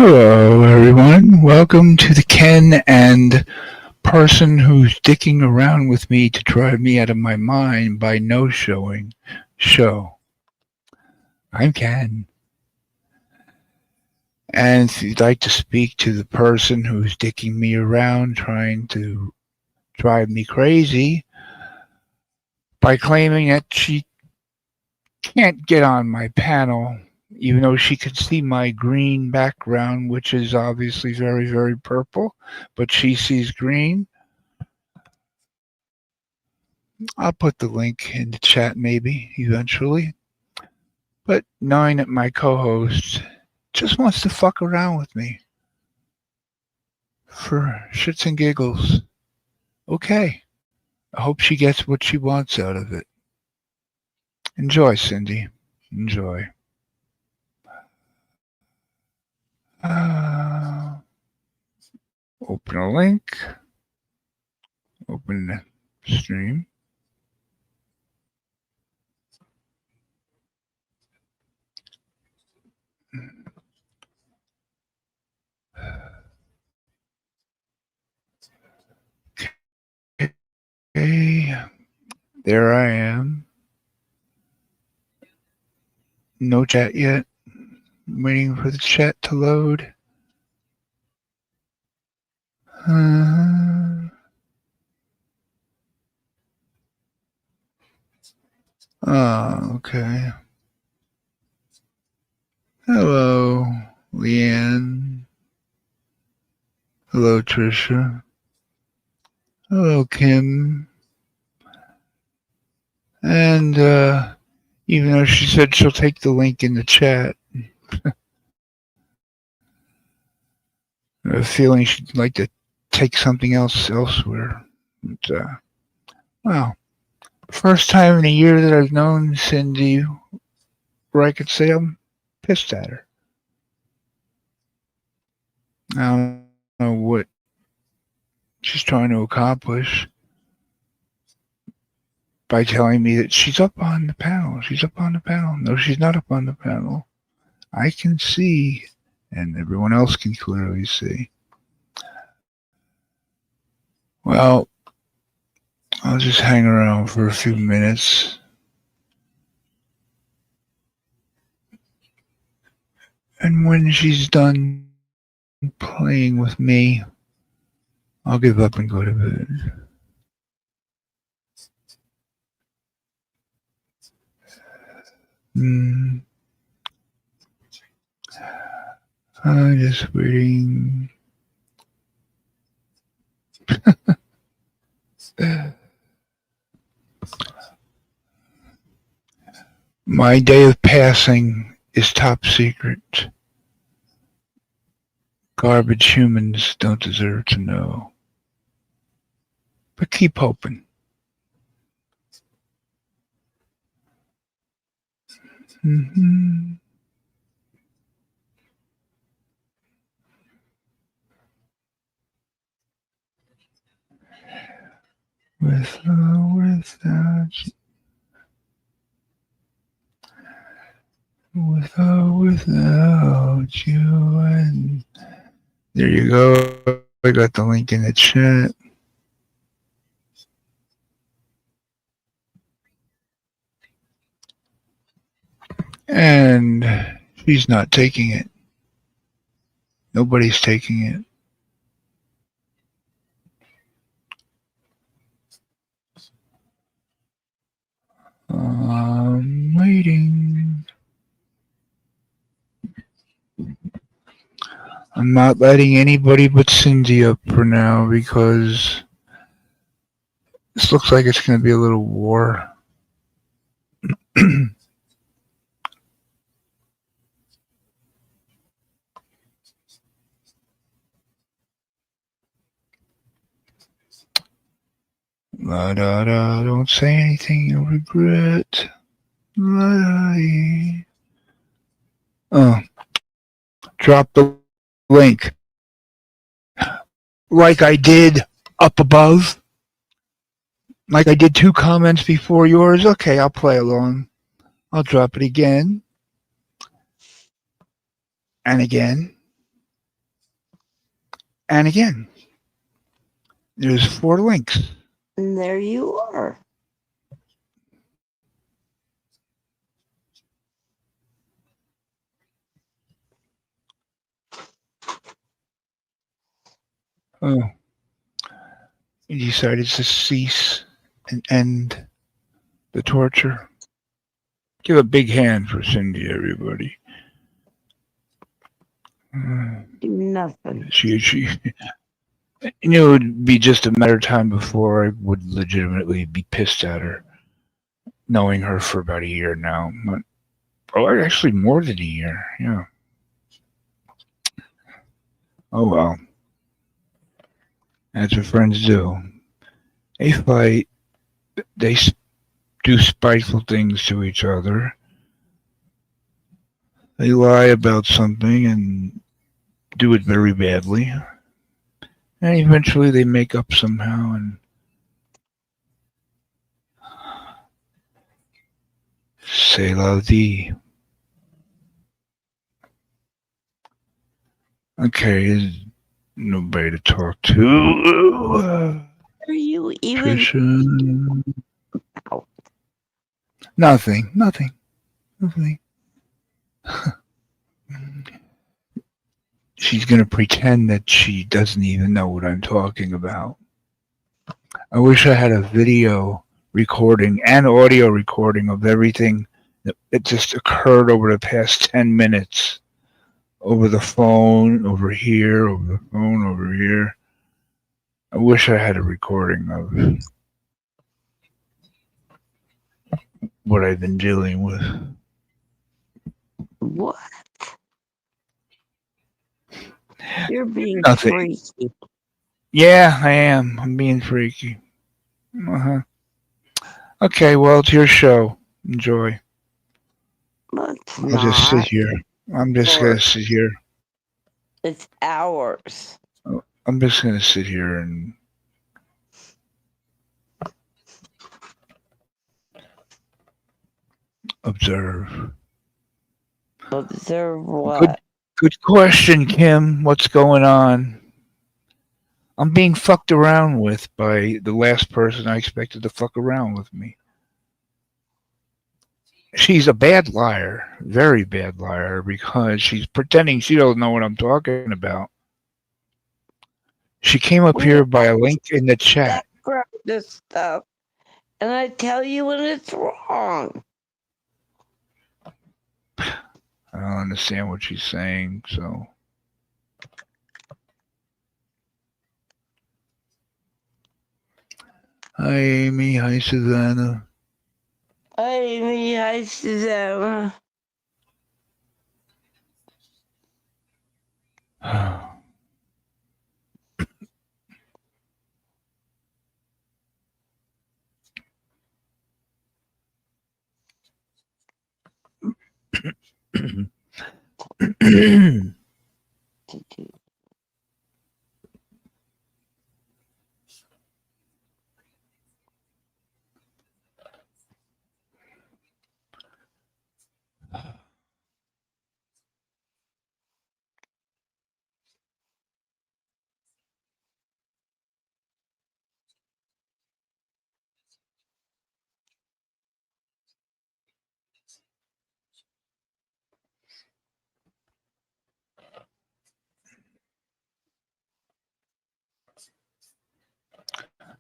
Hello, everyone. Welcome to the Ken and person who's dicking around with me to drive me out of my mind by no-showing show. I'm Ken. And if you'd like to speak to the person who's dicking me around trying to drive me crazy by claiming that she can't get on my panel, even though she could see my green background, which is obviously very, very purple, but she sees green. I'll put the link in the chat maybe eventually. But knowing that my co-host just wants to fuck around with me for shits and giggles, okay. I hope she gets what she wants out of it. Enjoy, Cindy. Enjoy. Open a link. Open the stream. Okay, there I am. No chat yet. I'm waiting for the chat to load. Oh, okay. Hello, Leanne. Hello, Trisha. Hello, Kim. And even though she said she'll take the link in the chat, I have a feeling she'd like to take something else elsewhere. But, wow. First time in a year that I've known Cindy where I could say I'm pissed at her. I don't know what she's trying to accomplish by telling me that she's up on the panel. She's up on the panel. No, she's not up on the panel. I can see, and everyone else can clearly see. Well, I'll just hang around for a few minutes. And when she's done playing with me, I'll give up and go to bed. I'm just waiting. My day of passing is top secret. Garbage humans don't deserve to know. But keep hoping. Mm-hmm. With or without you. With or without you. And there you go. I got the link in the chat. And she's not taking it. Nobody's taking it. I'm waiting. I'm not letting anybody but Cindy up for now because this looks like it's going to be a little war. La da da, don't say anything you'll regret. La da. Oh, drop the link. Like I did up above. Like I did 2 comments before yours. Okay, I'll play along. I'll drop it again. And again. And again, there's 4 links. And there you are. Oh, he decided to cease and end the torture. Give a big hand for Cindy, everybody. Do nothing. She knew it would be just a matter of time before I would legitimately be pissed at her, knowing her for about a year now. Oh, actually more than a year, yeah. Oh well. That's what friends do. They fight, they do spiteful things to each other. They lie about something and do it very badly. And eventually they make up somehow and say la vie. Okay, there's nobody to talk to. Are you even Trisha. out? Nothing. She's gonna pretend that she doesn't even know what I'm talking about. I wish I had a video recording and audio recording of everything that just occurred over the past 10 minutes. Over the phone, over here, over the phone, over here. I wish I had a recording of what I've been dealing with. What? You're being Nothing. freaky. Yeah, I am. I'm being freaky. Uh-huh. Okay, well, it's your show. Enjoy. But it's I'll just sit not. here. I'm just going to sit here. It's ours. I'm just going to sit here and observe. Observe what? Good question, Kim. What's going on? I'm being fucked around with by the last person I expected to fuck around with me. She's a bad liar, very bad liar, because she's pretending she don't know what I'm talking about. She came up here by a link in the chat. Background this stuff, and I tell you when it's wrong. I don't understand what she's saying, so. Hi, Amy. Hi, Savannah. Hi, Amy. Hi, Susanna.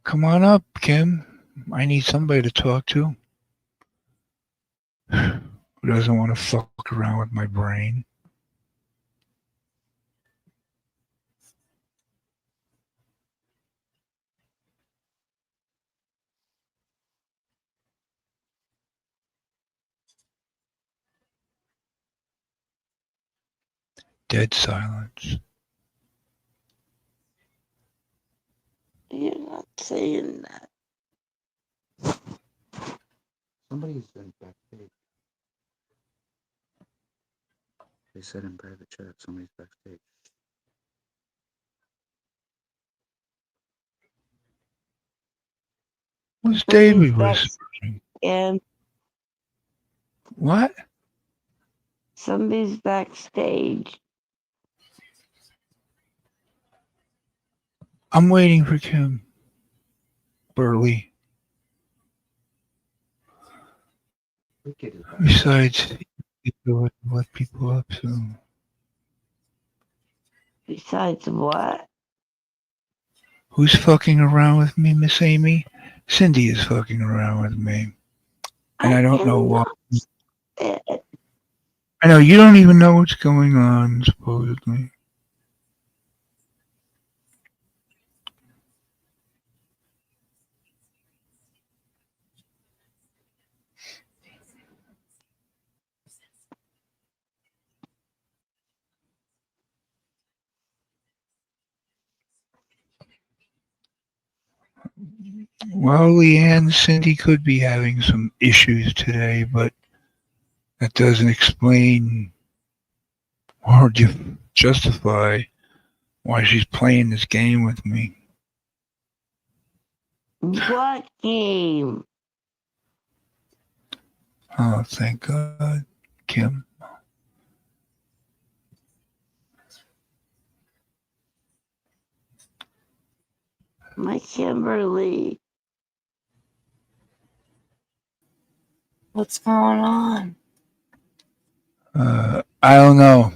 Come on up, Kim. I need somebody to talk to. Who doesn't want to fuck around with my brain? Dead silence. You're not saying that. Somebody said backstage. They said in private chat somebody's backstage. What's David whispering? And What? somebody's backstage. I'm waiting for Kim Burley. Wicked is back. Besides, what people up to? Besides what? Who's fucking around with me, Miss Amy? Cindy is fucking around with me, and I don't know am why. not it. I know you don't even know what's going on, supposedly. Well, Leanne, Cindy could be having some issues today, but that doesn't explain or justify why she's playing this game with me. What game? Oh, thank God, Kim. My Kimberly. What's going on? I don't know.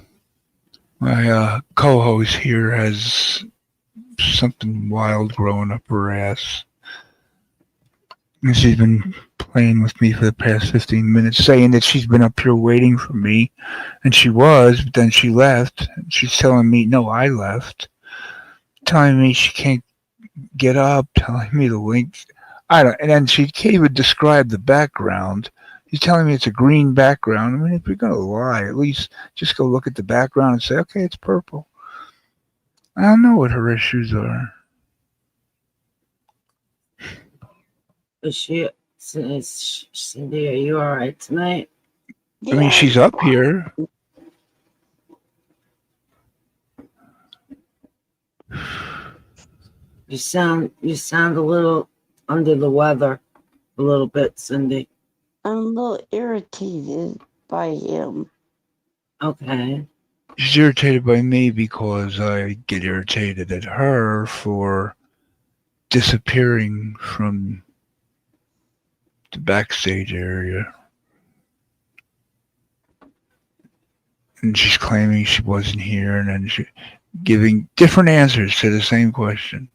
My co-host here has something wild growing up her ass. And she's been playing with me for the past 15 minutes, saying that she's been up here waiting for me. And she was, but then she left. She's telling me, no, I left. Telling me she can't get up, telling me the link. I don't, and then she can't even describe the background. She's telling me it's a green background. I mean, if you're going to lie, at least just go look at the background and say, okay, it's purple. I don't know what her issues are. Cindy, are you all right tonight? I mean, she's up here. You sound a little under the weather, a little bit, Cindy. I'm a little irritated by him. Okay. She's irritated by me because I get irritated at her for disappearing from the backstage area. And she's claiming she wasn't here, and then she giving different answers to the same question.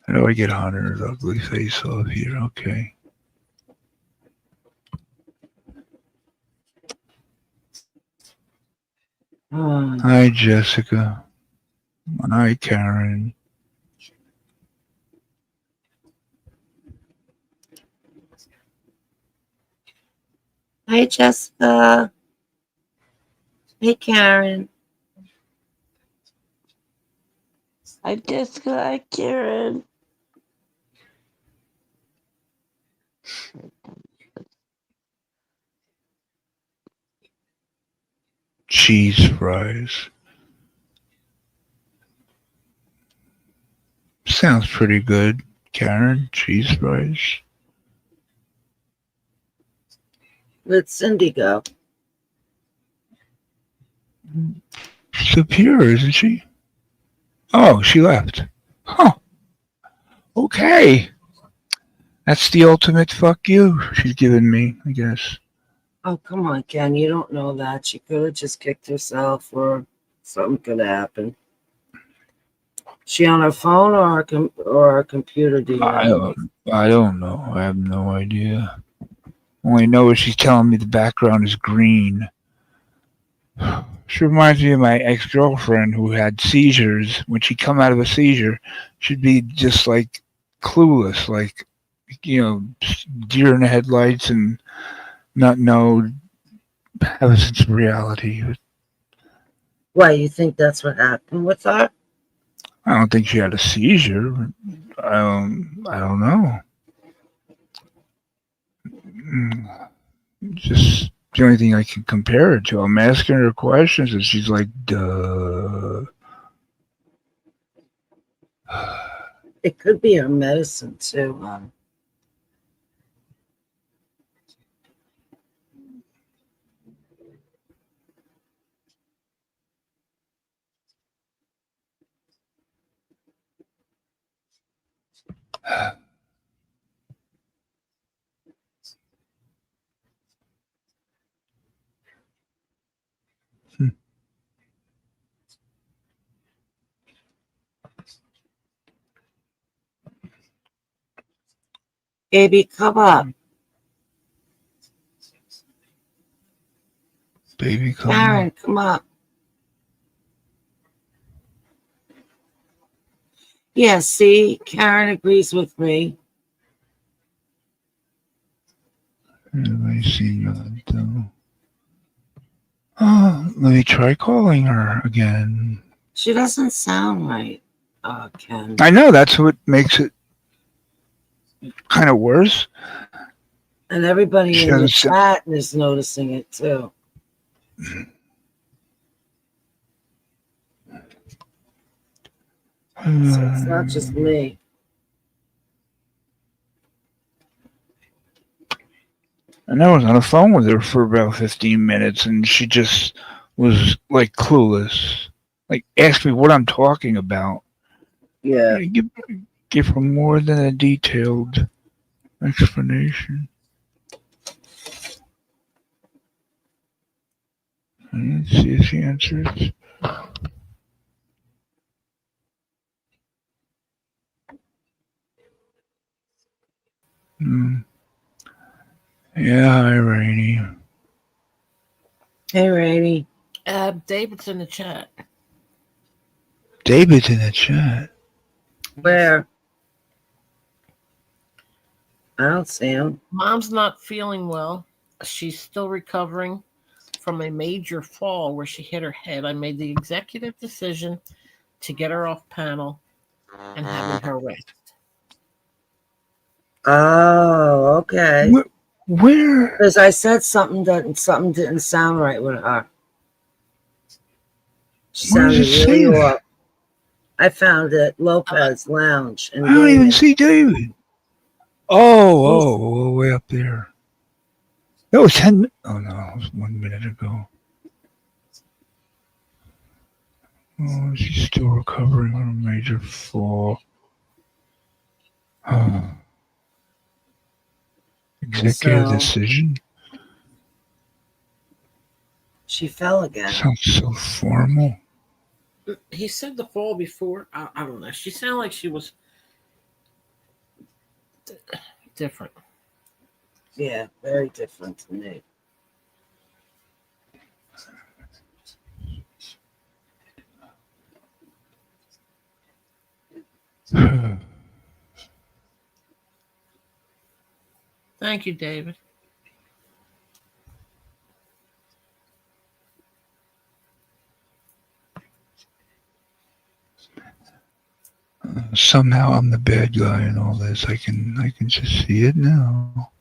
How do I get Hunter's ugly face off here? Okay. Hi, Jessica. Hi, Karen. Hi, Jessica. Hey, Karen. Hi, Jessica. Hi, Karen. Cheese fries. Sounds pretty good, Karen. Cheese fries. Where'd Cindy go? She's up here, isn't she? Oh, she left. Huh. Okay. That's the ultimate fuck you she's giving me, I guess. Oh, come on, Ken. You don't know that. She could have just kicked herself or something could have happened. She on her phone or a computer? Do you know? I don't know. I have no idea. All I know is she's telling me the background is green. She reminds me of my ex-girlfriend who had seizures. When she'd come out of a seizure, she'd be just like clueless, like, deer in the headlights and not know, have a sense of reality. Why, you think that's what happened with her? I don't think she had a seizure. I don't know. Just the only thing I can compare it to. I'm asking her questions and she's like, duh. It could be her medicine too. Baby, come up. Baby, come Karen, on. come up. Yeah, see, Karen agrees with me. Everybody seen that though. Oh, let me try calling her again. She doesn't sound right, Ken. I know that's what makes it kind of worse. And everybody She in the doesn't sound- chat is noticing it too. So it's not just me. And I was on the phone with her for about 15 minutes, and she just was like clueless. Like, ask me what I'm talking about. Yeah. Give her more than a detailed explanation. Let's see if she answers. Yeah, hi, Rainey. Hey, Rainey. David's in the chat. David's in the chat. Where? I don't see him. Mom's not feeling well. She's still recovering from a major fall where she hit her head. I made the executive decision to get her off panel and having her rest. Oh, okay. Where? Because I said something didn't sound right with her. She Where does sounded it say really that? off. I found it. Lopez Lounge. I don't even see David. Oh, way up there. That was 10. Oh no, it was 1 minute ago. Oh, she's still recovering from a major fall. Executive decision? She fell again. Sounds so formal. He said the fall before. I don't know. She sounded like she was different. Yeah, very different to me. Thank you, David. Somehow I'm the bad guy in all this. I can just see it now.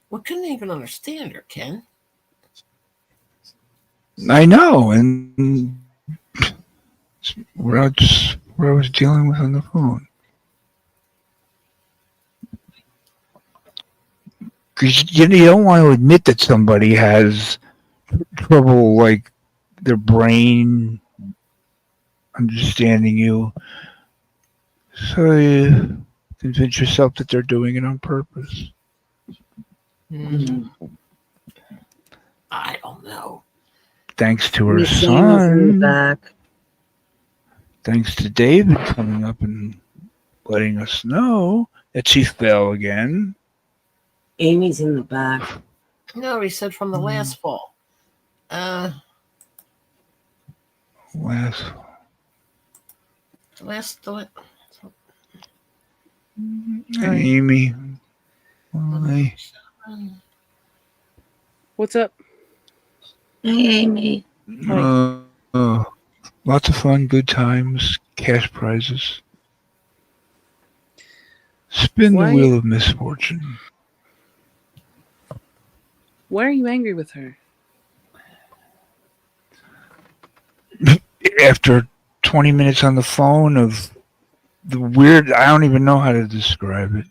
We couldn't even understand her, Ken. I know, and where I was dealing with on the phone. Because you don't want to admit that somebody has trouble, like their brain understanding you. So you convince yourself that they're doing it on purpose. I don't know. Thanks to her Miss Amy's in the son. back. Thanks to David coming up and letting us know that she fell again. Amy's in the back. No, he said from the last fall. Last. Amy. Hi. What's up? Hey, Amy. Lots of fun, good times, cash prizes. Spin the wheel of misfortune. Why are you angry with her? After 20 minutes on the phone of the weird, I don't even know how to describe it.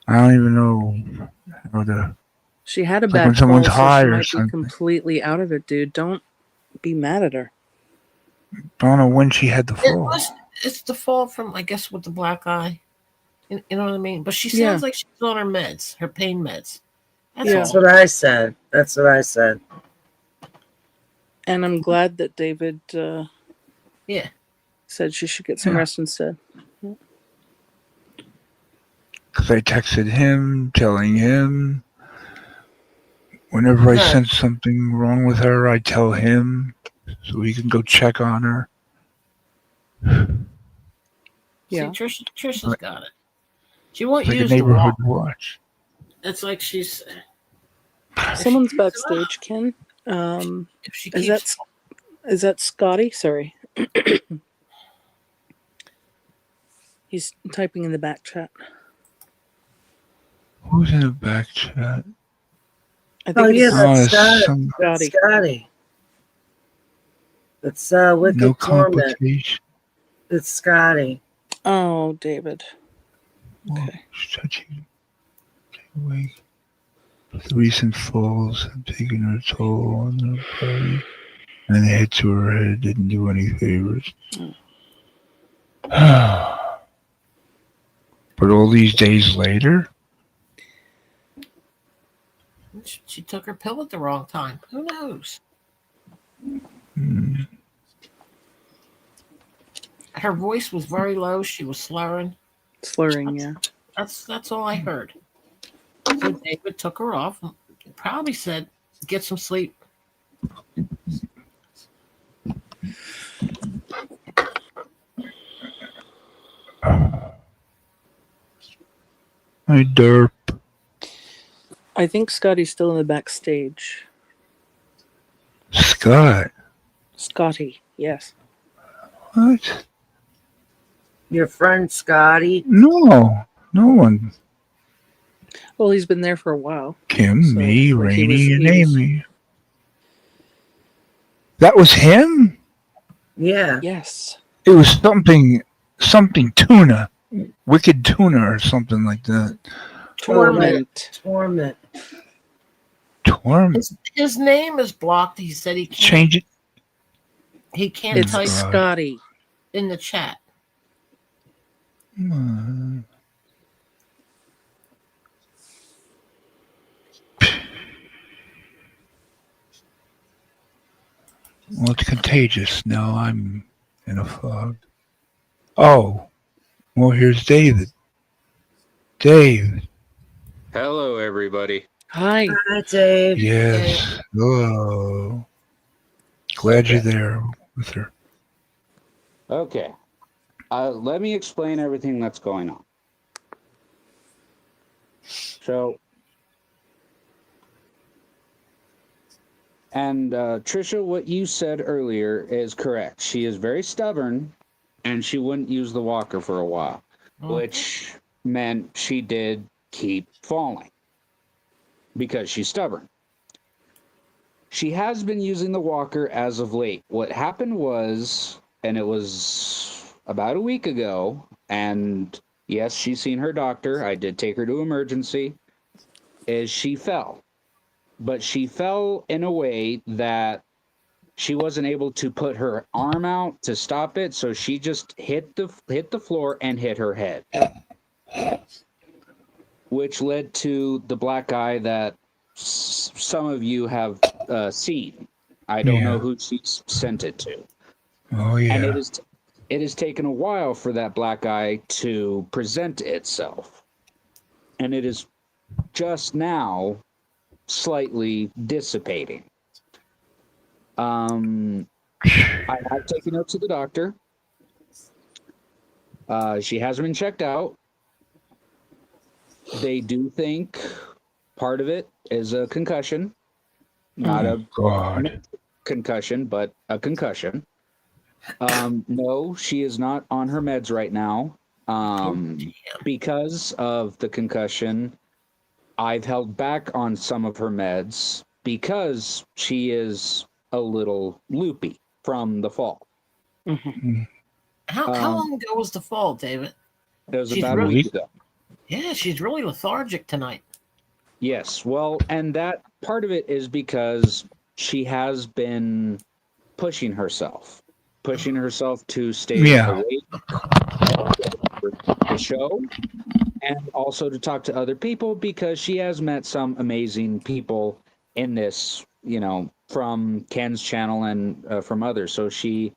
I don't even know how to. She had a Like bad when someone's fall, so high she or might be something. completely out of it, dude. Don't be mad at her. I don't know when she had the fall. it's the fall from, I guess, with the black eye. You know what I mean? But she Yeah. sounds like she's on her meds, her pain meds. That's Yeah. That's all. what I said. That's what I said. And I'm glad that David Yeah. said she should get some Yeah. rest instead. Because I texted him, telling him. Whenever I Right. sense something wrong with her, I tell him so he can go check on her. Yeah. See, Trisha's got it. She won't It's like a use the neighborhood walk. watch. It's like she's. Someone's if she keeps it up, backstage, Ken. If she Is keeps. is that Scotty? Sorry. He's typing in the back chat. Who's in the back chat? I think Oh, yeah, it's Oh, that's it's Scotty. Scotty. Scotty. It's Wicked no Torment. complication. It's Scotty. Oh, David. Well, Okay. she's touching. Take away. The recent falls have taken her toll on the party, and the hit to her head didn't do any favors. But all these days later, She took her pill at the wrong time. Who knows? hmm, Her voice was very low. She was slurring. Slurring, yeah. That's all I heard. So David took her off. Probably said, "Get some sleep." I derp. I think Scotty's still in the backstage. Scott, Scotty, yes. what? Your friend Scotty. No, no one. Well, he's been there for a while. Kim, So, me, like, he Rainey, and was- Amy. That was him? Yeah. Yes. It was something tuna. Wicked tuna or something like that. Torment. Torment. Torment. His name is blocked. He said he can't. Change it. He can't It's type God. Scotty. in the chat. Well, it's contagious. Now I'm in a fog. Oh, well, here's David. Dave. Hello, everybody. Hi. Hi, Dave. Yes. Hello. Glad you're there with her. Okay. Let me explain everything that's going on. So, and Trisha, what you said earlier is correct. She is very stubborn, and she wouldn't use the walker for a while, which meant she did keep falling because she's stubborn. She has been using the walker as of late. What happened was, and it was about a week ago, and yes, she's seen her doctor. I did take her to emergency, is she fell. But she fell in a way that she wasn't able to put her arm out to stop it, so she just hit the floor and hit her head, which led to the black eye that some of you have seen. I don't know who she sent it to. Oh, yeah. And it has taken a while for that black eye to present itself. And it is just now slightly dissipating. I have taken her to the doctor. She hasn't been checked out. They do think part of it is a concussion. Not a God. concussion, but a concussion. No, she is not on her meds right now. Because of the concussion, I've held back on some of her meds because she is a little loopy from the fall. How long ago was the fall, David? It was She's about a really- week ago. Yeah, she's really lethargic tonight. Yes, well, and that part of it is because she has been pushing herself. pushing herself to stay Yeah. awake for the show, and also to talk to other people because she has met some amazing people in this, from Ken's channel and from others. So she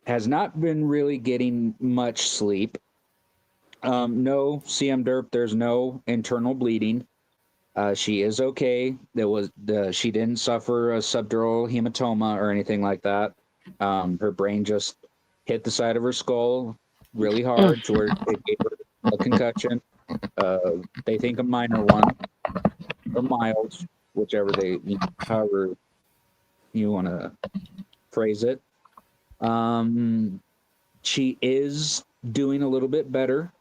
has not been really getting much sleep. No CM Derp, there's no internal bleeding. She is okay. She didn't suffer a subdural hematoma or anything like that. Her brain just hit the side of her skull really hard to where it gave her a concussion. They think a minor one or mild, however you want to phrase it. She is doing a little bit better.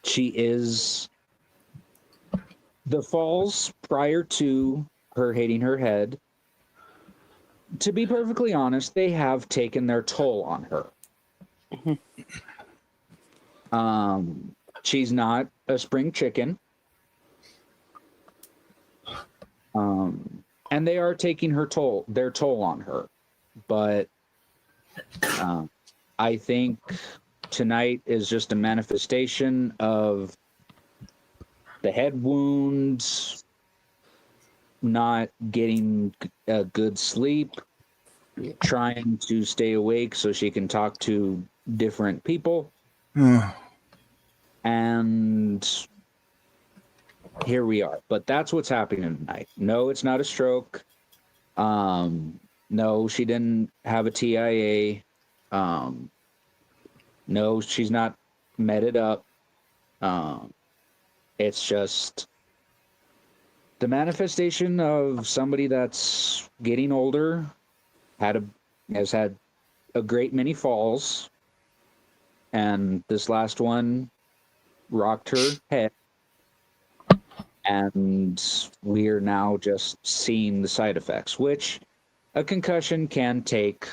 She is the falls prior to her hitting her head. To be perfectly honest, they have taken their toll on her. She's not a spring chicken. And they are taking their toll on her. But I think tonight is just a manifestation of the head wounds, not getting a good sleep, trying to stay awake so she can talk to different people. And here we are. But that's what's happening tonight. No, it's not a stroke. No, she didn't have a TIA. No, she's not meted up. It's just the manifestation of somebody that's getting older, has had a great many falls, and this last one rocked her head, and we're now just seeing the side effects, which a concussion can take.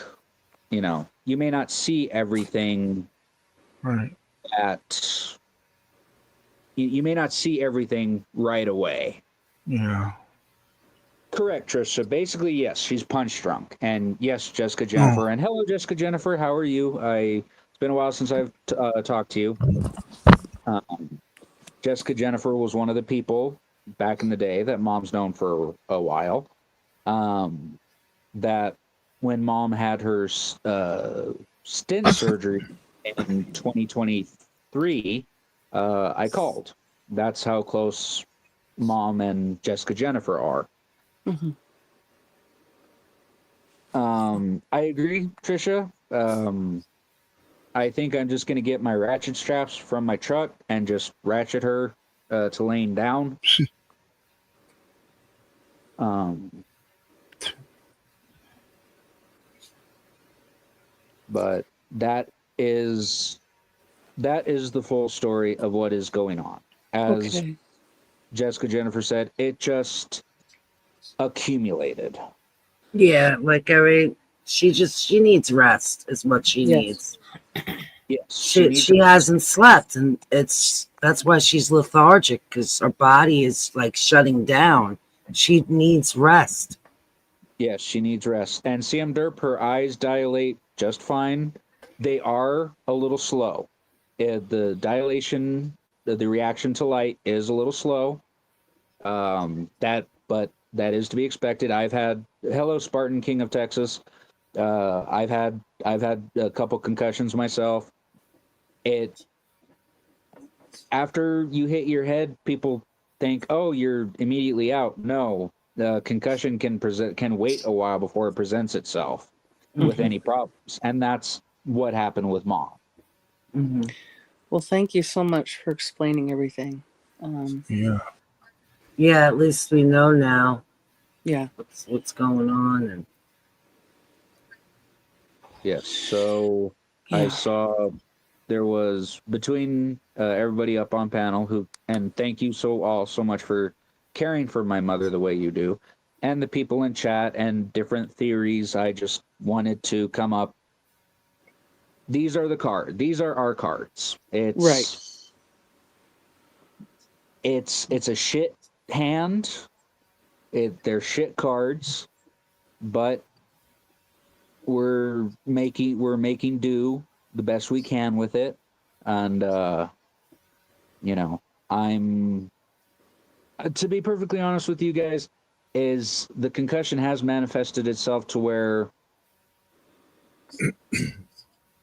You may not see everything Right. you may not see everything right away. Yeah. Correct, Trisha. Basically, yes, she's punch drunk. And yes, Jessica Jennifer. And hello, Jessica Jennifer. How are you? It's been a while since I've talked to you. Jessica Jennifer was one of the people back in the day that Mom's known for a while. That when Mom had her stent surgery in 2023, I called. That's how close Mom and Jessica Jennifer are. I agree, Trisha. I think I'm just going to get my ratchet straps from my truck and just ratchet her to laying down. But that is the full story of what is going on. As Okay. Jessica Jennifer said, it just accumulated. Yeah, like she needs rest is what she Yes. needs. Yes, She hasn't slept, and that's why she's lethargic, because her body is like shutting down. She needs rest. Yes, she needs rest. And CM Derp, her eyes dilate just fine. They are a little slow. The dilation, the reaction to light is a little slow. But that is to be expected. I've had hello Spartan King of Texas. I've had a couple concussions myself. After you hit your head, people think, "Oh, you're immediately out." No, the concussion can wait a while before it presents itself with any problems, and that's what happened with Mom. Mm-hmm. Well, thank you so much for explaining everything. Yeah. Yeah, at least we know now Yeah. what's going on, and Yes, so I Yeah. saw there was between everybody up on panel and thank you all so much for caring for my mother the way you do, and the people in chat and different theories. I just wanted to come up. These are our cards. Right. It's a shit hand. They're shit cards, but we're making do the best we can with it, and you know, I'm to be perfectly honest with you guys, is the concussion has manifested itself to where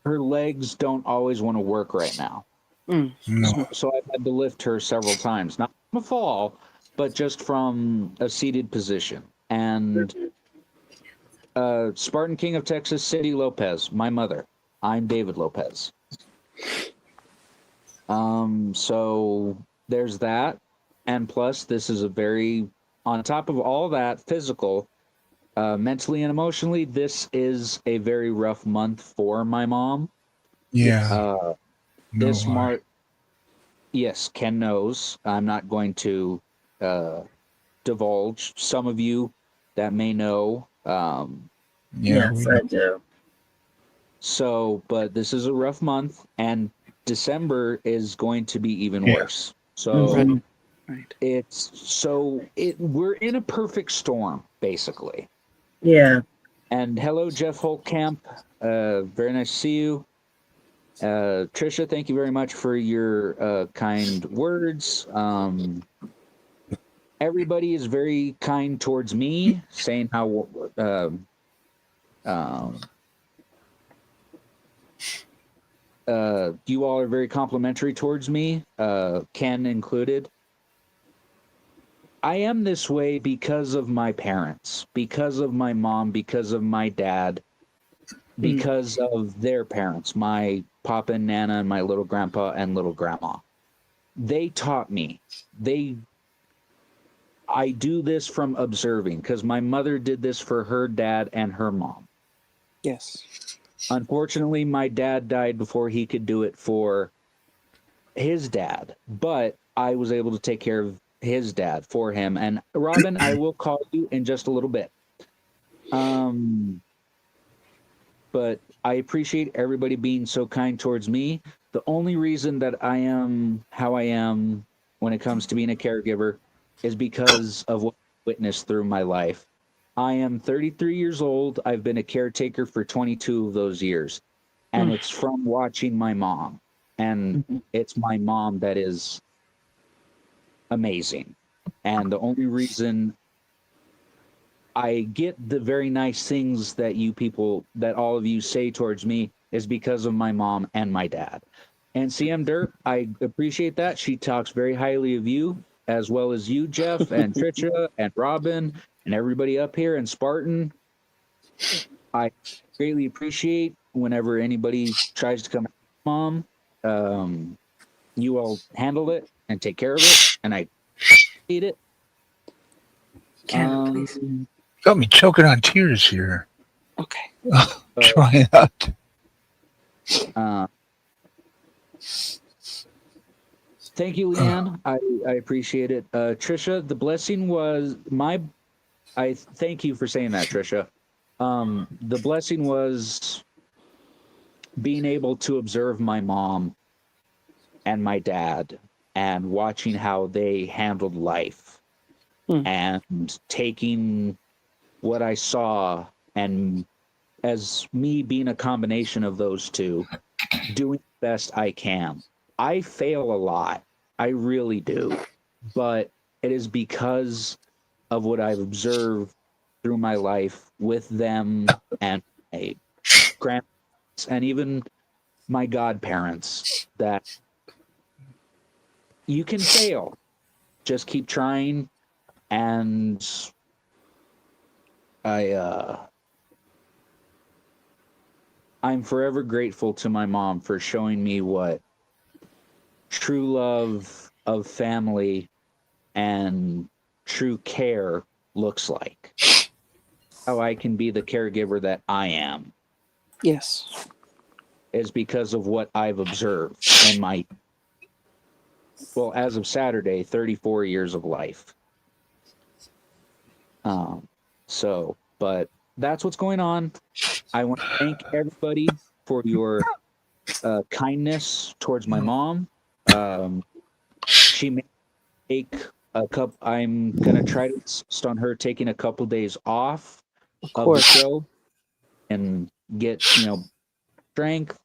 her legs don't always want to work right now. Mm. No. So I've had to lift her several times, not from a fall, but just from a seated position. And Spartan King of Texas, Cindy Lopez, my mother. I'm David Lopez. So there's that. And plus, this is a very, on top of all that, physical, mentally and emotionally, this is a very rough month for my mom. Yeah. This No. March, yes, Ken knows. I'm not going to divulge. Some of you that may know. Yeah. Yes, I do. So, but this is a rough month, and December is going to be even Yeah. worse. So Mhm. Right. we're in a perfect storm, basically. Yeah. And hello, Jeff Holtkamp. Very nice to see you. Trisha, thank you very much for your kind words. Everybody is very kind towards me, saying how you all are very complimentary towards me, Ken included. I am this way because of my parents, because of my mom, because of my dad, because of their parents, my papa and nana and my little grandpa and little grandma. They taught me. I do this from observing because my mother did this for her dad and her mom. Yes. Unfortunately, my dad died before he could do it for his dad, but I was able to take care of his dad for him. And Robin, I will call you in just a little bit. But I appreciate everybody being so kind towards me. The only reason that I am how I am when it comes to being a caregiver is because of what I witnessed through my life. I am 33 years old. I've been a caretaker for 22 of those years. And it's from watching my mom. And it's my mom that is amazing. And the only reason I get the very nice things that you people, that all of you say towards me is because of my mom and my dad. And CM Dirt, I appreciate that. She talks very highly of you, as well as you, Jeff, and Trisha, and Robin, and everybody up here, and Spartan. I greatly appreciate whenever anybody tries to come at mom. You all handle it and take care of it, and I appreciate it. Ken, please. Got me choking on tears here. Okay. Trying out. Thank you, Leanne. I appreciate it. Trisha, the blessing was my. I thank you for saying that, Trisha. The blessing was being able to observe my mom and my dad and watching how they handled life and taking what I saw and as me being a combination of those two, doing the best I can. I fail a lot. I really do. But it is because of what I've observed through my life with them and my grandparents and even my godparents that you can fail. Just keep trying. And I'm forever grateful to my mom for showing me what true love of family and true care looks like. How I can be the caregiver that I am Yes. is because of what I've observed in my, well, as of Saturday, 34 years of life. But that's what's going on. I want to thank everybody for your kindness towards my mom. She may take a couple. I'm gonna try to insist on her taking a couple days off Of of the course. show and get, strength.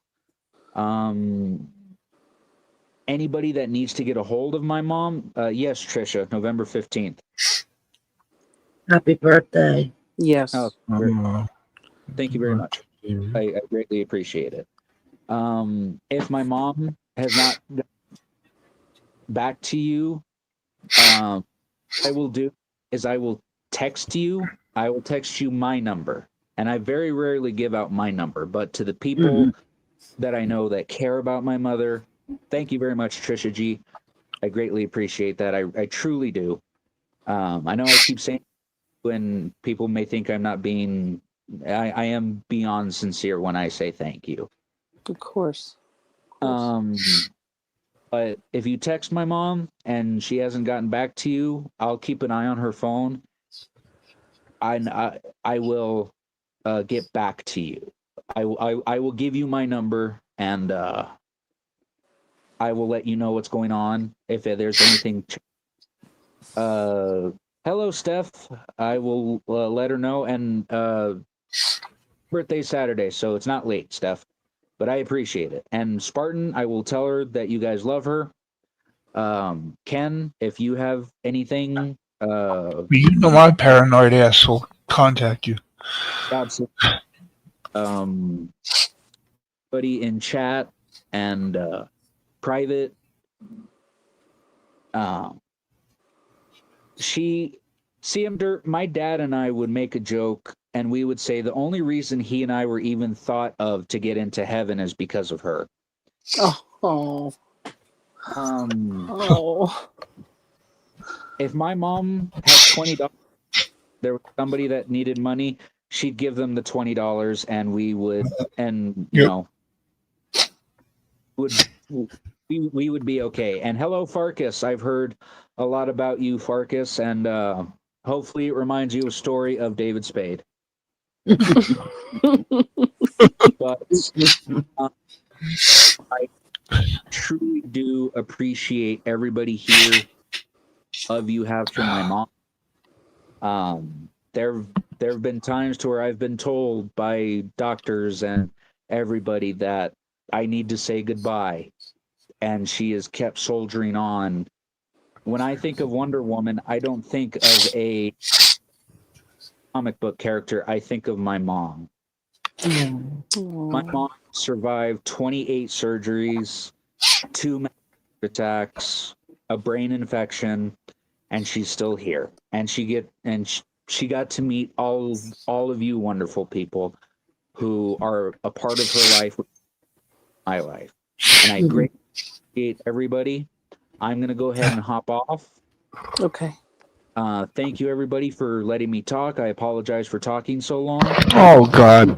Anybody that needs to get a hold of my mom, yes, Trisha, November 15th. Happy birthday. Yes. Oh, thank you very much. I greatly appreciate it. If my mom has not got back to you, I will do is I will text you. I will text you my number. And I very rarely give out my number, but to the people that I know that care about my mother, thank you very much, Trisha G. I greatly appreciate that. I truly do. I know I keep saying when people may think I'm not being, I am beyond sincere when I say thank you. Of course. Of course. But if you text my mom and she hasn't gotten back to you, I'll keep an eye on her phone. I will get back to you. I will give you my number, and I will let you know what's going on if there's anything. Hello, Steph. I will let her know. And birthday Saturday, so it's not late, Steph. But I appreciate it. And Spartan, I will tell her that you guys love her. Ken, if you have anything, You know my paranoid ass will contact you. absolutely. Buddy in chat and private. My dad and I would make a joke, and we would say the only reason he and I were even thought of to get into heaven is because of her. Oh. If my mom had $20, there was somebody that needed money, she'd give them the $20, and we would, and you Yep. know, we would be okay. And hello, Farkas. I've heard a lot about you, Farkas, and hopefully it reminds you of a story of David Spade. But I truly do appreciate everybody here. Love you have for my mom. There have been times to where I've been told by doctors and everybody that I need to say goodbye, and she has kept soldiering on. When I think of Wonder Woman, I don't think of a comic book character. I think of my mom. My mom survived 28 surgeries, 2 medical attacks, a brain infection, and she's still here. And she got to meet all of you wonderful people who are a part of her life, my life. And I greatly appreciate everybody. I'm going to go ahead and hop off. Okay. Thank you, everybody, for letting me talk. I apologize for talking so long. Oh, God.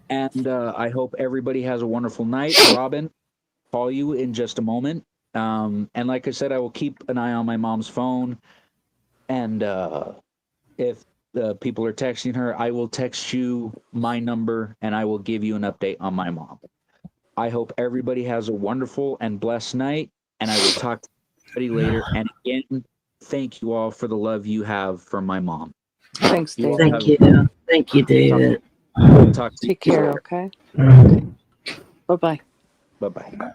And I hope everybody has a wonderful night. Robin, call you in just a moment. And like I said, I will keep an eye on my mom's phone. And if people are texting her, I will text you my number and I will give you an update on my mom. I hope everybody has a wonderful and blessed night. And I will talk to everybody later. And again, thank you all for the love you have for my mom. Thanks, You all David. Thank you. Thank you, David. Talk to you Take care, later. okay? Okay. Bye-bye. Bye-bye.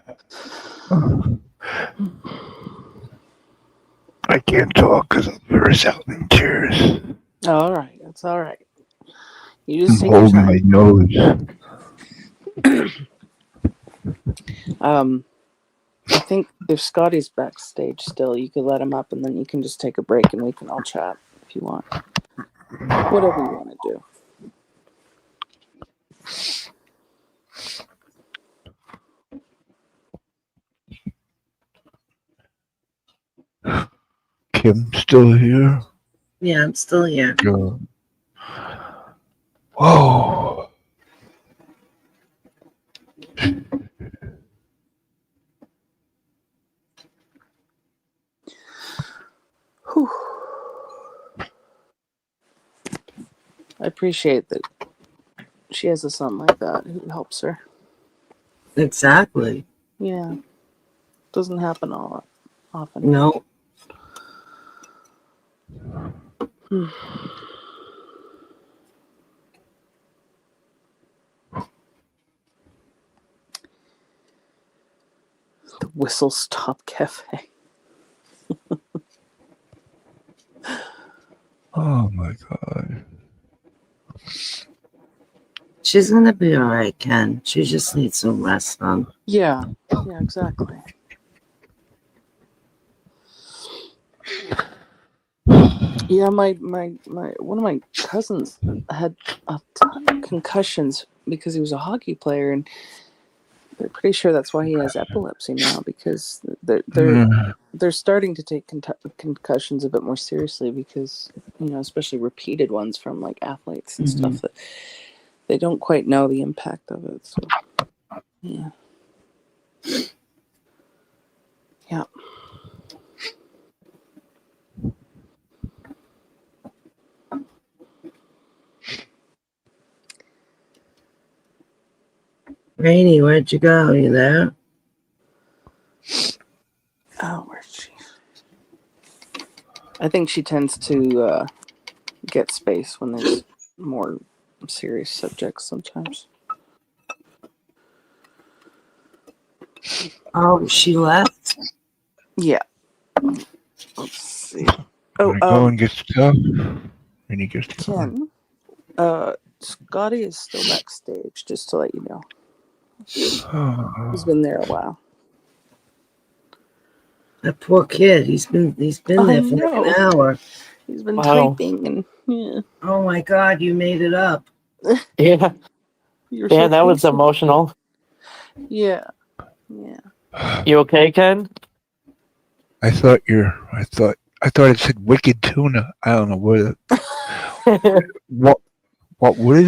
I can't talk because I'm burst out in tears. All right. That's all right. You just take I'm your holding time. my nose. I think if Scotty's backstage still, you could let him up and then you can just take a break and we can all chat if you want. Whatever you want to do. Kim still here? Yeah, I'm still here. Good. Whoa. Whew. I appreciate that she has a son like that who helps her. Exactly. Yeah. Doesn't happen all often. No. Whistle Stop Cafe. Oh my God. She's gonna be all right, Ken. She just needs some rest, hon. Yeah, exactly. Yeah, my one of my cousins had a ton of concussions because he was a hockey player, and they're pretty sure that's why he has epilepsy now, because they're starting to take concussions a bit more seriously, because especially repeated ones from like athletes and stuff, that they don't quite know the impact of it. So yeah. Rainy, where'd you go? You there? Oh, where's she? I think she tends to get space when there's more serious subjects sometimes. Oh, she left? Yeah. Let's see. Wanna go and get stuff. And he gets Ken, Scotty is still backstage, just to let you know. He's been there a while. That poor kid. He's been there for like an hour. He's been Wow. typing and yeah. Oh my God, you made it up. Yeah, You're yeah, so that was patient. emotional. Yeah. You okay, Ken? I thought it said wicked tuna. I don't know what is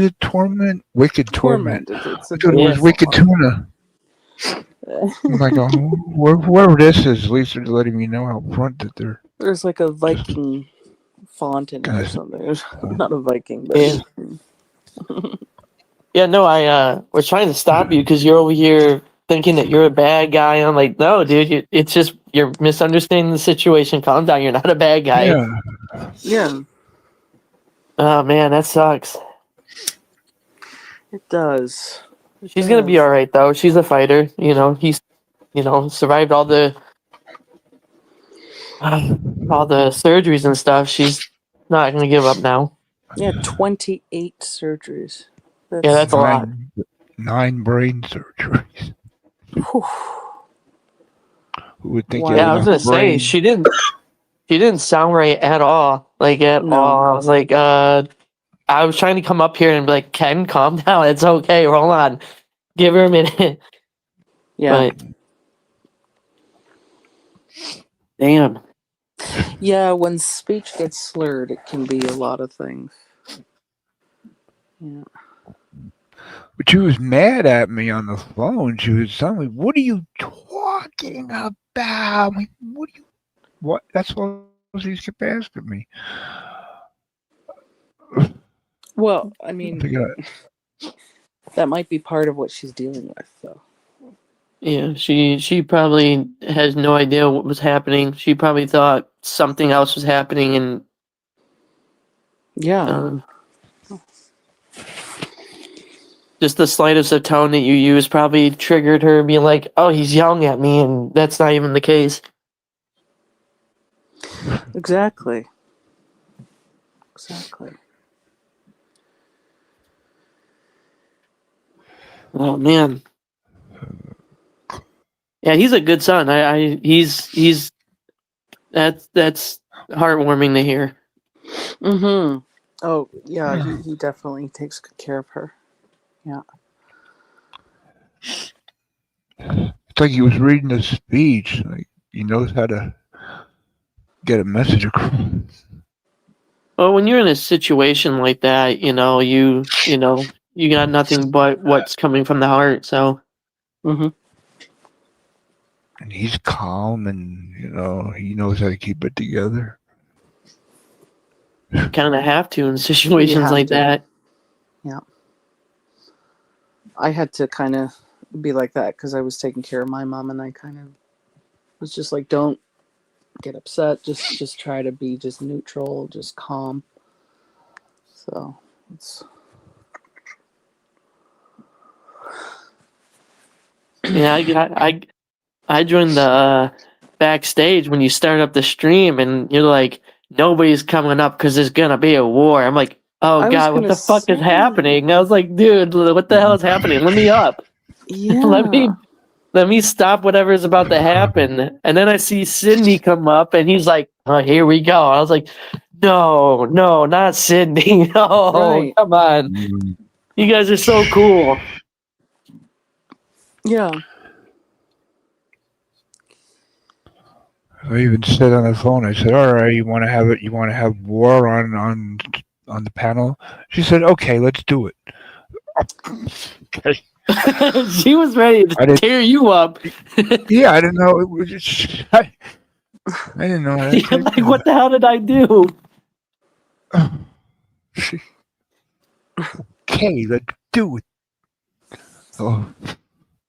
it? Torment? Wicked torment. It's I a thought it was Yes. wicked tuna. I'm like, whoever this is, at least they're letting me know out front that they're. There's like a Viking font in it or something. Not a Viking, but Yeah. Yeah, no, I was trying to stop you because you're over here thinking that you're a bad guy. I'm like, no, dude, it's just you're misunderstanding the situation. Calm down. You're not a bad guy. Yeah. yeah, Oh man, that sucks. it does. She's gonna be all right though. She's a fighter. He's survived all the surgeries and stuff. She's not gonna give up now. Yeah, 28 surgeries. Yeah, that's a lot. 9 brain surgeries. Whew. Who would think? Wow. you had Yeah, I was enough gonna say brain? she didn't sound right at all. Like at No. all. I was like, I was trying to come up here and be like, Ken, calm down. It's okay. Hold on. Give her a minute. Yeah. But damn. Yeah, when speech gets slurred, it can be a lot of things. Yeah. But she was mad at me on the phone. She was telling me, "What are you talking about?" I'm like, what? That's what she's kept asking me. Well, I mean, Think that might be part of what she's dealing with, though. Yeah, she probably has no idea what was happening. She probably thought something else was happening, and Yeah. just the slightest of tone that you use probably triggered her being like, "Oh, he's yelling at me," and that's not even the case. Exactly. Oh man. Yeah, he's a good son. He's that's heartwarming to hear. Mm-hmm. Oh, yeah, he definitely takes good care of her. Yeah. It's like he was reading a speech. Like he knows how to get a message across. Well, when you're in a situation like that, you got nothing but what's coming from the heart. So Mm-hmm. And he's calm, and he knows how to keep it together. you kind of have to in situations have like to. that. Yeah. I had to kind of be like that because I was taking care of my mom, and I kind of was just like, don't get upset. Just try to be just neutral, just calm. So it's. Yeah, I joined the backstage when you start up the stream, and you're like, nobody's coming up because there's gonna be a war. I'm like, oh I was god, what gonna the fuck is say. happening? I was like, dude, what the hell is happening? Let me up. Yeah. Let me stop whatever's about to happen. And then I see Sydney come up, and he's like, oh, here we go. I was like, no, not Sydney. No, Right. come on. You guys are so cool. Yeah. I even said on the phone, I said, all right, you want to have it? You want to have war on the panel? She said, okay, let's do it. Okay. She was ready I to didn't- tear you up. Yeah, I didn't know. It was just, I didn't know. You're like, what the hell did I do? Okay, let's do it. Oh,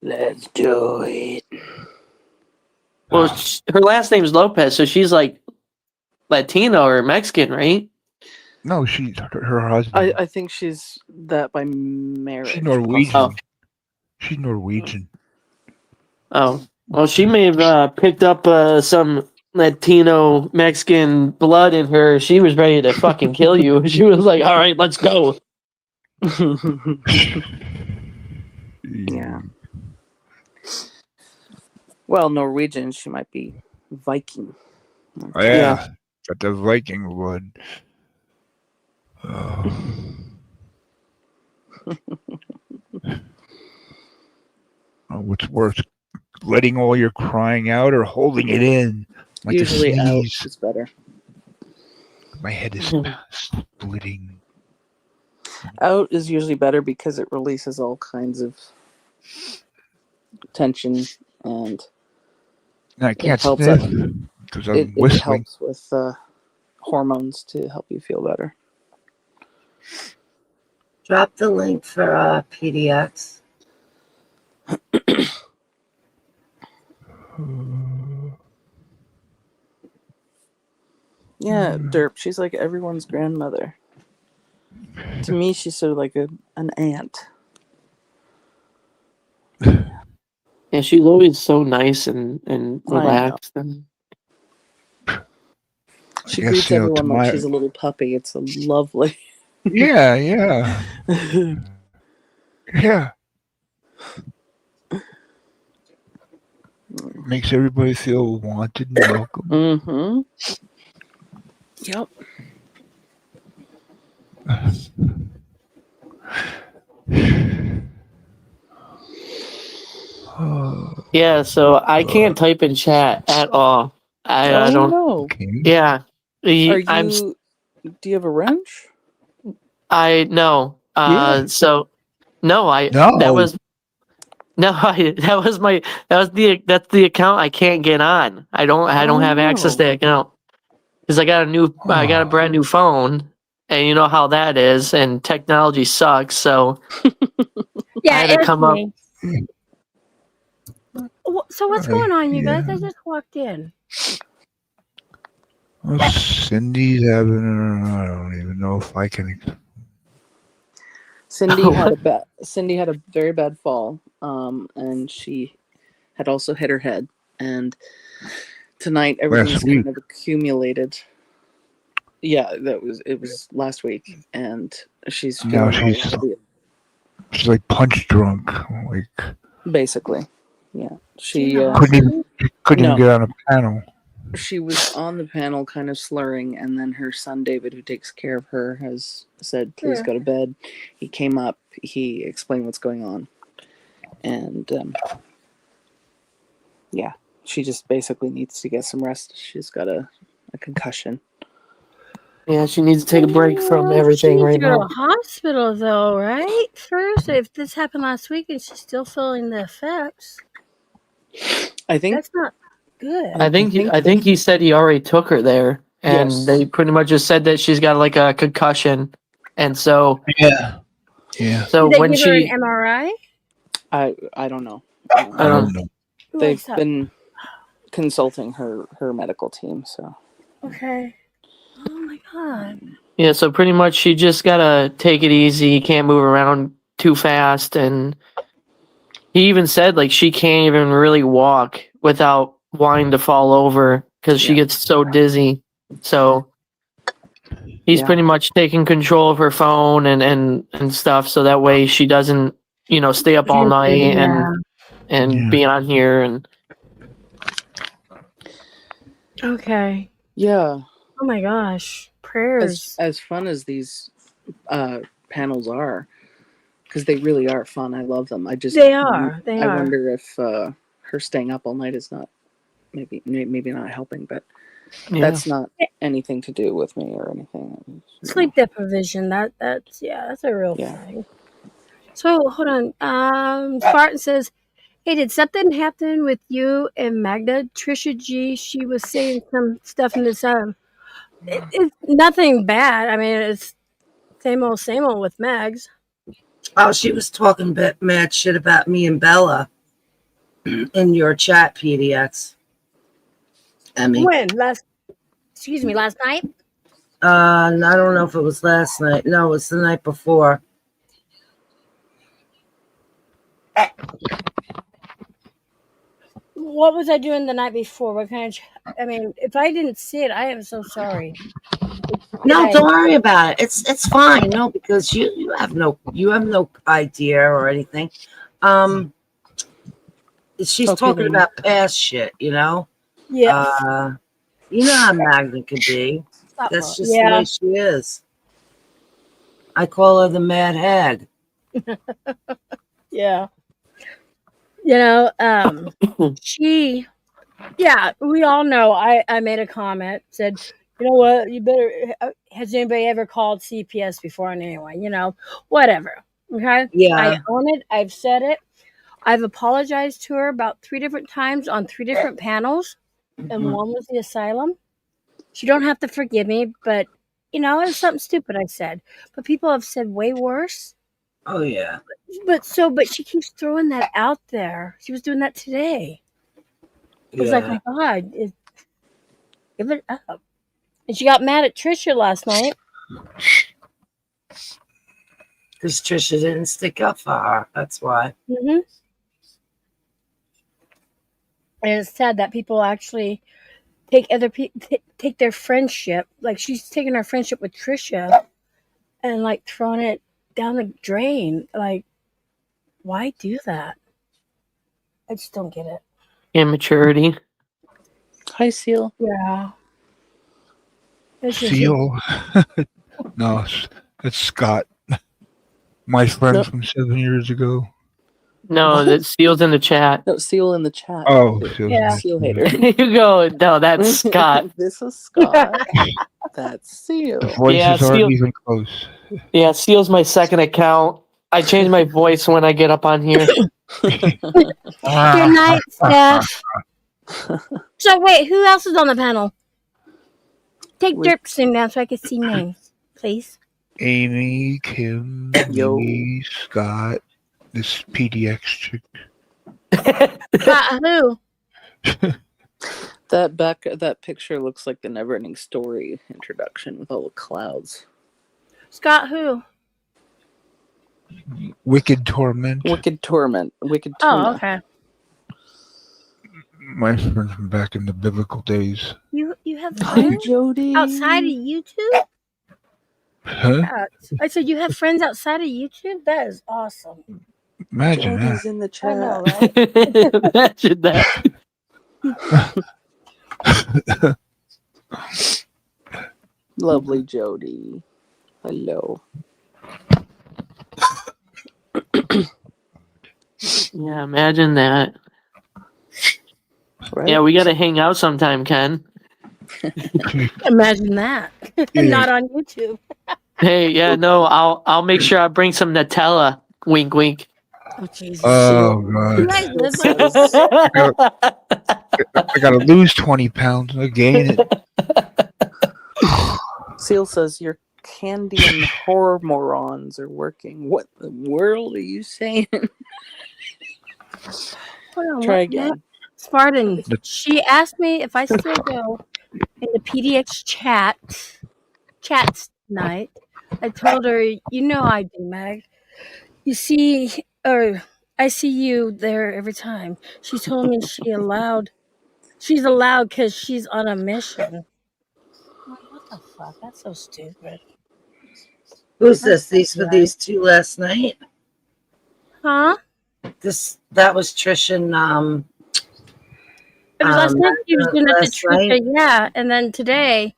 Let's do it. Well, her last name's Lopez, so she's like Latino or Mexican, right? no, she's her husband. I think she's that by marriage. She's Norwegian. Oh. She's Norwegian. Oh, well, she may have picked up some Latino Mexican blood in her. She was ready to fucking kill you. She was like, all right, let's go. Yeah. Well, Norwegian, she might be Viking. Oh, yeah, got the Viking blood. Oh. Oh, what's worse, letting all your crying out or holding it in? Like Usually a out sneeze. is better. My head is splitting. Out is usually better because it releases all kinds of tension and And I can't helps sniff us. because I'm it whistling. helps with hormones to help you feel better. Drop the link for PDX. Yeah, Derp, she's like everyone's grandmother. To me, she's sort of like an aunt. Yeah, she's always so nice and I know. relaxed. And She guess, greets you know, everyone to like my- she's a little puppy. It's lovely. Yeah, yeah, yeah. Makes everybody feel wanted and welcome. Mm-hmm. Yep. yeah, so I can't type in chat at all. I Oh don't. no. Okay. Yeah, Are I'm. you? Do you have a wrench? I no. Yeah. So no, No. that was no. That's the account I can't get on. I don't have access to that account because I got a brand new phone, and you know how that is, and technology sucks. So Yeah, I had to it's come up. me. So what's going on, you guys? I just walked in. Well, Cindy's having. I don't even know if I can. Cindy Oh, had a very bad fall, and she had also hit her head. And tonight everything's week. kind of accumulated. Yeah, it was last week, and she's Now feeling she's- all She's like punch drunk. Like basically, yeah. She couldn't even No. get on a panel. she was on the panel, kind of slurring, and then her son David, who takes care of her, has said, "Please Yeah. go to bed." He came up. He explained what's going on, and yeah, she just basically needs to get some rest. She's got a concussion. Yeah, she needs to take a break from everything she right needs to go now. to hospital though, right? First, if this happened last week and she's still feeling the effects, I think that's not good. I think he said he already took her there, and Yes. they pretty much just said that she's got like a concussion, and so Yeah. Yeah. so Did they when give her she an MRI? I don't know. I don't know. They've What's up? been consulting her medical team, so Okay. Oh my god. yeah, so pretty much she just gotta take it easy, can't move around too fast, and he even said like she can't even really walk without wanting to fall over because she Yeah. gets so dizzy. So he's Yeah. pretty much taking control of her phone and stuff, so that way she doesn't, stay up all night Yeah. and Yeah. be on here. And Okay. Yeah. Oh my gosh. Prayers. As fun as these panels are, because they really are fun. I love them. They are. They I are. wonder if her staying up all night is not maybe not helping, but yeah, that's not anything to do with me or anything. you Sleep deprivation. That's a real Yeah. thing. So hold on. Spartan says, "Hey, did something happen with you and Magda? Trisha G. She was saying some stuff in this. It's nothing bad. I mean, it's same old with Mags. Oh, she was talking mad shit about me and Bella in your chat, PDX. Emmy. When last night? I don't know if it was last night. No, it was the night before. What was I doing the night before? What kind of? I mean, if I didn't see it, I am so sorry. No, Okay. don't worry about it. It's fine. No, because you have no idea or anything. She's Okay, talking then. about past shit, Yeah. you know how Magda can be. That's just the Yeah. way she is. I call her the Mad Hag. Yeah. She. Yeah, we all know. I made a comment. Said, you know what? You better. Has anybody ever called CPS before on anyone? Whatever. Okay. Yeah. I own it. I've said it. I've apologized to her about 3 different times on 3 different panels, and Mhm. one was the asylum. She don't have to forgive me, but it was something stupid I said. But people have said way worse. Oh yeah. But she keeps throwing that out there. She was doing that today. It was like, my God, give it up. And she got mad at Trisha last night. Because Trisha didn't stick up for her. That's why. Mm-hmm. And it's sad that people actually take other people take their friendship, like she's taking her friendship with Trisha, and like throwing it down the drain. Like, why do that? I just don't get it. immaturity. Hi, Seal. Yeah. It's just- Seal. No, it's Scott. My friend Nope. from 7 years ago. No, What? that Seal's in the chat. No, Seal in the chat. Oh, Seal. Yeah. Seal hater. You go. No, that's Scott. This is Scott. That's Seal. The voices Yeah, aren't Seal- even close. Yeah, Seal's my second account. I change my voice when I get up on here. Good night, Steph. So wait, who else is on the panel? Take We- Dirksen down so I can see names, please. Amy, Kim, Yo. me, Scott, this PDX chick. Who? That picture looks like the Neverending Story introduction with all the clouds. Scott who? Wicked Torment. Wicked Torment. Wicked Oh, Tuna. okay. My friend from back in the biblical days. You have Hi, friends Jody. outside of YouTube? Huh? I said you have friends outside of YouTube? That is awesome. Imagine Jody's that. in the I chat. know, right? Imagine that. Lovely Jody. Hello. Yeah, imagine that. Right? Yeah, we got to hang out sometime, Ken. Imagine that. Yeah. Not on YouTube. Hey, yeah, no, I'll make sure I bring some Nutella. Wink, wink. Oh, Jesus. Oh, you God. guys live like Says- I got to lose 20 pounds to gain it. Seal says your candy and horror morons are working. What the world are you saying? Hold on, Try what? again. Spartan. She asked me if I still go in the PDX chats tonight. I told her, I do, Mag. You see, or I see you there every time. She told me she's allowed because she's on a mission. I'm like, what the fuck? That's so stupid. Who's this? These were these two last night. Huh? That was Trish and It was last night she was doing it to last night. Trisha, yeah. And then today,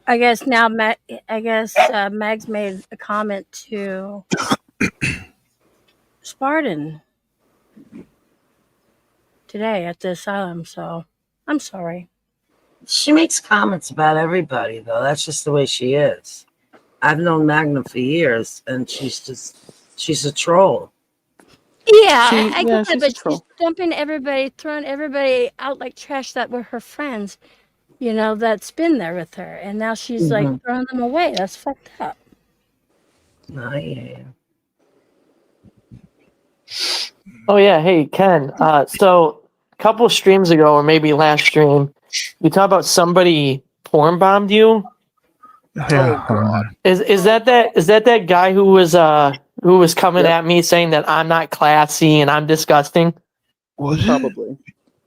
I guess now Mags made a comment to Spartan today at the asylum, so I'm sorry. She makes comments about everybody, though. That's just the way she is. I've known Magna for years, and she's a troll. Yeah, She- I yeah, get that, she's a but she's troll. dumping everybody, throwing everybody out like trash that were her friends, you know, that's been there with her. And now she's like throwing them away. That's fucked up. Yeah. Oh yeah, hey Ken. So a couple streams ago, or maybe last stream, you talk about somebody porn bombed you. Yeah, hold on. Is that that guy who was coming at me saying that I'm not classy and I'm disgusting? Was it? Probably.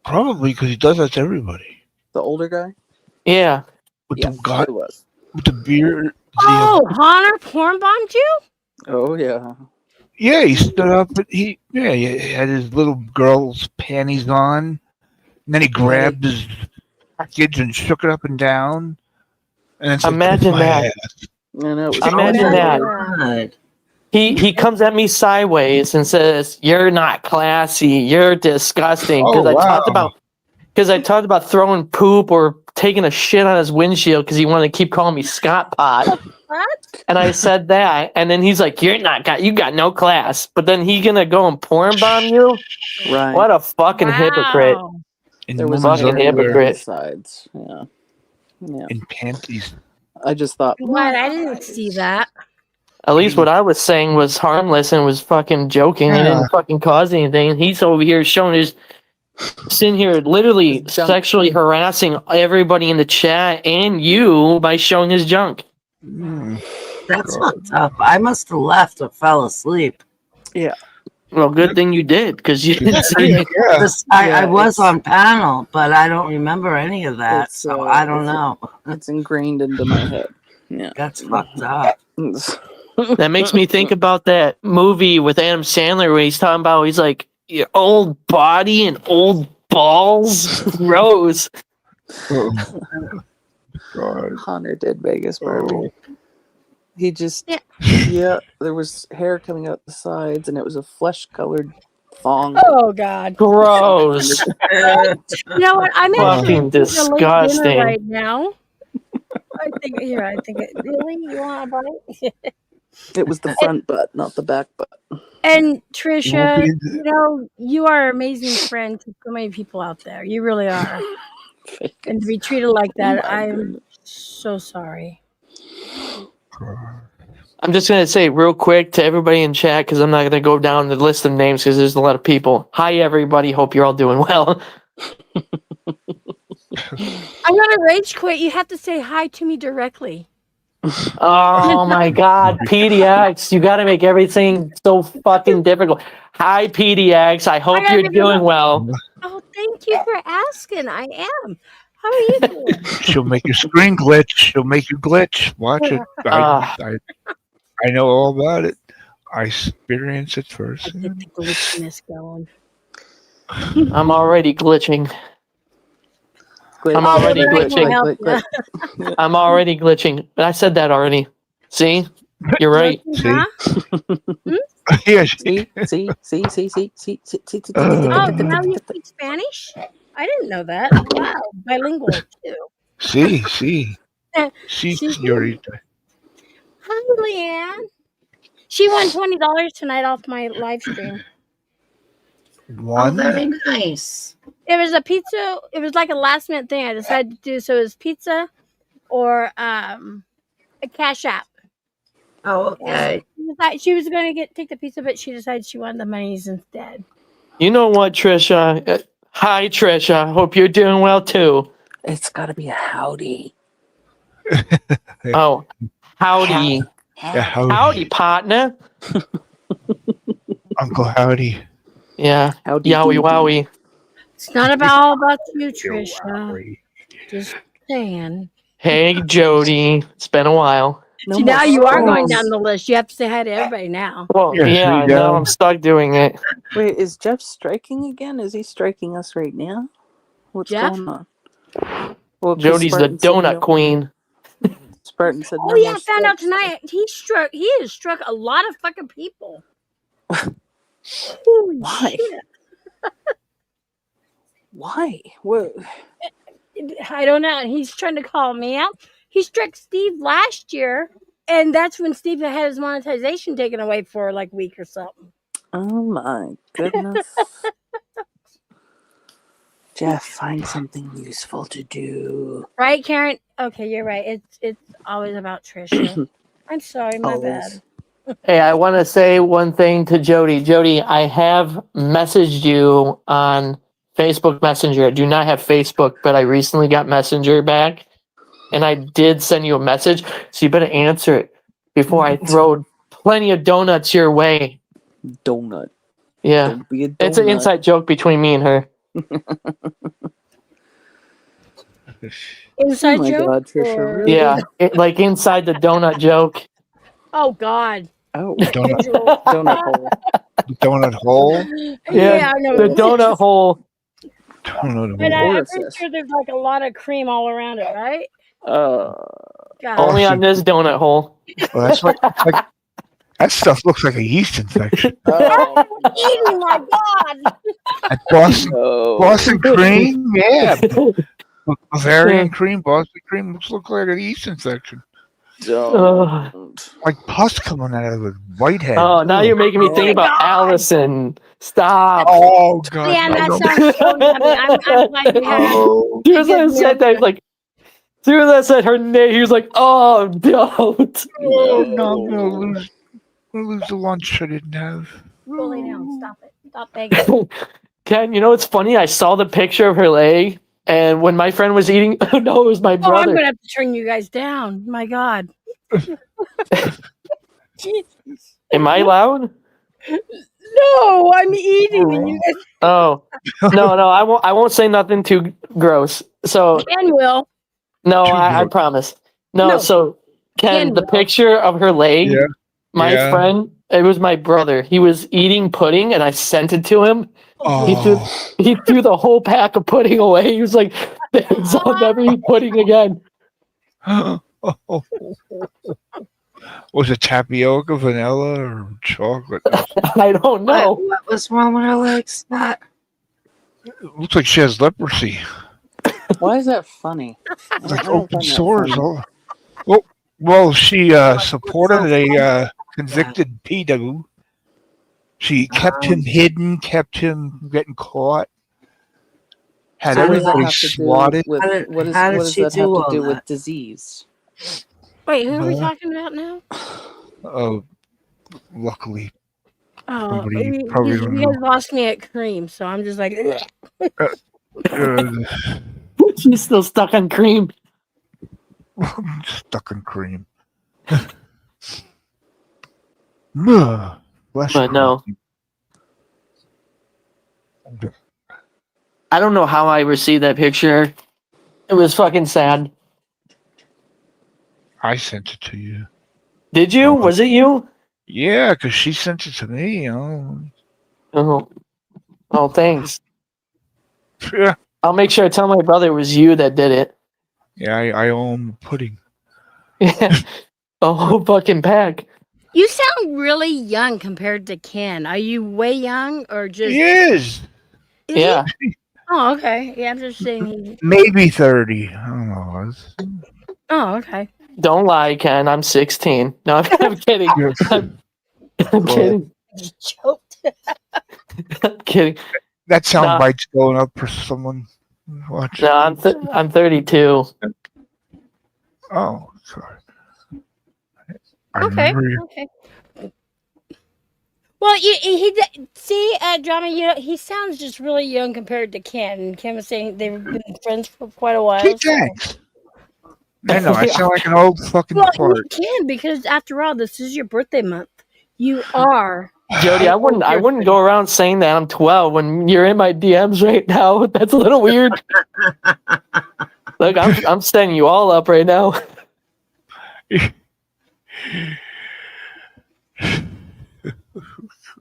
Probably because he does that to everybody. The older guy? Yeah. With Yeah, the guy, it was. with the beard. Oh, Hunter porn bombed you? Oh, yeah. Yeah, he stood up. He had his little girl's panties on, and then he grabbed his package and shook it up and down. And then said, Imagine "Kiss my that. ass." I know. Imagine that. God. He comes at me sideways and says, "You're not classy. You're disgusting." Because Oh, I talked about throwing poop or taking a shit on his windshield because he wanted to keep calling me Scott Pot. What? And I said that, and then he's like, you got no class." But then he gonna go and porn bomb you? Right. What a fucking hypocrite! Wow. In There was women's fucking hair on underwear, hypocrite. both sides. Yeah. Yeah. in panties. I just thought, What? I didn't see that. At least what I was saying was harmless and was fucking joking. I Yeah. didn't fucking cause anything. He's over here showing his sitting here literally His junk. sexually harassing everybody in the chat and you by showing his junk. That's fucked up. I must have left or fell asleep. Well, good thing you did because you didn't see it. Yeah. I Yeah, was it's- on panel, but I don't remember any of that. It's, So uh, I don't it's- know. it's ingrained into my head. Yeah. That's fucked up. That makes me think about that movie with Adam Sandler where he's talking about he's like your old body and old balls. Gross. God. Hunter did Vegas Barbie. Oh. He just, Yeah. yeah, there was hair coming out the sides, and it was a flesh-colored thong. Oh God. Gross. You know what? I'm actually Fucking eating a late disgusting. dinner right now. I think really you want a bite? It was the front butt, not the back butt. And Trisha, You you know, you are an amazing friend to so many people out there. You really are. And to be treated like that, Oh my I'm goodness. so sorry. I'm just gonna say real quick to everybody in chat because I'm not gonna go down the list of names because there's a lot of people. Hi everybody, hope you're all doing well. I'm gonna rage quit. You have to say hi to me directly. Oh my god, PDX, you gotta make everything so fucking difficult. Hi PDX, I hope gotta you're give you doing well. Oh, thank you for asking. I am. How are you doing? She'll make your screen glitch. She'll make you glitch. Watch it. I know all about it. I experience it first. I get the glitchiness going. I'm already glitching. Glitch, I'm already glitch, glitching. glitch, glitch, glitch. I'm already glitching. I said that already. See? You're right. See? Huh? Yeah, See. Oh, now you speak Spanish? I didn't know that. Wow, bilingual too. see. See? Señorita. Hi, Leanne. She won $20 tonight off my live stream. Oh, One. very nice. It was a pizza. It was like a last minute thing I decided to do. So it was pizza or a Cash App. Oh, okay. She was going to take the pizza, but she decided she wanted the monies instead. You know what, Trisha? Hi Trisha. Hope you're doing well too. It's got to be a howdy. Oh, howdy. Yeah, howdy. Howdy, partner. Uncle Howdy. Yeah. Howdy Yowie doody. wowie. It's not about all about you, Yo, Trisha. Lowry. Just saying. Hey, Jody. It's been a while. No See, more now you are going strokes. down the list. You have to say hi to everybody now. Well, Yes, yeah, we now go. I'm stuck doing it. Wait, is Jeff striking again? Is he striking us right now? What's Jeff? going on? Well, 'cause Jody's the Spartan said donut no- queen. Spartan said Oh no yeah, more I found out strokes. tonight. He has struck a lot of fucking people. Holy Why? shit. Why? What? I don't know. He's trying to call me out. He struck Steve last year, and that's when Steve had his monetization taken away for like a week or something. Oh my goodness. Jeff, find something useful to do. Right, Karen? Okay, you're right. It's always about Trisha. I'm sorry, my Always. bad. Hey, I want to say one thing to Jody. Jody, I have messaged you on Facebook Messenger. I do not have Facebook, but I recently got Messenger back, and I did send you a message, so you better answer it before I throw plenty of donuts your way. Donut. Yeah, Don't be a donut. it's an inside joke between me and her. Inside Oh my joke? God, Trisha, or- really? Yeah, like inside the donut joke. Oh God. Oh, Donut, Visual. donut hole. donut hole. Yeah, I know. The donut hole. Donut And hole. I'm Orifice. pretty sure there's like a lot of cream all around it, right? God. Only on this donut hole. Well, that's like that stuff looks like a yeast infection. Oh, Eating, my God. At Boston, no. Boston cream, yeah. Bavarian cream, Boston cream looks like a yeast infection. Don't. Like pus coming out of a whitehead. Oh, now you're making me Oh think my about God. Allison. Stop. Oh God! Yeah, no, that no. sounds so yummy. I'm glad you had it. Oh, As soon as I Gives me said that, like, as soon as I said her name, he was like, "Oh, don't." oh no! I'm gonna lose the lunch I didn't have. Go lay down. Stop it. Stop begging. Ken, you know what's funny? I saw the picture of her leg, and when my friend was eating, oh no, it was my Oh, I'm brother. gonna have to turn you guys down. My God. Jesus. Am I loud? No, I'm eating, and you guys Oh, no, I won't say nothing too gross. So Ken will. no, Too I gross. promise. No, No. so Ken, Ken the will. picture of her leg, Yeah, my yeah. friend, it was my brother. He was eating pudding, and I sent it to him. Oh, He threw the whole pack of pudding away. He was like, "Thanks, I'll never eat pudding again." was it tapioca, vanilla, or chocolate? I don't know. What was wrong with her legs? That It looks like she has leprosy. Why is that funny? Like I don't open find that sores. funny. Well, she supported a convicted pedo. She kept him hidden, kept him getting caught, had So what does that everybody have to do swatted. with How did- what does how did what she does that do have all to do with that? disease? Wait, who are we No. talking about now? Luckily, Oh, Somebody you, probably you don't guys know. lost me at cream, so I'm just like, uh, She's still stuck on cream. stuck in cream. Bless But no. you. I don't know how I received that picture. It was fucking sad. I sent it to you. Did you? Was it you? Yeah, because she sent it to me. Oh, thanks. Yeah, I'll make sure I tell my brother it was you that did it. yeah. I owe him pudding. The whole fucking pack. you sound really young compared to Ken. Are you way young or just? He is Is he? Yeah. Oh, okay. Yeah, I'm just saying. maybe 30. I don't know. Oh, okay. Don't lie, Ken. I'm 16. No, I'm kidding. I'm kidding. Choked. I'm kidding. That sound Nah. bite's going up for someone watching. No, I'm 32. Oh, sorry. I Okay. remember you. Okay. Well, see, Drama, he sounds just really young compared to Ken. And Ken was saying they've been friends for quite a while. Gee, so- thanks. I know. I sound like an old fucking Well, fart. you can because after all, this is your birthday month. You are Jody, I wouldn't go around saying that I'm 12 when you're in my DMs right now. That's a little weird. Look, I'm setting you all up right now.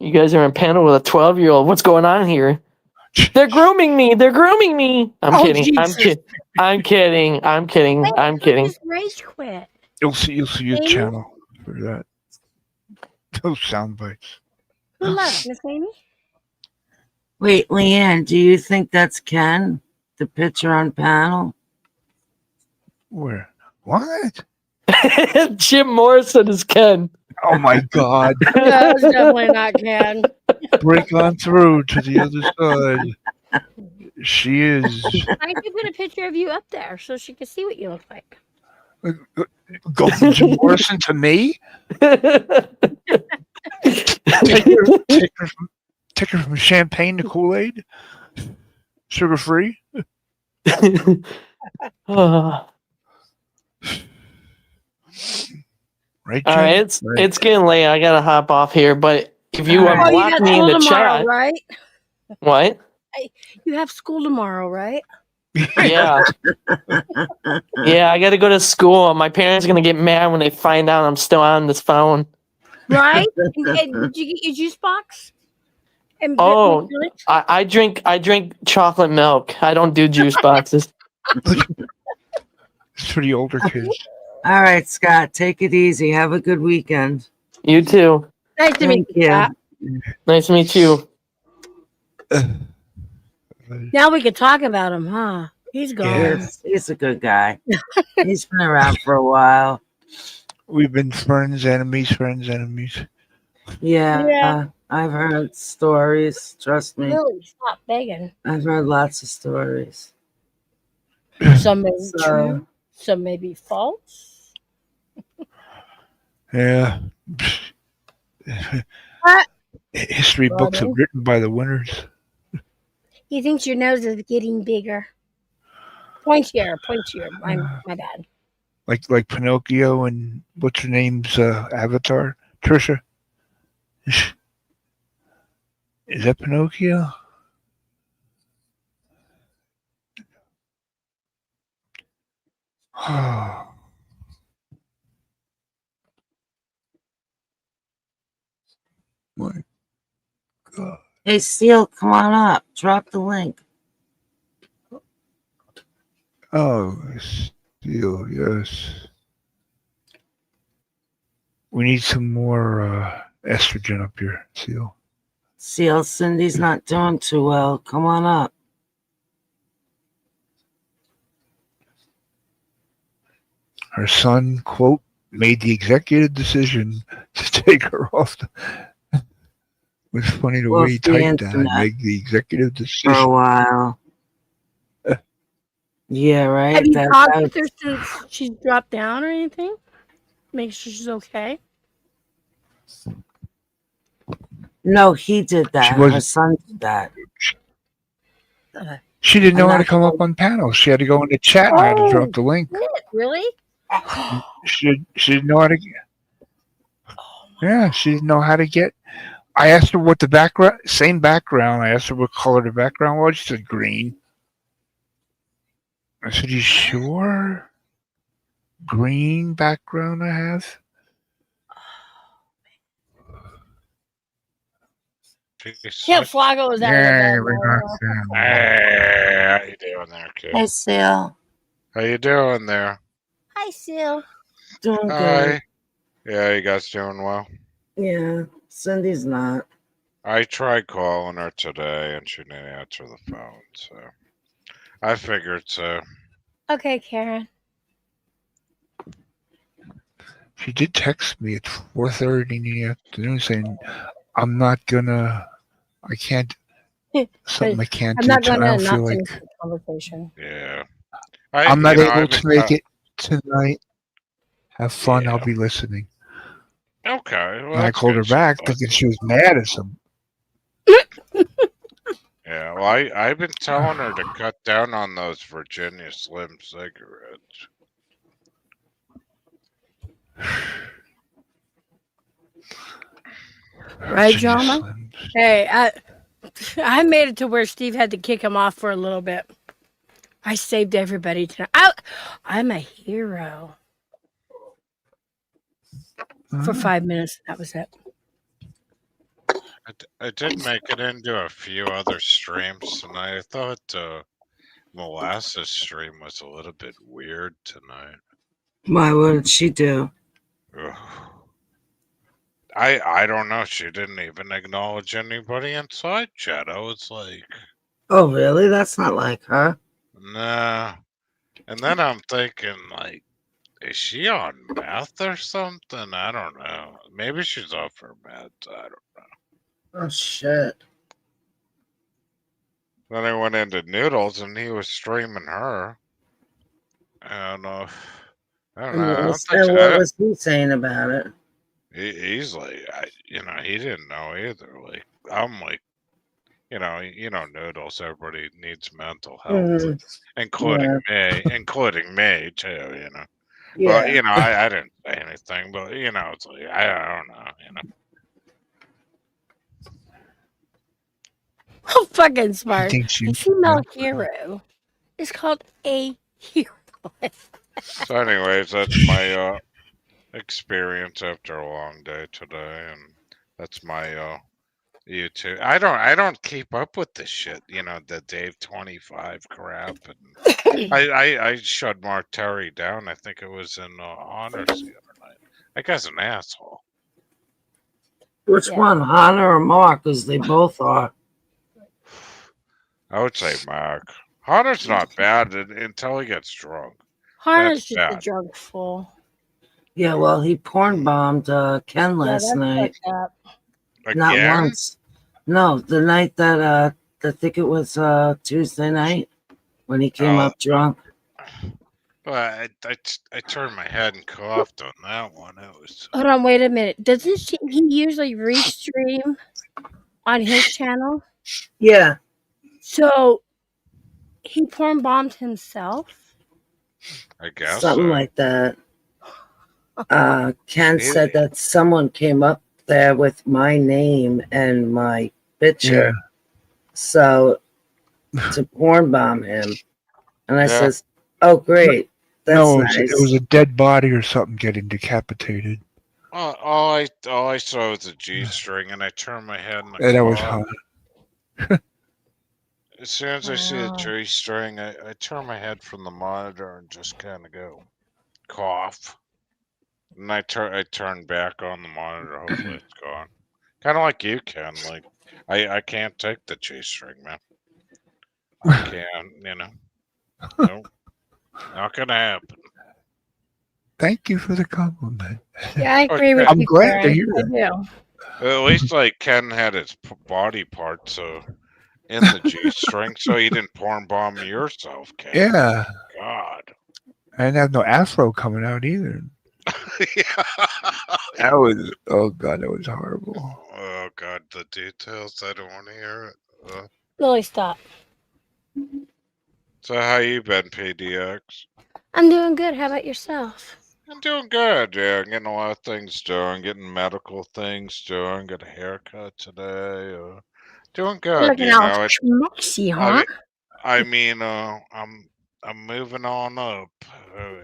You guys are in a panel with a 12-year-old. What's going on here? They're grooming me. They're grooming me. I'm Oh, kidding. I'm Jesus. kidding. I'm kidding. I'm kidding. Wait, I'm who kidding. just rage quit? You'll see a Amy? channel for that. Those sound bites. Who left? Miss Amy? Wait, Leanne, do you think that's Ken? The picture on panel? Where? What? Jim Morrison is Ken. Oh my God. No, it's definitely not Ken. Break on through to the other side. She is. I could put a picture of you up there so she could see what you look like. Go from Jim Morrison to me? Take her from champagne to Kool-Aid? Sugar free? Right, All Jen? right, Right. it's getting late. I gotta hop off here. But if you All right. Oh, you unblock got me in school the tomorrow, chat, right? what? You have school tomorrow, right? Yeah, yeah. I gotta go to school. My parents are gonna get mad when they find out I'm still on this phone. Right? And did you get your juice box? And Oh, get drinks? I drink chocolate milk. I don't do juice boxes. It's for the older kids. All right, Scott, take it easy. Have a good weekend. You too. Nice to meet Thank you. you. Scott. Nice to meet you. Now we can talk about him, huh? He's gone. Yeah. He's a good guy. He's been around for a while. We've been friends, enemies. Yeah, Yeah. I've heard stories. Trust me. Really, stop begging. I've heard lots of stories. Some may be So- true, some may be false. Yeah. What? History books are Robin? written by the winners. He thinks your nose is getting bigger. Point here. My bad. Like Pinocchio and what's her name's Avatar? Trisha? Is that Pinocchio? Oh. My God. Hey, Seal, come on up. Drop the link. Oh, steel, yes. We need some more estrogen up here, Seal. Seal, Cindy's not doing too well. Come on up. Her son, quote, made the executive decision to take her off the. It was funny the Off way he the typed that. internet. Make the executive For a decision. while. Yeah, right. Have you That- talked that- with her since she's dropped down or anything? Make sure she's okay. No, he did that. Her wasn't- son did that. She didn't know I'm how to not come gonna- up on panels. She had to go in the chat and I had to drop the link. Really? She didn't know how to get. Yeah, she didn't know how to get. I asked her what the background, same background. I asked her what color the background was. She said green. I said, "You sure? Green background I have." Kim Flago is out Yeah, of we the got bed. them. Hey, how you doing there, kid? Hey, Seal. How you doing there? Hi, Seal. Doing good. Hi. Yeah, you guys doing well? Yeah, Cindy's not. I tried calling her today and she didn't answer the phone, so I figured so. Okay, Karen. She did text me at 4:30 in the afternoon saying, "I'm not gonna. I can't. Something I can't I'm do. not tonight. going I to don't not feel like finish the conversation. Yeah. I'm not able I've to been make it tonight. Have fun. I'll Yeah. be listening." Okay. Well, And I that's called her good. back thinking she was mad at some. Yeah, well, I've been telling her to cut down on those Virginia Slim cigarettes. Right, Jeez, Drama? Slim. Hey, I made it to where Steve had to kick him off for a little bit. I saved everybody tonight. I'm a hero. For 5 minutes, that was it. I did make it into a few other streams tonight. I thought Molasses stream was a little bit weird tonight. Why? What did she do? Ugh. I don't know. She didn't even acknowledge anybody inside chat. I was like, Oh, really? That's not like her. nah. And then I'm thinking, like, is she on meth or something? I don't know. Maybe she's off her meds. I don't know. Oh, shit. Then I went into Noodles and he was streaming her. And I don't know. I don't think And what was he saying about it? he's like, he didn't know either. Like, I'm like, Noodles. Everybody needs mental health, including me too. Yeah. But I didn't say anything. But it's like I don't know. Oh, fucking smart. think she- A female hero is called a hero. So, anyways, that's my experience after a long day today, and that's my YouTube. I don't keep up with this shit. The Dave 25 crap, and I shut Mark Terry down. I think it was in Honors the other night. That guy's an asshole. Which one, Hannah or Mark? Because they both are. I would say Mark. Hunter's not bad until he gets drunk. Harner's just bad. a drunk fool. Yeah, well, he porn bombed Ken last night. Not Again? once. No, the night that I think it was Tuesday night when he came up drunk. But I turned my head and coughed on that one. It was Hold on, wait a minute. Doesn't he usually restream on his channel? Yeah. So he porn bombed himself? I guess Something like that. Ken said that someone came up there with my name and my picture. So to porn bomb him. And I says, oh, great. That's no, nice. it was a dead body or something getting decapitated. all I saw was a G string, and I turned my head and And that was hot. As soon as I see a G string, I turn my head from the monitor and just kind of go cough. And I turn back on the monitor. Hopefully it's gone. Kind of like you, Ken. Like I can't take the G string, man. I can't. Nope. Not gonna happen. Thank you for the compliment. Yeah, I agree with I'm you. glad to Karen. hear I that. do. At least like Ken had his body parts in the G string, so you didn't porn bomb yourself, Ken. Yeah. God. I didn't have no afro coming out either. That was, oh God, that was horrible. Oh God, the details. I don't want to hear it. Lily, stop. So how you been, PDX? I'm doing good. How about yourself? I'm doing good. Yeah, I'm getting a lot of things done. Getting medical things done. Got a haircut today. Doing You're good. looking all schmucksy, huh? I'm moving on up,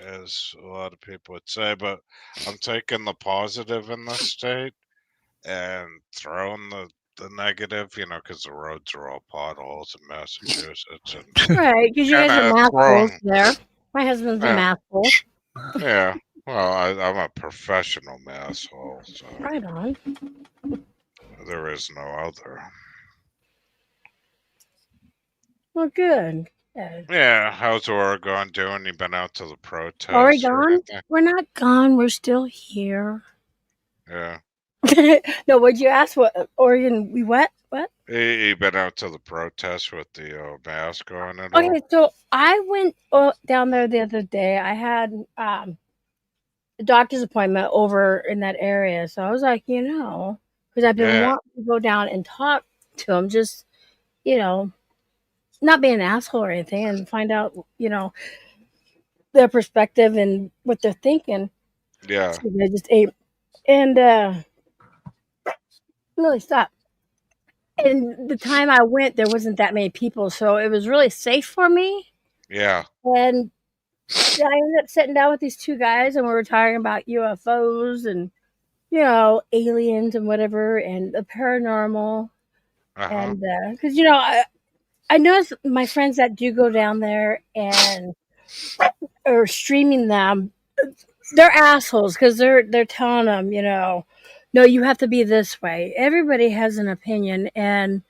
as a lot of people would say, but I'm taking the positive in this state and throwing the negative, because the roads are all potholes in Massachusetts. And Right, because you guys are math holes there. My husband's a math hole. Yeah, well, I'm a professional masshole, so Right on. there is no other. Well, good. Good. Yeah, how's Oregon doing? You been out to the protest? or Oregon? anything? We're not gone. We're still here. Yeah. No, what'd you ask? What Oregon? We what? What? You been out to the protest with the mask on and all? Okay, so I went down there the other day. I had a doctor's appointment over in that area, so I was like, because I've been wanting to go down and talk to them, just not being an asshole or anything, and find out their perspective and what they're thinking. Yeah. Excuse me, I just ate, and Lily, stop. And the time I went, there wasn't that many people, so it was really safe for me. Yeah. And I ended up sitting down with these two guys, and we were talking about UFOs and aliens and whatever, and the paranormal. Uh huh. And because I noticed my friends that do go down there and are streaming them, they're assholes because they're telling them, no, you have to be this way. Everybody has an opinion, and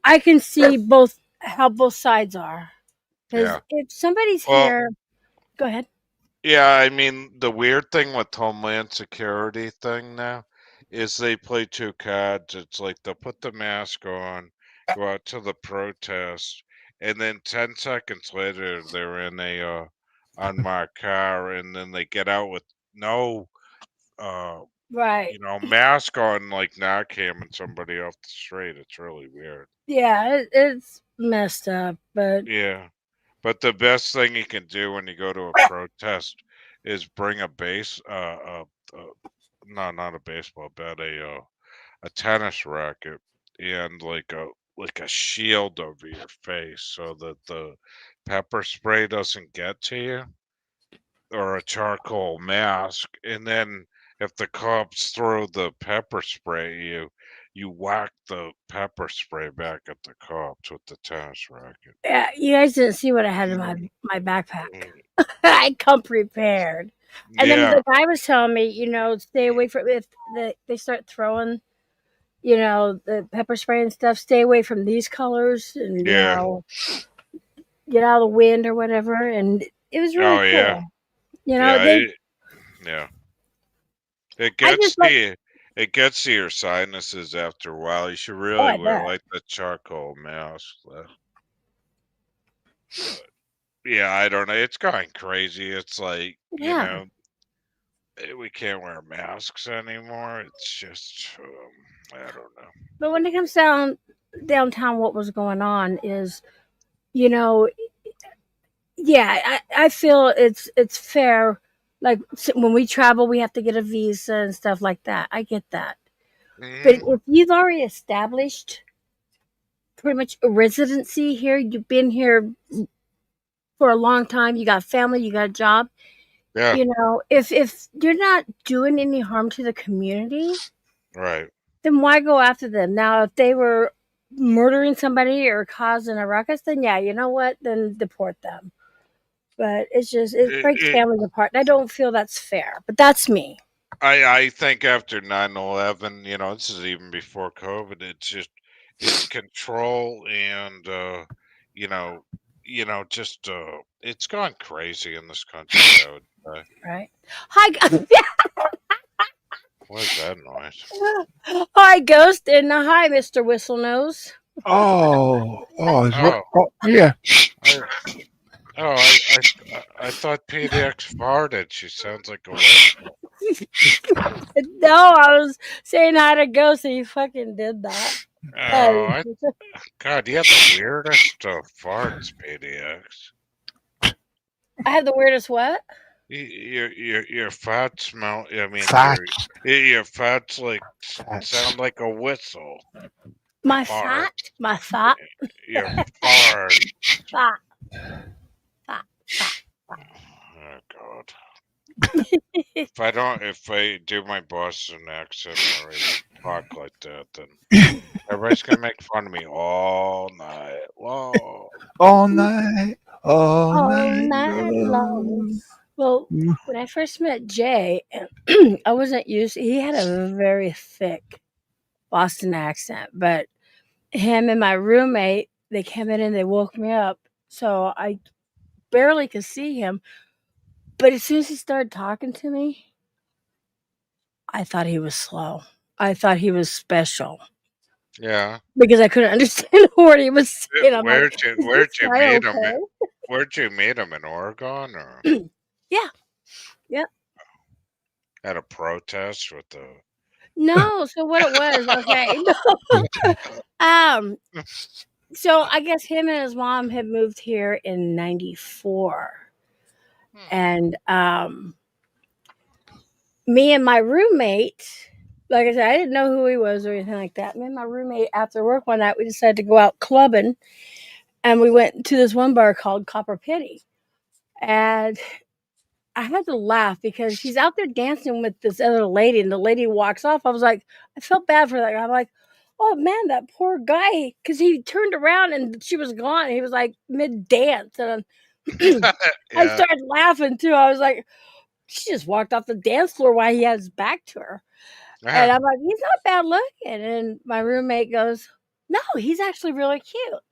I can see how both sides are. Because Yeah. if somebody's Well, here, go ahead. yeah. I mean, the weird thing with Homeland Security thing now is they play two cards. It's like they'll put the mask on, go out to the protest, and then 10 seconds later they're in a unmarked car, and then they get out with no uh Right. mask on, like Narcan somebody off the street. It's really weird. Yeah, it's messed up, but Yeah. But the best thing you can do when you go to a protest is bring a no, not a baseball bat, a tennis racket, and like a shield over your face so that the pepper spray doesn't get to you, or a charcoal mask. And then if the cops throw the pepper spray at you, you whack the pepper spray back at the cops with the tennis racket. yeah, you guys didn't see what I had in my backpack. I come prepared. And then Yeah, the guy was telling me, stay away from if they start throwing, the pepper spray and stuff. Stay away from these colors, and yeah. get out of the wind or whatever. And it was really Oh yeah. cool. Yeah, They. yeah. It I gets just to like. you. It gets to your sinuses after a while. You should Oh, really I wear bet. like the charcoal mask. Yeah, I don't know. It's going crazy. It's like, Yeah. we can't wear masks anymore. It's just, I don't know. But when it comes downtown, what was going on is, you know, yeah, I feel it's fair. Like when we travel, we have to get a visa and stuff like that. I get that. But Hmm. if you've already established pretty much a residency here, you've been here for a long time, you got family, you got a job, Yeah, if you're not doing any harm to the community, right. then why go after them? Now, if they were murdering somebody or causing a ruckus, then yeah, you know what? Then deport them. But it It, breaks it, families apart. And I don't feel that's fair. But that's me. I think after 9/11, this is even before COVID. It's control and you know, just it's gone crazy in this country. I would say. Right. Hi, What is that noise? hi, Ghost, and hi, Mr. Whistlenose. Oh, Yeah. I, I thought PDX farted. She sounds like a whistle. No, I was saying hi to Ghost, and you fucking did that. Oh, God, you have the weirdest farts, PDX. I have the weirdest what? Your fat smell. I mean, Fat. your fats Fats. sound like a whistle. My Fart. fat, Your fart. fat. Oh God. If I do my Boston accent or I talk like that, then everybody's gonna make fun of me all night long. All night. All All night night long. long. Well, when I first met Jay, I wasn't used. He had a very thick Boston accent, but him and my roommate, they came in and they woke me up, so I barely could see him. But as soon as he started talking to me, I thought he was slow. I thought he was special Yeah. because I couldn't understand what he was saying. I'm like, Where'd you is Where'd this you guy meet him? okay? Where'd you meet him in Oregon or Yeah. Yep. at a protest with the? No, so what it was, okay. So I guess him and his mom had moved here in 94. And me and my roommate, Like I said, I didn't know who he was or anything like that. Me and my roommate after work one night, we decided to go out clubbing, and we went to this one bar called Copper Pity, and I had to laugh because he's out there dancing with this other lady, and the lady walks off. I was like, I felt bad for that guy. I'm like, oh man, that poor guy, because he turned around and she was gone. He was like mid dance, and I Yeah. started laughing too. I was like, she just walked off the dance floor while he had his back to her, and I'm like, he's not bad looking. And my roommate goes, no, he's actually really cute.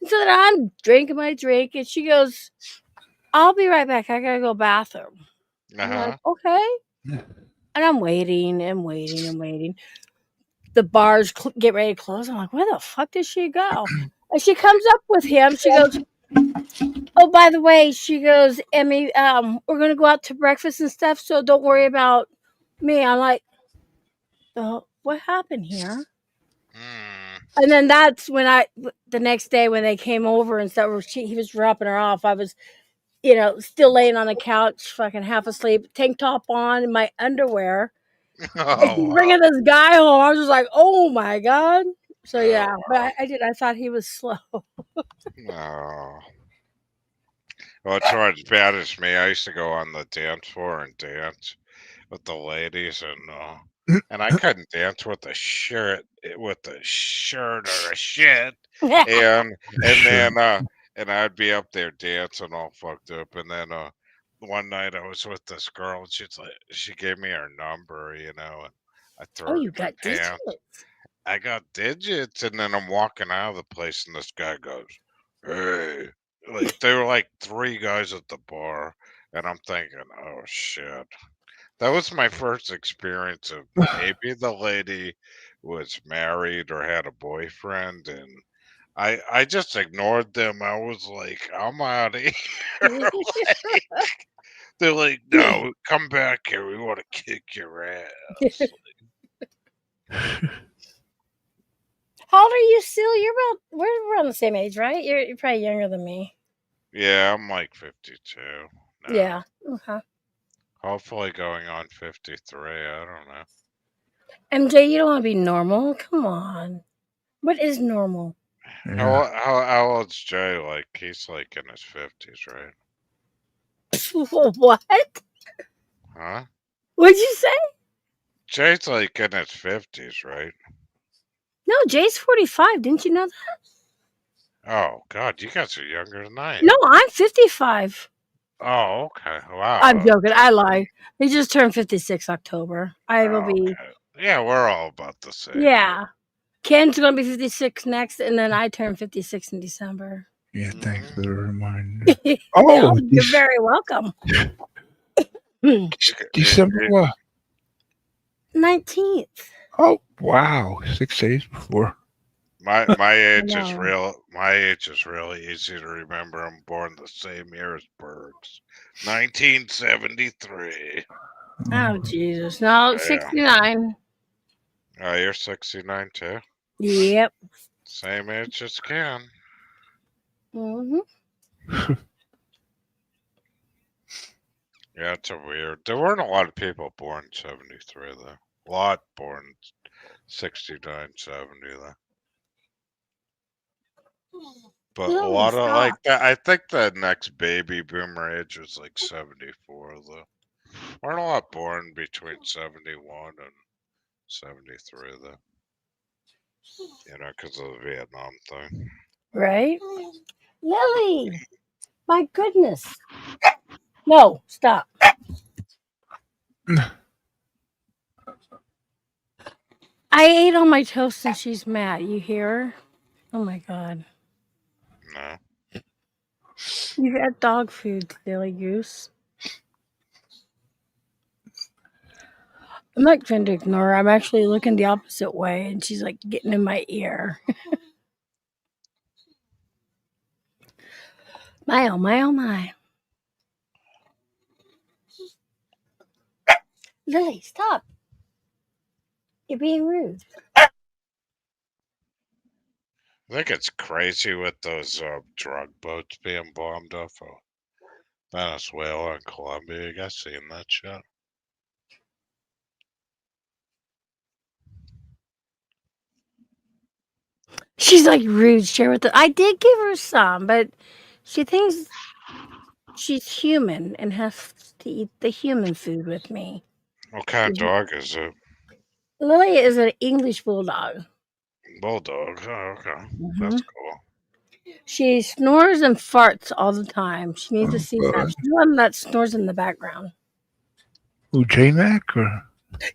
And so then I'm drinking my drink, and she goes, I'll be right back. I gotta go bathroom. I'm like, okay. And I'm waiting and waiting and waiting. The bars get ready to close. I'm like, where the fuck did she go? And she comes up with him. She goes, oh, by the way, she goes, Emmy, we're gonna go out to breakfast and stuff, so don't worry about me. I'm like, oh, what happened here? And then that's when the next day when they came over and stuff, he was dropping her off. I was, still laying on the couch, fucking half asleep, tank top on, in my underwear. And she's bringing this guy home. I was just like, oh my God. So yeah, but I thought he was slow. No. Well, it's not as bad as me. I used to go on the dance floor and dance with the ladies, and I couldn't dance with a shirt or a shit, and and I'd be up there dancing all fucked up, and then one night I was with this girl, and she gave me her number, and I threw Oh, it you in my got pants. digits. I got digits, and then I'm walking out of the place, and this guy goes, "Hey." Like, there were like 3 guys at the bar, and I'm thinking, "Oh, shit." That was my first experience of maybe the lady was married or had a boyfriend, and I just ignored them. I was like, "I'm outta here." Like, they're like, "No, come back here. We wanna kick your ass." How old are you, Seal? We're around the same age, right? You're probably younger than me. Yeah, I'm like 52 now. Yeah. Okay. Hopefully going on 53. I don't know. MJ, you don't want to be normal. Come on. What is normal? How old's Jay? Like, he's like in his 50s, right? What? Huh? What'd you say? Jay's like in his 50s, right? No, Jay's 45. Didn't you know that? Oh, God, you guys are younger than I am. No, I'm 55. Oh, okay. Wow. I'm joking. I lied. He just turned 56 October. I will be. Okay. Yeah, we're all about the same. Yeah. Ken's going to be 56 next, and then I turn 56 in December. Yeah, thanks for the reminder. Oh, you're very welcome. December what? 19th. Oh, wow. 6 days before. My age is know. real. My age is really easy to remember. I'm born the same year as Bergs, 1973. Oh, Jesus. No, Yeah. 69. Oh, you're 69 too. Yep. Same age as Ken. Mm-hmm. Yeah, it's a weird. There weren't a lot of people born 73 though. A lot born 69, 70 though. But a lot of like that. I think the next baby boomer age was like 74 though. Weren't a lot born between 71 and 73 though. You know, because of the Vietnam thing. Right? Lily! My goodness. No, stop. I ate all my toast and she's mad. You hear her? Oh my God. No. You had dog food, silly goose. I'm not trying to ignore her. I'm actually looking the opposite way and she's like getting in my ear. My oh my oh my. Lily, stop. You're being rude. I think it's crazy with those drug boats being bombed off of Venezuela and Colombia. You guys seen that shit? She's like rude. Share with the. I did give her some, but she thinks she's human and has to eat the human food with me. What kind of Did you- dog is it? Lily is an English bulldog. Bulldog. Oh, okay. Mhm. That's cool. She snores and farts all the time. She needs a Oh, CPAP. God. She's the one that snores in the background. Who, J-Mac? Or?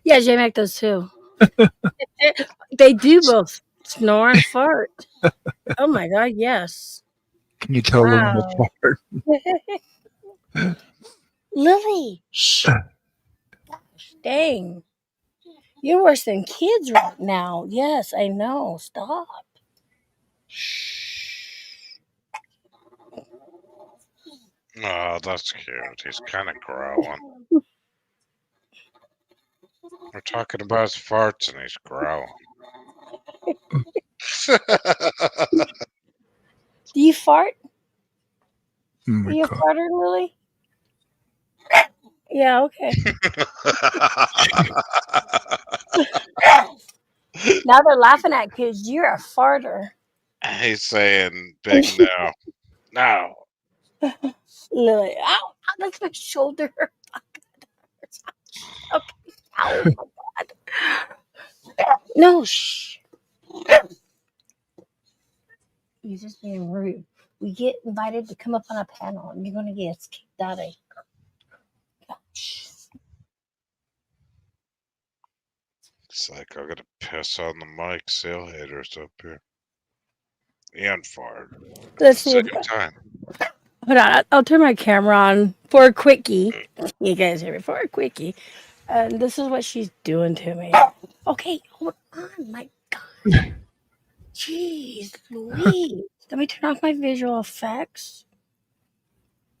Yeah, J-Mac does too. They do both snore and fart. Oh my god, yes. Can you tell them Wow. apart? Lily, shh. Gosh, dang. You're worse than kids right now. Yes, I know. Stop. Oh, that's cute. He's kind of growling. We're talking about his farts and he's growling. Do you fart? Oh Are my you a God. farter, Lily? Yeah, okay. Now they're laughing at kids. You're a farter. He's saying big no. No. Lily. Ow, ow, that's my shoulder. Okay. Ow, my God. No, shh. You're just being rude. We get invited to come up on a panel and you're going to get us kicked out of here. Shh. It's like I'm gonna piss on the mic. Sail haters up here. And fart. Let's see. Same time. Hold on. I'll turn my camera on for a quickie. You guys hear me? For a quickie. And this is what she's doing to me. Okay, hold on. My God. Jeez Louise. Let me turn off my visual effects.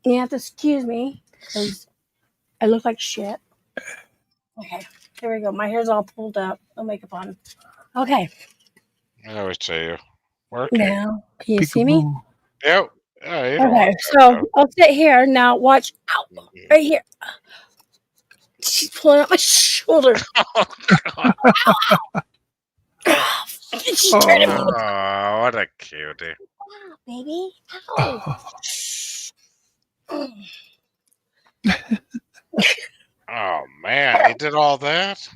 You have to excuse me because I look like shit. Okay, here we go. My hair's all pulled up. No makeup on. Okay, I always say you. Working. now can you see me? Peekaboo. Yep. Yeah, you don't Okay, want so I'll sit here now. Watch out, right here. She's pulling up my shoulder. She's turning me. Oh, what a cutie. Baby, ow. Oh man, he did all that?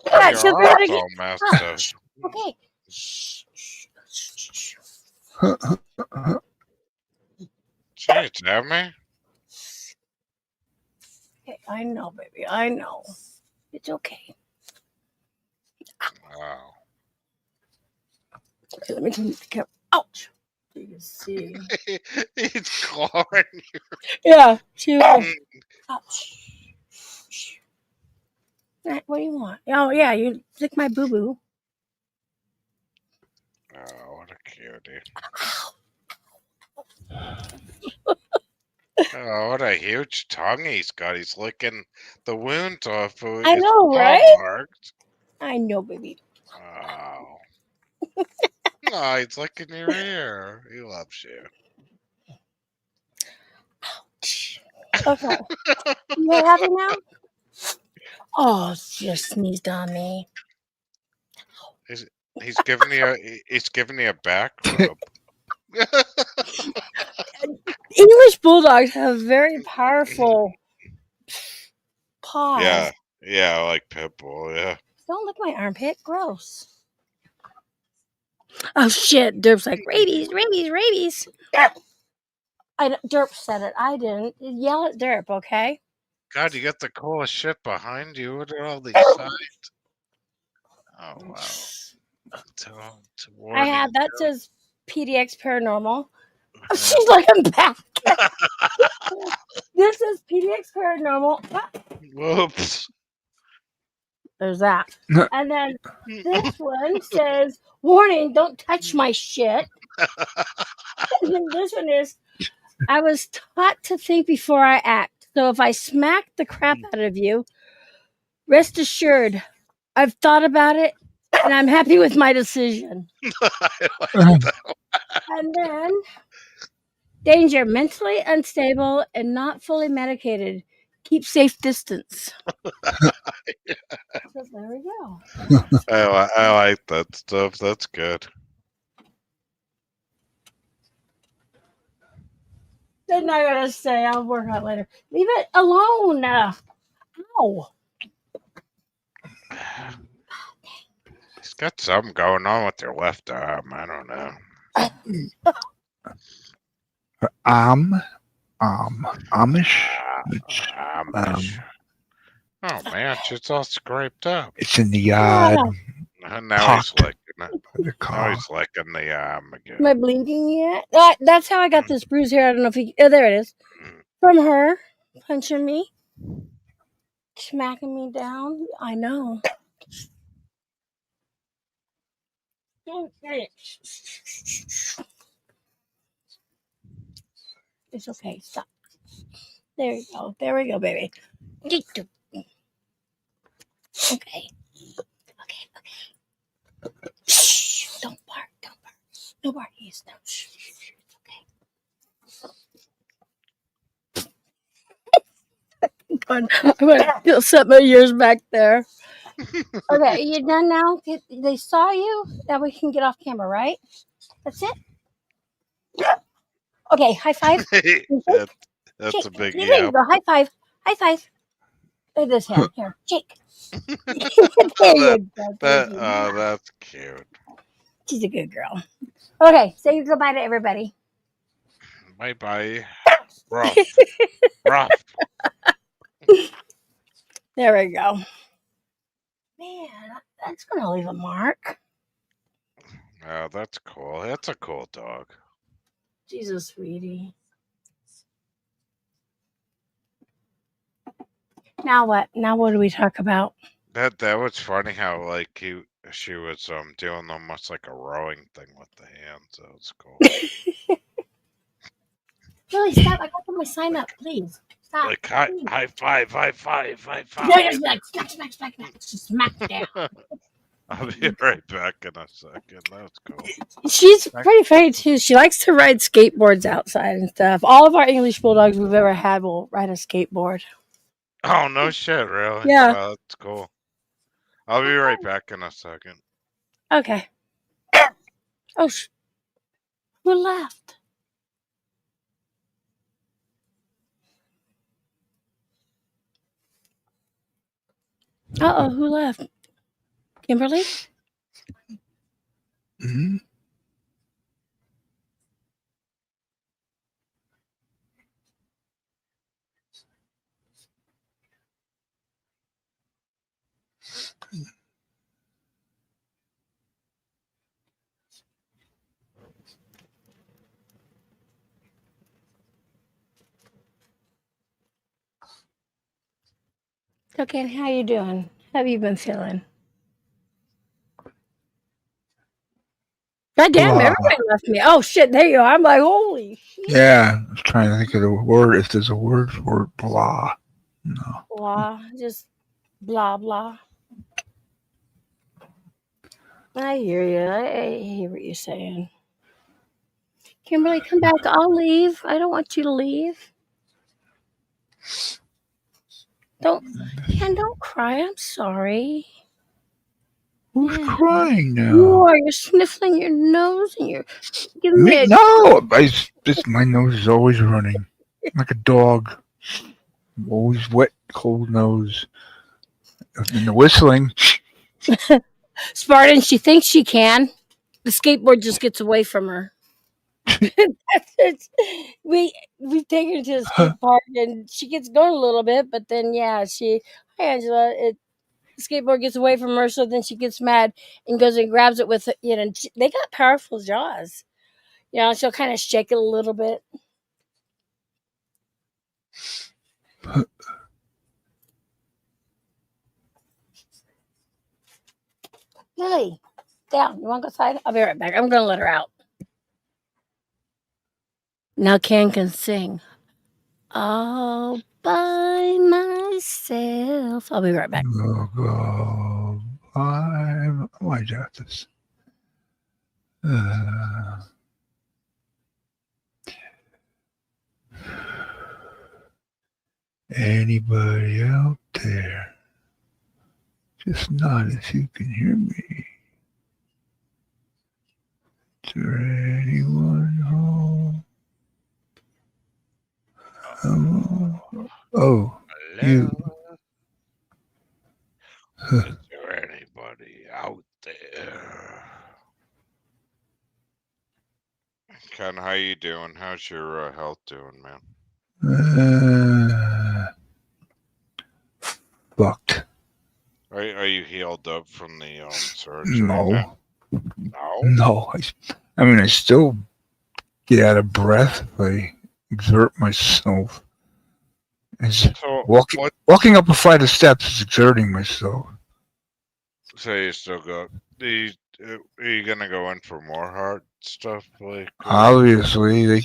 Yeah, Your she'll do it arm's again. all messed Ah, up. shh. Okay. Shh, shh, shh, shh. Jeez, Tammy. Okay, I know, baby. I know. It's okay. Wow. Okay, let me turn the camera. Ouch. So you can see. He's clawing you. Yeah, she will. Ouch. What do you want? Oh, yeah, you lick my boo boo. Oh, what a cutie. Oh, what a huge tongue he's got. He's licking the wounds off of I his know, paw right? marks. I know, baby. Oh. No, he's licking your ear. He loves you. Okay. You happy now? Oh, she just sneezed on me. He's giving you a back rub. English bulldogs have very powerful paws. Yeah. Yeah, I like Pitbull, yeah. Don't lick my armpit. Gross. Oh shit! Derp's like rabies, rabies, rabies. Derp said it. I didn't. Yell at Derp, okay? God, you got the coolest shit behind you. What are all these signs? Oh wow. To I have warning that says PDX Paranormal. you. She's like, I'm back. This is PDX Paranormal. Ah, Whoops. there's that. And then this one says, warning, don't touch my shit. And then this one is, I was taught to think before I act. So if I smack the crap out of you, rest assured, I've thought about it and I'm happy with my decision. And then, danger, mentally unstable and not fully medicated. Keep safe distance. So there we go. I like that stuff. That's good. They're not gonna say. I'll work on it later. Leave it alone. Ow. He's got something going on with their left arm. I don't know. Amish. Amish. Oh man, it's all scraped up. It's in the yard. Now he's Popped. licking it. The Now car. he's licking the arm again. Am I bleeding yet? That's how I got this bruise here. I don't know if you. Oh, there it is. From her punching me, smacking me down. I know. It's okay. Stop. There you go. There we go, baby. Okay. Okay. Shh. Don't bark. Don't bark. No barkies. No. Shh. It's okay. I'm gonna set my ears back there. Okay, you done now? They saw you. Now we can get off camera, right? That's it. Okay, high five. That's a big There you yep. go. High five. High five. Look at this hand. Here, Jake. There you go. That's cute. She's a good girl. Okay, say goodbye to everybody. Bye bye. Rough. Rough. There we go. Man, that's gonna leave a mark. Oh, that's cool. That's a cool dog. Jesus, sweetie. Now what? Now what do we talk about? That was funny how like she was doing almost like a rowing thing with the hands. That was cool. Really, stop! I got to put my sign up, please. Stop. Like high five, high five, high five. No, just like smack down. I'll be right back in a second. That's cool. She's pretty funny too. She likes to ride skateboards outside and stuff. All of our English bulldogs we've ever had will ride a skateboard. Oh no shit, really? Yeah. Wow, that's cool. I'll be right back in a second. Okay. Oh, who left? Who left? Kimberly? Mm-hmm. Okay, and how you doing? How have you been feeling? God damn, everybody left me. Oh shit, there you are. I'm like, holy shit. Yeah, I was trying to think of the word. If there's a word for it, blah. No. Blah, just blah blah. I hear you. I hear what you're saying. Kimberly, come back. I'll leave. I don't want you to leave. Don't cry. I'm sorry. Who's crying now? You are. You're sniffling your nose and you're giving me Me? a No, my nose is always running like a dog. Always wet, cold nose. And the whistling. Spartan. She thinks she can. The skateboard just gets away from her. We've taken her to the skate park and she gets going a little bit, but then hi Angela, the skateboard gets away from her, so then she gets mad and goes and grabs it with they got powerful jaws. She'll kind of shake it a little bit. Lily, down. You want to go outside? I'll be right back. I'm going to let her out. Now can sing all by myself. I'll be right back. I got this. Anybody out there? Just nod if you can hear me. Is there anyone home? Oh, you. Hello? Is there anybody out there? Ken, how you doing? How's your health doing, man? Fucked. Are you healed up from the surgery? No. No. No. I mean, I still get out of breath if I exert myself. It's So walking up a flight of steps is exerting myself. So you still got? Are you gonna go in for more heart stuff? Like Obviously,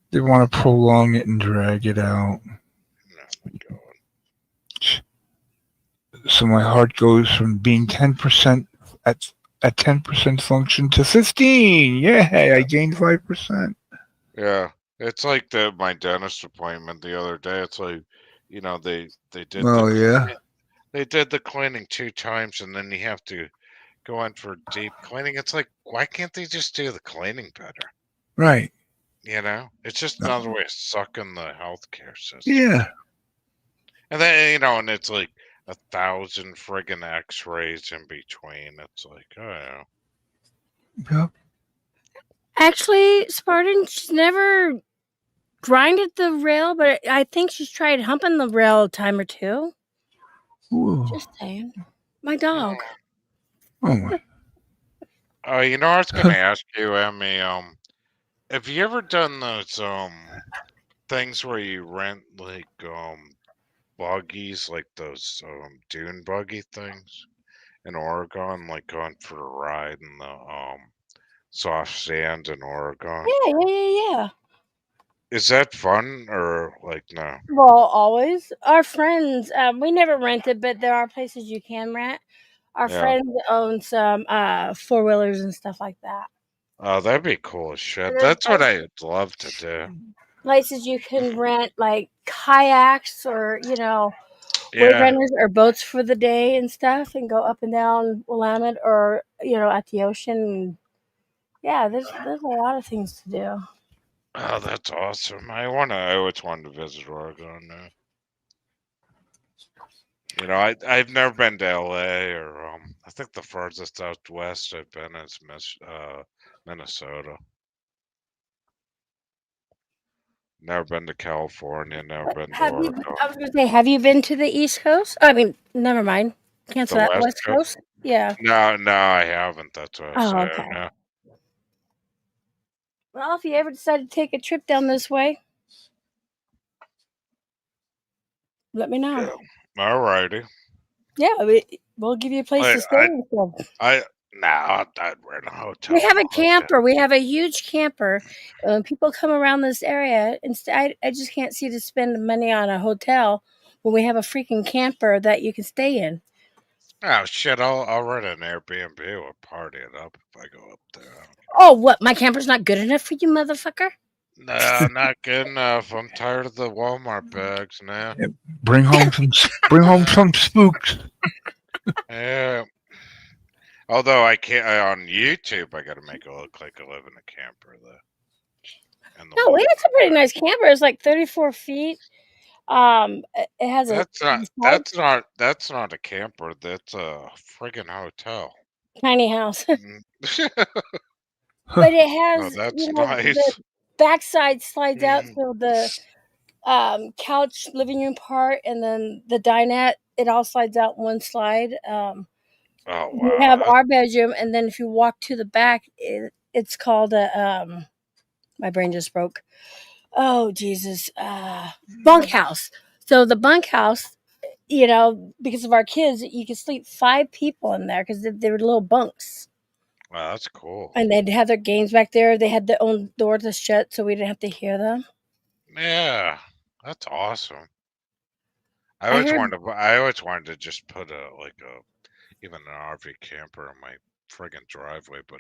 they want to prolong it and drag it out. Oh my god. So my heart goes from being 10% at 10% function to 15. Yeah, I gained 5%. Yeah, it's like my dentist appointment the other day. It's like, they did Oh yeah. they did the cleaning 2 times, and then you have to go in for deep cleaning. It's like, why can't they just do the cleaning better? Right. It's just another way of sucking the healthcare system. Yeah. And then and it's like 1,000 friggin' X-rays in between. It's like, oh yeah. Yep. Actually, Spartan, she's never grinded the rail, but I think she's tried humping the rail a time or two. Ooh. Just saying. My dog. Oh my. I was gonna ask you, Emmy. Have you ever done those things where you rent like buggies, like those dune buggy things in Oregon, like going for a ride in the soft sand in Oregon? Yeah. Is that fun or like no? Well, always. Our friends, we never rented, but there are places you can rent. Our Yeah. friends own some 4-wheelers and stuff like that. Oh, that'd be cool as shit. And there's That's what I'd love to do. places you can rent like kayaks or, wave Yeah. runners or boats for the day and stuff and go up and down Willamette or, at the ocean. Yeah, there's a lot of things to do. Oh, that's awesome. I always wanted to visit Oregon now. I've never been to LA or I think the furthest out west I've been is Minnesota. Never been to California, never been to Have you? Oregon. I was going to say, have you been to the East Coast? I mean, never mind. Cancel The that. West West Coast. Yeah. No, I haven't. That's what I Oh, said. okay. No. Well, if you ever decide to take a trip down this way, let me know. Yeah. Alrighty. Yeah, we'll give you a place to stay. I'd rent a hotel. We have a camper. We have a huge camper. People come around this area, and I just can't see to spend money on a hotel when we have a freaking camper that you can stay in. Oh shit! I'll rent an Airbnb. We'll party it up if I go up there. Oh, what? My camper's not good enough for you, motherfucker? No, not good enough. I'm tired of the Walmart bags now. Yeah, bring home some spooks. Yeah. Although I can't on YouTube, I got to make it look like I live in a camper though. No, it's a pretty nice camper. It's like 34 feet. It has that's not a camper. That's a friggin' hotel. Tiny house. But it has, that's nice. The backside slides out, so the couch, living room part, and then the dinette, it all slides out in one slide. Oh wow! We have our bedroom, and then if you walk to the back, it's called a my brain just broke. Oh Jesus, bunkhouse. So the bunkhouse, because of our kids, you can sleep 5 people in there because they were little bunks. Wow, that's cool. And they'd have their games back there. They had their own door to shut, so we didn't have to hear them. Yeah, that's awesome. I always wanted to just put even an RV camper in my friggin' driveway, but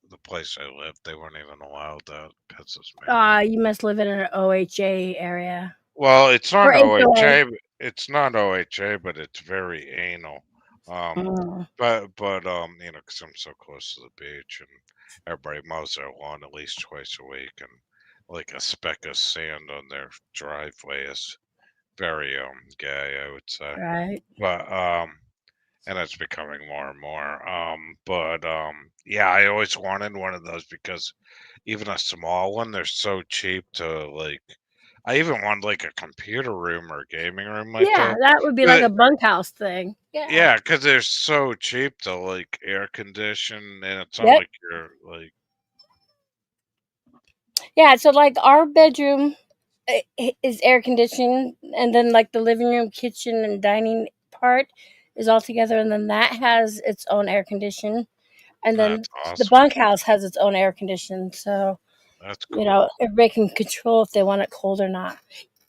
the place I live, they weren't even allowed that. Pisses me. You must live in an OHA area. Well, it's not Or HOA. OHA. It's not OHA, but it's very anal. But because I'm so close to the beach and everybody mows their lawn at least twice a week, and like a speck of sand on their driveway is very gay, I would say. Right. But and it's becoming more and more. But yeah, I always wanted one of those because even a small one, they're so cheap to like. I even want like a computer room or gaming room like Yeah, that. that would be like But a bunkhouse thing. Yeah. yeah, because they're so cheap to like air condition, and it's not Yep. like you're like. Yeah, so like our bedroom is air conditioned, and then like the living room, kitchen, and dining part is all together, and then that has its own air condition, and then That's the awesome. bunkhouse has its own air condition. So That's you know cool. everybody can control if they want it cold or not.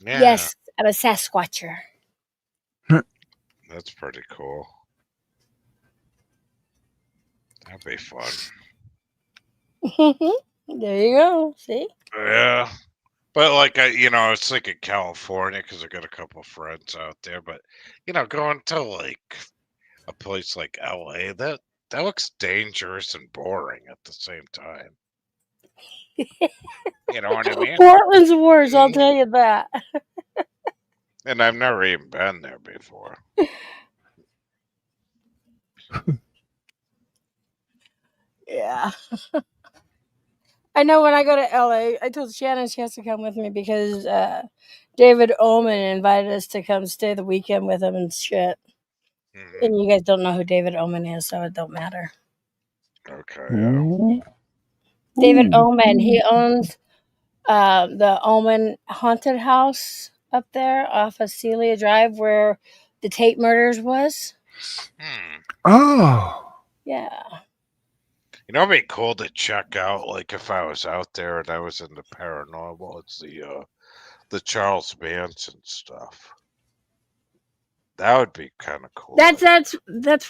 Yeah, Yes, I'm a Sasquatcher. that's pretty cool. That'd be fun. There you go. See? Yeah. But like I was thinking California because I got a couple friends out there. But going to like a place like LA, that looks dangerous and boring at the same time. You know what I mean? Portland's worse, I'll tell you that. And I've never even been there before. Yeah. I know when I go to LA, I told Shannon she has to come with me because David Oman invited us to come stay the weekend with him and shit. Mhm. And you guys don't know who David Oman is, so it don't matter. Okay, yeah. Ooh. David Oman, he owns the Oman Haunted House up there off of Celia Drive where the Tate murders was. Oh. Yeah. It'd be cool to check out, like if I was out there and I was into paranormal. It's the Charles Manson stuff. That would be kind of cool. That's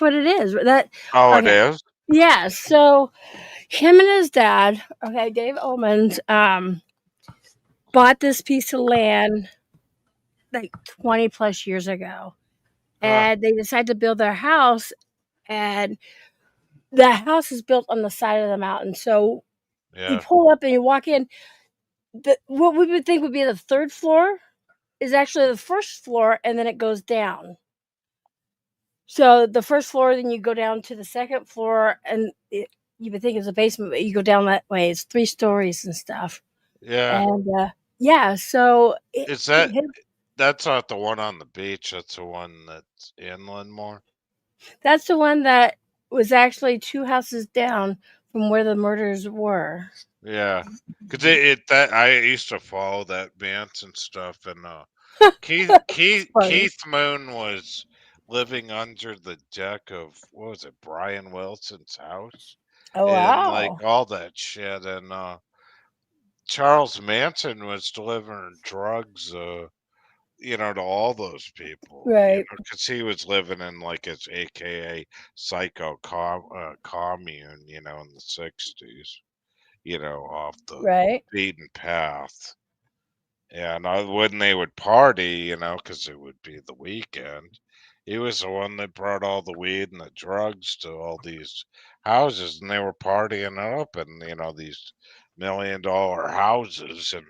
what it is. Oh, it okay. is? Yeah, so him and his dad, okay, Dave Omans, bought this piece of land like 20 plus years ago. And they decided to build their house, and the house is built on the side of the mountain. So you Yeah. pull up and you walk in. What we would think would be the third floor is actually the first floor, and then it goes down. So the first floor, then you go down to the second floor, and you would think it's a basement, but you go down that way. It's 3 stories and stuff. Yeah. And yeah, so Is that's not the one on the beach, that's the one that's inland more? that's the one that was actually 2 houses down from where the murders were. Yeah. Cause I used to follow that Manson stuff, and Keith Moon was living under the deck of what was it, Brian Wilson's house? Oh And like wow. all that shit, and Charles Manson was delivering drugs to all those people, Right. because he was living in like his AKA psycho commune, in the 60s, off the Right. beaten path. Yeah, and when they would party, because it would be the weekend, he was the one that brought all the weed and the drugs to all these houses, and they were partying it up in, these $1 million houses, and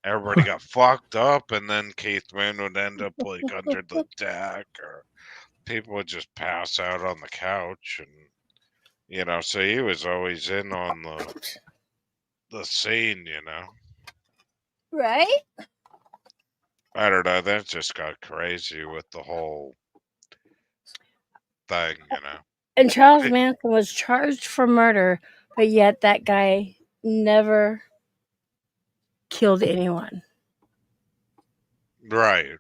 everybody got fucked up, and then Keith Moon would end up like under the deck, or people would just pass out on the couch, and so he was always in on the scene. Right? I don't know. That just got crazy with the whole thing. And Charles Manson was charged for murder, but yet that guy never killed anyone. Right.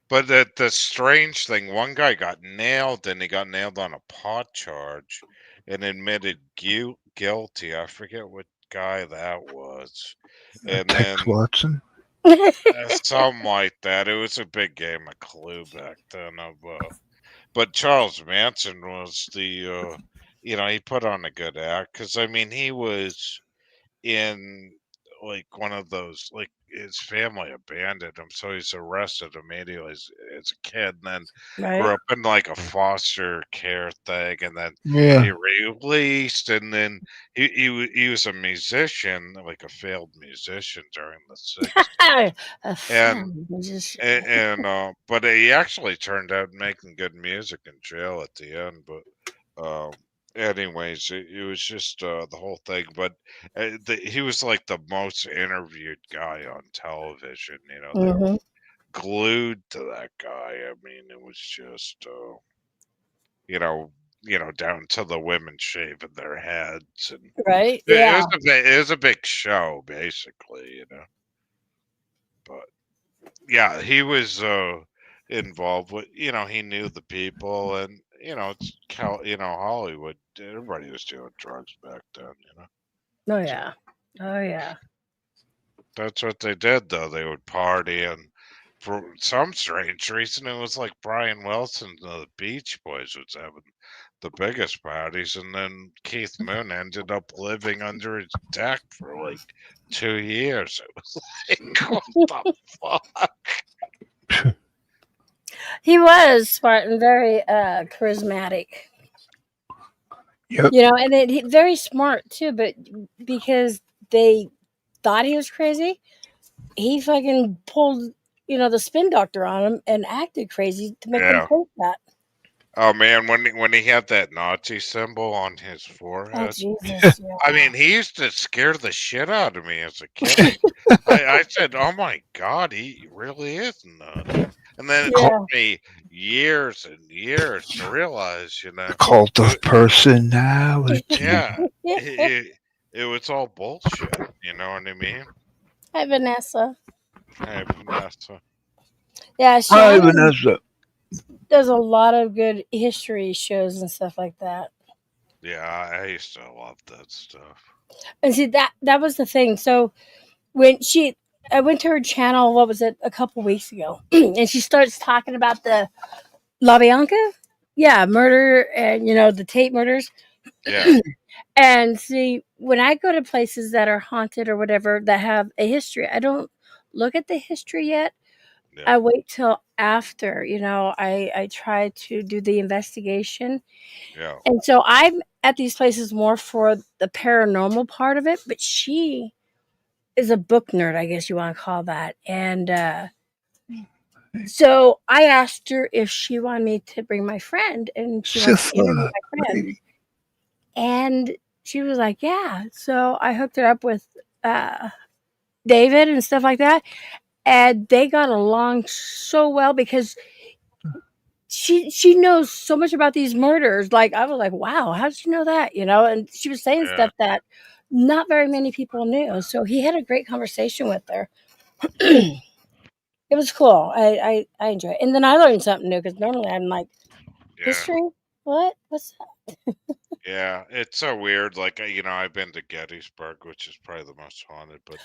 But the strange thing, one guy got nailed, and he got nailed on a pot charge and admitted guilty. I forget what guy that was. And Tex then Watson. something like that. It was a big game of Clue back then. But Charles Manson was he put on a good act, because I mean he was in like one of those, like his family abandoned him, so he's arrested immediately as a kid, and then Right. grew up in like a foster care thing, and then he Yeah. released, and then he was a musician, like a failed musician during the 60s, A and film musician. but he actually turned out making good music in jail at the end. But anyways, it was just the whole thing. But he was like the most interviewed guy on television. You know, they were Hmm. glued to that guy. I mean, it was just you know. You know, down to the women shaving their heads, and Right? it Yeah. was it was a big show, basically. You know, but yeah, he was involved with, he knew the people, and it's Hollywood. Everybody was doing drugs back then. Oh So yeah. Oh yeah. that's what they did, though. They would party, and for some strange reason, it was like Brian Wilson and the Beach Boys was having the biggest parties, and then Keith Moon ended up living under his deck for like 2 years. It was like, what the fuck? He was smart and very charismatic. Yep. And then very smart too, but because they thought he was crazy, he fucking pulled, the spin doctor on him and acted crazy to make them Yeah. think that. Oh man, when he had that Nazi symbol on his Oh forehead, Jesus! Yeah. I mean, he used to scare the shit out of me as a kid. I said, "Oh my god, he really is nuts." And then it Yeah. took me years and years to realize, The cult of personality. yeah, it was all bullshit. You know what I mean? Hi, Vanessa. Hey, Vanessa. Yeah, Hi, Shannon Vanessa. does a lot of good history shows and stuff like that. Yeah, I used to love that stuff. And see that was the thing. So when I went to her channel, what was it, a couple weeks ago, and she starts talking about the La Bianca, yeah, murder, and the Tate murders. Yeah, And see, when I go to places that are haunted or whatever that have a history, I don't look at the history yet. I yeah, wait till after. I try to do the investigation. yeah, And so I'm at these places more for the paranormal part of it, but she is a book nerd, I guess you want to call that. And so I asked her if she wanted me to bring my friend, and she wants to interview Sypha. my friend. And she was like, yeah. So I hooked her up with David and stuff like that. And they got along so well because she knows so much about these murders. Like, I was like, wow, how did you know that? And she was saying yeah. stuff that not very many people knew. So he had a great conversation with her. It was cool. I enjoy it. And then I learned something new because normally I'm like, Yeah. history? What? What's that? Yeah, it's so weird. Like, I've been to Gettysburg, which is probably the most haunted, but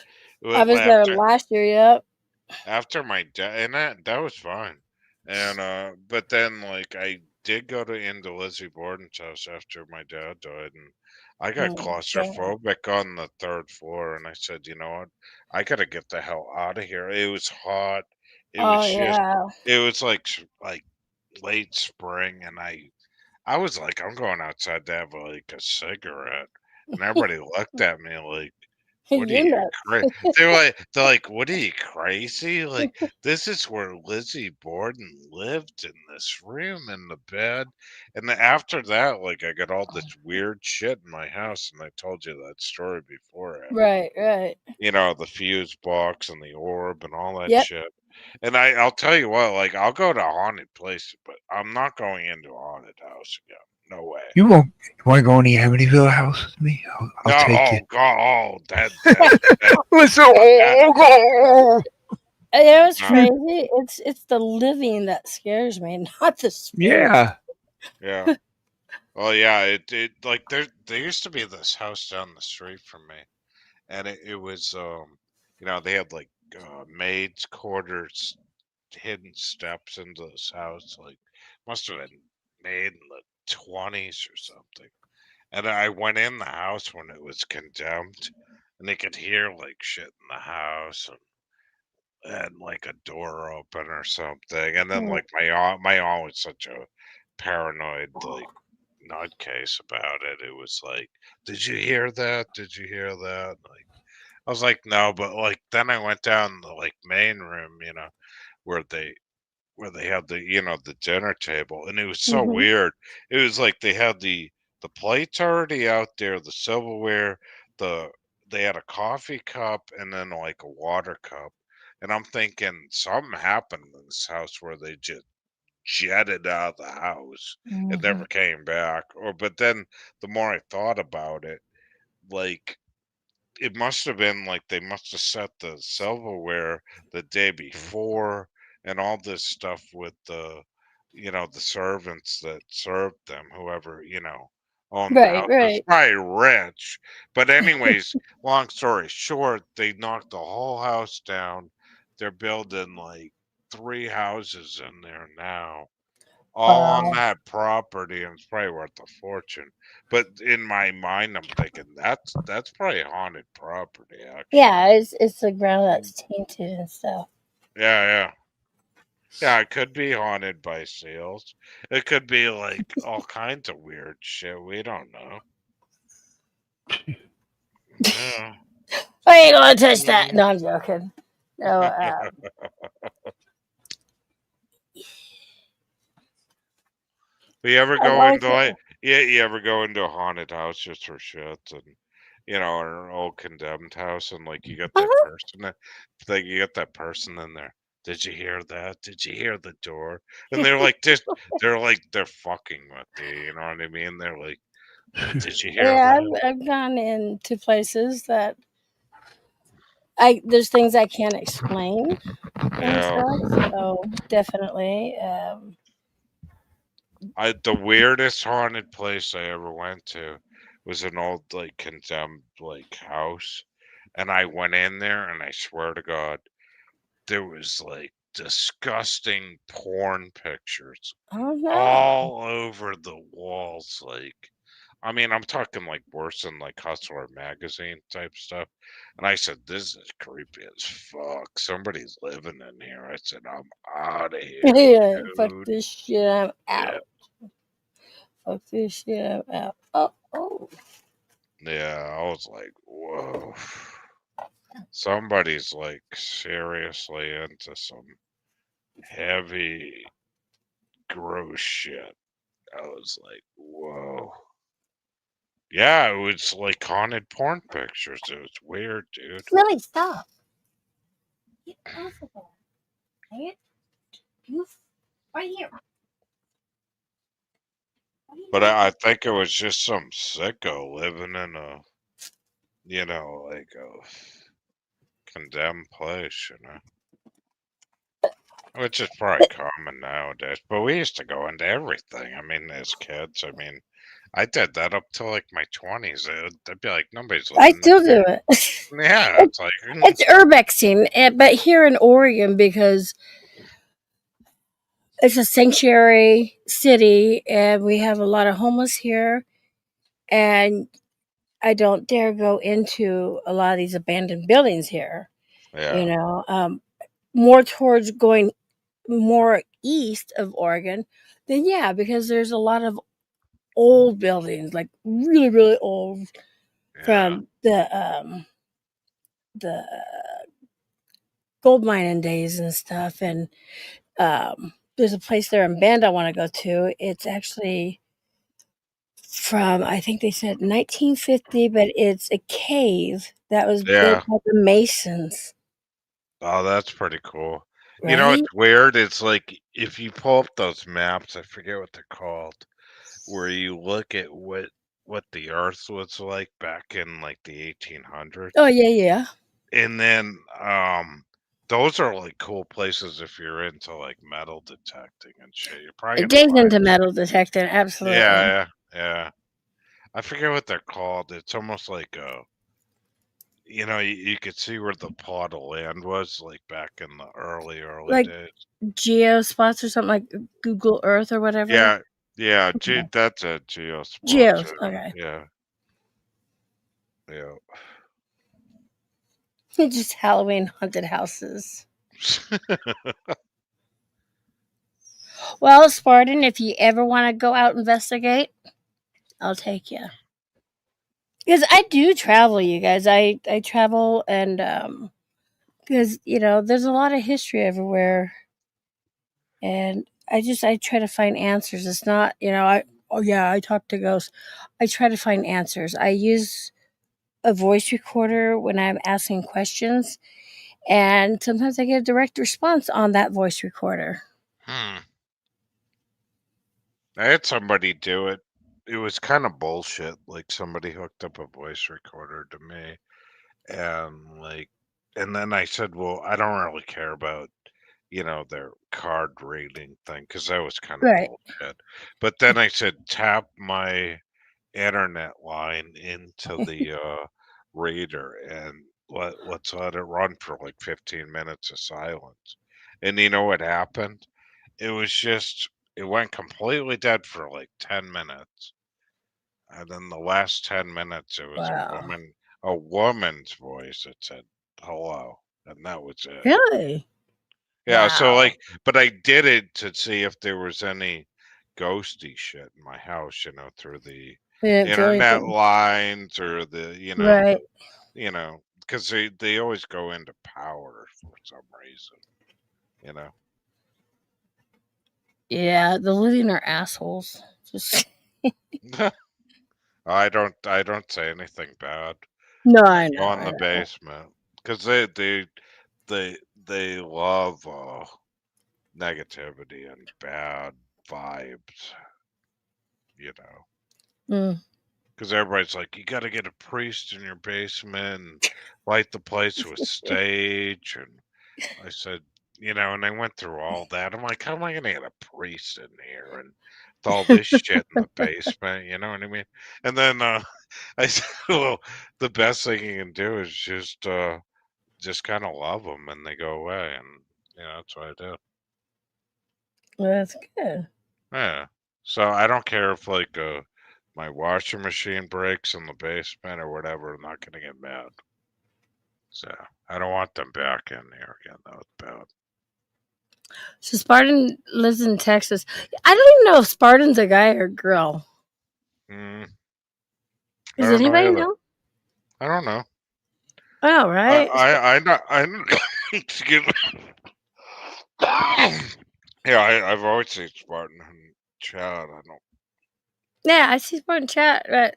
I was there last year, yep. after my dad, and that was fine. And but then like I did go into Lizzie Borden's house after my dad died, and I got Oh, God. claustrophobic on the third floor, and I said, you know what, I gotta get the hell out of here. It was hot. It was Oh, just, yeah. it was like late spring, and I was like, I'm going outside to have like a cigarette, and everybody looked at me like, "What are You're you nuts. crazy?" They're like, "What are you crazy? Like, this is where Lizzie Borden lived, in this room in the bed." And then after that, like, I got all this weird shit in my house, and I told you that story before. Right. The fuse box and the orb and all that Yep. shit. And I'll tell you what, like, I'll go to haunted places, but I'm not going into a haunted house again. No way. You won't. You want to go in the Amityville house with me? I'll No, take oh you. god, that Listen, oh, It was no, crazy. It's the living that scares me, not the spirit. yeah. yeah. Well, yeah, it like there used to be this house down the street from me, and it was they had like maids' quarters, hidden steps into this house, like must have been made in the 20s or something. And I went in the house when it was condemned, and they could hear like shit in the house and like a door open or something. And then like my aunt was such a paranoid like nutcase about it. It was like, did you hear that? Did you hear that? Like I was like, no, but like then I went down the like main room, where they had the dinner table, and it was so Mhm. weird. It was like they had the plates already out there, the silverware, the they had a coffee cup and then like a water cup. And I'm thinking something happened in this house where they just jetted out of the house and Mhm. never came back. But then the more I thought about it, like it must have been like they must have set the silverware the day before and all this stuff with the servants that served them, whoever, owned the Right, house was right. probably rich. But anyways, long story short, they knocked the whole house down. They're building like 3 houses in there now, all on Wow. that property, and it's probably worth a fortune. But in my mind, I'm thinking that's probably haunted property, Yeah, actually. it's the ground Mm. that's tainted and stuff. Yeah, yeah, yeah. It could be haunted by seals. It could be like all kinds of weird shit. We don't know. Yeah. I ain't gonna touch that. No, I'm joking. No, You ever I've go always into like yeah, you ever go into a haunted house just for shit and or an old condemned house and like you got that uh-huh. person that like you got that person in there. Did you hear that? Did you hear the door? And they're like just they're fucking with you, you know what I mean? They're like, did you hear Yeah, that? I've gone into places that there's things I can't explain and Yeah. stuff. So definitely, The weirdest haunted place I ever went to was an old like condemned like house. And I went in there and I swear to God, there was like disgusting porn pictures oh no. all over the walls. Like, I mean, I'm talking like worse than like Hustler magazine type stuff. And I said, this is creepy as fuck. Somebody's living in here. I said, I'm out of here, Yeah, fuck dude. this shit. I'm Yeah. out. Fuck this shit. I'm out. Oh, oh. Yeah. I was like, whoa. Somebody's like seriously into some heavy, gross shit. I was like, whoa. Yeah, it was like haunted porn pictures. It was weird, dude. Lily, stop. Get off of that. Dang it. You right here. What are you But doing? I think it was just some sicko living in like a condemned place. Which is probably common nowadays. But we used to go into everything. I mean, as kids, I did that up till like my 20s. I'd be like, nobody's I living still in do it. there. Yeah, it's like, It's urbexing, but here in Oregon, because it's a sanctuary city and we have a lot of homeless here, and I don't dare go into a lot of these abandoned buildings here. You yeah, know, more towards going more east of Oregon, then yeah, because there's a lot of old buildings, like really, really old, yeah, from the gold mining days and stuff. And there's a place there in Bend I want to go to. It's actually from, I think they said 1950, but it's a cave that was built yeah. by the Masons, Oh, that's pretty cool. right? It's weird. It's like if you pull up those maps, I forget what they're called, where you look at what the Earth was like back in like the Oh 1800s, yeah, yeah. and then those are like cool places if you're into like metal detecting and shit. You're probably gonna Days find. into metal detecting, absolutely. Yeah, yeah, yeah. I forget what they're called. It's almost like you could see where the plot of land was like back in the early Like days. geospots or something, like Google Earth or whatever. Yeah, yeah, Okay. that's a geospot Geos. too. Okay. Yeah, yeah. Just Halloween haunted houses. Well, Spartan, if you ever want to go out investigate, I'll take you. Because I do travel, you guys. I travel, and because there's a lot of history everywhere, and I try to find answers. It's not I talk to ghosts. I try to find answers. I use a voice recorder when I'm asking questions, and sometimes I get a direct response on that voice recorder. I had somebody do it. It was kind of bullshit. Like somebody hooked up a voice recorder to me, and then I said, "Well, I don't really care about, their card reading thing, because that was kind of Right. bullshit." But then I said, "Tap my internet line into the reader and let's let it run for like 15 minutes of silence." And you know what happened? It went completely dead for like 10 minutes. And then the last 10 minutes, it was Wow. a woman's voice that said hello. And that was it. Really? Yeah. So, Wow. but I did it to see if there was any ghosty shit in my house, through the Yeah, internet lines or Right. because they always go into power for some reason. Yeah, the living are assholes. Just I don't say anything bad. no, I I go know. in the basement because they love negativity and bad vibes, Mm. because everybody's like, you got to get a priest in your basement and light the place with stage. And I said, and I went through all that. I'm like, how am I going to get a priest in here and with all this shit in the basement? You know what I mean? And then I said, well, the best thing you can do is just kind of love them and they go away. And, that's what I do. That's good. Yeah. So I don't care if my washing machine breaks in the basement or whatever. I'm not going to get mad. So I don't want them back in there again. That was bad. So Spartan lives in Texas. I don't even know if Spartan's a guy or a girl. I Does don't know anybody either. know? I don't know. Oh, right. I excuse me. Yeah, I've always seen Spartan and Chad. I don't. Yeah, I see Spartan chat, but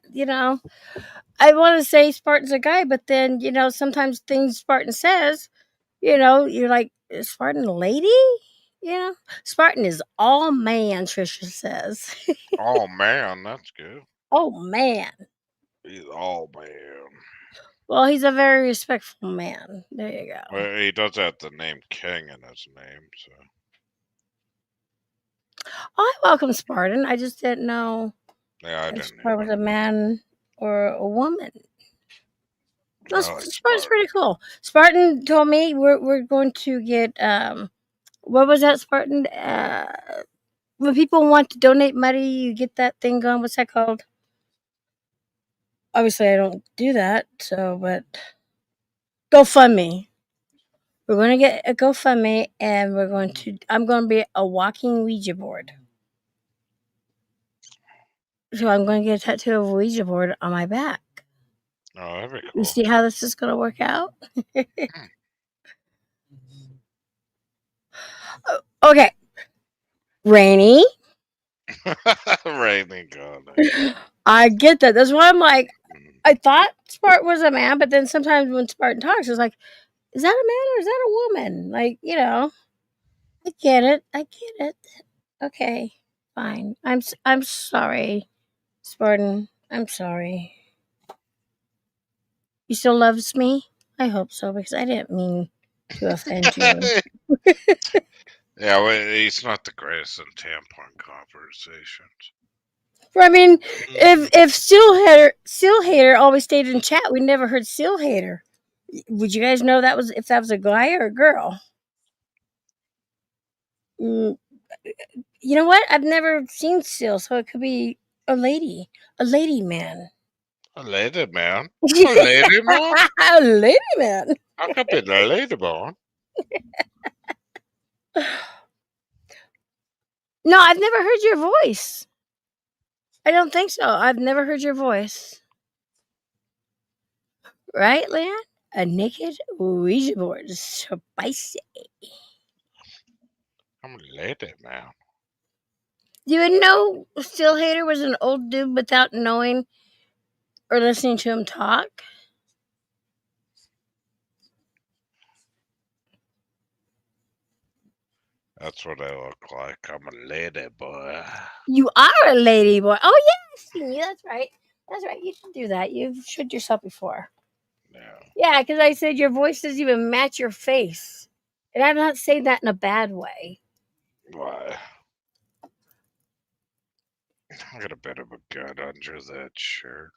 I want to say Spartan's a guy, but then sometimes things Spartan says, you're like, is Spartan a lady? Spartan is all man. Trisha says. Oh man, that's good. Oh man. He's all man. Well, he's a very respectful man. There you go. Well, he does have the name King in his name, so. I welcome Spartan. I just didn't know Yeah, I if didn't Spartan was a man or a woman. No, I like Spartan's pretty cool. Spartan told me we're going to get what was that, Spartan? When people want to donate money, you get that thing going. What's that called? Obviously, I don't do that. So, but GoFundMe. We're going to get a GoFundMe, and I'm going to be a walking Ouija board. So I'm going to get a tattoo of a Ouija board on my back. Oh, that'd be cool. You see how this is going to work out? Okay. Rainy. Rainy, God. I get that. That's why I'm like, I thought Spartan was a man, but then sometimes when Spartan talks, it's like, is that a man or is that a woman? Like, I get it. Okay, fine. I'm sorry, Spartan. I'm sorry. You still loves me? I hope so, because I didn't mean to offend you. Yeah, well, he's not the greatest in tampon conversations. I mean, if Seal Hater always stayed in chat, we never heard Seal Hater. Would you guys know if that was a guy or a girl? You know what? I've never seen Seal, so it could be a lady man. A lady man. A lady man. A lady man. I could be the ladybone. No, I've never heard your voice. I don't think so. I've never heard your voice. Right, Leon? A naked Ouija board is spicy. I'm a lady, man. You would know Still Hater was an old dude without knowing or listening to him talk? That's what I look like. I'm a lady boy. You are a lady boy. Oh, yeah, I've seen you. That's right. That's right. You should do that. You've showed yourself before. Yeah. Yeah, because I said your voice doesn't even match your face. And I'm not saying that in a bad way. Why? I got a bit of a gut under that shirt.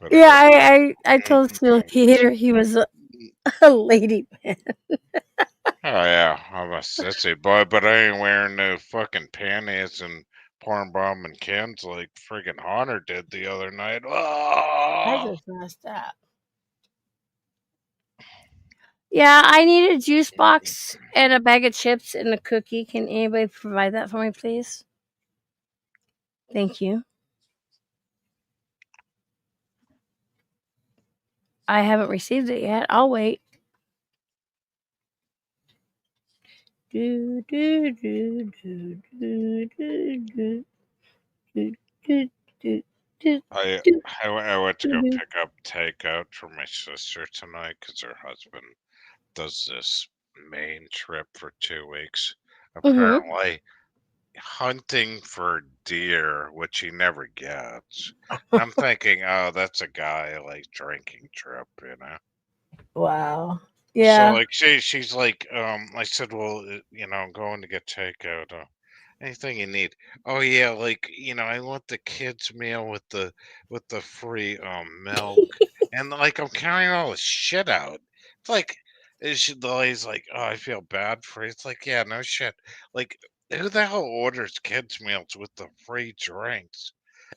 But Yeah, I told Still Hater he was a lady man. Oh yeah, I'm a sissy boy, but I ain't wearing no fucking panties and porn bomb and cans like friggin' Hunter did the other night. I Oh! just messed up. Yeah, I need a juice box and a bag of chips and a cookie. Can anybody provide that for me, please? Thank you. I haven't received it yet. I'll wait. Do, do, do, do, do, do, do, do, do, do, I do, I went to go do. pick up takeout for my sister tonight because her husband does this Maine trip for 2 weeks. Mm-hmm. Apparently, hunting for deer, which he never gets. And I'm thinking, oh, that's a guy like drinking trip, you know. Wow. So Yeah. like she's like, I said, well, I'm going to get takeout. Anything you need. Oh yeah, like I want the kids meal with the free milk, and like I'm counting all the shit out. It's like the lady's like, oh, I feel bad for you. It's like, yeah, no shit. Like, who the hell orders kids meals with the free drinks,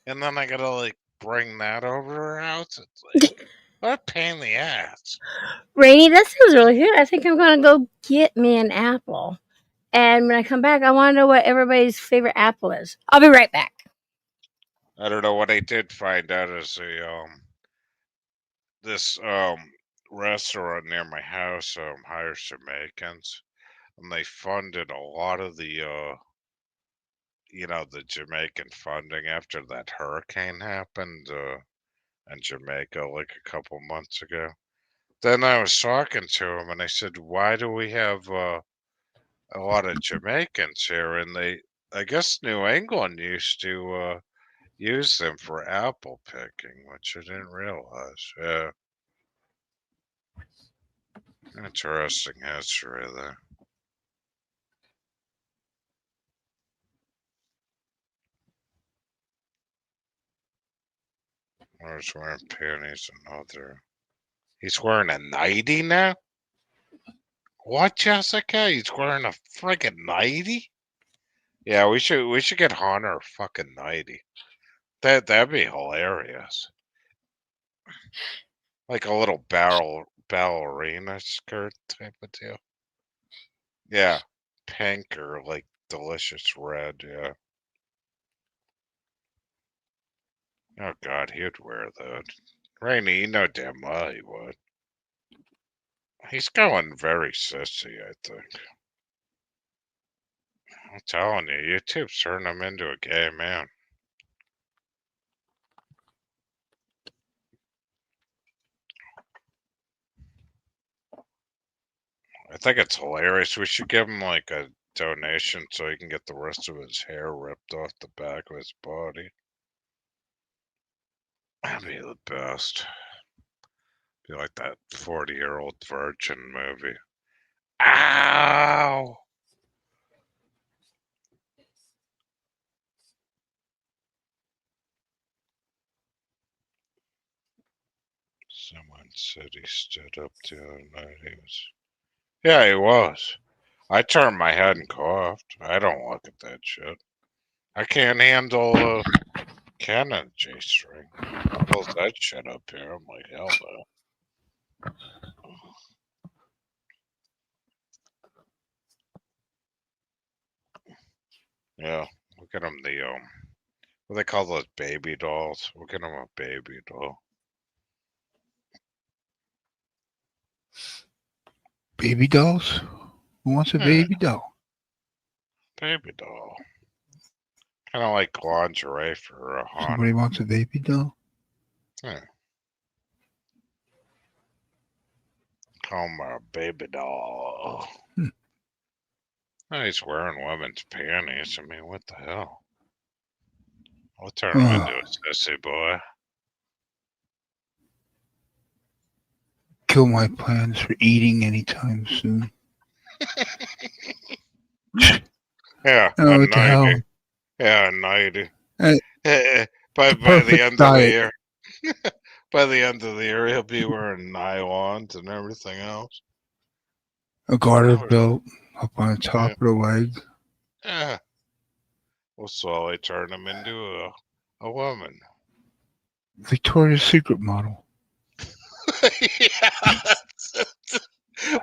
and then I gotta like bring that over to her house? It's like, what a pain in the ass. Rainy, that sounds really good. I think I'm gonna go get me an apple. And when I come back, I want to know what everybody's favorite apple is. I'll be right back. I don't know what I did find out is this restaurant near my house hires Jamaicans, and they funded a lot of the Jamaican funding after that hurricane happened in Jamaica like a couple months ago. Then I was talking to him and I said, "Why do we have a lot of Jamaicans here?" And I guess New England used to use them for apple picking, which I didn't realize. Yeah, interesting history there. I was wearing panties and other. He's wearing a nightie now? What, Jessica? He's wearing a friggin' nightie? Yeah, we should get Hunter a fucking nightie. That'd be hilarious. Like a little ballerina skirt type of deal. Yeah, pink or like delicious red. Yeah. Oh God, he'd wear that. Rainy, you know damn well he would. He's going very sissy, I think. I'm telling you, YouTube's turning him into a gay man. I think it's hilarious. We should give him like a donation so he can get the rest of his hair ripped off the back of his body. That'd be the best. Be like that 40-year-old virgin movie. Ow! Someone said he stood up the other night. Yeah, he was. I turned my head and coughed. I don't look at that shit. I can't handle Canon G string. pulls that shit up here. I'm like, hell no. Yeah, we'll get him the what they call those baby dolls. We'll get him a baby doll. Baby dolls? Who wants a Yeah. baby doll? Baby doll. Kind of like lingerie for a Hanukkah. Somebody wants a baby doll? Yeah. Call him a baby doll. Oh, he's wearing women's panties. I mean, what the hell? I'll turn him into a sissy boy. Kill my plans for eating anytime soon. Yeah, Oh, a what the hell? 90. Yeah, a 90. By By the perfect end diet. of the year. By the end of the year, he'll be wearing nylons and everything else. A garter belt up on the top of the leg. Yeah. We'll slowly turn him into a woman. Victoria's Secret model. Yeah.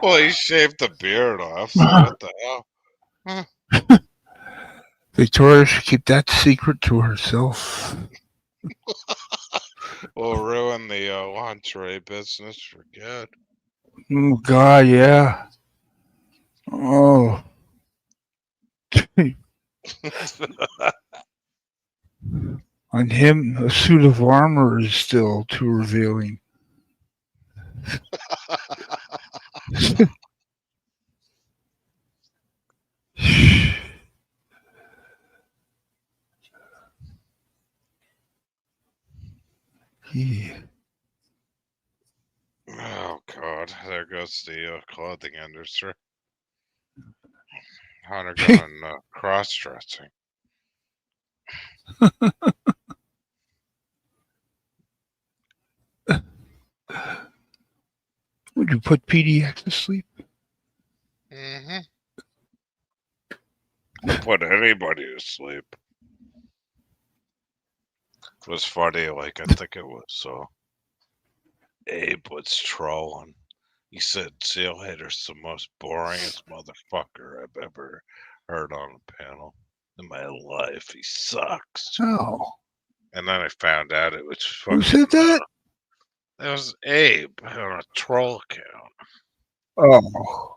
Well, he shaved the beard off, so what the hell? Victoria should keep that secret to herself. We'll ruin the lingerie business for good. Oh, God, yeah. Oh. On him, a suit of armor is still too revealing. Yeah. Oh, God. There goes the clothing industry. Hunter going cross-dressing. Would you put PDX to sleep? Mm-hmm. We'll put anybody to sleep. It was funny, like, I think it was Abe was trolling. He said Seal Hater's the most boringest motherfucker I've ever heard on a panel in my life. He sucks. Oh. And then I found out it was Who fucking. said that? It was Abe on a troll account. Oh.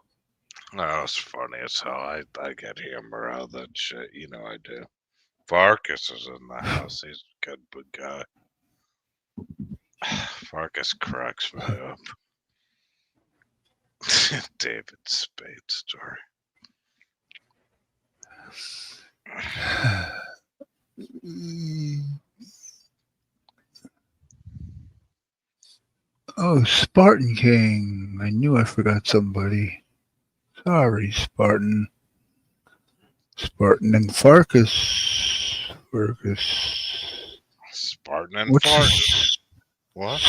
That was funny as hell. I get humor out of that shit. You know I do. Farkas is in the house. He's a good big guy. Farkas cracks me up. David Spade story. Oh, Spartan King. I knew I forgot somebody. Sorry, Spartan. Spartan and Farkas. Farkas. Spartan and What's Farkas. What?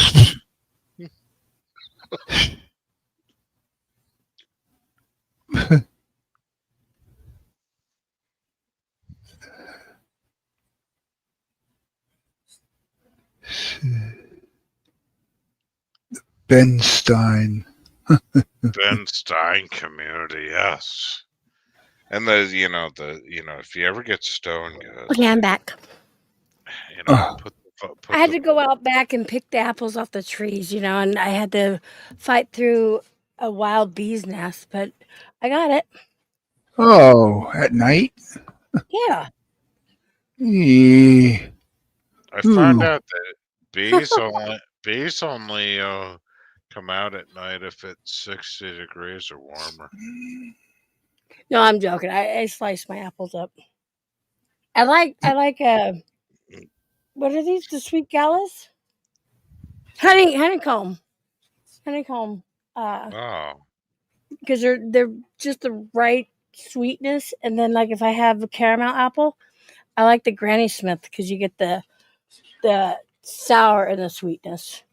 Ben Stein. Ben Stein community, yes. And if you ever get stoned, guys, Okay, I'm back. put I had to go out back and pick the apples off the trees, and I had to fight through a wild bee's nest, but I got it. Oh, at night? Yeah. I found out that bees only come out at night if it's 60 degrees or warmer. No, I'm joking. I slice my apples up. I like what are these? The sweet galas? Honeycomb. Oh. Because they're just the right sweetness, and then like if I have a caramel apple, I like the Granny Smith because you get the sour and the sweetness.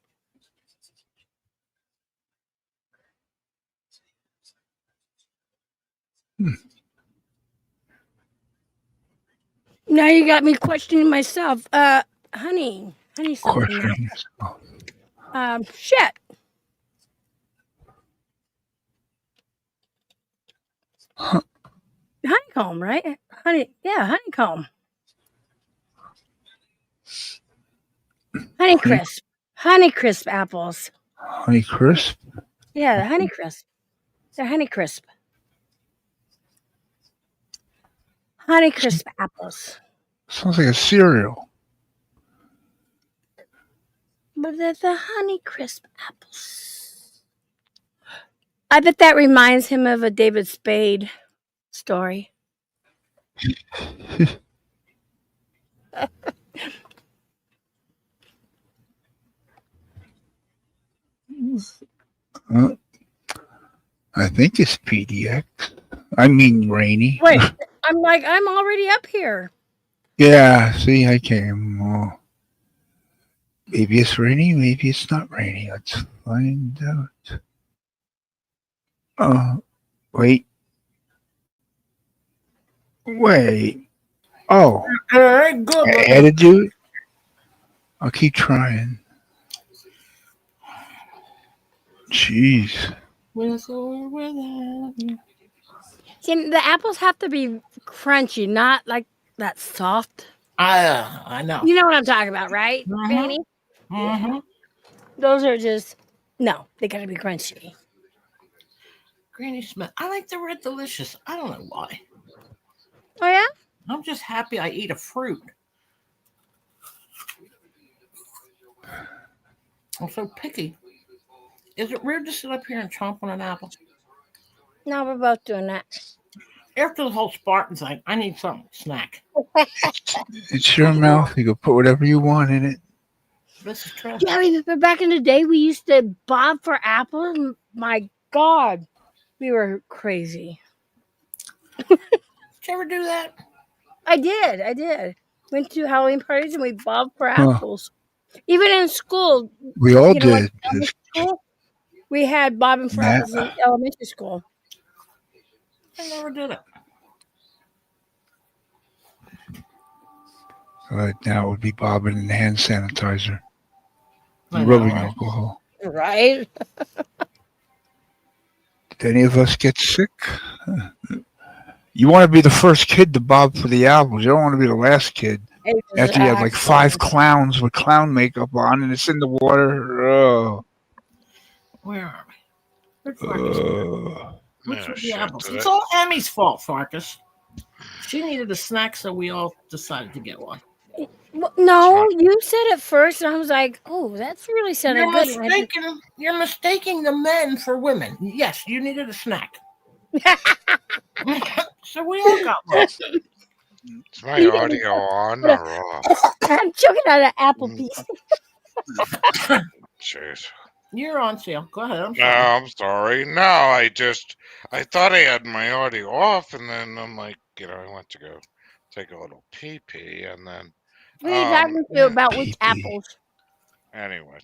Now you got me questioning myself. Honey, Honey Of course, something. Rainy. Shit. Huh. Honeycomb, right? Honeycomb. Honeycrisp. Honeycrisp apples. Honey Crisp. Yeah, the Honeycrisp. They're Honeycrisp. Honeycrisp apples. Sounds like a cereal. But they're the Honeycrisp apples. I bet that reminds him of a David Spade story. I think it's PDX. I mean Rainy. Wait, I'm already up here. Yeah, see, I came. Maybe it's Rainy, maybe it's not Rainy. Let's find out. Wait. Oh, All right, good. I added you. I'll keep trying. Jeez. With or without you. See, the apples have to be crunchy, not like that soft. I know. You know what I'm talking about, right, Mhm. Randy? Mm-hmm. Those are just no. They gotta be crunchy. Granny Smith. I like the Red Delicious. I don't know why. Oh yeah. I'm just happy I eat a fruit. I'm so picky. Is it weird to sit up here and chomp on an apple? No, we're both doing that. After the whole Spartan thing, I need some snack. It's your mouth. You can put whatever you want in it. This is true. Yeah, I remember back in the day we used to bob for apples. My God, we were crazy. Did you ever do that? I did. Went to Halloween parties and we bobbed for Huh. apples. Even in school, We all you know, like did. elementary school, we had bobbing for Nah. apples in elementary school. I never did it. Now it would be bobbing in hand sanitizer, I and know, rubbing right? alcohol. Right? Did any of us get sick? You want to be the first kid to bob for the apples. You don't want to be the last kid. After you have like 5 clowns with clown makeup on and it's in the water. Oh. Where are we? Where'd Farkas go? Which Yeah, was the shit, apples? did It's I- all Emmy's fault, Farkas. She needed a snack, so we all decided to get one. Well, no, you said it first, and I was like, "Oh, that's really sounded You're good." mistaking, you're mistaking the men for women. Yes, you needed a snack. So we all got one. Is my audio on or off? I'm choking on an apple piece. Jeez. You're on sale. Go ahead. I'm No, sorry. I'm sorry. No, I thought I had my audio off, and then I'm like, I went to go take a little pee pee, and then, What are you talking to about which Pee-pee. apples? anyways.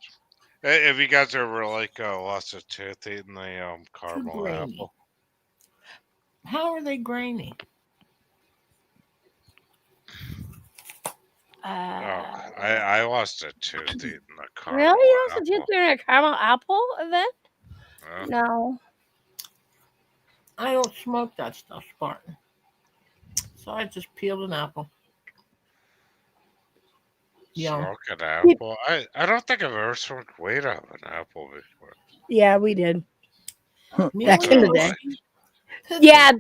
If you guys ever like lost a tooth eating the caramel grainy. apple, How are they grainy? I lost a tooth eating the caramel Really? You also apple. did during a caramel apple event? Uh, No. I don't smoke that stuff, Spartan. So I just peeled an apple. Yeah. Smoke an apple. I don't think I've ever smoked weight out of an apple before. Yeah, we did. Me Back in the and day. Lucy. Yeah,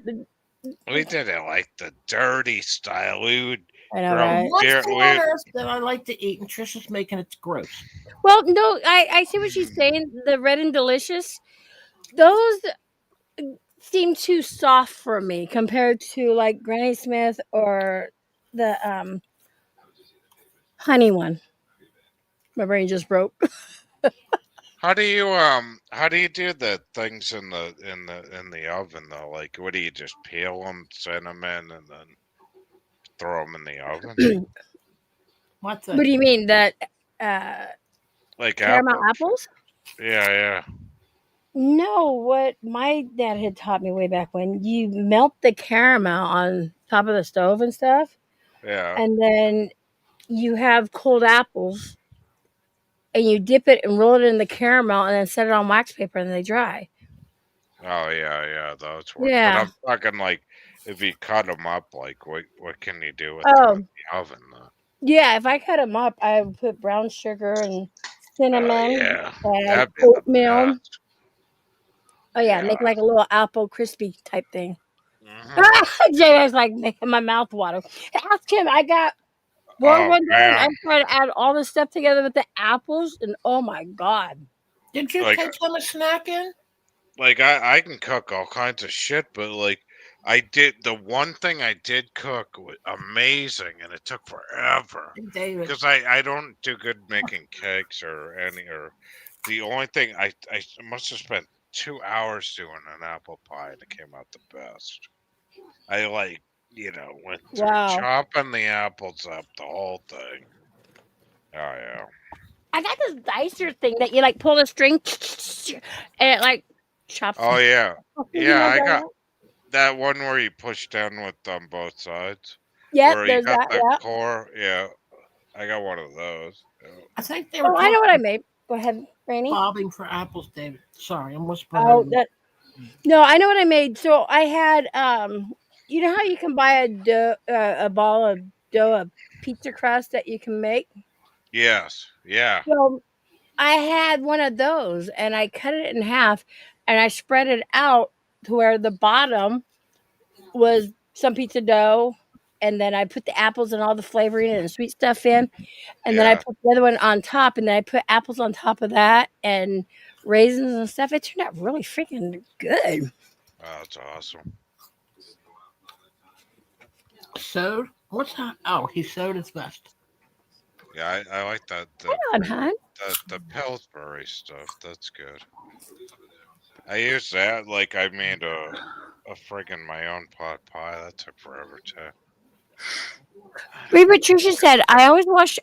We did it like the dirty style. We would I know, grab right? What's beer. the one earth that I like to eat, and Trisha's making it gross. Well, no, I see what she's saying. The Red and Delicious, those seem too soft for me compared to like Granny Smith or the honey one. My brain just broke. How do you do the things in the oven though? Like, what do you just peel them, cinnamon, and then throw them in the oven? What's What that? do you mean that Like caramel apples? apples? Yeah. No, what my dad had taught me way back when, you melt the caramel on top of the stove and stuff, Yeah. and then you have cold apples and you dip it and roll it in the caramel, and then set it on wax paper, and they dry. Oh yeah, those work. But Yeah. I'm talking like if you cut them up, like what can you do with them Oh, in the oven though? yeah. If I cut them up, I would put brown sugar and cinnamon Yeah, and that'd be the oatmeal. best. Oh yeah, Yeah. make like a little apple crispy type thing. Mhm. Jay was like making my mouth water. Ask him. I got Oh one day and I man, tried to add all this stuff together with the apples, and oh my god. Did you like take them a snack in? like I can cook all kinds of shit, but like I did the one thing I did cook was amazing, and it took forever David. because I don't do good making cakes or the only thing I must have spent 2 hours doing an apple pie and it came out the best. I like went through Wow. chopping the apples up, the whole thing. Oh yeah. I got this dicer thing that you like pull a string and it like chops. Oh yeah. You Yeah, know I that? got that one where you push down with both sides. Yep, Where you there's got that. the Yeah. core. Yeah, I got one of those. Yeah. I think they were Oh, I know what I made. Go ahead, Rainy. bobbing for apples, David. Sorry, I'm whispering. Oh, over you. that. No, I know what I made. So I had you know how you can buy a ball of dough, a pizza crust that you can make. Yes. Yeah. Well, I had one of those, and I cut it in half, and I spread it out to where the bottom was some pizza dough, and then I put the apples and all the flavoring and sweet stuff in, and then I Yeah. put the other one on top, and then I put apples on top of that and raisins and stuff. It turned out really freaking good. Oh, that's awesome. Sewed? What's that? Oh, he sewed his vest. Yeah, I like that. Come on, hon. The Pillsbury stuff. That's good. I use that like I made a friggin' my own pot pie. That took forever too. Reed Patricia said, "I always wash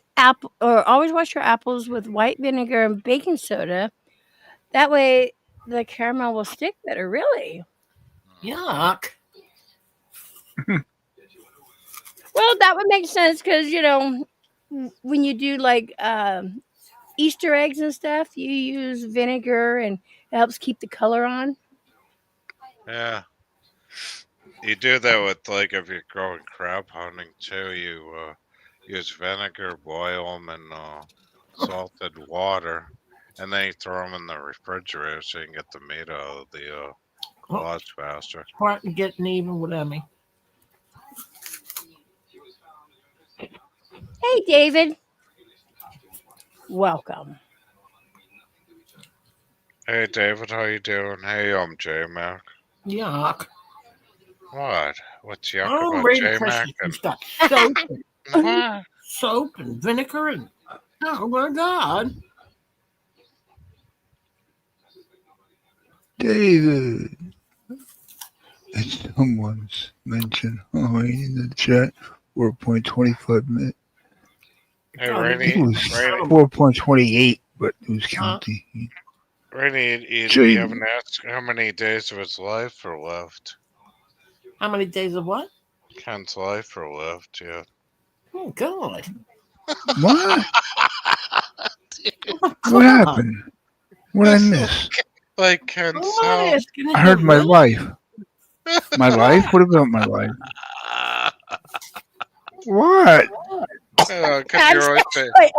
your apples with white vinegar and baking soda. That way, the caramel will stick better." Really? Yuck. Well, that would make sense because when you do like Easter eggs and stuff, you use vinegar and it helps keep the color on. Yeah. You do that with like if you're growing crab hunting too. You use vinegar, boil them in salted water, and then you throw them in the refrigerator so you can get the meat out of the lots faster. Part and getting even with Emmy. Hey, David. Welcome. Hey David, how you doing? Hey, I'm J Mac. Yuck. What? What's yuck Oh, about Reed J Mac? Patricia, you've got soap, and, soap and vinegar and oh my God. David. And someone's mentioned in the chat 4.25 minutes. Hey, God, I think it Rainy, was Rainy, 4.28, but it was counting. Rainy, you Jay- haven't asked how many days of his life are left. How many days of what? Ken's life are left, yeah. Oh God. What? Oh, What happened? What did I miss? Like Ken's I'm not health. asking I heard him, my really. life. My life? What about my life? What? Because you're always, Wait,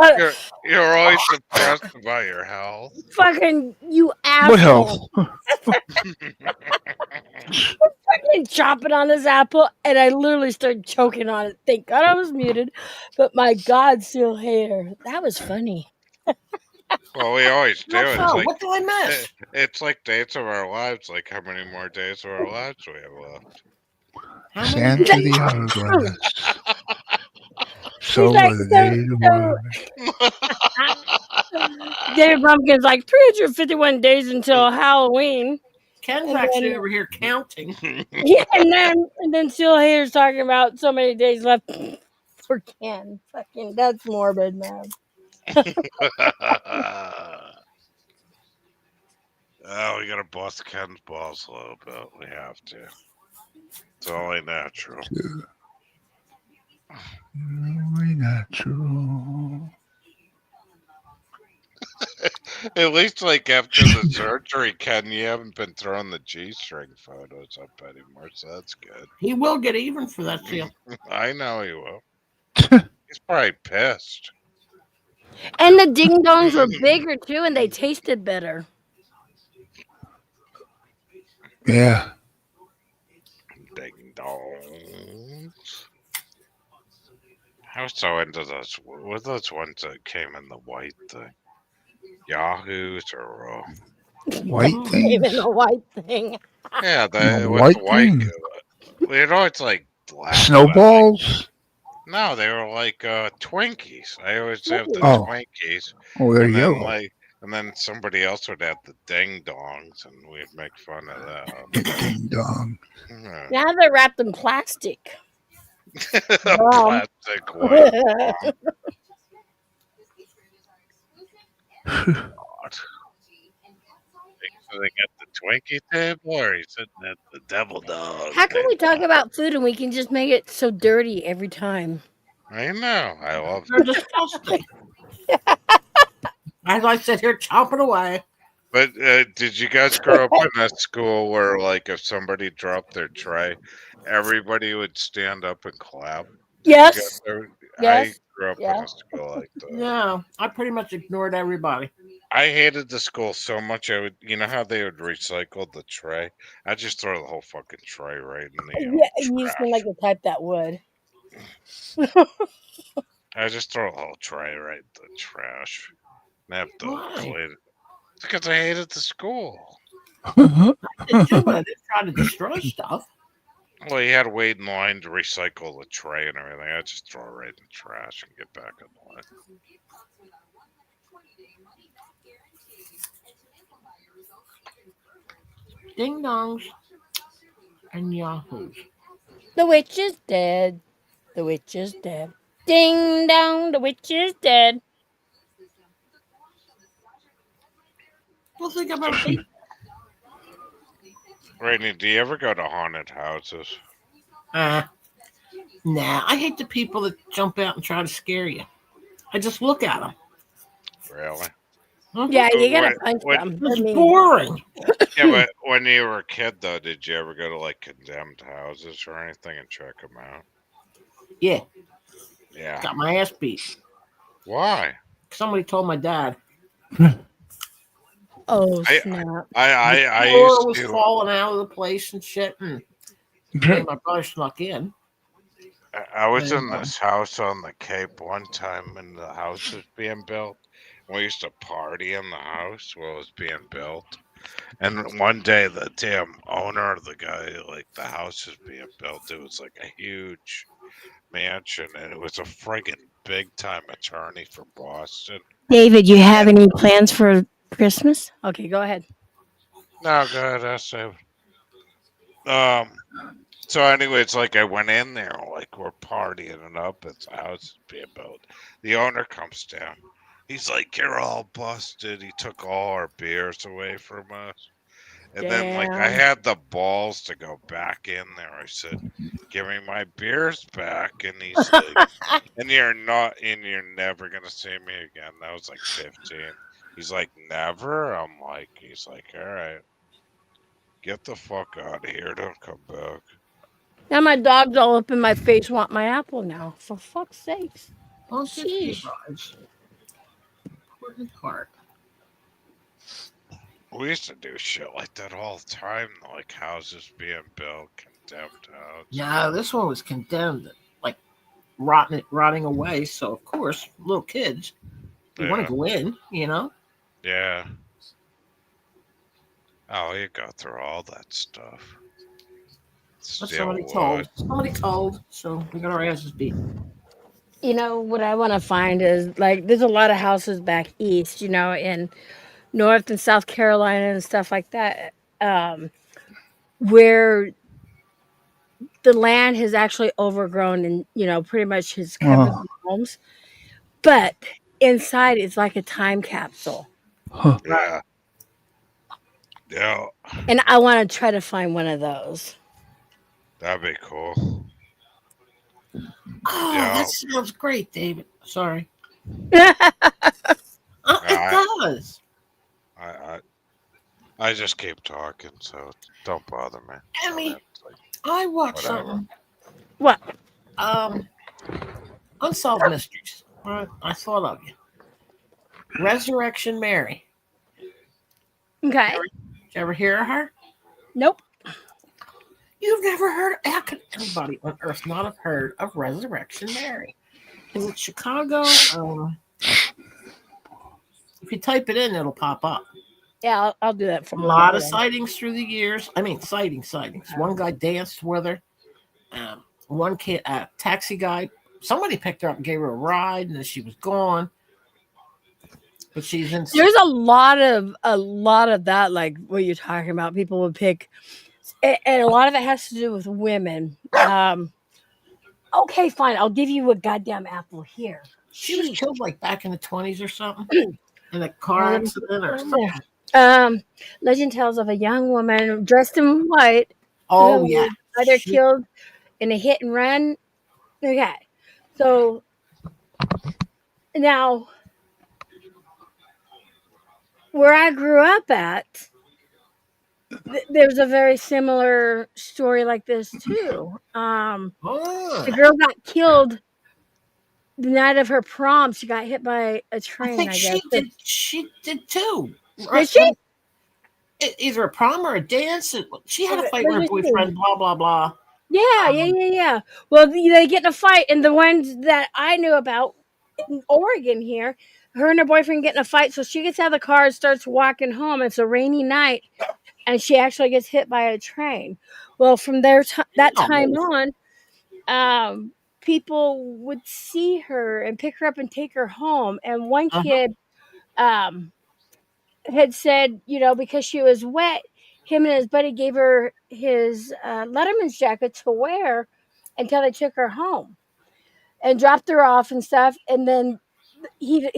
you're always depressed about your health. fucking you asshole! What health? Fucking chopping on this apple, and I literally started choking on it. Thank God I was muted, but my God, still hair. That was funny. Well, we always do. What It's so? like What did I miss? it's like days of our lives. Like how many more days of our lives we have left? How many Sand to days? the hourglass. So like, are the days of our life. David Pumpkin's like 351 days until Halloween. Ken's And actually then- over here counting. Yeah, and then Still Hater's talking about so many days left for Ken. Fucking, that's morbid, man. Oh, we gotta bust Ken's balls a little bit. We have to. It's only natural. Only natural. At least, like, after the surgery, Ken, you haven't been throwing the G-string photos up anymore, so that's good. He will get even for that deal. I know he will. He's probably pissed. And the ding dongs were bigger too, and they tasted better. Yeah. Ding dongs. I was so into those. What were those ones that came in the white thing? Yahoos or White Even things. the white thing. yeah, The the with white the white. thing. You know, it's like black. Snowballs. No, they were like Twinkies. I always have the Oh. Twinkies, Oh, they're and then yellow. and then somebody else would have the ding dongs, and we'd make fun of that. Ding dong. Yeah. Now they're wrapped in plastic. A plastic white dong. God. Sitting at the Twinkie table, or are you sitting at the devil dog? How can we table? talk about food and we can just make it so dirty every time? I know. I love. They're disgusting. As I sit here chomping away. But did you guys grow up in a school where, like, if somebody dropped their tray, everybody would stand up and clap? Did you Yes. guys ever- Yes. I grew up in Yeah. a school like that. No, I pretty much ignored everybody. I hated the school so much. I would, you know how they would recycle the tray? I'd just throw the whole fucking tray right in the Yeah, you trash. seem like the type that would. I just throw the whole tray right in the trash. And have to Why? clean it. Because I hated the school. I did too, but I didn't try to destroy stuff. Well, you had to wait in line to recycle the tray and everything. I just throw it right in the trash and get back in the line. Ding dongs and yahoos. The witch is dead. The witch is dead. Ding dong, the witch is dead. Well, think about it. Rainey, do you ever go to haunted houses? Nah, I hate the people that jump out and try to scare you. I just look at them. Really? Yeah, you gotta What- punch what- them. It's I mean, boring. Yeah, but when you were a kid, though, did you ever go to, like, condemned houses or anything and check them out? Yeah, Yeah. got my ass beat. Why? Somebody told my dad. oh I- snap! I Floor used was to. falling out of the place and shit. And me, my brother snuck in. I was Yeah. in this house on the Cape one time when the house was being built. We used to party in the house while it was being built. And one day, the damn owner of the guy, like, the house was being built. It was like a huge mansion, and it was a friggin' big time attorney for Boston. David, you have any plans for Christmas? Okay, go ahead. No, go ahead, ask David. So anyway, it's like I went in there, like, we're partying it up. It's the house is being built. The owner comes down. He's like, "You're all busted." He took all our beers away from us. And then, like, I Damn. had the balls to go back in there. I said, "Give me my beers back." And he's like, "And you're never gonna see me again." That was like 15. He's like, "Never?" I'm like, he's like, "All right, get the fuck out of here. Don't come back." Now my dog's all up in my face, want my apple now. For fuck's sakes! Don't get me Sheesh. vibes. Important part. We used to do shit like that all the time, like houses being built, condemned houses. Yeah, this one was condemned, like rotting away. So of course, little kids, you want Yeah. to go in, you know. Yeah. Oh, you go through all that stuff. But Still somebody would. told. Somebody told. So we got our asses beat. You know what I want to find is like there's a lot of houses back east, you know, in North and South Carolina and stuff like that, where the land has actually overgrown and you know pretty much has covered Oh. the homes, but inside it's like a time capsule, Huh. Yeah. Yeah, and I want to try to find one of those. that'd be cool. Oh, Yeah. that sounds great, David. Sorry. Yeah, does. I just keep talking, so don't bother me. I mean, it's like, I watched whatever. something. What? Unsolved Mysteries. All right, I thought of you. Resurrection Mary. Okay. Did you ever hear of her? Nope. You've never heard? How could anybody on earth not have heard of Resurrection Mary? Is it Chicago? If you type it in, it'll pop up. Yeah, I'll do that for A you. lot of Hold on. sightings through the years. I mean, sightings. One guy danced with her. One kid, taxi guy. Somebody picked her up and gave her a ride, and then she was gone. But she's in. There's a lot of that, like what you're talking about. People would pick, and a lot of it has to do with women. Okay, fine. I'll give you a goddamn apple here. She was killed like back in the 20s or something in a car accident or something. Legend tells of a young woman dressed in white. Oh who yeah, was either killed in a hit and run. Okay, so now where I grew up at, there's a very similar story like this too. The girl got killed the night of her prom. She got hit by a train. I think guess. she did too. Did she? Either a prom or a dance. She had a fight with her boyfriend. Blah blah blah. Yeah. Well, they get in a fight, and the ones that I knew about in Oregon here, her and her boyfriend get in a fight. So she gets out of the car and starts walking home. It's a rainy night, and she actually gets hit by a train. Well, from that time on, people would see her and pick her up and take her home. And one kid had said, because she was wet, him and his buddy gave her his Letterman's jacket to wear until they took her home and dropped her off and stuff. And then he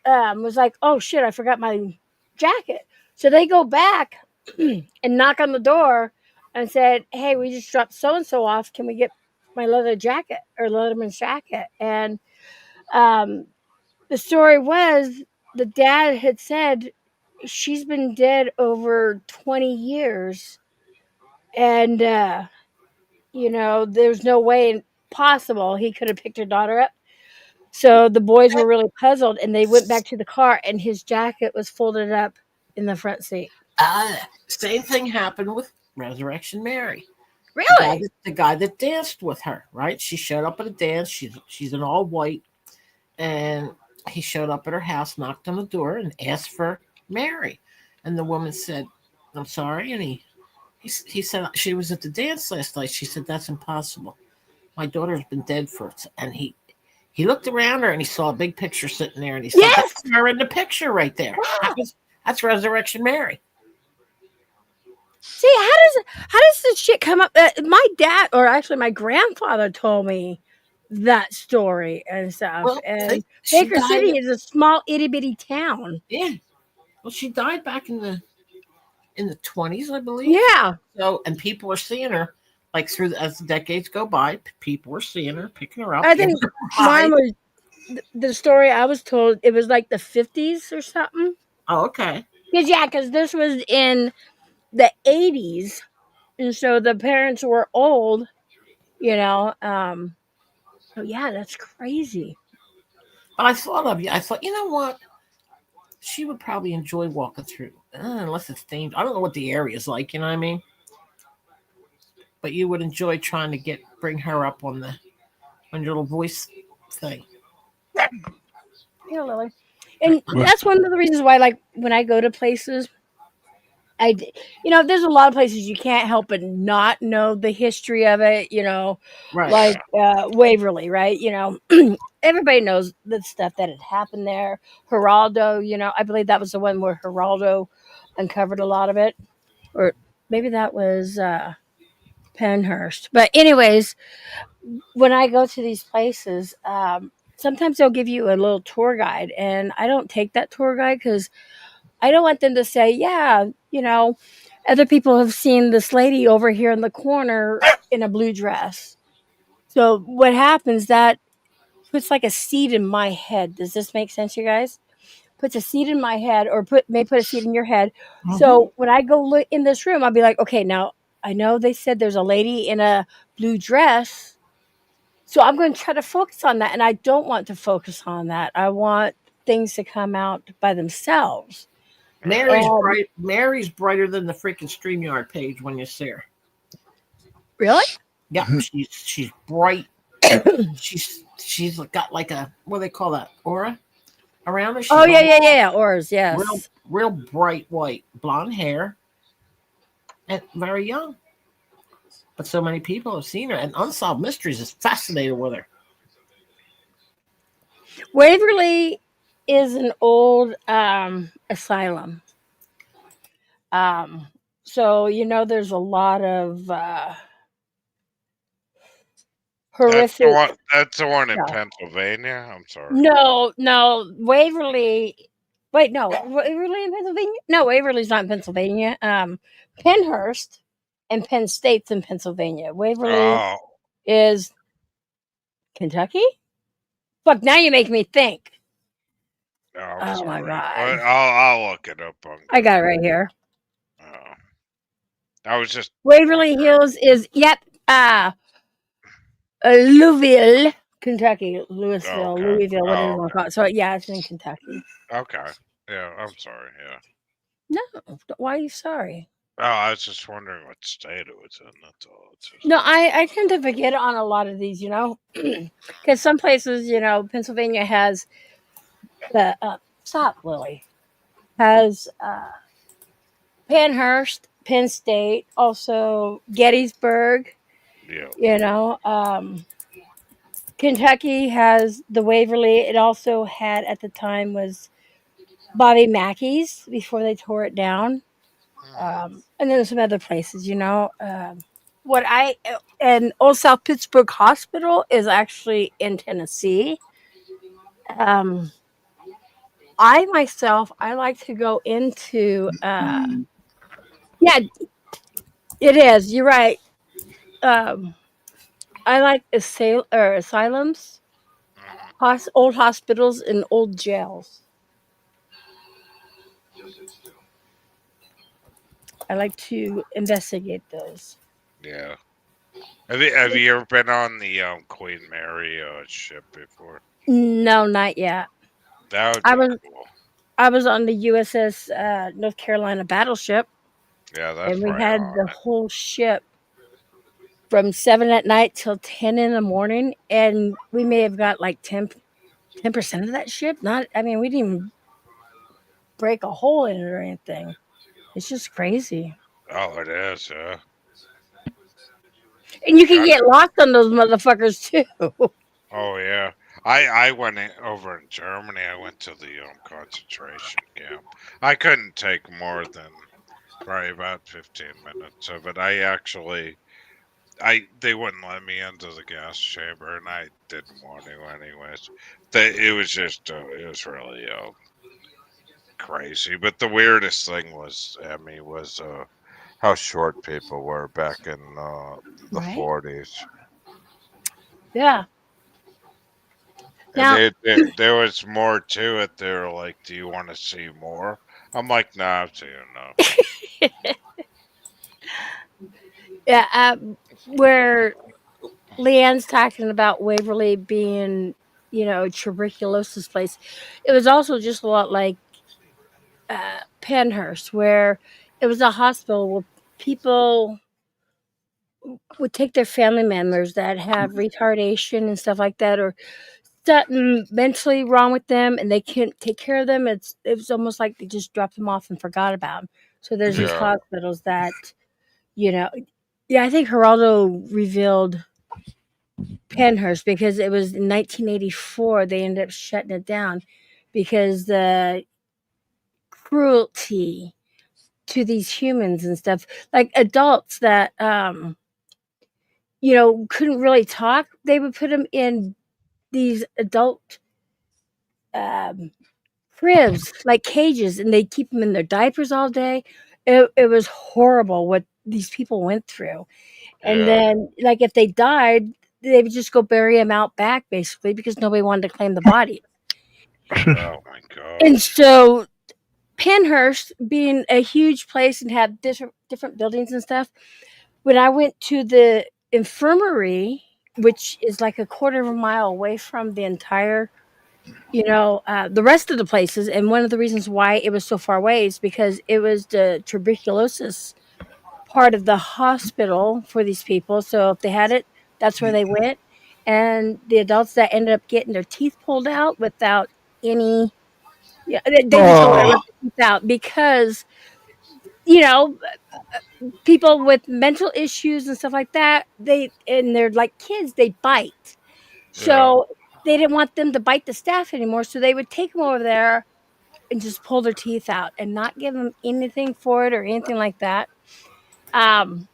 was like, oh shit, I forgot my jacket. So they go back and knock on the door and said, hey, we just dropped so-and-so off. Can we get my leather jacket or Letterman's jacket? And the story was the dad had said she's been dead over 20 years. And, there's no way possible he could have picked her daughter up. So the boys were really puzzled, and they went back to the car, and his jacket was folded up in the front seat. Same thing happened with Resurrection Mary. Really? The guy that danced with her, right? She showed up at a dance. She's in all white, and he showed up at her house, knocked on the door, and asked for Mary. And the woman said, I'm sorry. And he said, she was at the dance last night. She said, that's impossible. My daughter's been dead and he looked around her and he saw a big picture sitting there, and he said, yes! That's her in the picture right there. Wow. That's Resurrection Mary. See, how does this shit come up? My dad, or actually my grandfather, told me that story and stuff. Well, and Baker City is a small itty bitty town. Yeah. Well, she died back in the 20s, I believe. Yeah. So, and people are seeing her, like as the decades go by, people are seeing her, picking her up. I think mine was the story I was told. It was like the 50s or something. Oh, okay. Because this was in the 80s, and so the parents were old. So yeah, that's crazy. But I thought of you. I thought, you know what? She would probably enjoy walking through, unless it's themed. I don't know what the area is like. You know what I mean? But you would enjoy trying to bring her up on your little voice thing. Yeah, Lily. And that's one of the reasons why, like, when I go to places, there's a lot of places you can't help but not know the history of it, Right. Like Waverly, right? Everybody knows the stuff that had happened there. Geraldo, I believe that was the one where Geraldo uncovered a lot of it. Or maybe that was Penhurst. But anyways, when I go to these places, sometimes they'll give you a little tour guide, and I don't take that tour guide because I don't want them to say, yeah, other people have seen this lady over here in the corner in a blue dress. So what happens, that puts like a seed in my head. Does this make sense, you guys? puts a seed in my head, or may put a seed in your head. Mhm. So when I go look in this room, I'll be like, okay, now I know they said there's a lady in a blue dress, so I'm going to try to focus on that, and I don't want to focus on that. I want things to come out by themselves. Mary's And bright. Mary's brighter than the freaking StreamYard page when you see her. really, Yeah, she's bright. she's got like a, what do they call that, aura around her. She's oh yeah, Oars, yes. real bright white, blonde hair, and very young. But so many people have seen her, and Unsolved Mysteries is fascinated with her. Waverly is an old asylum. So there's a lot of horrific. That's the one in stuff. Pennsylvania. I'm sorry. No, Waverly. Wait, no, Waverly in Pennsylvania? No, Waverly's not in Pennsylvania. Penhurst and Penn State's in Pennsylvania. Waverly Oh, is Kentucky? Fuck, now you make me think. no, I'm Oh my sorry. God. I'll look it up on. I got it right here. Oh. I was just Waverly Hills is, Louisville, Kentucky. Louisville, Okay. Louisville, whatever you Oh, want to call it. So, yeah, it's in Kentucky. okay. Yeah, I'm sorry. Yeah. No, why are you sorry? Oh, I was just wondering what state it was in. That's all. It's just, No, I tend to forget on a lot of these, because some places, Pennsylvania has the, stop, Lily, has Penhurst, Penn State, also Gettysburg, yeah. Kentucky has the Waverly. It also had at the time was Bobby Mackey's before they tore it down. And then some other places, and Old South Pittsburgh Hospital is actually in Tennessee. I like to go into, yeah, it is. You're right. I like asylums, old hospitals, and old jails. I like to investigate those. Yeah. Have you ever been on the Queen Mary ship before? No, not yet. That would I be was cool. I was on the USS North Carolina battleship, Yeah, that's and we right had on. the whole ship from 7 at night till 10 in the morning, and we may have got like 10% of that ship. We didn't even break a hole in it or anything. It's just crazy. Oh, it is. Yeah. And you can get lost on those motherfuckers too. Oh yeah. I went over in Germany. I went to the concentration camp. I couldn't take more than probably about 15 minutes of it. They wouldn't let me into the gas chamber, and I didn't want to anyways. It was really crazy. But the weirdest thing was, Emmy, was how short people were back in the Right? 40s. Yeah. And Now, there was more to it. They were like, "Do you want to see more?" I'm like, "Nah, I've seen enough." yeah, where Leanne's talking about Waverly being, tuberculosis place, it was also just a lot like Penhurst, where it was a hospital where people would take their family members that have retardation and stuff like that, or something mentally wrong with them, and they can't take care of them. It was almost like they just dropped them off and forgot about them. So there's these Yeah. hospitals that, yeah, I think Geraldo revealed Penhurst because it was in 1984 they ended up shutting it down because the cruelty to these humans and stuff, like adults that couldn't really talk, they would put them in these adult cribs, like cages, and they'd keep them in their diapers all day. It was horrible what these people went through. And Yeah. then, like, if they died, they would just go bury them out back, basically, because nobody wanted to claim the body. Oh my god. And so Penhurst being a huge place and have different buildings and stuff, when I went to the infirmary, which is like a quarter of a mile away from the entire, the rest of the places, and one of the reasons why it was so far away is because it was the tuberculosis part of the hospital for these people. So if they had it, that's where they went. And the adults that ended up getting their teeth pulled out without any, they just go and Oh, rip the teeth out because, you know, people with mental issues and stuff like that, and they're like kids, they bite. Yeah. So they didn't want them to bite the staff anymore. So they would take them over there and just pull their teeth out and not give them anything for it or anything like that. Um,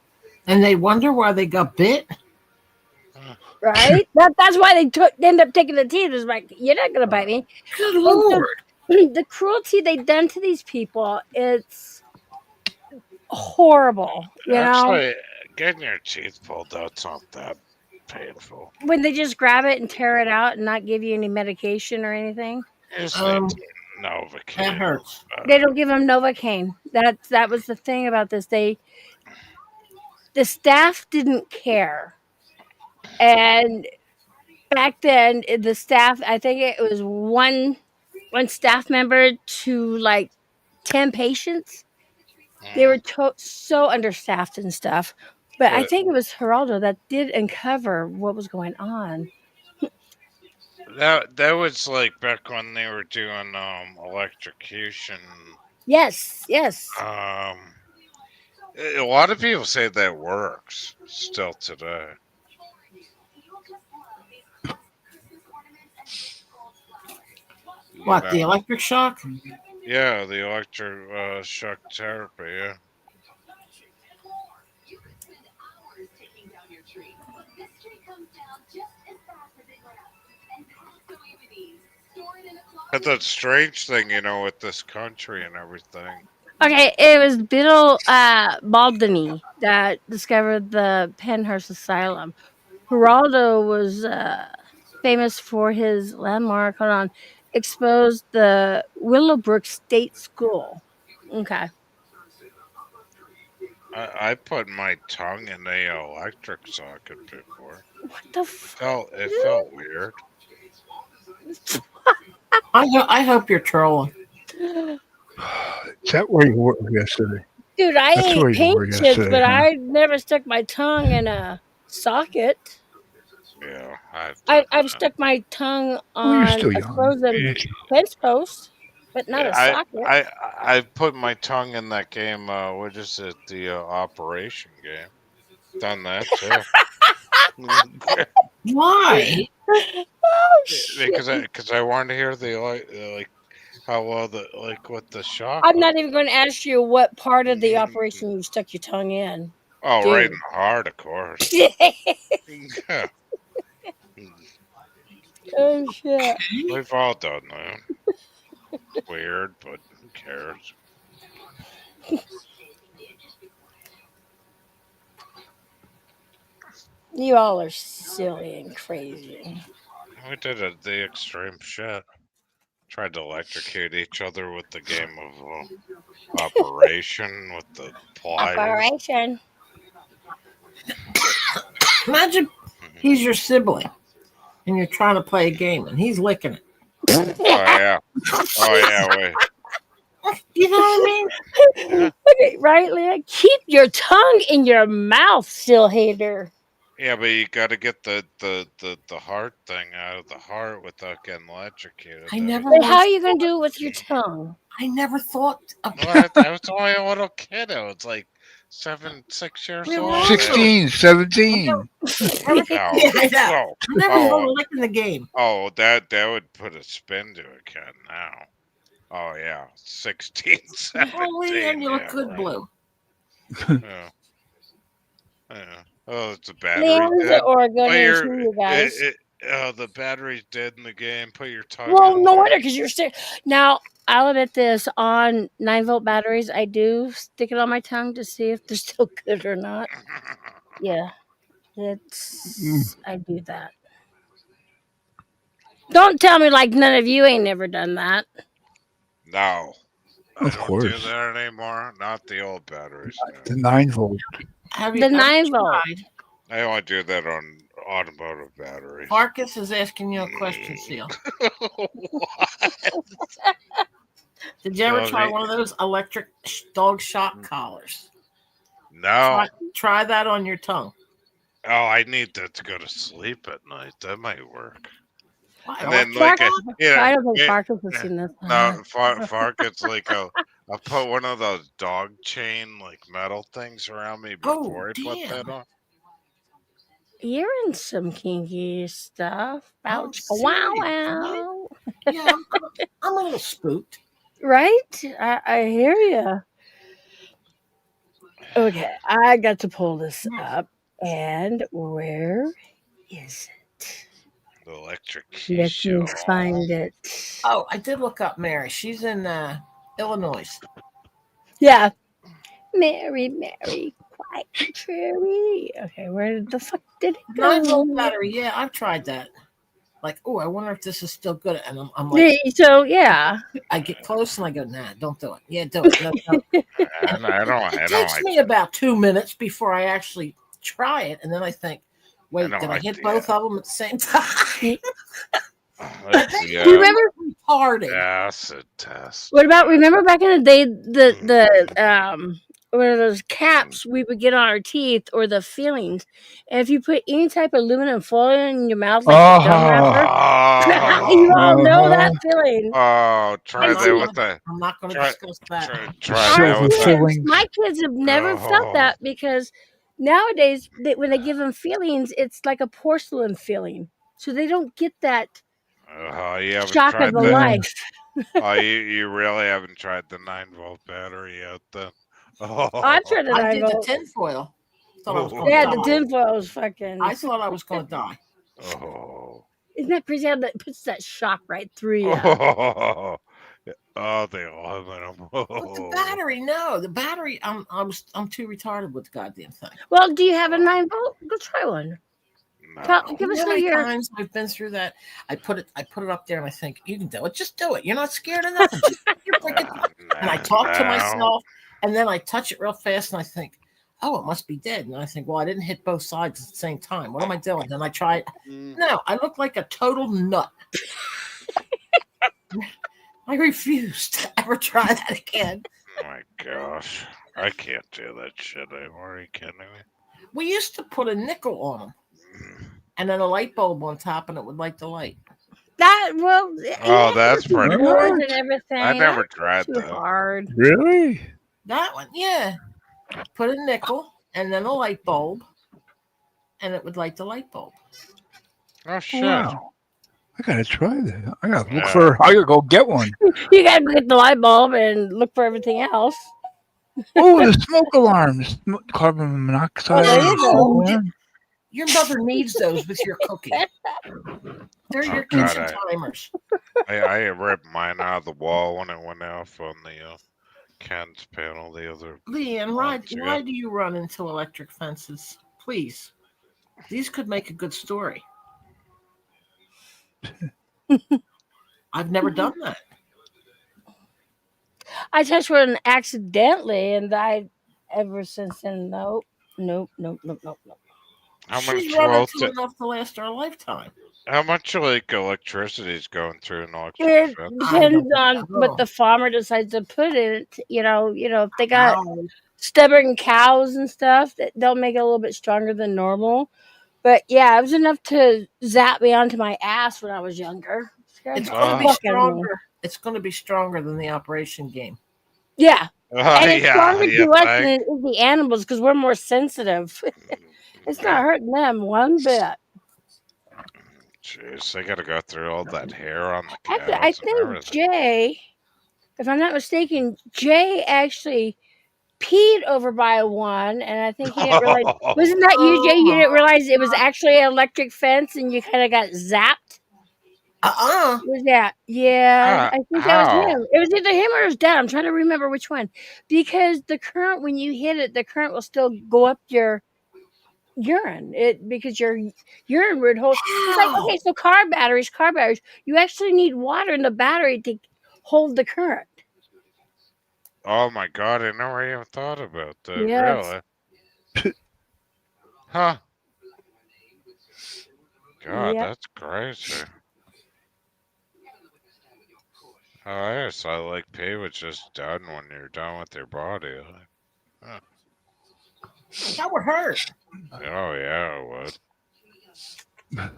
And they wonder why they got bit. right? That's why they end up taking the teeth. It's like, you're not going to bite me. Good And so Lord. the cruelty they done to these people, it's horrible. Actually, getting your teeth pulled out's not that painful. When they just grab it and tear it out and not give you any medication or anything. You just Um, need Novocaine. That hurts. They don't give them Novocaine. That was the thing about this. The staff didn't care. And back then, the staff, I think it was one staff member to like 10 patients. They were so understaffed and stuff. But I think it was Geraldo that did uncover what was going on. That was like back when they were doing electrocution. Yes. A lot of people say that works still today. What, You the know? electric shock? Yeah, the electric shock therapy. Yeah. But that strange thing, with this country and everything. Okay, it was Bill Baldini that discovered the Penhurst Asylum. Geraldo was famous for his landmark. Hold on, exposed the Willowbrook State School. Okay. I put my tongue in a electric socket before. What the It felt weird. I hope you're trolling. is that where you were yesterday? Dude, I That's ate where you were paint chips, yesterday, but huh? I never stuck my tongue in a socket. Yeah, I've stuck my tongue Well, you're on still a young. frozen fence post, but not a I socket. I put my tongue in that game. What is it? The Operation game. Done that too. Why? Oh shit! Because I wanted to hear the like how well what the shock. I'm not even going to ask you what part of the operation you stuck your tongue in. Oh, Dude. right in the heart, of course. Yeah. Oh shit! We've all done that. Weird, but who cares? You all are silly and crazy. We did the extreme shit. Tried to electrocute each other with the game of Operation with the pliers. Operation. Imagine he's your sibling and you're trying to play a game and he's licking it. Oh yeah. Wait. You know what I mean? Okay, right, Leah? Keep your tongue in your mouth, still hater. Yeah, but you got to get the heart thing out of the heart without getting electrocuted. But how are you going to do it with your tongue? I never thought of that. I was only a little kid. I was like 6 years old. 16, 17. Yeah, I know. I never thought of licking the game. Oh, that would put a spin to a cat now. Oh yeah, 16, 17. Holy, and you look good, Blue. Yeah. Oh, it's a battery. Leanne's organizing you guys. The battery's dead in the game. Put your tongue. Well, no wonder, because you're still. Now, I'll admit this, on 9-volt batteries, I do stick it on my tongue to see if they're still good or not. Yeah. I do that. Don't tell me like none of you ain't never done that. No. I Of don't course. do that anymore. Not the old batteries. The No. 9-volt. Have you The ever 9-volt. tried? I only do that on automotive batteries. Marcus is asking you a question, Seal. Did you ever Tell try me. one of those electric dog shock collars? No. Try that on your tongue. Oh, I need that to go to sleep at night. That might work. Why, And then electric- like I don't think yeah, Marcus has seen this. no, Farkut's like I put one of those dog chain like metal things around me before I put damn. that on. You're in some kinky stuff. I'm Ouch. Wow, serious, wow. Yeah, I'm a little spooked. Right? I hear you. Okay, I got to pull this up. And where is it? The electric Let me show. find it. Oh, I did look up Mary. She's in Illinois. Yeah. Mary, quite cherry. Okay, where the fuck did it go? 9-volt battery. Yeah, I've tried that. Like, oh, I wonder if this is still good. And I'm like, So, yeah. I get close and I go, nah, don't do it. Yeah, do it. No. I don't It takes me about 2 minutes before I actually try it, and then I think, wait, don't did I like hit the, both of them at the same time? Remember? Retarded. Acid test. What about remember back in the day the what are those caps we would get on our teeth or the fillings? And if you put any type of aluminum foil in your mouth like the gum wrapper, you all know that feeling. Oh, try that with the. I'm not going to Try- discuss that. Try that with the. fillings. My kids have never felt that because nowadays when they give them feelings, it's like a porcelain feeling, so they don't get that You haven't shock tried of the the, life. Oh, you really haven't tried the 9-volt battery yet, then? Oh, I've tried the I did the 9-volt. tinfoil. Thought I was going Yeah, to the die. tinfoil was fucking. I thought I was going to die. Oh. Isn't that crazy how that puts that shock right through you? Oh, they all have them. But the battery, no, the battery. I'm too retarded with the goddamn thing. Well, do you have a 9-volt? Go try one. Give us How many your. times I've been through that. I put it up there and I think you can do it. Just do it. You're not scared of nothing. Just and I talk to myself, and then I touch it real fast, and I think, oh, it must be dead. And I think, well, I didn't hit both sides at the same time. What am I doing? Then I try it. No, I look like a total nut. I refuse to ever try that again. Oh my gosh. I can't do that shit anymore. Are you kidding me? We used to put a nickel on them, and then a light bulb on top, and it would light the light. That well. Oh, that's pretty cool. cool. And everything. I never That's tried too that. hard. Really? That one, yeah. Put a nickel and then a light bulb, and it would light the light bulb. Oh shit. Wow. I gotta try that. I gotta look for. I gotta go get one. You gotta get the light bulb and look for everything else. Oh, the smoke alarms, carbon monoxide. There you go. smoke alarm. Your mother needs those with your cooking. They're your God, kitchen timers. I ripped mine out of the wall when it went off on the Ken's panel the other. Leanne, months why ago. do you run into electric fences? Please. These could make a good story. I've never done that. I touched one accidentally and died ever since then. Nope. How She's much run into voltage? enough to last her a lifetime. How much like electricity is going through an electric It fence? depends on know. what the farmer decides to put in it. You know, if they got Wow. stubborn cows and stuff, they'll make it a little bit stronger than normal. But yeah, it was enough to zap me onto my ass when I was younger. It's Scared going to the be fuck out of me. stronger. It's going to be stronger than the Operation Game. Yeah, and it's stronger you to us than think? it is the animals because we're more sensitive. It's not hurting them one bit. Jeez, they got to go through all that hair on the cows Actually, I and think everything. Jay, if I'm not mistaken, Jay actually peed over by one, and I think he didn't realize. Wasn't that you, Jay? You didn't realize it was actually an electric fence, and you kind of got zapped. Was that? Yeah, I think that was him. It was either him or his dad. I'm trying to remember which one, because the current, when you hit it, the current will still go up your urine. Because your urine would hold. It's like, okay, so car batteries. You actually need water in the battery to hold the current. Oh my god, I never even thought about that. Yes. Really? Huh? God, Yep. that's crazy. Oh, I just thought like pee was just done when you're done with your body. Like, huh. That would hurt. Oh yeah, it would.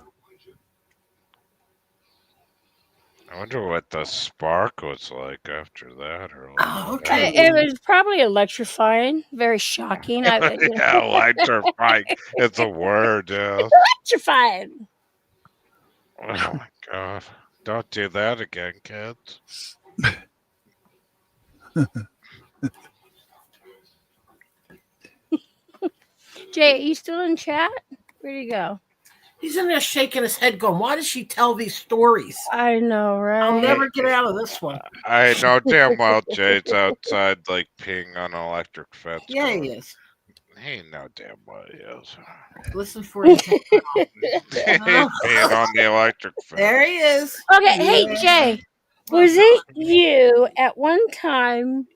I wonder what the spark was like after that, or like. Oh, okay. It was probably electrifying. Very shocking. Yeah, electrifying. It's a word, yeah. Electrifying. Oh my god. Don't do that again, kids. Jay, are you still in chat? Where'd he go? He's in there shaking his head, going, "Why does she tell these stories? I know, right? I'll never get out of this one." I know damn well Jade's outside, like peeing on an electric fence. Yeah, going, he is. He know damn well he is. Listen for him. He's peeing on the electric fence. There he is. Okay, hey Jay, was it you at one time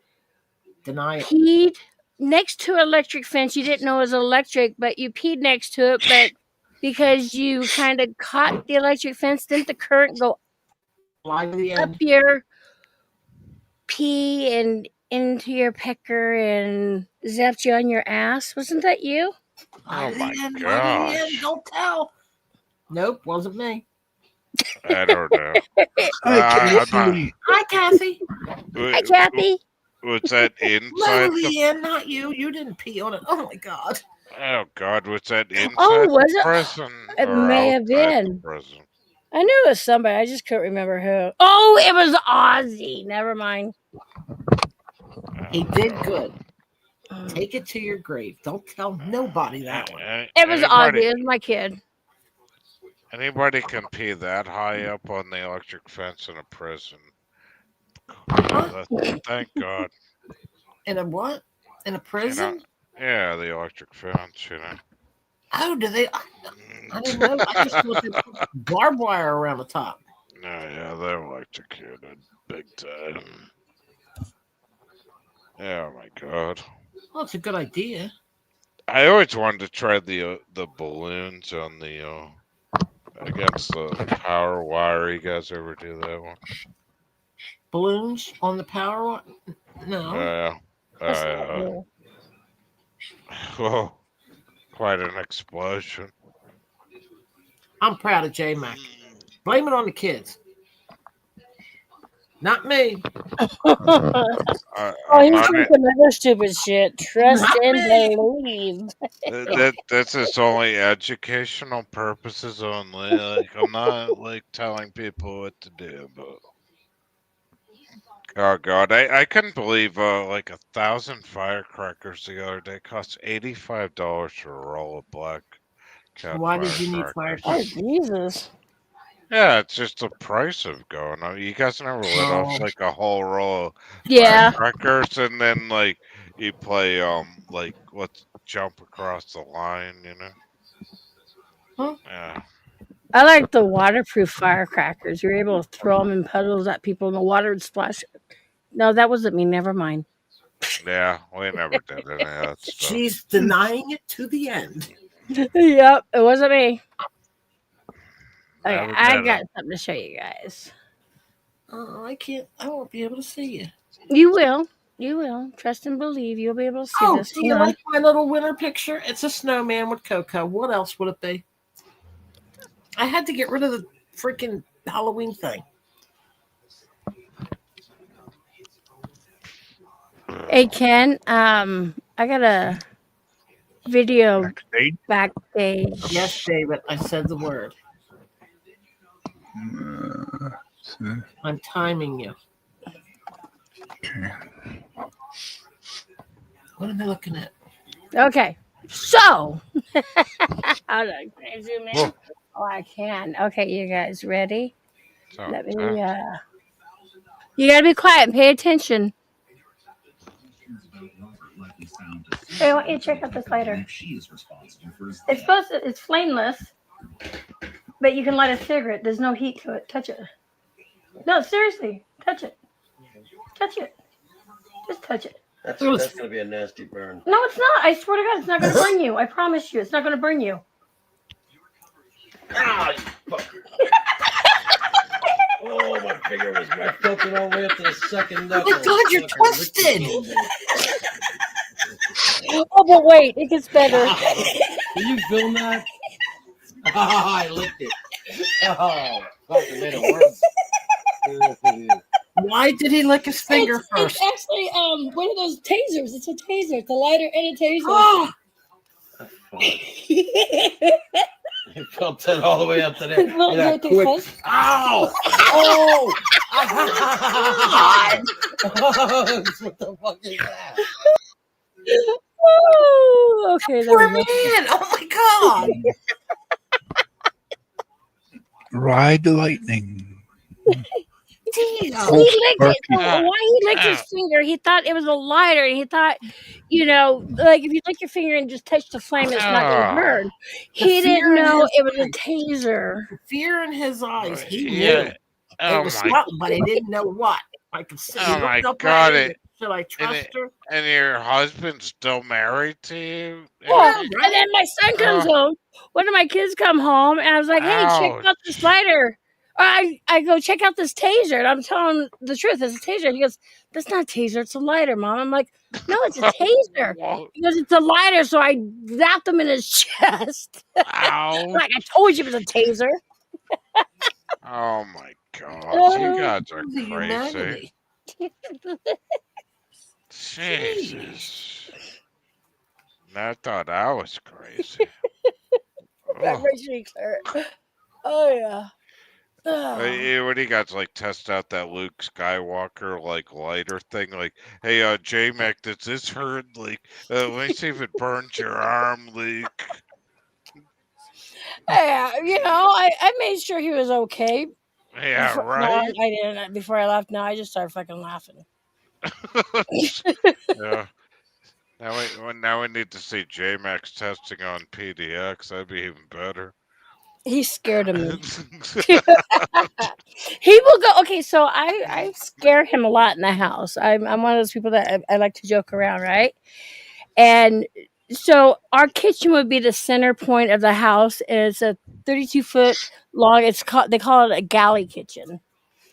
Deny it. peed next to an electric fence? You didn't know it was electric, but you peed next to it, but because you kind of caught the electric fence, didn't the current go Fly to the up end. your pee and into your pecker and zapped you on your ass? Wasn't that you? Fly Oh to the my end, fly to the end. gosh. Don't tell. Nope, wasn't me. I don't know. I can't I'm not- see. Hi, Kathy. Hi, Kathy. Was that Fly inside to the? the end, not you. You didn't pee on it. Oh my god. Oh God, was that inside Oh, was the it? prison It or may have outside the been. prison? I knew it was somebody. I just couldn't remember who. Oh, it was Ozzy. Never mind. He did good. Take it to your grave. Don't tell nobody that one. It was Ozzy. It was my kid. Anybody can pee that high up on the electric fence in a prison. Thank God. In a what? In a prison? Yeah, the electric fence, you know. Oh, do they? I didn't know. I just thought they put barbed wire around the top. No, yeah, they're electrocuted big time. Yeah, oh my God. Well, it's a good idea. I always wanted to try the balloons on the against the power wire. You guys ever do that one? Balloons on the power wire? No. Yeah. That's not real. Whoa, quite an explosion. I'm proud of J Mac. Blame it on the kids. Not me. Oh, he's doing some other stupid shit. Trust Not and me. believe. This is only educational purposes only. Like I'm not like telling people what to do, but oh God, I couldn't believe like 1,000 firecrackers the other day cost $85 for a roll of black cat Why did you need firecrackers. Oh, Jesus. Yeah, it's just the price of going. You guys never lit off Oh. like a whole roll of Yeah. firecrackers and then like you play like let's jump across the line, you know? Huh? Yeah. I like the waterproof firecrackers. You're able to throw them in puddles at people and the water would splash. No, that wasn't me. Never mind. Yeah, we never did any of that stuff. She's denying it to the end. Yep, it wasn't me. Okay, Never I did got it. something to show you guys. I can't. I won't be able to see you. You will. You will. Trust and believe. You'll be able to see Oh, this. do you Hold on. like my little winter picture? It's a snowman with Coco. What else would it be? I had to get rid of the freaking Halloween thing. Hey Ken, I got a video backstage. Yes, David, I said the word. I'm timing you. Okay. What am I looking at? Okay, so hold on, can I zoom in? Oh, I can. Okay, you guys ready? So, Let me. You gotta be quiet and pay attention. Hey, I want you to check out this lighter. It's flameless, but you can light a cigarette. There's no heat to it. Touch it. No, seriously, touch it. Touch it. Just touch it. That's gonna be a nasty burn. No, it's not. I swear to God, it's not going to burn you. I promise you, it's not going to burn you. Ah, you fucker. Oh, my finger was wet, tilted all the way up to the second knuckle. Oh my God, you're twisted. Oh, but wait, it gets better. Can you film that? Oh, I licked it. Oh, fucking made it worse. Why did he lick his finger first? It's actually one of those tasers. It's a taser. It's a lighter and a taser. Oh, You felt that all the way up to there. Well, Yeah, you think quick. so? Ow! Oh! What the fuck is that? Oh, okay. There poor we man. go. Oh my God. Ride the lightning. He Damn. licked it. So Ah, why he licked his finger? He thought it was a lighter, and he thought, like if you lick your finger and just touch the flame, it's not going to burn. He fear didn't in know his it was a eyes. taser. The fear in his eyes. He knew Yeah. it Oh was my, something, but he didn't know what. I could see. He oh my looked up God! at her. It, Should I trust her? and your husband's still married to you? Well, right. and then my son comes home. One of my kids come home, and I was like, "Hey, check out this lighter." I go check out this taser, and I'm telling him the truth. It's a taser. He goes, "That's not a taser. It's a lighter, Mom." I'm like, "No, it's a taser." Whoa. He goes, "It's a lighter." So I zapped him in his chest. Ow. Like I told you, it was a taser. Oh my God! Oh, You guys are The crazy. humanity. Jesus. I thought I was crazy. That Ugh. makes me clear. Oh yeah. Oh. What do you guys like? Test out that Luke Skywalker like lighter thing. Like, hey, J-Mac, does this hurt? Like, let me see if it burns your arm, Luke. Yeah, I made sure he was okay. Yeah, No, right. I didn't. Before I left, no, I just started fucking laughing. Yeah. Now we need to see J-Max testing on PDX. That'd be even better. He's scared of me. He will go. Okay, so I scare him a lot in the house. I'm one of those people that I like to joke around, right? And so our kitchen would be the center point of the house. And it's a 32-foot long. They call it a galley kitchen.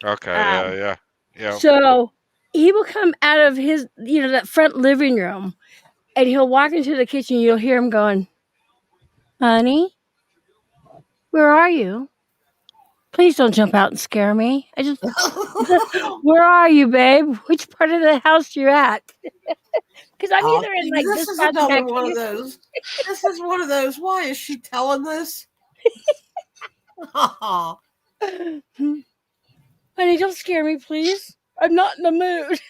Okay, yeah. So he will come out of his that front living room, and he'll walk into the kitchen. You'll hear him going, "Honey, where are you? Please don't jump out and scare me. Where are you, babe? Which part of the house you at?" Because I'm either in like this this is side of the another back one of kitchen. those. This is one of those. Why is she telling this? Honey, don't scare me, please. I'm not in the mood.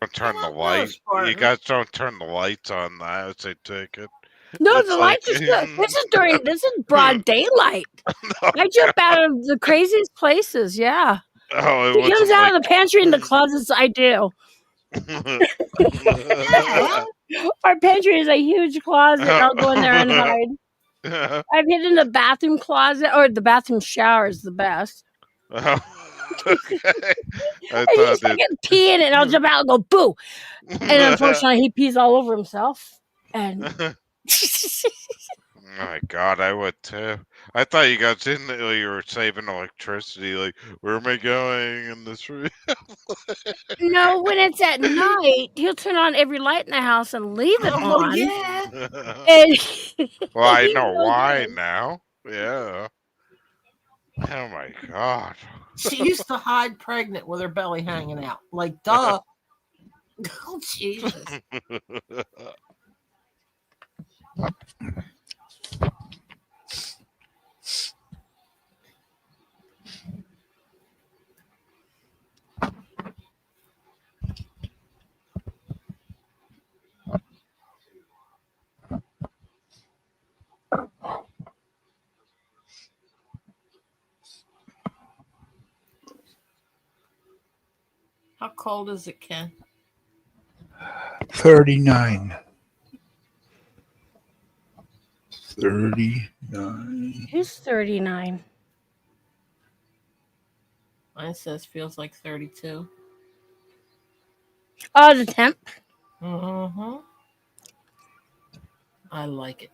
Don't turn the Not light. those, partner. You guys don't turn the lights on the house. They take it. No, It's the like- lights are still. This is broad daylight. No, I jump out of the craziest places. Yeah, Oh, it he comes wasn't out of the pantry and the closets. I do. Our pantry is a huge closet. And I'll go in there and hide. I've hid in the bathroom closet, or the bathroom shower is the best. Oh, okay. I I just thought fucking pee in it, and I'll jump out and go boo. And unfortunately, he pees all over himself. And My God, I would too. I thought you guys didn't know you were saving electricity. Like, where am I going in this room? no, when it's at night, he'll turn on every light in the house and leave it Oh on. yeah. And Well, I he know goes why in. now. Yeah. Oh my God. She used to hide pregnant with her belly hanging out. Like, duh. Oh, Jesus. How cold is it, Ken? 39. 39. Who's 39? Mine says feels like 32. Oh, the temp. Mm-hmm. I like it.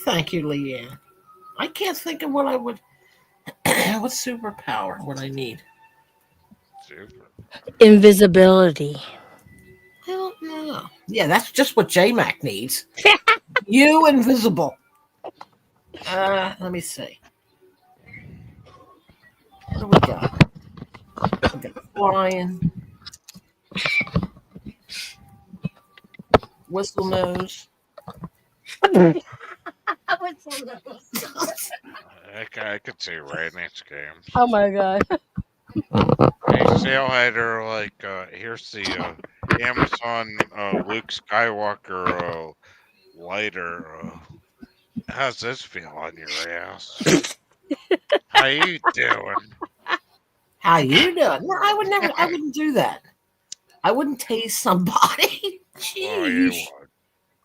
Thank you, Leanne. I can't think of what I would. What superpower would I need? Super. Invisibility. I don't know. Yeah, that's just what J-Mac needs. You invisible. Let me see. What do we got? We got flying. Whistle nose. I could see Rainey's games. Oh my god. Hey, Sailhater, like, here's the Amazon Luke Skywalker lighter. How's this feel on your ass? How you doing? How you doing? No, I would never. I wouldn't do that. I wouldn't tase somebody. Oh, you Jeez. would.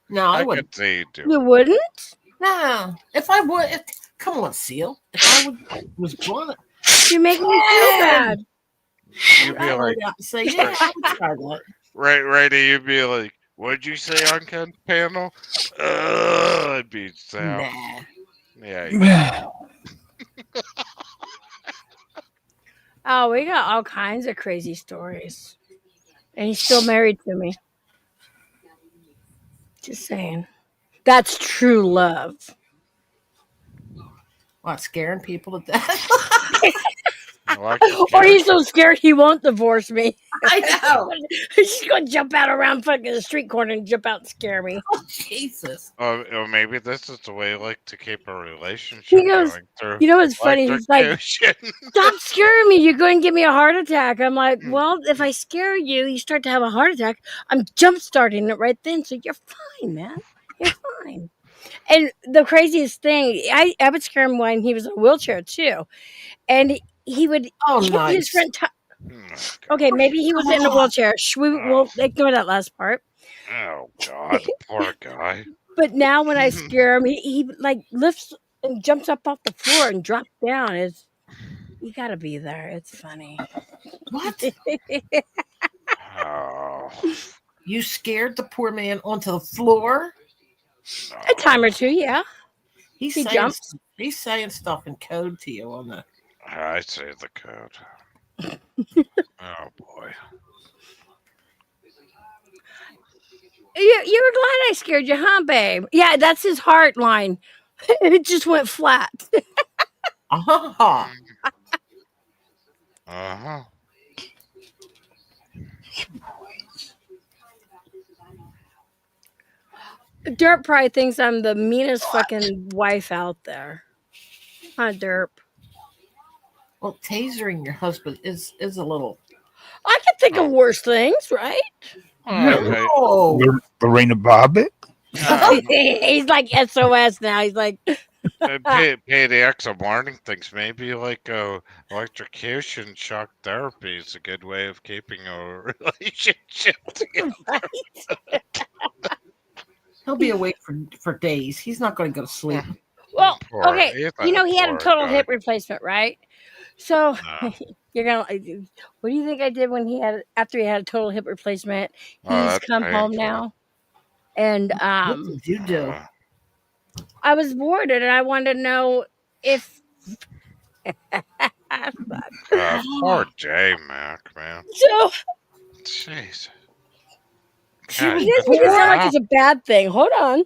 No, I I wouldn't. could see you do You it. wouldn't? No. If I would, come on, Seal. If I was gonna, You're making me feel bad. You'd I be would like, have to say, yeah, I would try that. Righty, you'd be like, what'd you say on Ken's panel? I'd be sound. Nah. Yeah. Oh, we got all kinds of crazy stories. And he's still married to me. Just saying. That's true love. What, scaring people to death? Like Or he's so scared he won't divorce me. I know. He's going to jump out around fucking the street corner and jump out and scare me. Oh, Jesus. or maybe this is the way, like, to keep a relationship He goes, going through. you know what's funny? He's like, electrocution. stop scaring me. You're going to give me a heart attack. I'm like, well, if I scare you, you start to have a heart attack. I'm jump starting it right then. So you're fine, man. You're fine. And the craziest thing, I would scare him when he was in a wheelchair too. And he would Oh, hit his nice. front tire. Oh, Okay, maybe he was in a wheelchair. We will ignore that last part. Oh, God, poor guy. But now when I scare him, he like lifts and jumps up off the floor and drops down. You gotta be there. It's funny. What? Oh. You scared the poor man onto the floor? A time or two, yeah. He's He saying, jumps. He's saying stuff in code to you on the. I say the code. Oh, boy. You were glad I scared you, huh, babe? Yeah, that's his heart line. It just went flat. Uh-huh. Uh-huh. Derp probably thinks I'm the meanest fucking wife out there. Huh, Derp? Well, tasering your husband is a little. I can think of worse things, right? Okay. Oh, Lorena Bobbitt? He's like SOS now. He's like, Pay the extra warning things. Maybe like electrocution shock therapy is a good way of keeping a relationship together. he'll be awake for days. He's not going to go to sleep. well, Poor- okay. he's You know, a he had a poor total guy. hip replacement, right? So No. you're gonna. What do you think I did when after he had a total hip replacement? He's Oh, that's come home painful. now, and What did you do? I was bored and I wanted to know if. Poor J-Mac, man. So Jeez. She God, was it doesn't good even sound like job. it's a bad thing. Hold on.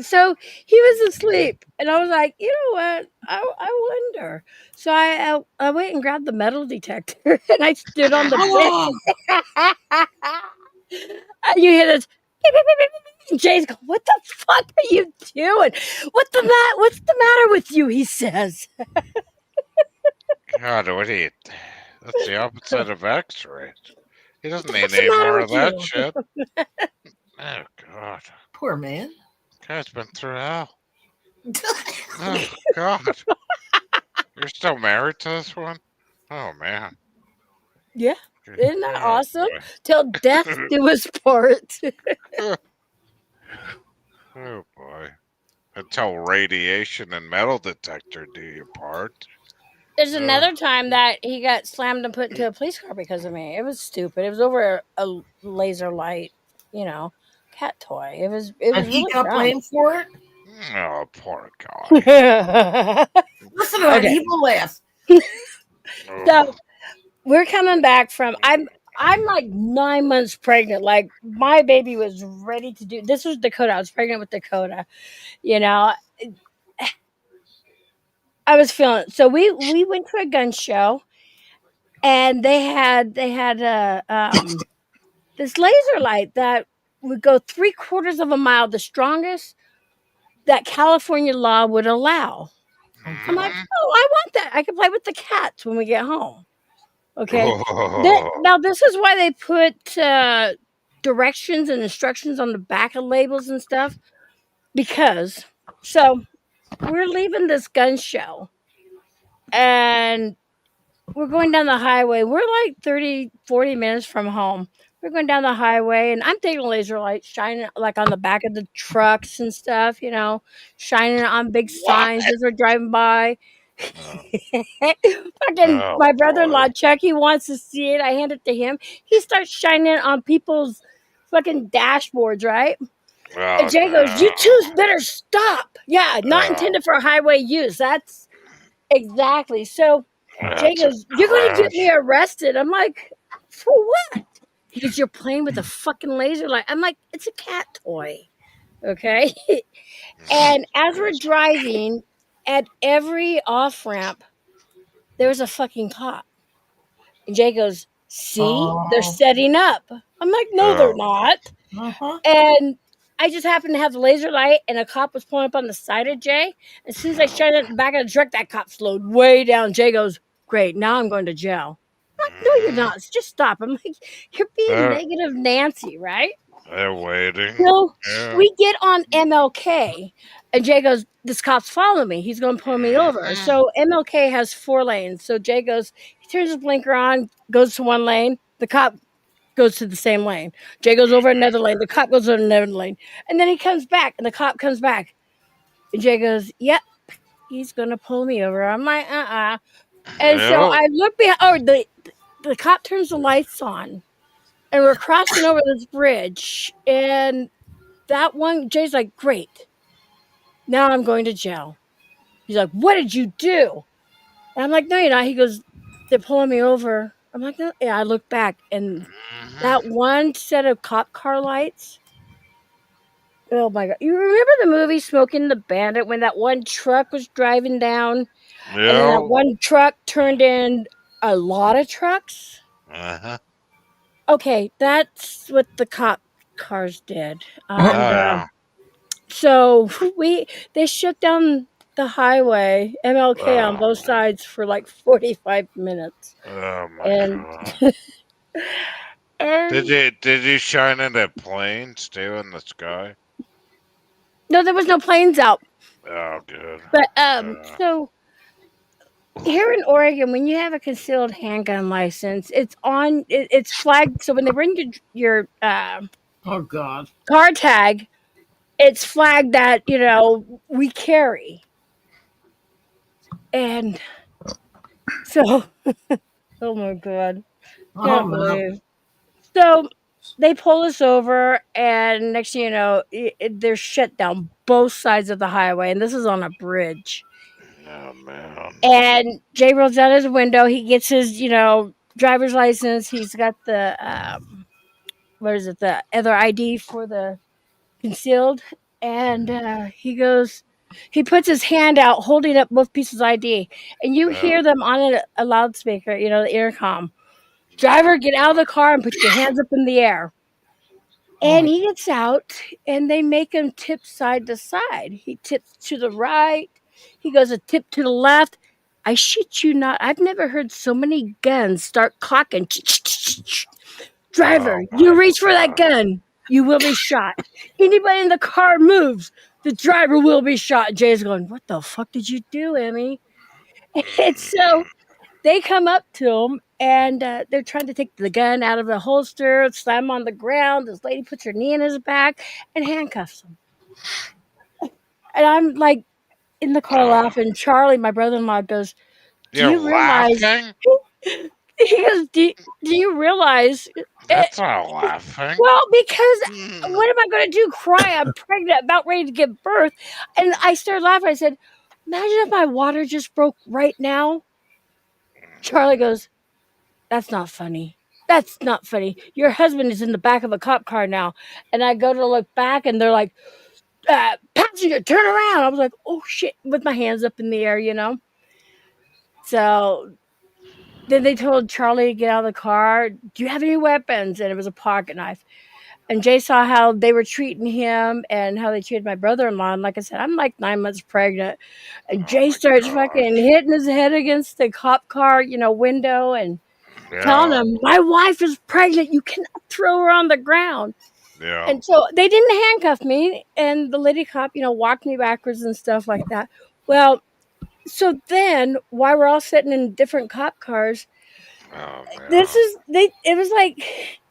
So he was asleep, and I was like, you know what? I wonder. So I went and grabbed the metal detector, and I stood on the bed. Oh, And you hear this Jay's going, what the fuck are you doing? What's the matter with you? He says. God, what do you? That's the opposite of X-ray. He doesn't need What's the any matter more with of that you? shit. Oh God, Poor man. guy's been through hell. Oh God, you're still married to this one? Oh man. Yeah. Isn't that Oh awesome? boy. Till death do us part. Oh boy. Until radiation and metal detector do you part. There's Ugh. another time that he got slammed and put into a police car because of me. It was stupid. It was over a laser light, cat toy. It was And he really got dumb. blamed for it. Oh, poor guy. Listen to that Okay. evil laugh. So we're coming back from I'm like 9 months pregnant. Like my baby was ready to do this was Dakota. I was pregnant with Dakota. I was feeling so we went to a gun show and they had this laser light that would go 3/4 of a mile, the strongest that California law would allow. I'm like, oh, I want that. I can play with the cats when we get home. Okay. Now this is why they put directions and instructions on the back of labels and stuff. Because so we're leaving this gun show and we're going down the highway. We're like 30, 40 minutes from home. We're going down the highway and I'm taking a laser light shining like on the back of the trucks and stuff, shining on big signs as we're driving by. Fucking Oh, my brother-in-law boy. Chuck, he wants to see it. I hand it to him. He starts shining it on people's fucking dashboards, right? Oh, And Jay goes, "You two better stop." Yeah, not Oh. intended for highway use. That's exactly. So Jay That's a goes, "You're going to get me crash. arrested." I'm like, "For what?" He goes, "You're playing with a fucking laser light." I'm like, "It's a cat toy." Okay. And as we're driving at every off ramp, there's a fucking cop. And Jay goes, "See, they're setting up." I'm like, "No, they're Oh. not." Uh-huh. And I just happened to have the laser light, and a cop was pulling up on the side of Jay. As soon as I shined it in the back of the truck, that cop slowed way down. Jay goes, "Great, now I'm going to jail." I'm like, "No, you're not. Just stop." I'm like, "You're being negative Nancy, right?" They're waiting. So Yeah. we get on MLK, and Jay goes, "This cop's following me. He's going to pull me over." So MLK has 4 lanes. So Jay goes, he turns his blinker on, goes to one lane. The cop goes to the same lane. Jay goes over another lane. The cop goes over another lane. And then he comes back, and the cop comes back. And Jay goes, "Yep, he's going to pull me over." I'm like, And so I look behind. Oh, the cop turns the lights on. And we're crossing over this bridge. And that one, Jay's like, "Great. Now I'm going to jail." He's like, "What did you do?" And I'm like, "No, you're not." He goes, "They're pulling me over." I'm like, "No." Yeah, I look back, and that one set of cop car lights. Oh my God. You remember the movie Smoking the Bandit when that one truck was driving down and then that one truck turned in a lot of trucks? Uh-huh. Okay, that's what the cop cars did. Yeah. So they shut down the highway, MLK on both sides for like 45 minutes. Oh my And God. Did you shine it at planes too in the sky? no, there was no planes out. Oh, good. But so here in Oregon, when you have a concealed handgun license, it's flagged. So when they bring your Oh God. car tag, it's flagged that we carry. And so, oh my God, can't believe. So they pull us over, and next thing you know, they're shut down both sides of the highway, and this is on a bridge. Oh man. And Jay rolls out his window. He gets his, driver's license. He's got the the other ID for the concealed. And he puts his hand out, holding up both pieces of ID, and you hear them on a loudspeaker, the intercom. "Driver, get out of the car and put your hands up in the air." And he gets out, and they make him tip side to side. He tips to the right. He goes a tip to the left. I shit you not. I've never heard so many guns start clocking. Driver, Oh you my reach for that God. gun. You will be shot. Anybody in the car moves, the driver will be shot. Jay's going, what the fuck did you do, Emmy? And so they come up to him, and they're trying to take the gun out of the holster, slam him on the ground. This lady puts her knee in his back and handcuffs him. And I'm like in the car laughing. Charlie, my brother-in-law, goes, do You're you realize? laughing? He goes, do you realize? That's not laughing. Well, because Mm. what am I going to do? Cry? I'm pregnant, about ready to give birth. And I started laughing. I said, imagine if my water just broke right now. Charlie goes, that's not funny. That's not funny. Your husband is in the back of a cop car now. And I go to look back, and they're like, passenger, turn around. I was like, oh, shit, with my hands up in the air, you know? So then they told Charlie to get out of the car. Do you have any weapons? And it was a pocket knife. And Jay saw how they were treating him and how they treated my brother-in-law. And like I said, I'm like 9 months pregnant. And Jay starts fucking hitting his head against the cop car, window, and telling Yeah. him, my wife is pregnant. You cannot throw her on the ground. Yeah. And so they didn't handcuff me. And the lady cop, walked me backwards and stuff like that. Well, so then while we're all sitting in different cop cars, Oh, it was like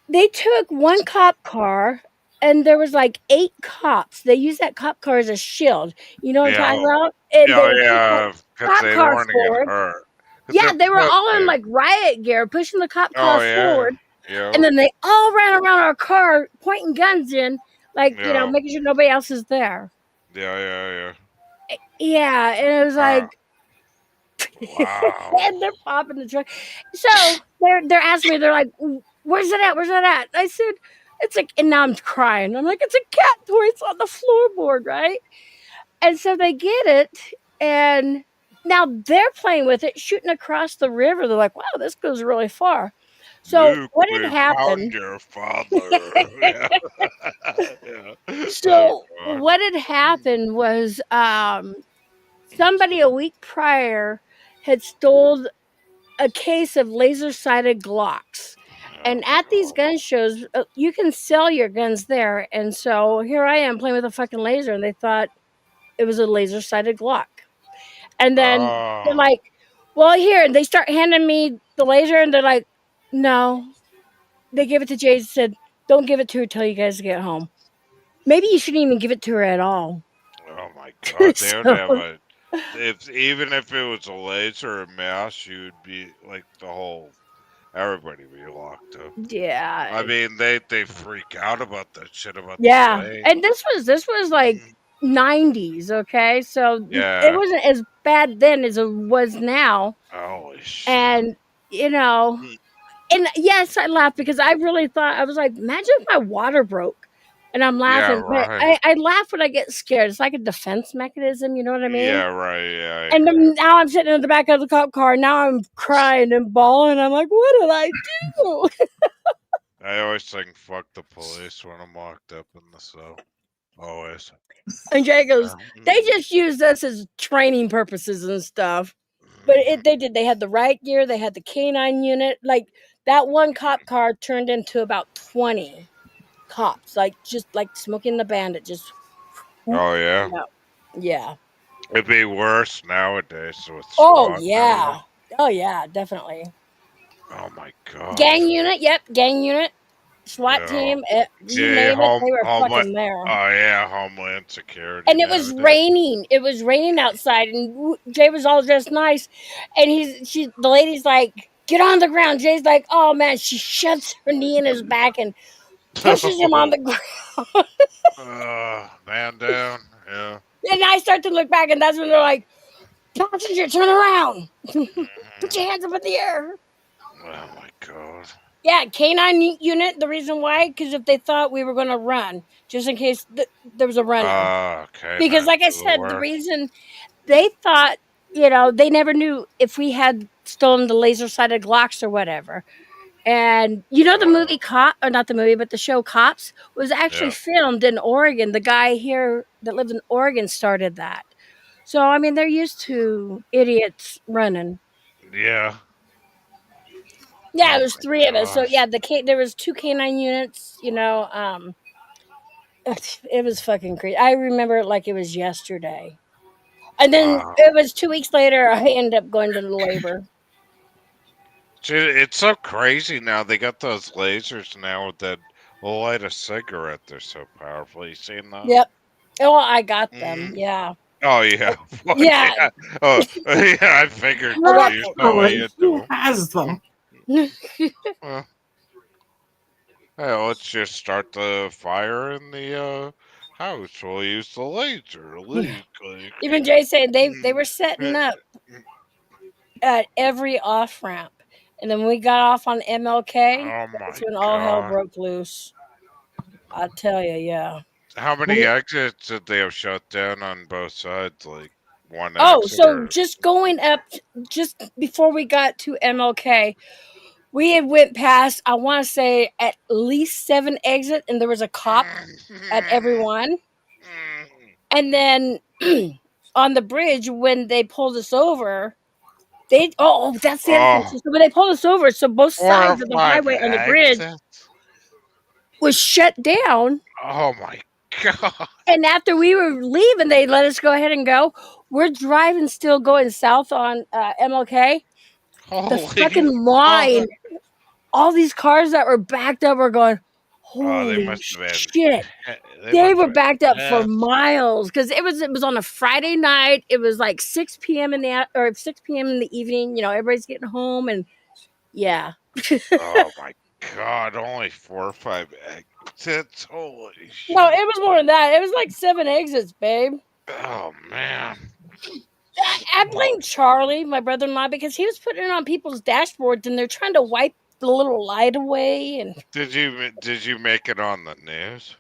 they took one cop car, and there was like 8 cops. They used that cop car as a shield. You know what I'm talking about? And they were yeah, pushing because cop they don't car want to get forward. hurt. 'Cause Yeah, they're they were all in pussies. like riot gear, pushing the cop car Oh, yeah. forward. Yeah. And then they all ran around our car, pointing guns in, like, Yeah. making sure nobody else is there. Yeah. Yeah, and it was like, Wow. and they're popping the truck. So they're asking me, they're like, where's it at? Where's that at? I said, it's like, and now I'm crying. I'm like, it's a cat toy. It's on the floorboard, right? And so they get it, and now they're playing with it, shooting across the river. They're like, wow, this goes really far. So Luke, what we had found happened? your father. Yeah. Yeah. So Oh, God. what had happened was somebody a week prior had stole a case of laser-sighted Glocks. And at these gun shows, you can sell your guns there. And so here I am playing with a fucking laser, and they thought it was a laser-sighted Glock. And then they're like, well, here. And they start handing me the laser, and they're like, no. They give it to Jay and said, don't give it to her till you guys get home. Maybe you shouldn't even give it to her at all. Oh my God! They would have So- even if it was a laser or mouse, you'd be like everybody would be locked up. Yeah. I mean, they freak out about that shit about Yeah. the blade. And this was like 90s, okay? So Yeah. it wasn't as bad then as it was now. Holy shit! And, and yes, I laughed because I really thought, I was like, imagine if my water broke. And I'm laughing. Yeah, But right. I laugh when I get scared. It's like a defense mechanism, you know what I mean? Yeah, right. Yeah. And then now I'm sitting in the back of the cop car. Now I'm crying and bawling. I'm like, what did I do? I always think fuck the police when I'm locked up in the cell. Always. And Jay goes, they just use this as training purposes and stuff. But they did. They had the riot gear. They had the canine unit. Like that one cop car turned into about 20 cops. Like just like Smoking the Bandit. Just. Oh yeah. Yeah. It'd be worse nowadays with Oh SWAT and yeah. everything. Oh yeah. Definitely. Oh my God. Gang unit. Yep. Gang unit. SWAT Yeah. team. You Yeah, name it. They were fucking there. Oh yeah, Homeland Security. And it was raining. It was raining outside, and Jay was all dressed nice. And the lady's like, "Get on the ground." Jay's like, "Oh man!" She shoves her knee in his back and pushes him on the ground. Man down. Yeah. And I start to look back, and that's when they're like, "Passenger, turn around! Put your hands up in the air!" Oh my God. Yeah, canine unit. The reason why, because if they thought we were going to run, just in case there was a run-in. Okay. Because, like I said, the reason they thought, they never knew if we had stolen the laser-sighted Glocks or whatever. And you know the movie Cop, or not the movie, but the show Cops was actually Yeah. filmed in Oregon. The guy here that lived in Oregon started that. So I mean, they're used to idiots running. Yeah. Yeah, Oh there's my 3 of us. So gosh. yeah, there was 2 canine units. It was fucking crazy. I remember it like it was yesterday. And then Wow. it was 2 weeks later. I ended up going to the labor. Dude, it's so crazy now. They got those lasers now that will light a cigarette. They're so powerful. You seen that? Yep. Oh, I got them. Mhm. Yeah. Oh yeah. Well, Yeah. yeah. Oh yeah. I figured I got you're so Really? into Who them. has them? Well, hey, let's just start the fire in the house. We'll use the laser. Click. Even Jay said they were setting up at every off ramp, and then when we got off on MLK, Oh that's my when all hell god. broke loose. I tell you, yeah. How many exits did they have shut down on both sides? Like one Oh, exit so or just going up, just before we got to MLK, we had went past, I want to say, at least 7 exits, and there was a cop at every one. And then on the bridge, when they pulled us over, that's the other thing. Oh, So when they pulled us over, so both 4 or sides of the 5 highway on the bridge exits? was shut down. Oh my god. And after we were leaving, they let us go ahead and go. We're driving, still going south on MLK. The Holy fucking line, fuck. all these cars that were backed up were going, Oh, they holy must have been shit. they They must were have been backed up for pissed. miles because it was on a Friday night. It was like 6 p.m. or 6 p.m. in the evening. You know, everybody's getting home, and yeah. Oh my god, only 4 or 5 exits. Holy shit. No, it was more than that. It was like 7 exits, babe. Oh man. I blame Charlie, my brother-in-law, because he was putting it on people's dashboards, and they're trying to wipe the little light away. And Did you make it on the news?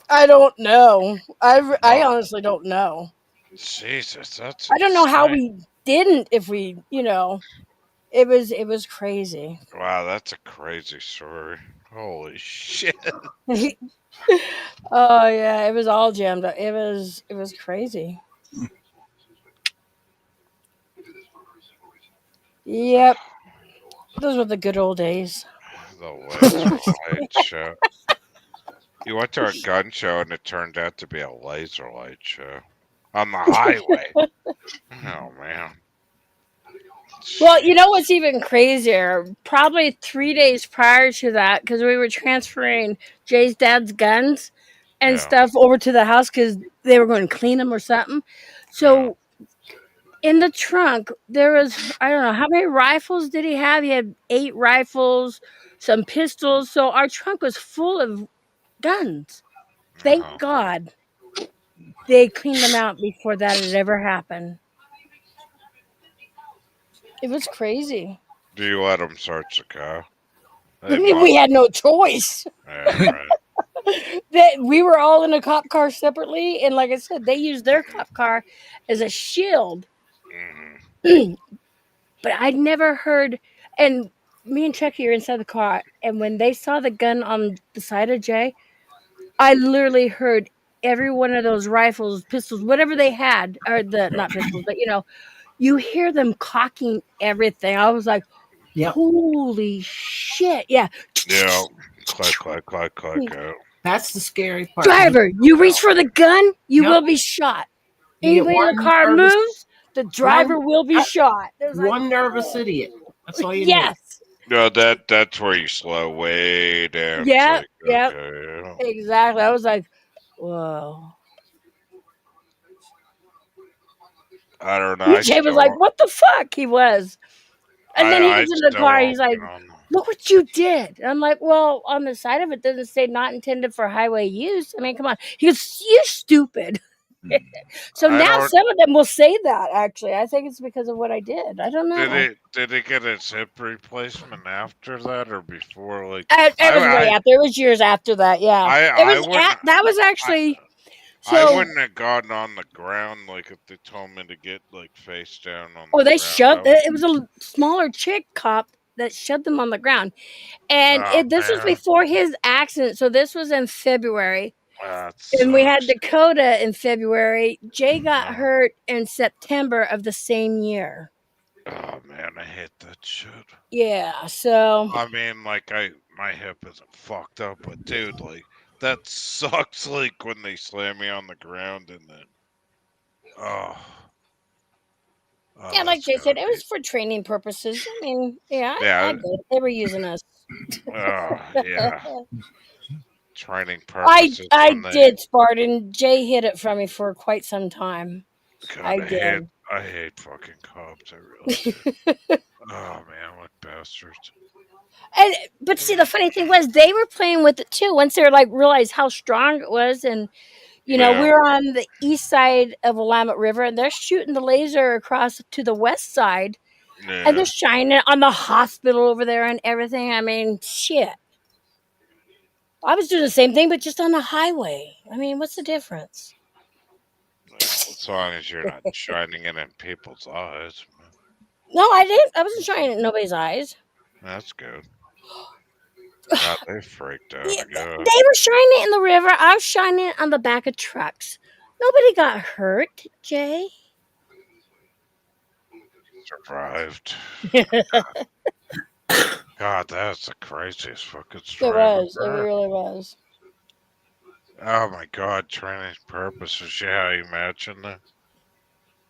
I don't know. I Oh, honestly don't know. Jesus, that's I don't know how insane. we didn't. If we, it was crazy. Wow, that's a crazy story. Holy shit. Oh yeah, it was all jammed up. It was crazy. Yep, those were the good old days. The laser light show. You went to a gun show and it turned out to be a laser light show on the highway. Oh man. Well, you know what's even crazier? Probably 3 days prior to that, because we were transferring Jay's dad's guns and Yeah. stuff over to the house because they were going to clean them or something. So in the trunk, there was, I don't know, how many rifles did he have? He had 8 rifles, some pistols. So our trunk was full of guns. Thank God they cleaned them out before that had ever happened. It was crazy. Do you let them search the car? I mean, we had no choice. Yeah, right. That we were all in a cop car separately, and like I said, they used their cop car as a shield. But I'd never heard. And me and Chucky are inside the car, and when they saw the gun on the side of Jay, I literally heard every one of those rifles, pistols, whatever they had, or not pistols, but you hear them cocking everything. I was like, holy shit. Yeah. Yeah. Click out. That's the scary part. Driver, you reach for the gun, you will be shot. You get Anybody in the one car nervous- moves, the driver will be shot. There's One nervous idiot. That's all you Yes. No, that's where you slow way down. Yeah. Click, Yep. okay, yeah. Exactly. I was like, whoa. I don't know. Jay was like, what the fuck? He was. And then he I was in the still car. won't He's like, get on them. look what you did. I'm like, well, on the side of it doesn't say not intended for highway use. I mean, come on. He goes, you stupid. So I now don't- some of them will say that, actually. I think it's because of what I did. I don't know. Did it get its hip replacement after that or before? Like It was way after. It was years after that. Yeah, that was actually. I wouldn't have gotten on the ground like if they told me to get like face down on. Oh, the they ground. shoved. It was a smaller chick cop that shoved them on the ground. And Oh this was man, before his accident, so this was in February. that And we had sucks. Dakota in February. Jay got Oh, hurt in September of the same year. oh man, I hate that shit. Yeah, so I mean, like my hip isn't fucked up, but dude, like that sucks. Like when they slam me on the ground and then, oh, oh, yeah, like that's Jay gotta said, it be, was for training purposes. I mean, yeah, I yeah, get it. They were using us. oh yeah, training I purposes I when they. did, Spartan. Jay hid it from me for quite some time. I God, did. I hate fucking cops. I really do. Oh man, what bastards. And but see, the funny thing was they were playing with it too. Once they were like realized how strong it was, and Yeah, we're on the east side of Willamette River, and they're shooting the laser across to the west side, and they're yeah. shining it on the hospital over there and everything. I mean, shit. I was doing the same thing, but just on the highway. I mean, what's the difference? Well, as long as you're not shining it in people's eyes, No, I didn't. I wasn't shining it in nobody's eyes. that's good. God, they freaked out. Yeah, I they guess. were shining it in the river. I was shining it on the back of trucks. Nobody got hurt, Jay. Survived. It God, that's the craziest fucking story I've was. It ever heard. really was. Oh my God, training purposes. Yeah, you imagine that?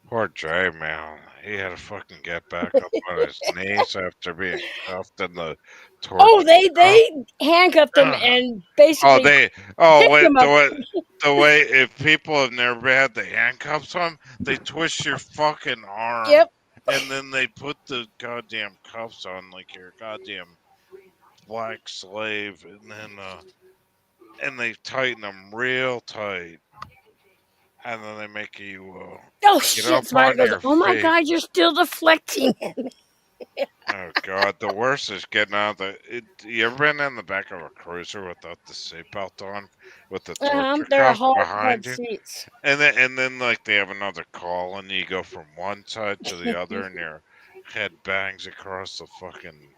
Poor Jay, man. He had to fucking get back up on his knees after being cuffed in the Oh, torture. they handcuffed him and Oh, basically picked wait, him up. the way, if people have never had the handcuffs on, they twist your fucking arm Yep. and then they put the goddamn cuffs on like you're a goddamn black slave and they tighten them real tight and then they make you Oh get shit! up Smart on goes. your Oh my feet. God, you're still deflecting it. Oh God, the worst is getting out of you ever been in the back of a cruiser without the seatbelt on, with the torture They're cuffs hard behind you, seats. and then like they have another call and you go from one side to the other and your head bangs across the fucking.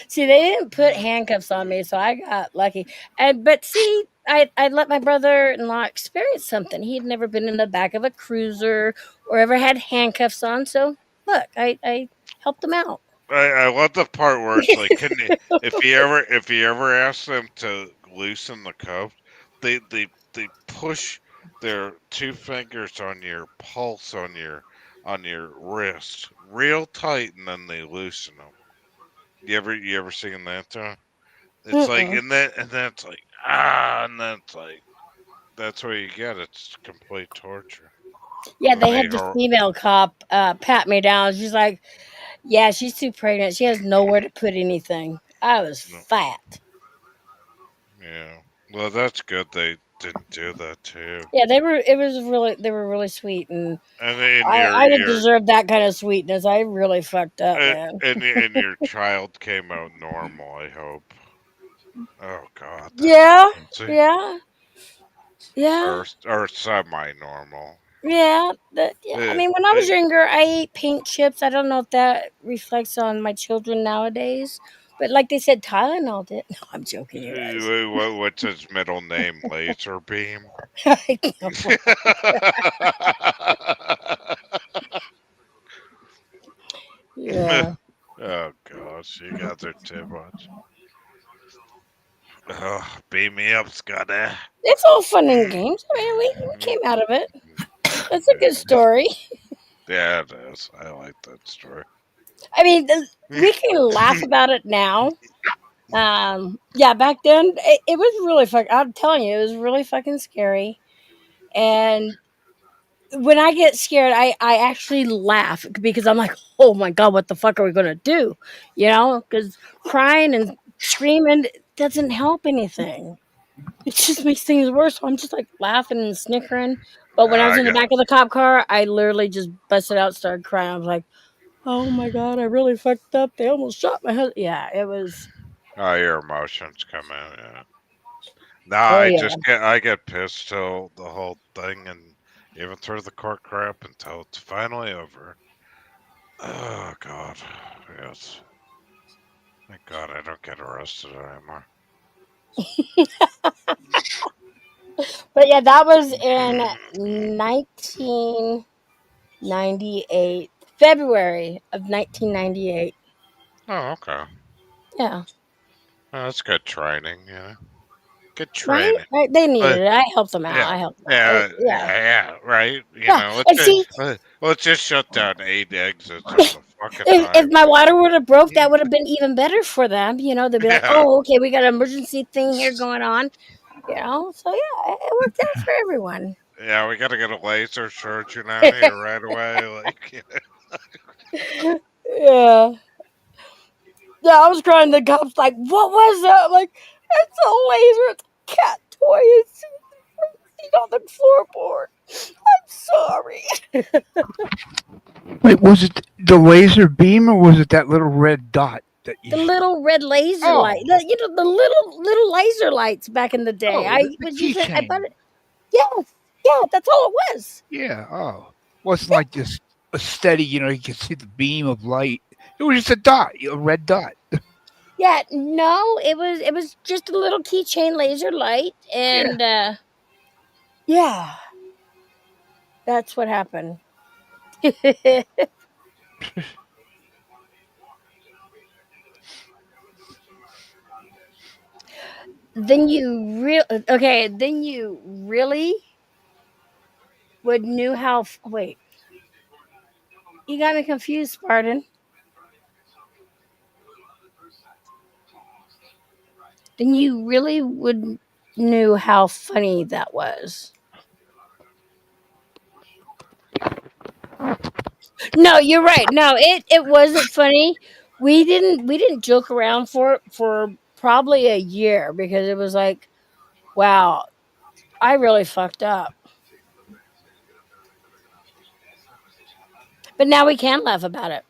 See, they didn't put handcuffs on me, so I got lucky. And but see, I let my brother-in-law experience something. He'd never been in the back of a cruiser or ever had handcuffs on. So look, I helped him out. I love the part where it's like, couldn't you, if you ever ask them to loosen the cuff, they push their two fingers on your pulse on your wrist real tight, and then they loosen them. You ever seen that? It's like, Mm-mm. and then it's like and then it's like that's what you get. It's complete torture. Yeah, And they they had this female cop pat me down. She's like, "Yeah, she's too pregnant. She has nowhere to put anything." I was no, fat. yeah. Well, that's good. They didn't do that to you. Yeah, they were. It was really. They were really sweet, and And then I didn't deserve that kind of sweetness. I really fucked up, man. and your child came out normal. I hope. Oh God, that's Yeah, crazy. yeah, yeah. Or semi-normal. Yeah, yeah. I It, mean, when I was it, younger, I ate paint chips. I don't know if that reflects on my children nowadays, but like they said, Tylenol did. No, I'm joking, you guys. what's his middle name? Laser beam. I know. Yeah, Oh gosh, you guys are too much. Oh, beam me up, Scotty. it's all fun and games. I mean, we came out of it. It's a good story. Yeah, it is. I like that story. I mean, we can laugh about it now. Yeah, back then it was really I'm telling you, it was really fucking scary. And when I get scared, I actually laugh because I'm like, oh my God, what the fuck are we going to do? Because crying and screaming doesn't help anything. It just makes things worse. So I'm just like laughing and snickering. But when I was I in the got back of the cop car, I literally just busted out, started crying. I was like, oh my God, I really fucked up. They almost shot my husband. Yeah, it was. your emotions come out. Yeah. Nah, Oh, yeah. I get pissed till the whole thing and even through the court crap until it's finally over. Oh God, yes. Thank God I don't get arrested anymore. But yeah, that was in 1998, February of 1998. Oh, okay. Yeah, Well, that's good training, Good right? training. Right. They Uh, needed it. I helped them out. yeah, I helped them out. yeah, Yeah, right. yeah. Let's And see, let's just shut down 8 exits at the fucking if time. my water would have broke, that would have been even better for them. They'd be like, Yeah, "Oh, okay, we got an emergency thing here going on." So yeah, it worked out for everyone. yeah. We gotta get a laser surgeon out here right away. Like, Yeah. Yeah, I was crying. The cops like, "What was that?" I'm like, "It's a laser. It's a cat toy. It's on the floorboard. I'm sorry." Wait, was it the laser beam or was it that little red dot that The you? little red laser light. Oh, The little laser lights back in the day. oh, I the was using. I bought keychain. it. Yes, yeah, that's all it was. Yeah. Oh, wasn't like just a steady. You can see the beam of light. It was just a dot, a red dot. Yeah, no, it was just a little keychain laser light, Yeah. and yeah, that's what happened. Then you then you really would knew how. Wait, you got me confused, Spartan. Then you really would knew how funny that was. No, you're right. No, it wasn't funny. We didn't joke around for probably a year because it was like, wow, I really fucked up. But now we can laugh about it.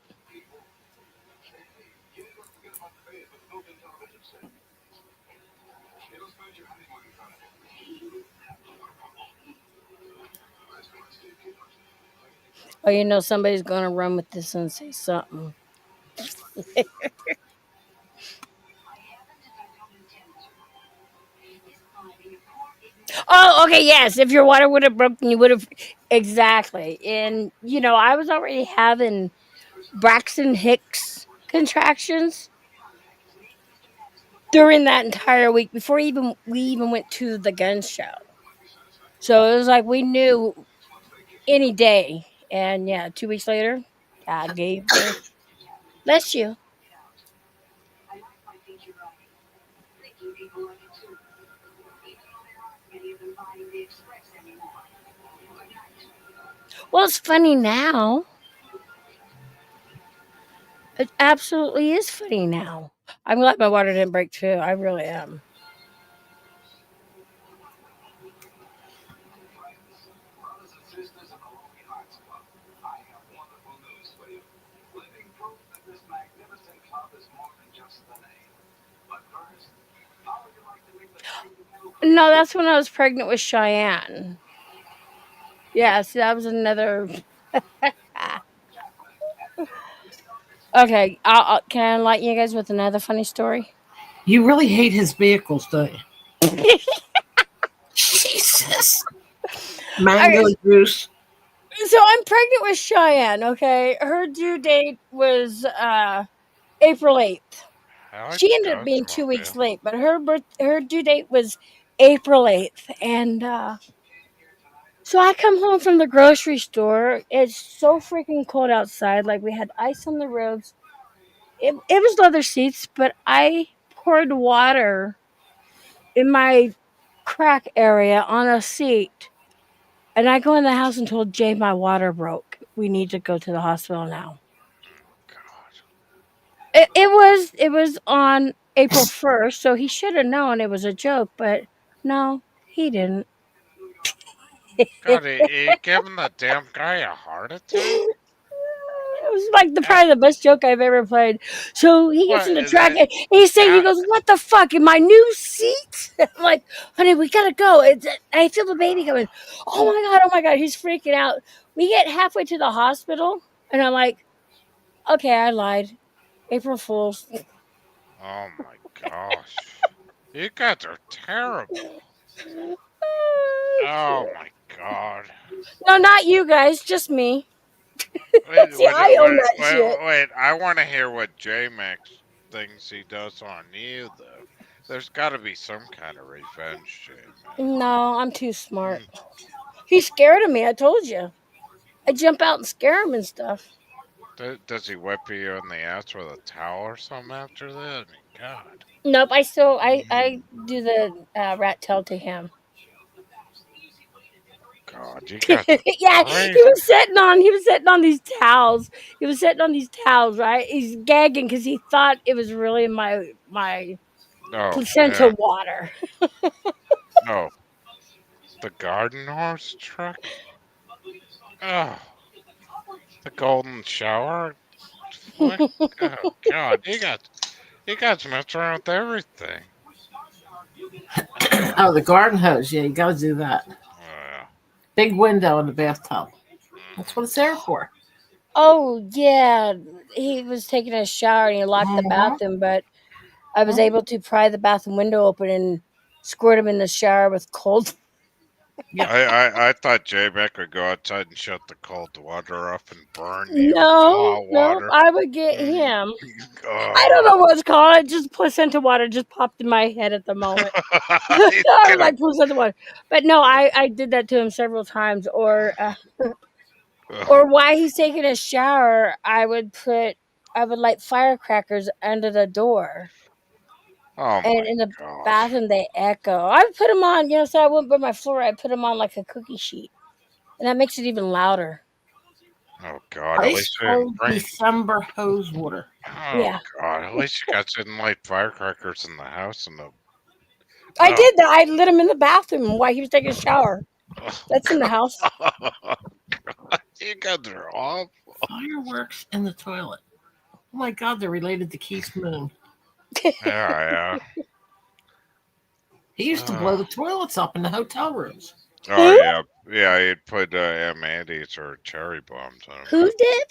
Oh, somebody's gonna run with this and say something. Oh, okay, yes. If your water would have broken, you would have exactly. And I was already having Braxton Hicks contractions during that entire week before we even went to the gun show. So it was like we knew any day. And yeah, 2 weeks later, I gave birth. Bless you. Well, it's funny now. It absolutely is funny now. I'm glad my water didn't break too. I really am. No, that's when I was pregnant with Cheyenne. Yeah, see, that was another. Okay, can I enlighten you guys with another funny story? You really hate his vehicles, don't you? Jesus. Mango Okay, juice. so I'm pregnant with Cheyenne. Okay, her due date was April 8th. I like She the ended up being 2 weeks Coachmobile. late, but her due date was April 8th, and so I come home from the grocery store. It's so freaking cold outside. Like we had ice on the roads. It was leather seats, but I poured water in my crack area on a seat. And I go in the house and told Jay my water broke. We need to go to the hospital now. God. It was on April 1st, so he should have known it was a joke, but no, he didn't. God, you giving the damn guy a heart attack? It was like Eh, probably the best joke I've ever played. So he gets What in the is truck that? and he How, goes, "What the fuck? In my new seat?" I'm like, "Honey, we gotta go. I feel the baby coming." Oh my god, he's freaking out. We get halfway to the hospital and I'm like, "Okay, I lied. April Fools." Oh my gosh. You guys are terrible. Oh my god. No, not you guys, just me. Wait, See, wait, I own wait, that shit. wait. I want to hear what J-Max thinks he does on you, though. There's got to be some kind of revenge, J-Max. No, I'm too smart. He's scared of me, I told you. I jump out and scare him and stuff. Does he whip you in the ass with a towel or something after that? I mean, God. Nope, I do the rat tail to him. God, you guys are Yeah, crazy. he was sitting on these towels. He was sitting on these towels, right? He's gagging because he thought it was really my Oh, placenta yeah. water. Oh, the garden horse truck? Oh, the golden shower? What? Oh, God, you guys mess around with everything. Oh, the garden hose. Yeah, you got to do that. Yeah. Big window in the bathtub. That's what it's there for. Oh yeah, he was taking a shower and he locked the bathroom, but I was able to pry the bathroom window open and squirt him in the shower with cold. I thought J-Mac would go outside and shut the cold water off and burn you with No, hot no, water. I would get him. I Oh. don't know what it's called. It just placenta water just popped in my head at the moment. He's I was gonna- like placenta water, but no, I did that to him several times. Or while he's taking a shower, I would light firecrackers under the door. Oh And my in the gosh. bathroom, they echo. I put them on, so I wouldn't burn my floor. I put them on like a cookie sheet, and that makes it even louder. Oh God. At Ice least you didn't cold bring. December hose water. Oh Yeah. God. At least you guys didn't light firecrackers in the house and the. I did that. I lit him in the bathroom while he was taking a shower. That's in the house. God, you guys are awful. Fireworks in the toilet. Oh my God, they're related to Keith Moon. Yeah. He used to blow the toilets up in the hotel rooms. Oh yeah. Yeah. He'd put M80s or cherry bombs on them. Who did?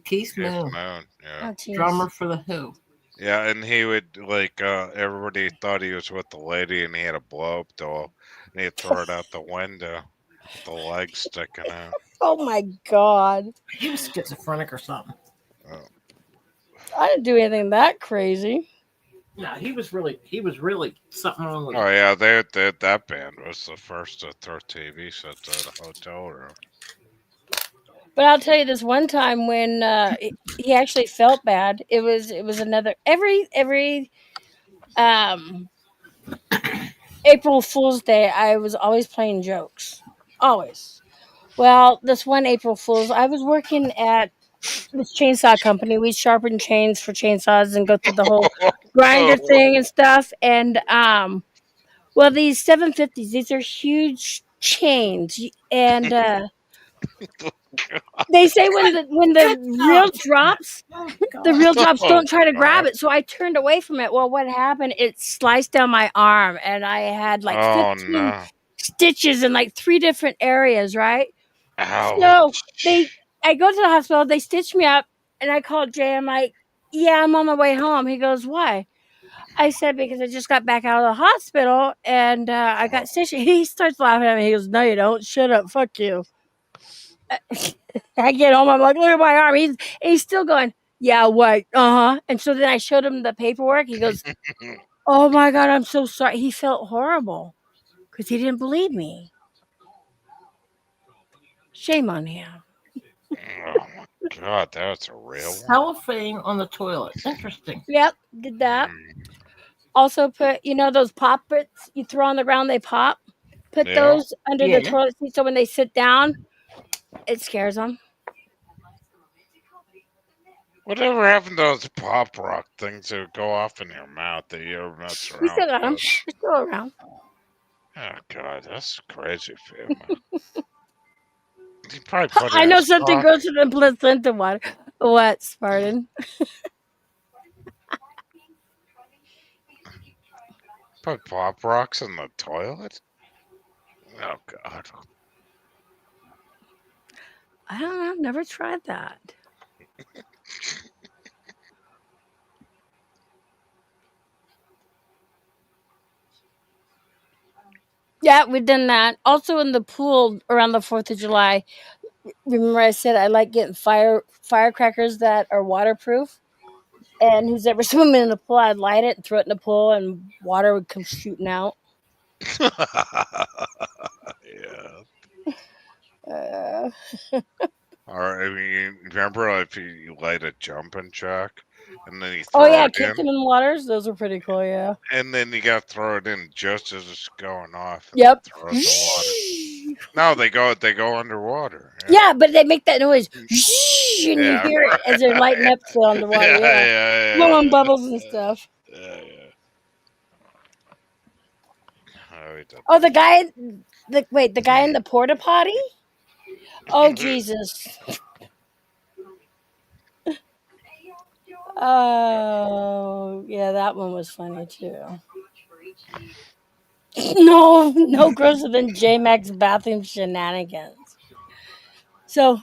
Keith Moon, Yeah. Oh, jeez. drummer for the Who. Yeah, and he would everybody thought he was with the lady, and he had a blow up doll, and he'd throw it out the window, with the legs sticking out. Oh my God! He was schizophrenic or something. Oh. I didn't do anything that crazy. No, he was really something wrong with Oh him. yeah, that band was the first to throw TV sets at a hotel room. But I'll tell you this one time when he actually felt bad. It was another every April Fool's Day. I was always playing jokes, always. Well, this one April Fool's, I was working at this chainsaw company. We sharpen chains for chainsaws and go through the whole grinder thing and stuff. And well, these 750s, these are huge chains, and they say when the reel drops, don't try to grab it. So I turned away from it. Well, what happened? It sliced down my arm, and I had like Oh 15 no! stitches in like 3 different areas. Right. Ouch! So I go to the hospital. They stitch me up, and I called Jay. I'm like, "Yeah, I'm on my way home." He goes, "Why?" I said, "Because I just got back out of the hospital, and I got stitched." He starts laughing at me. He goes, "No, you don't. Shut up. Fuck you." I get home. I'm like, "Look at my arm." He's still going, "Yeah, what? Uh huh." And so then I showed him the paperwork. He goes, "Oh my God, I'm so sorry." He felt horrible because he didn't believe me. Shame on him. Oh my God, that's a real one. Cellophane on the toilet. Interesting. Yep, did that. Also put, those poppets you throw on the ground, they pop. Put Yeah. those under Yeah, the yeah. toilet seat so when they sit down, it scares them. Whatever happened to those pop rock things that go off in your mouth that you ever mess We still around got them. with? They're still around. Oh God, that's crazy, family. You probably put I in know a something sock. goes to the placenta water. What, Spartan? Put pop rocks in the toilet? Oh God. I don't know. I've never tried that. Yeah, we've done that. Also in the pool around the 4th of July. Remember I said I like getting firecrackers that are waterproof? And who's ever swimming in the pool, I'd light it and throw it in the pool and water would come shooting out. Yeah. Uh, Or I mean, remember if you light a jumping jack and then you oh throw yeah, it kick in, them in the waters. Those are pretty cool, yeah. and then you gotta throw it in just as it's going off, and then Yep. throw it in the water. No, they go underwater. Yeah. Yeah, but they make that noise. And you Yeah, hear it as they're lighting up the underwater. Yeah, Yeah. yeah, Blowing yeah. bubbles and stuff. Yeah, yeah. Oh, we did Oh, the that. guy, the guy in the porta potty? Oh, Jesus. Oh, yeah, that one was funny too. No grosser than J Mac's bathroom shenanigans. So,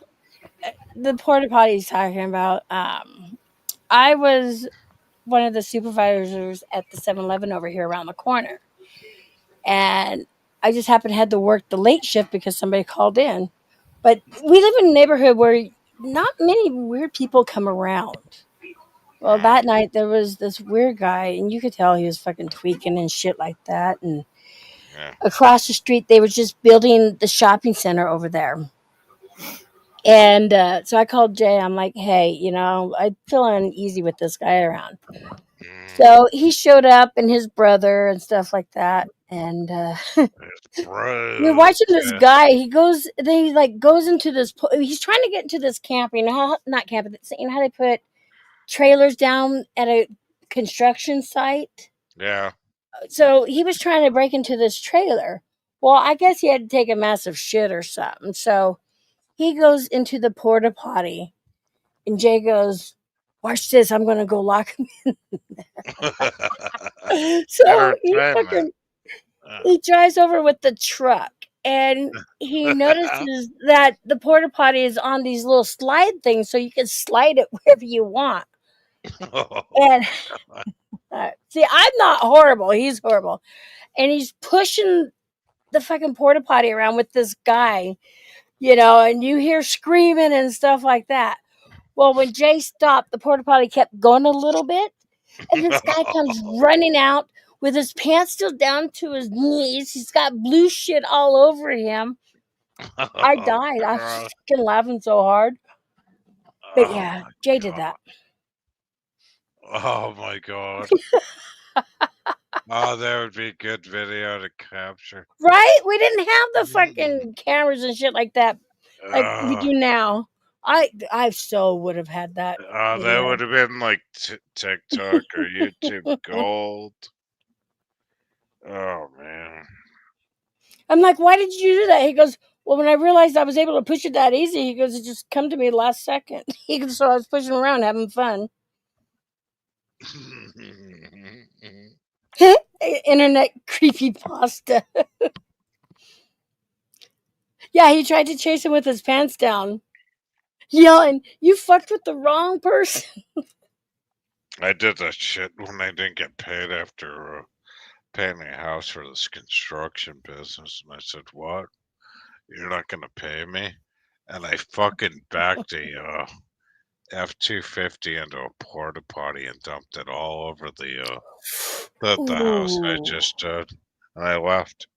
the porta potty he's talking about, I was one of the supervisors at the 7-Eleven over here around the corner. And I just happened to have to work the late shift because somebody called in. But we live in a neighborhood where not many weird people come around. Well, that night there was this weird guy, and you could tell he was fucking tweaking and shit like that. And Yeah. across the street, they were just building the shopping center over there. And so I called Jay. I'm like, hey, I feel uneasy with this guy around. So he showed up and his brother and stuff like that. And we're watching this guy. He goes into this. He's trying to get into this camp. Not camping. You know how they put trailers down at a construction site. Yeah. So he was trying to break into this trailer. Well, I guess he had to take a massive shit or something. So he goes into the porta potty, and Jay goes, "Watch this! I'm gonna go lock him in." So he drives over with the truck, and he notices that the porta potty is on these little slide things, so you can slide it wherever you want. And see, I'm not horrible; he's horrible, and he's pushing the fucking porta potty around with this guy, and you hear screaming and stuff like that. Well, when Jay stopped, the porta potty kept going a little bit, and this guy comes running out with his pants still down to his knees. He's got blue shit all over him. I died. I was fucking laughing so hard. But yeah, Jay did that. Oh my god. Oh, that would be a good video to capture. Right? We didn't have the fucking cameras and shit like that like we do now. I so would have had that. Oh, that would have been like TikTok or YouTube gold. Oh man. I'm like, why did you do that? He goes, well, when I realized I was able to push it that easy, he goes, it just come to me last second. He goes, so I was pushing around having fun. Internet creepypasta. Yeah, he tried to chase him with his pants down, yelling, "You fucked with the wrong person." I did that shit when I didn't get paid after paying a house for this construction business. And I said, what? You're not going to pay me? And I fucking backed a F-250 into a porta potty and dumped it all over the house I just did. And I left.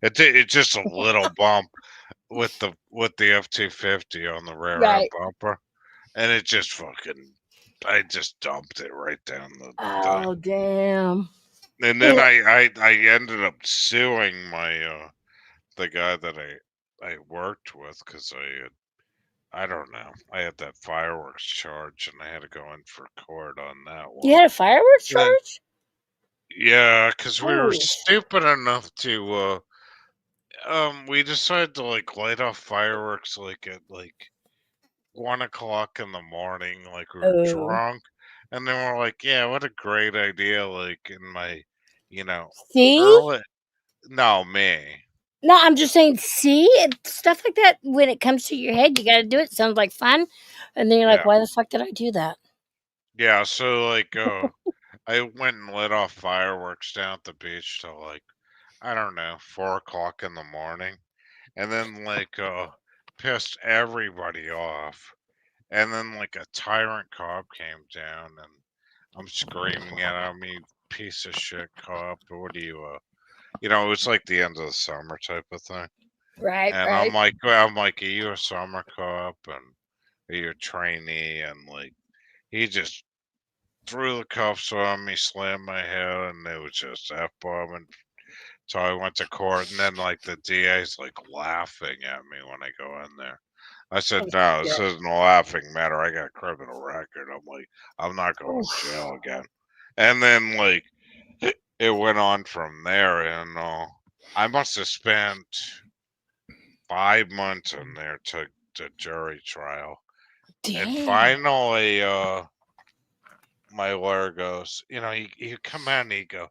It's just a little bump with the F-250 on the rear end bumper, and it just fucking, I just dumped it right down the. Oh damn! And then I ended up suing my the guy that I worked with because I don't know, I had that fireworks charge and I had to go in for court on that one. You had a fireworks charge? Yeah, because we were stupid enough to we decided to light off fireworks at 1:00 in the morning, like we were drunk, and then we're like, yeah, what a great idea, in my See? early. No, me. No, I'm just saying, see? Stuff like that, when it comes to your head, you gotta do it. Sounds like fun. And then you're like, why the fuck did I do that? Yeah, so I went and lit off fireworks down at the beach till I don't know, 4 o'clock in the morning, and then like pissed everybody off. And then like a tyrant cop came down, and I'm screaming at him, "You piece of shit cop! What do you you know, it was like the end of the summer type of thing." Right, And right. I'm like, "Are you a summer cop? And are you a trainee?" And like, he just threw the cuffs on me, slammed my head, and it was just F-bombing. So I went to court, and then like the DA's like laughing at me when I go in there. I said, Oh, "No, this shit. isn't a laughing matter. I got a criminal record." I'm like, "I'm not going to Oof. jail again." And then like it went on from there, and I must have spent 5 months in there to jury trial. And Damn. finally, my lawyer goes, you know, you come out and he go,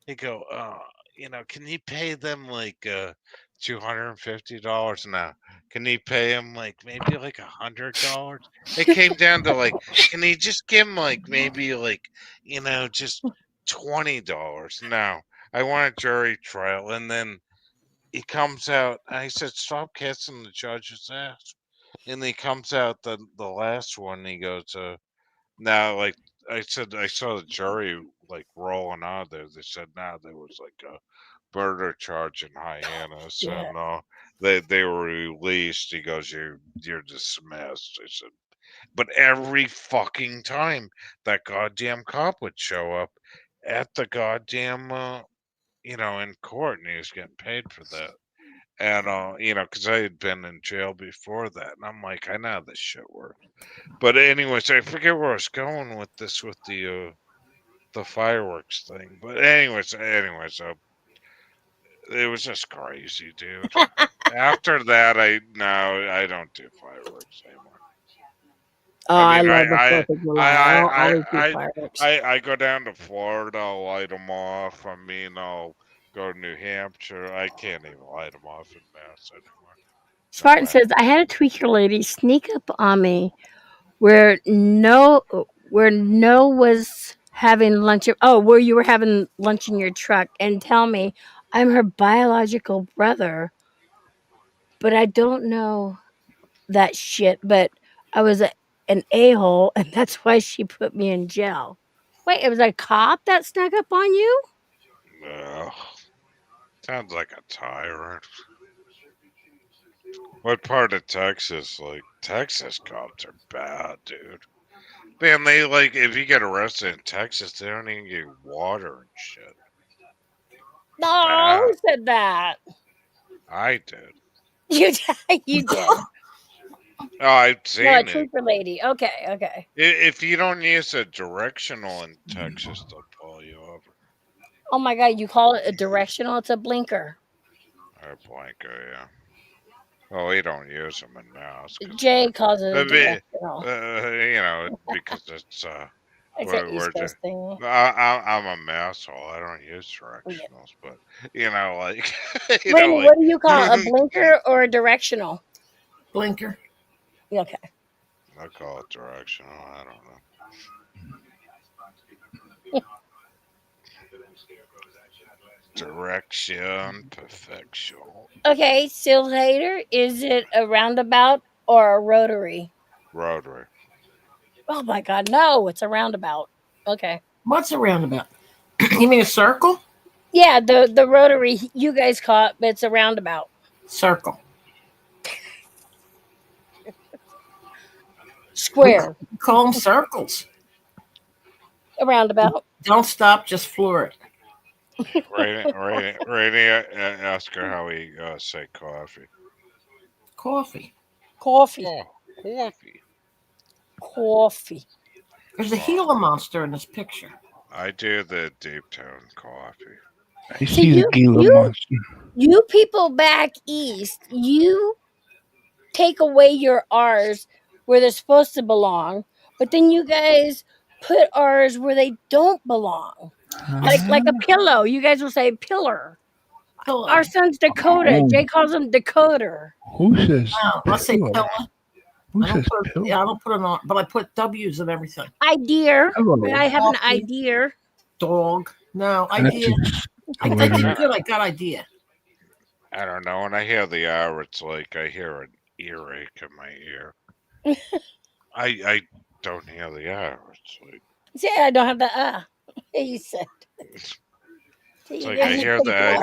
you know, can you pay them like $250 now? Can you pay him like maybe like $100? It came down to like, can you just give him like maybe like, you know, just $20? No, I want a jury trial. And then he comes out and I said, stop kissing the judge's ass. And he comes out the last one. He goes, now, like I said, I saw the jury like rolling out there. They said, "Now there was like a murder charge in Hyannis, Yeah. and they were released." He goes, "You're dismissed." I said, "But every fucking time that goddamn cop would show up at the goddamn you know, in court, and he was getting paid for that." And you know, because I had been in jail before that, and I'm like, I know how this shit works. But anyways, I forget where I was going with this with the fireworks thing. But anyways, it was just crazy, dude. After that, I don't do fireworks anymore. Oh, I I mean, love the 4th of July. I'll always do fireworks. I go down to Florida, I'll light them off. I mean, I'll go to New Hampshire. I can't even light them off in Mass anymore. Spartan way. says, I had a tweaker lady sneak up on me where no was having lunch. Where you were having lunch in your truck and tell me I'm her biological brother, but I don't know that shit. But I was an a-hole, and that's why she put me in jail. Wait, it was a cop that snuck up on you? Ugh. Sounds like a tyrant. What part of Texas? Like, Texas cops are bad, dude. Man, they like, if you get arrested in Texas, they don't even give you water and shit. No, Bad. who said that? I did. You did. Oh, I've No, a seen it. tweaker lady. Okay. If you don't use a directional in Texas, they'll pull you over. Oh my God, you call it a directional? It's a blinker. Or blanker, yeah. Well, we don't use them in Mass. Jay calls it a You directional. know, because it's It's an East Coast thing. I'm a masshole. I don't use directionals, but you know, like you Wait, know, like what do you call it? A blinker or a directional? Blinker. Okay. I call it directional. I don't know. Direction, perfection. Okay, Seal Hater, is it a roundabout or a rotary? Rotary. Oh my God, no, it's a roundabout. Okay. What's a roundabout? You mean a circle? Yeah, the rotary you guys call it, but it's a roundabout. Circle. Square. We call them circles. A roundabout. Don't stop, just floor it. Rainy, ask her how we say coffee. Coffee. Coffee. Oh, coffee. Coffee. There's a Gila monster in this picture. I do the deep tone coffee. I see the Gila monster. You people back east, you take away your R's where they're supposed to belong, but then you guys put R's where they don't belong. Like a pillow. You guys will say pillar. Pillow. Our son's Dakota. Jay calls him Decoder. Who says? I say pillow? pillow. Who I don't says put, pillow? yeah, I don't put it on, but I put W's and everything. Idea. Hello. I have an Coffee. idea. Dog. No, That's idea. I Who did wouldn't- good. I got idea. I don't know. When I hear the R, it's like I hear an earache in my ear. I don't hear the R. It's like Yeah, I don't have the you said. it's You like didn't I say hear the I,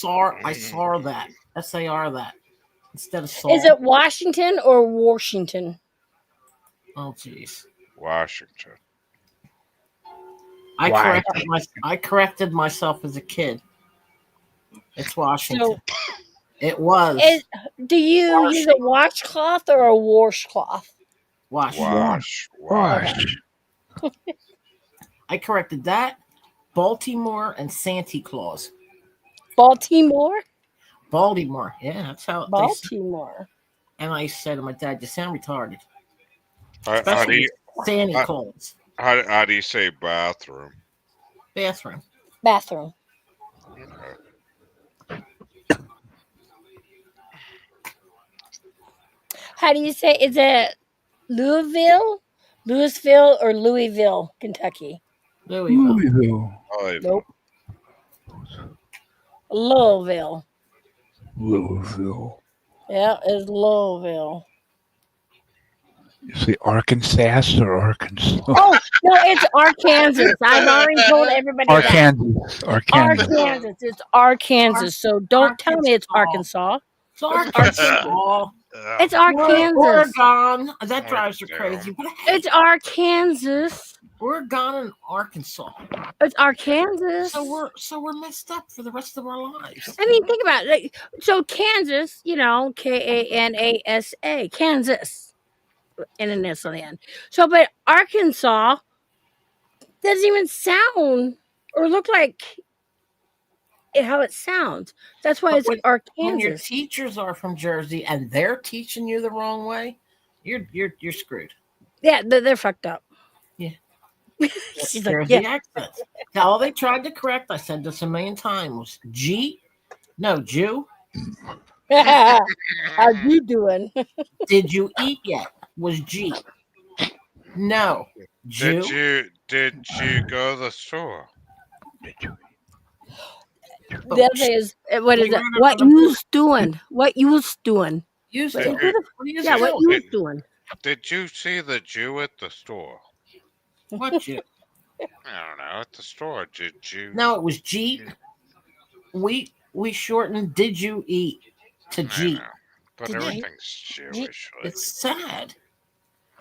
Laura? I saw that. SAR that instead of saw. Is it Washington or Washington? Oh, jeez. Washington. Why? I corrected myself as a kid. It's Washington. So, It was do you use a washcloth or a washcloth? Washington. Wash. I corrected that. Baltimore and Santa Claus. Baltimore? Baltimore. Yeah, that's how they said. Baltimore. And I said to my dad, "You sound retarded." How do Especially you Santa I- Claus. how do you say bathroom? Bathroom. Bathroom. Okay. How do you say? Is it Louisville, or Louisville, Kentucky? Louisville. Louisville. Nope. Louisville. Louisville. Yeah, it's Louisville. You say Arkansas or Arkansas? Oh no, it's Arkansas. I've already told everybody that. Arkansas. Arkansas. It's Arkansas. So don't tell me it's Arkansas. It's Arkansas. It's Arkansas. Oregon. That drives her crazy. But hey, It's Arkansas. Oregon and Arkansas. It's Arkansas. So we're messed up for the rest of our lives. I mean, think about it. Like, so Kansas, Kanasa, Kansas, and an S on the end. So, but Arkansas doesn't even sound or look like how it sounds. That's why it's When your Arkansas. teachers are from Jersey and they're teaching you the wrong way, you're screwed. Yeah, they're fucked up. Yeah. She's like, Jersey yeah. accents. Now, all they tried to correct, I said this a million times, was Jew. How you doing? Did you eat yet? Was G. No. Jew. Did you go to the store? The other thing is, what is We it? ran What out of- you's doing? What you's doing? Used What to. you- What are you Yeah, what doing? you's doing? Did you see the Jew at the store? What Jew? I don't know. At the store, did you? No, it was G. We shortened "Did you eat" to I G. know, but Did you- everything's Jewish. Like, It's sad.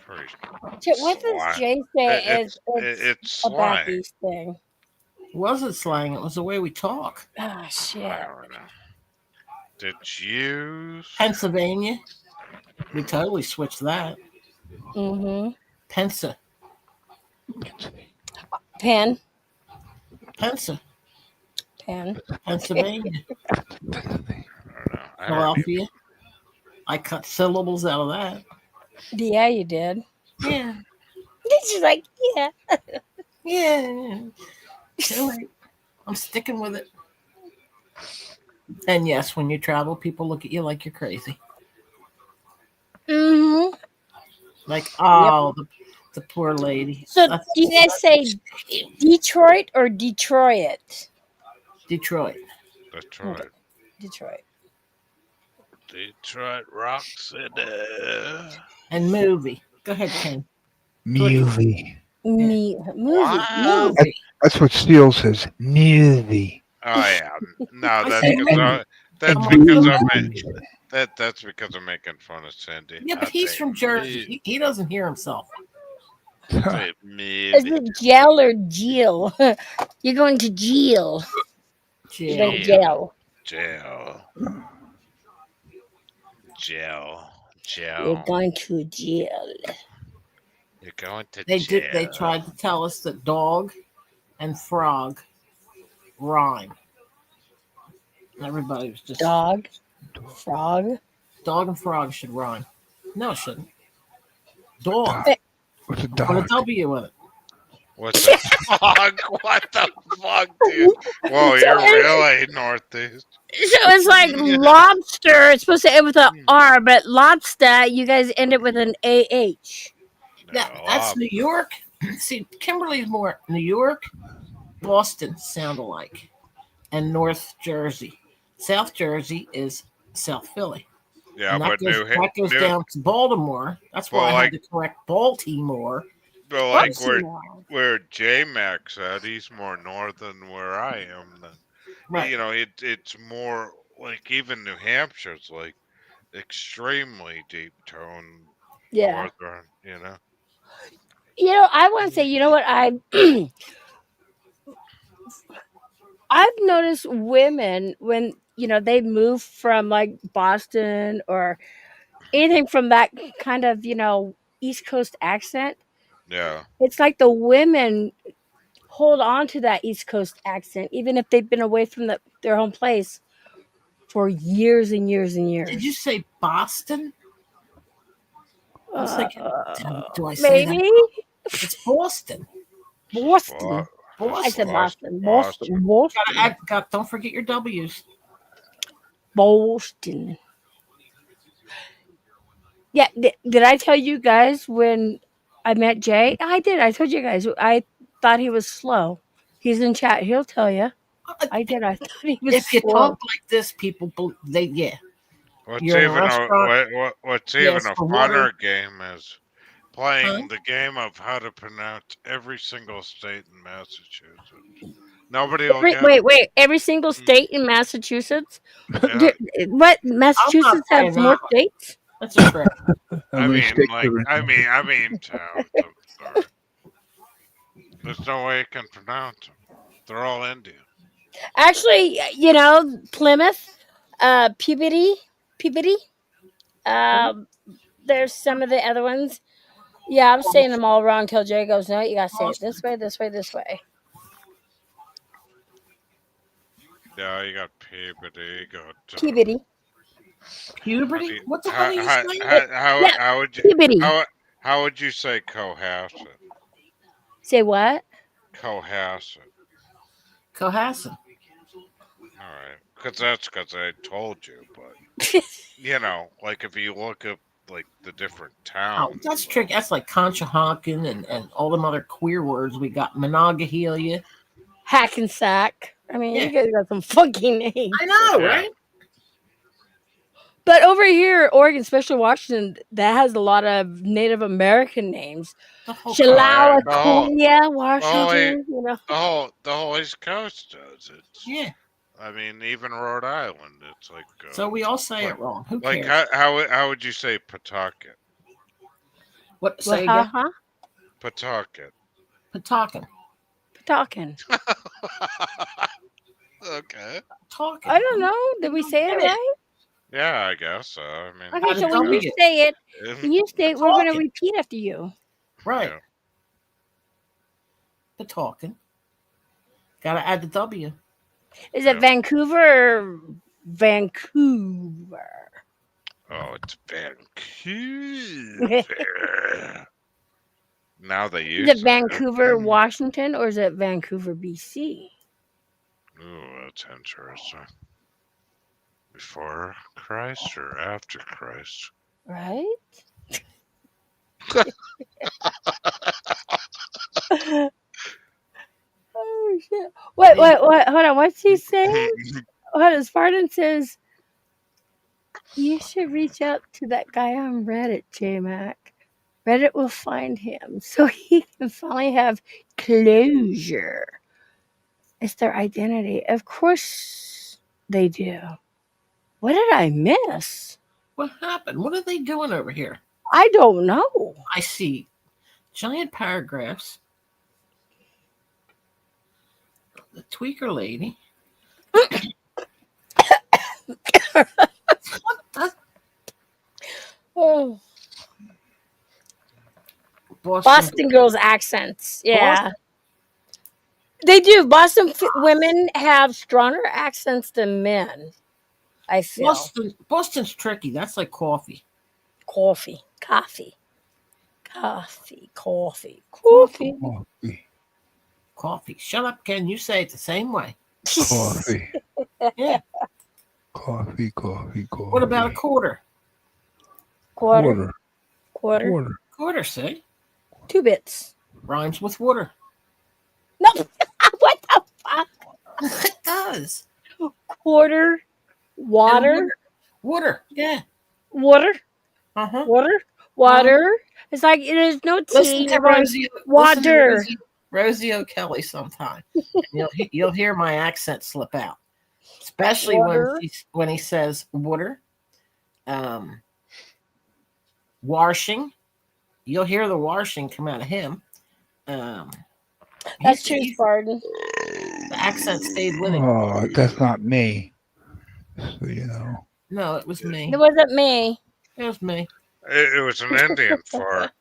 pretty What does slang. Jay say It's about slang. these things? It wasn't slang. It was the way we talk. Oh I shit! don't know. Did you? Pennsylvania. We totally switched that. Mm-hmm. Pensa. Pen. Pensa. Pen. Pennsylvania. I don't know. I don't Philadelphia. I cut syllables out of that. Yeah, you did. Yeah. She's like, yeah. Yeah. Too late. I'm sticking with it. And yes, when you travel, people look at you like you're crazy. Mm-hmm. Like, oh, the poor lady. So, That's- do you guys say Detroit or Detroit? Detroit. Detroit. Detroit. Detroit Rock City. And movie. Go ahead, Ken. Movie. Movie. Wow. Movie. That's what Steele says. Movie. Oh yeah. No, that's said because that's because I'm making fun of Cindy. Yeah, but he's from Jersey. He doesn't hear himself. Is it jail or jail? You're going to jail. You're going to jail. Jail. Jail. You're going to jail. You're going to They jail. did. They tried to tell us that dog and frog rhyme. Everybody was just Dog. Frog. Dog and frog should rhyme. No, it shouldn't. Dog. What's a Put a dog? W with it. What's the fuck? What the fuck, dude? Whoa, you're really northeast. So it's like lobster. It's supposed to end with an R, but lobster, you guys end it with an AH. Yeah, that's New York. See, Kimberly's more New York, Boston sound alike. and North Jersey. South Jersey is South Philly. Yeah, And that but goes down to Baltimore. That's why Well, I had to correct Baltimore. but like Baltimore. where J Max at, he's more north than where I am. Then Right. you know, it's more like even New Hampshire's like extremely deep tone Yeah. northern. You know. You know, I want to say, you know what? I've noticed women when, you know, they move from like Boston or anything from that kind of, you know, East Coast accent. Yeah. It's like the women hold on to that East Coast accent, even if they've been away from their home place for years and years and years. Did you say Boston? I was thinking, do I say maybe that? It's Boston. Boston. Well, I said Boston. Boston. Boston. Boston. Don't forget your W's. Boston. Yeah, did I tell you guys when I met Jay? I did. I told you guys. I thought he was slow. He's in chat. He'll tell you. I did. I thought he was If you slow. talk like this, people, yeah. What's You're in a even restaurant, what's you even ask a for funner water. game is playing Huh? the game of how to pronounce every single state in Massachusetts. Nobody will get it. Wait. Every single state in Massachusetts? Yeah. What? Massachusetts has playing more that one. states? That's a trick. I mean, stick like, to it. I mean, towns. I'm sorry. There's no way you can pronounce them. They're all Indian. Actually, you know, Plymouth, Peabody. Um, there's some of the other ones. Yeah, I'm saying them all wrong till Jay goes, no, you gotta say it this way, this way, this way. Yeah, you got Peabody, you got Peabody. Puberty? What the hell are you saying? how would you Peabody. how would you say Cohasset? Say what? Cohasset. Cohasset. All right, because I told you, but you know, like if you look up like the different Oh, towns, that's tricky. That's like Conshohocken and all them other queer words. We got Monongahela. Hackensack. I mean, Yeah. you guys got some funky names. I know, Yeah. right? But over here, Oregon, especially Washington, that has a lot of Native American names. The whole Chalawakuya, Washington, you know. the whole East Coast does it. Yeah. I mean, even Rhode Island, it's like. So we all say it wrong. Who Like cares? how would you say Pawtucket? What? Say Well, again? Pawtucket. Pawtucket. Talking. Okay. Talking. I don't know. Did we say it right? Yeah, I guess so. I mean. Okay, so when you say it, we're going to Talking. repeat after you. Right. Yeah. The talking. Gotta add the W. Is it Vancouver or Vancouver? Oh, it's Vancouver. Now they use Is it Vancouver, Washington, or is it Vancouver, BC? Ooh, that's interesting. Before Christ or after Christ? Right? Oh shit! Wait! Hold on. What's he saying? Hold on. Spartan says you should reach out to that guy on Reddit, J-Mac. Reddit will find him so he can finally have closure. It's their identity. Of course they do. What did I miss? What happened? What are they doing over here? I don't know. I see giant paragraphs. The tweaker lady. What the? Oh. Boston girls' accents. Yeah. Boston. They do. Boston women have stronger accents than men. I feel. Boston's tricky. That's like coffee. Coffee. Shut up, Ken. You say it the same way. Coffee. Yeah. Coffee. What about a quarter? Quarter. Quarter, see? 2 bits. Rhymes with water. No. What the fuck? It does. Quarter, water, Water. Yeah. water, Uh-huh. water. It's like there's no T. Listen to you're going, Rosie. water. Listen to Rosie O'Kelly sometime. And you'll hear my accent slip out, especially Water. when he says water. Washing. You'll hear the washing come out of him. That's cheese farting. The accent stayed with him. Oh, that's not me. So, you know. No, it was me. It wasn't me. It was me. It was an Indian fart.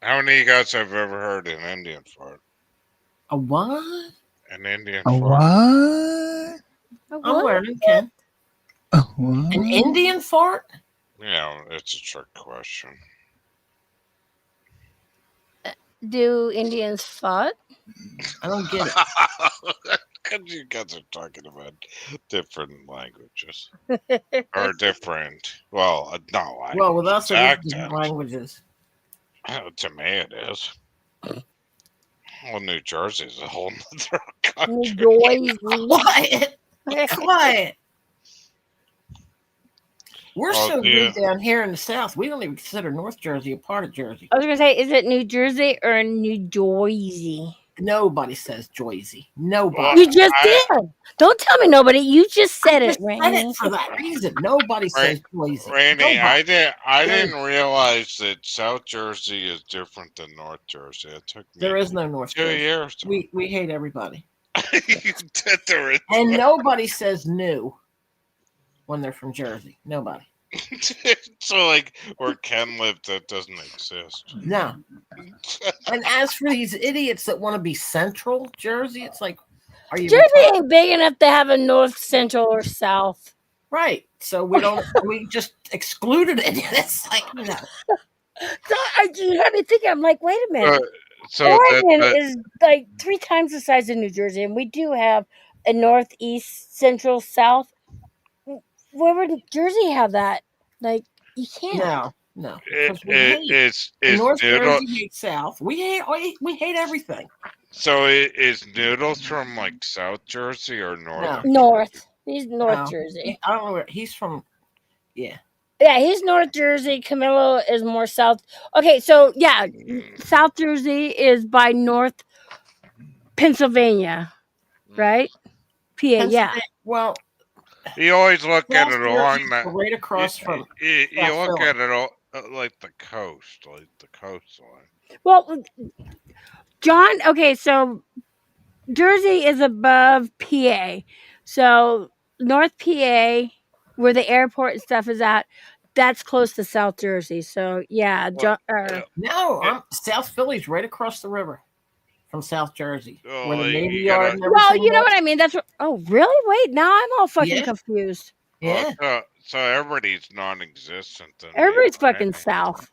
How many of you guys have ever heard an Indian fart? A what? An Indian A fart. what? I'm learning, Ken. A what? An Indian fart? You know, it's a trick question. Do Indians fart? I don't get it. Because you guys are talking about different languages. Or different, well, not languages. Well, with us, it is accents. different languages. To me, it is. Well, New Jersey is a whole nother country. Quiet. Quiet. We're Oh, so yeah. good down here in the South. We don't even consider North Jersey a part of Jersey. I was gonna say, is it New Jersey or New Jersey? Nobody says Jersey. Nobody. You just did. Don't tell me nobody. You just said I it, just said Randy. it for that reason. Nobody says Jersey. Randy, Nobody. I didn't realize that South Jersey is different than North Jersey. It took me There is no North 2 Jersey. years. We hate everybody. You did there is. And nobody says new when they're from Jersey. Nobody. So, like, where Ken lived, that doesn't exist. No. And as for these idiots that want to be Central Jersey, it's like, are you Jersey ain't big enough to have a north, central, or south. right? So we don't. We just excluded it. It's like no. So you had me thinking. I'm like, wait a minute. So Oregon is like 3 times the size of New Jersey, and we do have a northeast, central, south. Where would Jersey have that? Like, you can't. No. It's North noodle. Jersey hates South. We hate everything. So is Noodles from like South Jersey or North? North. He's North No. Jersey. I don't know where he's from. Yeah. Yeah, he's North Jersey. Camilo is more South. Okay, so yeah, South Jersey is by North Pennsylvania, right? PA, yeah. Pennsylvania- Well, You always look at South it along Jersey's that. right across from. You South look Philly. at it all like the coast, like the coastline. Well, John, okay, so Jersey is above PA. So North PA, where the airport and stuff is at, that's close to South Jersey. So yeah, No, South Philly's right across the river from South Jersey, Oh, where the you Navy gotta- Yard. And well, everything you know was. what I mean. That's what, oh, really? Wait, now I'm all fucking Yeah. confused. Yeah. So everybody's non-existent. Then Everybody's right? fucking south.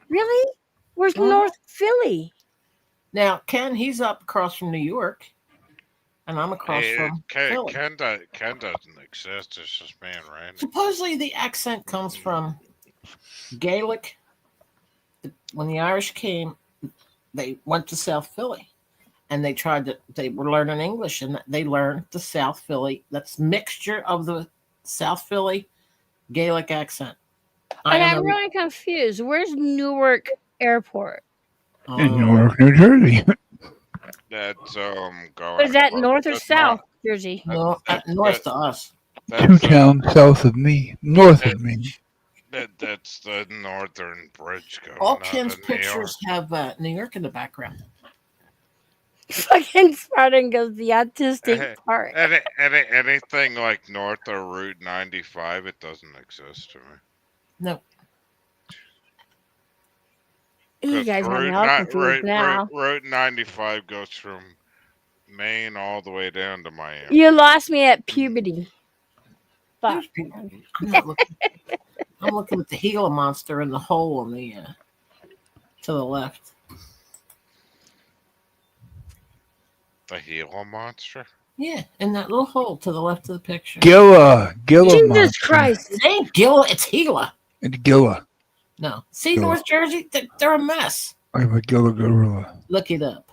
Really? Where's Mhm. North Philly? Now Ken, he's up across from New York, and I'm across from Philly. Ken doesn't exist. It's just man, Randy. Supposedly, the accent comes from Gaelic. When the Irish came, they went to South Philly, and they were learning English, and they learned the South Philly. That's mixture of the South Philly Gaelic accent. And I'm really confused. Where's Newark Airport? In Newark, New Jersey. That's going. Is that north or that's south Jersey? north to us. Two towns south of me, north of me. That's the northern bridge going. All up Ken's in New York. pictures have New York in the background. Fucking Spartan goes the autistic part. Anything like north of Route 95, it doesn't exist to me. No. You guys have me all confused now. Route 95 goes from Maine all the way down to Miami. You lost me at puberty. Fuck. I'm looking at the Gila monster in the hole on the to the left. The Gila monster? Yeah, in that little hole to the left of the picture. Gila Jesus monster. Christ. It ain't Gila, it's Gila. It's Gila. No. See, Gila. North Jersey, they're a mess. I'm a Gila gorilla. Look it up.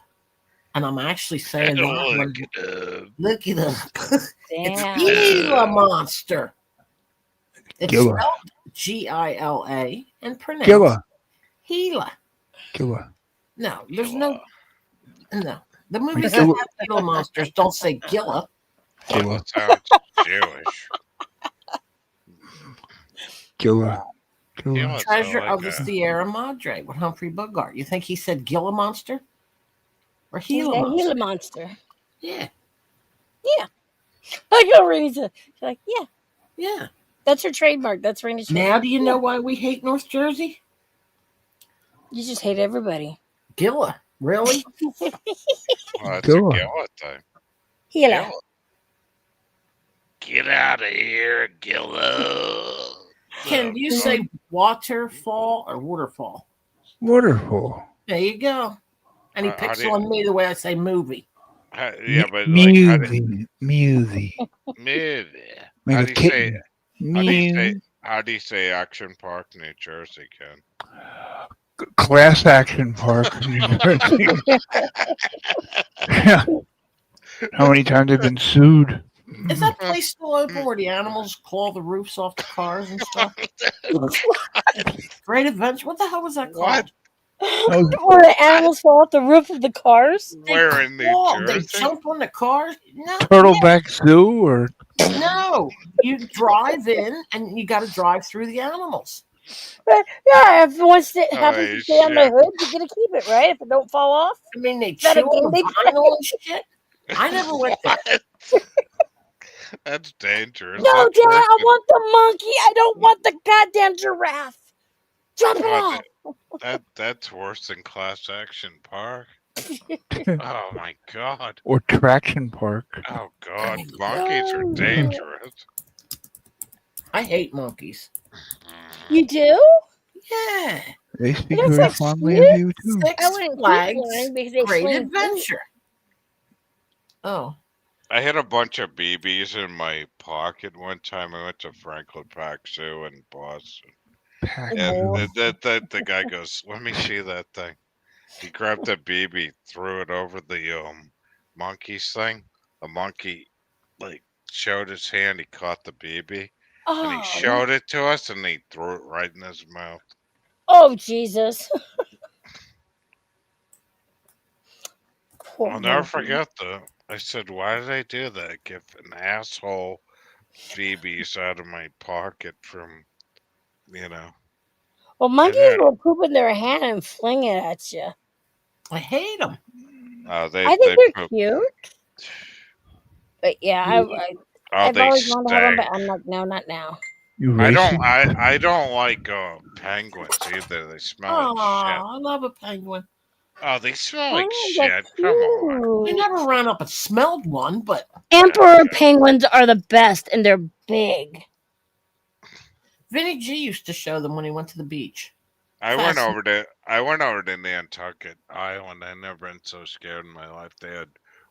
And I'm actually saying that Look one. it up. Look it up. It's Damn. Gila monster. It's Gila. spelled Gila and pronounced Gila. Gila. Gila. No, there's Gila. no. The movies Gila. that have Gila monsters don't say Gila. Well, Gila. that sounds Jewish. Gila. Gila. Gila Treasure sound of the like Sierra Madre with Humphrey Bogart. You think he said Gila monster or He Gila said monster? Gila monster. Yeah, I go Renita. She's like, yeah, yeah. that's her trademark. That's Renita's Now, trademark. do you know why we hate North Jersey? You just hate everybody. Gila, really? Well, that's Gila. a Gila thing. Gila. Gila. Get out of here, Gila. Can you say waterfall or waterfall? Waterfall. There you go. And he How picks do you- on me the way I say movie. Yeah, but like, how do Movie. movie? Like How a do you say? kitten. How do you say? Mew. How do you say Action Park, New Jersey, Ken? Class Action Park, New Jersey. Yeah. How many times have been sued? Is that place still open where the animals claw the roofs off the cars and stuff? Great Adventure. What the hell was that called? What? Where the animals fall off the roof of the cars? Where in New Claw, they Jersey? jump on the cars? No, Turtleback Zoo or no. You drive in and you got to drive through the animals. Yeah, if once it happens Oh, to stay on the shit. hood, you get to keep it, right? If it don't fall off. I mean, they that chew a game on they the play? vinyl and shit. I never went there. What? That's dangerous. No, That's Dad, worse I than- want the monkey. I don't want the goddamn giraffe. Drop it Oh, off. that's worse than Class Action Park. Oh my god. or Traction Park. Oh god. Monkeys are dangerous. I hate monkeys. You do? Yeah. They speak That's very like fondly sweet. of you too. Six I wouldn't keep Flags one because they Great swing Adventure. Oh. I had a bunch of BBs in my pocket one time. I went to Franklin Park Zoo in Boston. Pack. And the guy goes, "Let me see that thing." He grabbed a BB, threw it over the monkeys thing. A monkey like showed his hand. He caught the BB and he Oh, showed it to us, and he threw it right in his mouth. oh Jesus. Poor I'll never monkey. forget that. I said, "Why did I do that? Get an asshole BBs out of my pocket from, you know." Well, monkeys Yeah. will poop in their hand and fling it at you. I hate them. They I think they they're poop. cute. But yeah, I've They always wanted to have them, stink. but I'm like, no, not now. You I racist? don't like penguins either. They smell Oh, like shit. I love a penguin. Oh, they smell like Oh, they're shit. Come on. I cute. never ran up and smelled one, but Emperor penguins are the best, and they're big. Vinny G used to show them when he went to the beach. I went Fascinating. over to Nantucket Island. I've never been so scared in my life. They had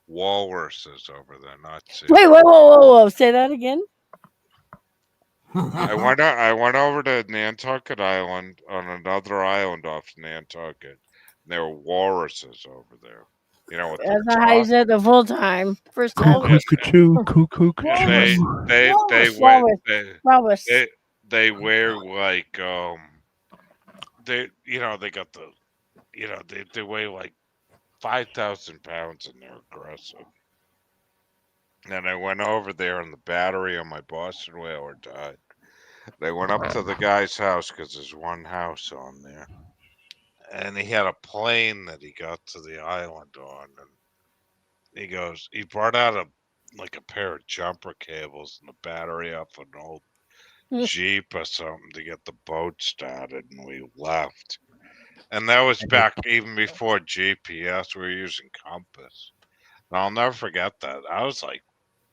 walruses over there, not seals. Wait, whoa. Say that again. I went over to Nantucket Island on another island off Nantucket. And there were walruses over there. You know what? That's not how you said it the full time. First time. Cuckoo, cuckoo, They cuckoo. they Walrus. Walrus. they wear like they they got the they weigh like 5,000 pounds and they're aggressive. And I went over there and the battery on my Boston Whaler died. They went up to the guy's house because there's one house on there. And he had a plane that he got to the island on. And he brought out a pair of jumper cables and the battery off an old Jeep or something to get the boat started. And we left. And that was back even before GPS. We were using compass. And I'll never forget that. I was like,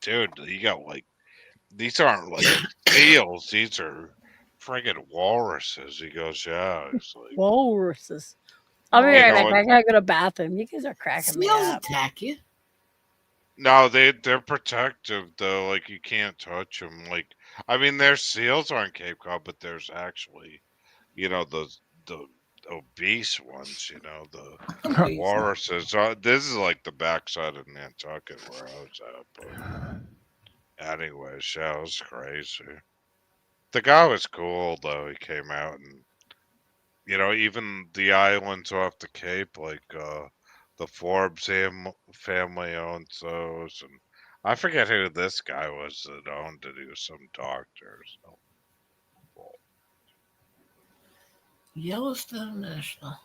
dude, you got these aren't like seals. These are friggin' walruses. He goes, yeah. He's like, Walruses. I'll be You right know back. what? I gotta go to the bathroom. You guys are cracking me Snails up. attack you. no, they're protective though. Like you can't touch them. Like I mean, there's seals on Cape Cod, but there's actually, the obese ones, you know, the Obese. walruses. This is like the backside of Nantucket where I was at, but anyways, yeah, it was crazy. The guy was cool though. He came out and even the islands off the Cape, like the Forbes family owns those, and I forget who this guy was that owned it. He was some doctor. So. Yellowstone National.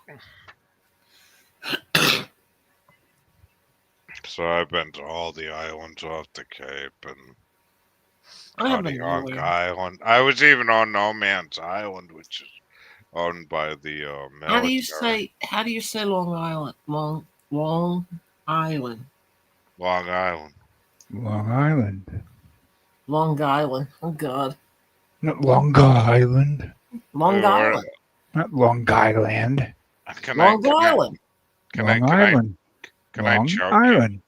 So I've been to all the islands off the Cape and I haven't been Honk anywhere. Island. I was even on No Man's Island, which is owned by the How do you military. say Long Island? Long Island. Long Island. Long Island. Long Island. Oh God. Not Long Island. Long Or- Island. Not Long Island. Long Island. Long Island. Can I Long choke Island. you?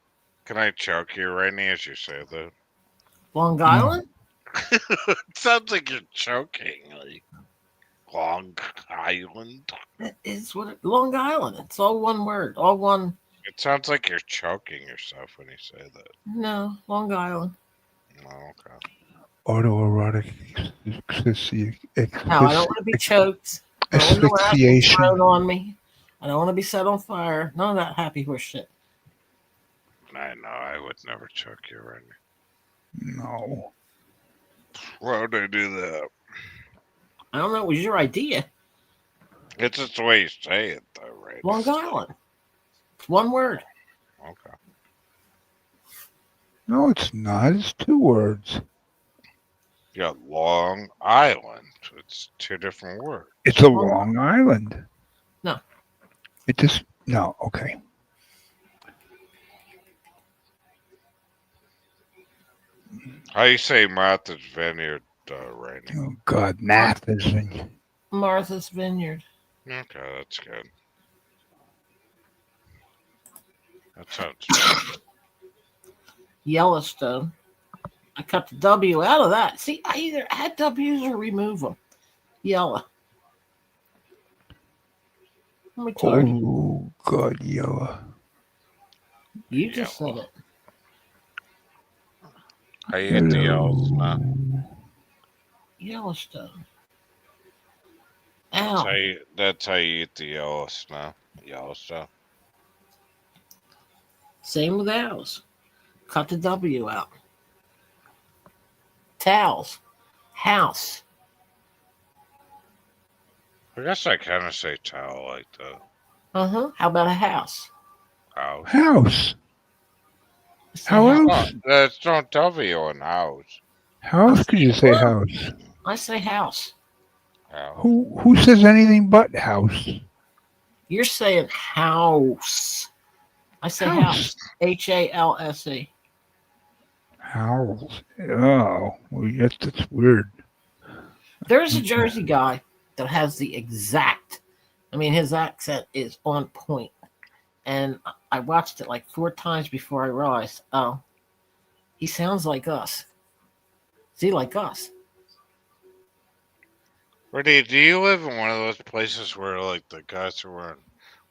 Can I choke you, Rainey, as you say that? Long Island? It sounds like you're choking. Like Long Island. It's Long Island. It's all one word. All one. It sounds like you're choking yourself when you say that. No, Long Island. Oh, okay. Autoerotic No, I don't want to be choked. I don't want no acid asphyxiation. thrown on me. I don't want to be set on fire. None of that happy horse shit. I know. I would never choke you, Rainey. No. Why would I do that? I don't know. It was your idea. It's just the way you say it, though, right? Long Island. It's one word. Okay. No, it's not. It's 2 words. You got Long Island. It's 2 different words. It's a Long Island. No. It just no. Okay. How you say Martha's Vineyard, Rainey? Oh God, math isn't. Martha's Vineyard. Okay, that's good. That sounds Yellowstone. I cut the W out of that. See, I either add W's or remove them. Yellow. I'm retarded. Oh God, yellow. You just said it. I hit the L's now. Yellowstone. That's Ow. that's how you eat the yellow stuff. Yellow stuff. Same with owls. Cut the W out. Towels. House. I guess I kind of say towel like that. How about a house? House. House. It's a How house. else? That's no W in house. How else could you say house? I say house. House. Who says anything but house? You're saying house. I say house. HALSE. House. Oh, well, that's weird. There's a Jersey guy that has the exact, his accent is on point. And I watched it like 4 times before I realized, oh, he sounds like us. Is he like us? Rudy, do you live in one of those places where like the guys are wearing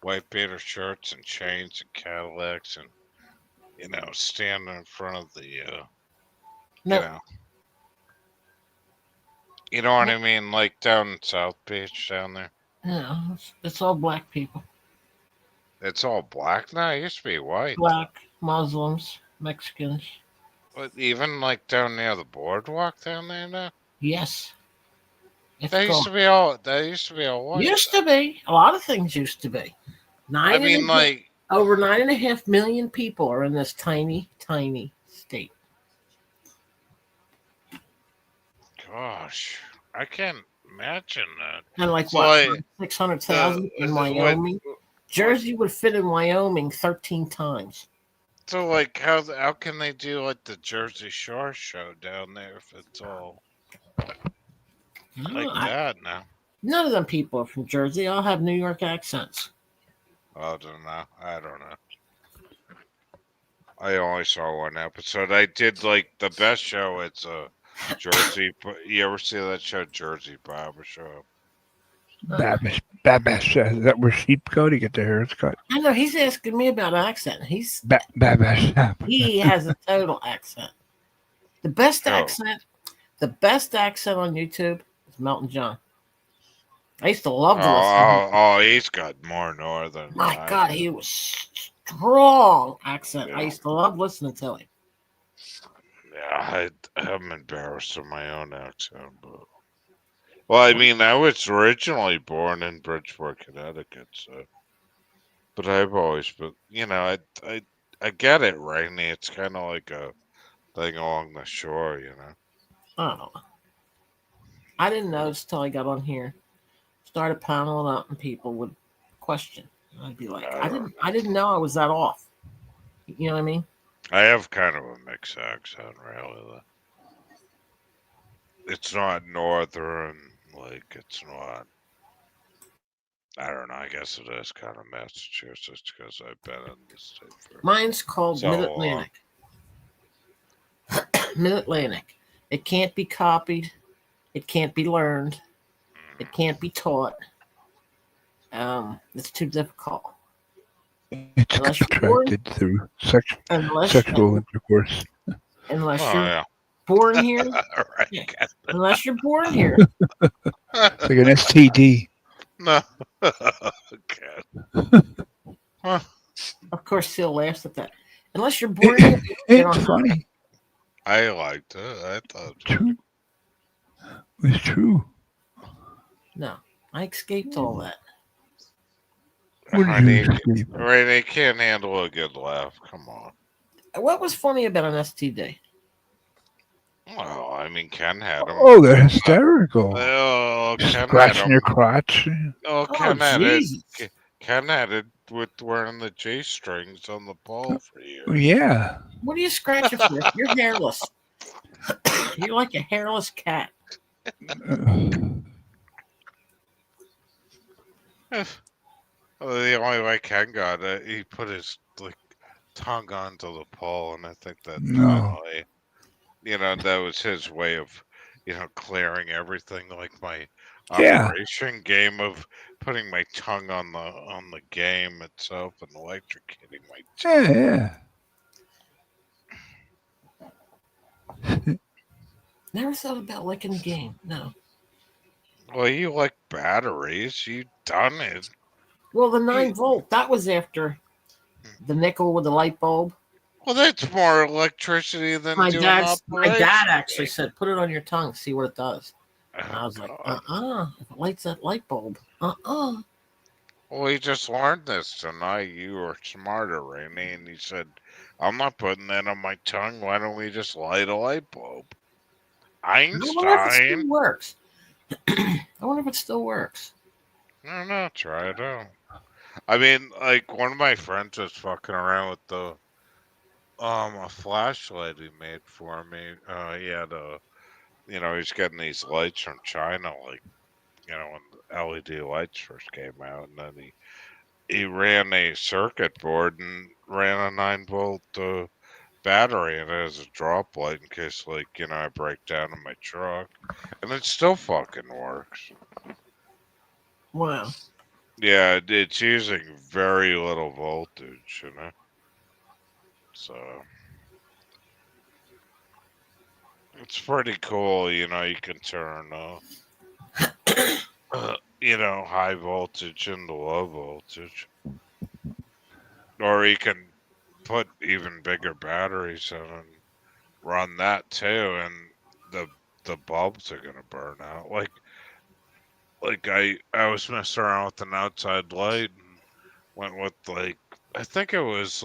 white beater shirts and chains and Cadillacs and standing in front of the No. you know what I mean, like down in South Beach down there? No, it's all black people. It's all black now. It used to be white. Black, Muslims, Mexicans. But even like down near the boardwalk down there now. Yes. It's That used gone. to be all. That used to be all white. Used to be. A lot of things used to be. Over 9.5 million people are in this tiny, tiny state. Gosh, I can't imagine that. And like So, what, like, 600,000 in Wyoming? Jersey would fit in Wyoming 13 times. So like, how can they do like the Jersey Shore show down there if it's all like that now? None of them people are from Jersey. All have New York accents. I don't know. I only saw one episode. I did like the best show. It's Jersey. You ever see that show, Jersey Barbershop? Babash. Is that where sheep go to get their hairs cut? I know he's asking me about accent. Babash. He has a total accent. The best Oh. accent on YouTube is Melton John. I used to love to listen to him. Oh, he's got more northern. My than I God, do. he was strong accent. I Yeah. used to love listening to him. Yeah, I'm embarrassed of my own accent, but well, I mean, I was originally born in Bridgeport, Connecticut, so. But I've always been, I get it, Rainy. It's kind of like a thing along the shore, you know. Oh, I didn't notice till I got on here, started paneling up, and people would question. And I'd be like, I didn't know I was that off. You know what I mean? I have kind of a mixed accent, really. Though. It's not northern, like it's not. I don't know. I guess it is kind of Massachusetts because I've been in the state for Mine's called so Mid long. Atlantic. Mid Atlantic. It can't be copied. It can't be learned. It can't be taught. It's too difficult. It's Unless you're born, contracted through unless, sexual intercourse. unless Oh you're yeah, born here. right. Yeah. Unless you're born here. It's like an STD. No. Okay. Huh. Of course, Phil laughs at that. Unless you're born here, you don't It's have funny. I liked it. I thought it was True. It's true. No, I escaped all that. What did you escape? Right, they can't handle a good laugh. Come on. What was funny about an STD? Well, I mean, Ken had them. Oh, they're hysterical. Oh, Ken had Scratching them. your crotch. Oh, Oh, Ken had it. Jesus. Ken had it with wearing the J strings on the ball for years. Yeah. What are you scratching for? You're hairless. You're like a hairless cat. Well, the only way Ken got it, he put his tongue onto the pole, and I think that No. finally, that was his way of, clearing everything. Like my Yeah. operation game of putting my tongue on the game itself and electrocuting my tongue. Yeah. Never thought about liking the game. No. Well, you like batteries. You done it. Well, the 9-volt, that was after the nickel with the light bulb. Well, that's more electricity than My doing dad operation. actually said, put it on your tongue, see what it does. And I was like, if it lights that light bulb, Well, he just learned this tonight. You were smarter, Rainy, and he said, I'm not putting that on my tongue. Why don't we just light a light bulb? I wonder if it still Einstein. works. I wonder if it still works. I don't know. Try it out. I mean, like, one of my friends was fucking around with a flashlight he made for me. He had he's getting these lights from China, like, when the LED lights first came out, and then he ran a circuit board and ran a 9-volt battery, and it has a drop light in case, I break down in my truck, and it still fucking works. Wow. Yeah, it's using very little voltage, so it's pretty cool. You can turn high voltage into low voltage, or you can put even bigger batteries in and run that too, and the bulbs are gonna burn out. Like I was messing around with an outside light and went with I think it was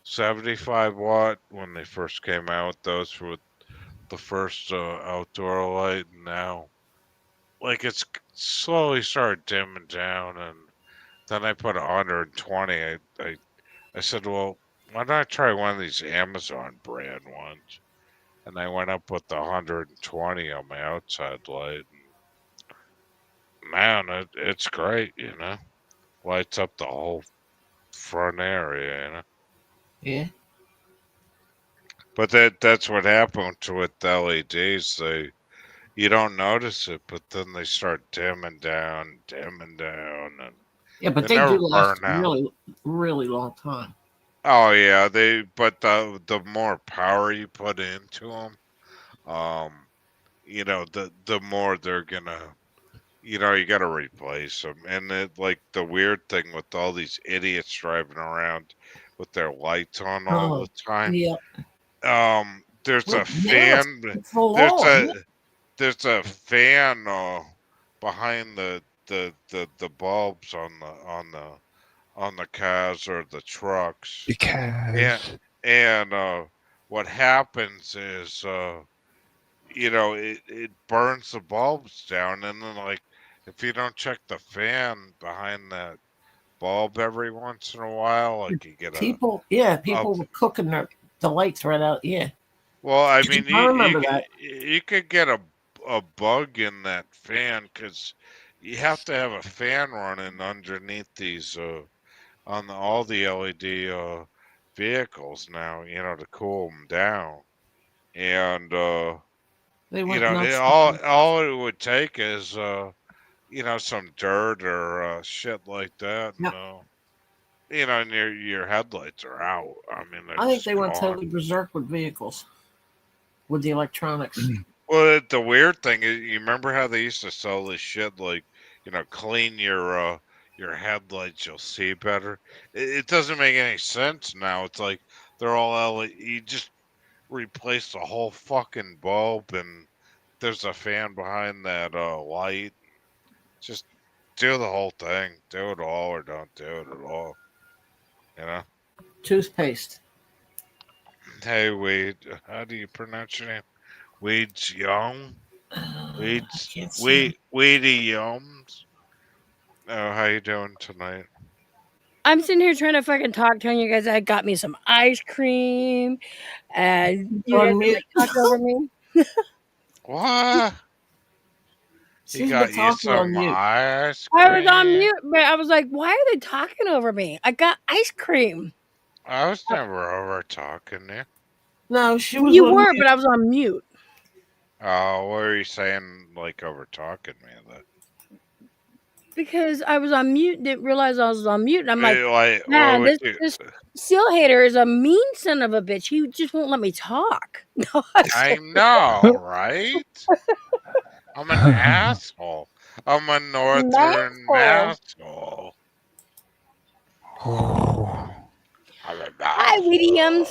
75 watt when they first came out with those for the first outdoor light, and now it's slowly started dimming down, and then I put 120. I said, well, why don't I try one of these Amazon brand ones? And I went up with the 120 on my outside light. And man, it's great, lights up the whole front area, Yeah. But that's what happened with LEDs. you don't notice it, but then they start dimming down, and Yeah, but they they never do last burn a out. really, really long time. Oh yeah, but the more power you put into them, the more they're gonna, you got to replace them. And like the weird thing with all these idiots driving around with their lights on all Oh, the time, yeah. there's Well, a now fan, it's the there's law. a there's a fan behind the bulbs on the cars or the trucks. And Because what happens is it burns the bulbs down, and then like if you don't check the fan behind that bulb every once in a while, like you get People a were cooking the lights right out. Yeah, well, I mean I remember that. you could get a bug in that fan because you have to have a fan running underneath these on all the LED vehicles now, to cool them down. And They went nuts. all it would take is some dirt or shit like that, and Yep. and your headlights are out. I mean, they're I think just they went gone. totally berserk with vehicles, with the electronics. Well, the weird thing is, you remember how they used to sell this shit like, clean your headlights, you'll see better. It doesn't make any sense now. It's like they're all LED. You just replace the whole fucking bulb, and there's a fan behind that light. Just do the whole thing. Do it all or don't do it at all. You know. Toothpaste. Hey, Weed. How do you pronounce your name? Weeds Young. Weeds. Can't see. Weedy Yums. Oh, how you doing tonight? I'm sitting here trying to fucking talk, telling you guys I got me some ice cream, and you guys are like talking over me. What? She's You been got you talking on some mute. ice I was on cream? mute, but I was like, why are they talking over me? I got ice cream. I was never over talking to you. No, she was. You on were, mute. but I was on mute. Oh, what are you saying, like over talking me? That Because I was on mute, didn't realize I was on mute. And I'm like, what man, would you? this seal hater is a mean son of a bitch. He just won't let me talk. No, I know, right? I'm an asshole. I'm a northern asshole. Hi, Williams.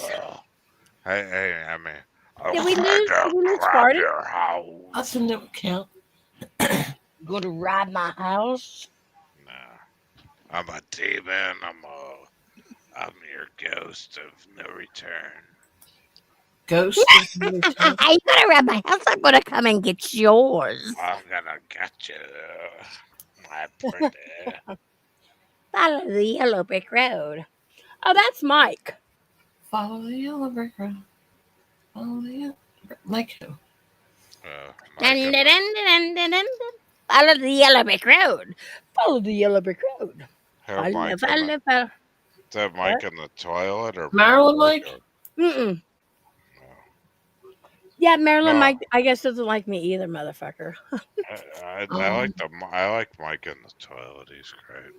Hey, I mean, Did we lose Spartan? your house. That's a no count. Go to rob my house? Nah, I'm a demon. I'm your ghost of no return. Ghost. You're gonna rob my house. I'm gonna come and get yours. I'm gonna get you, my pretty. Follow the yellow brick road. Oh, that's Mike. Follow the yellow brick road. Follow the yellow brick. Mike who? Dun, dun, dun, dun, dun, dun. Follow the yellow brick road. Follow the yellow brick road. Is that Mike in the toilet or Marilyn Mike? Mm-mm. Yeah, Marilyn No. Mike, I guess, doesn't like me either, motherfucker. I like Mike in the toilet. He's great.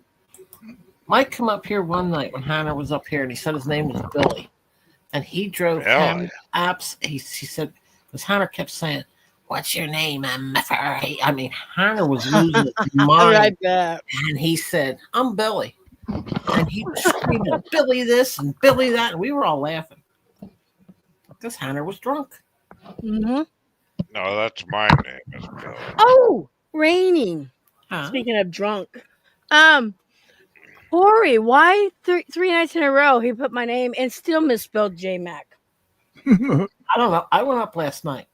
Mike come up here one night when Hannah was up here, and he said his name was Billy, and he drove Billy? Hannah apps. He said, because Hannah kept saying, "What's your name?" I mean, Hannah was losing her mind. I bet. And he said, "I'm Billy," and he was screaming, "Billy this and Billy that," and we were all laughing because Hannah was drunk. Mm-hmm. No, that's my name. Is Billy. Oh, raining. Huh? Speaking of drunk, Ori, why three nights in a row he put my name and still misspelled J Mac? I don't know. I went up last night.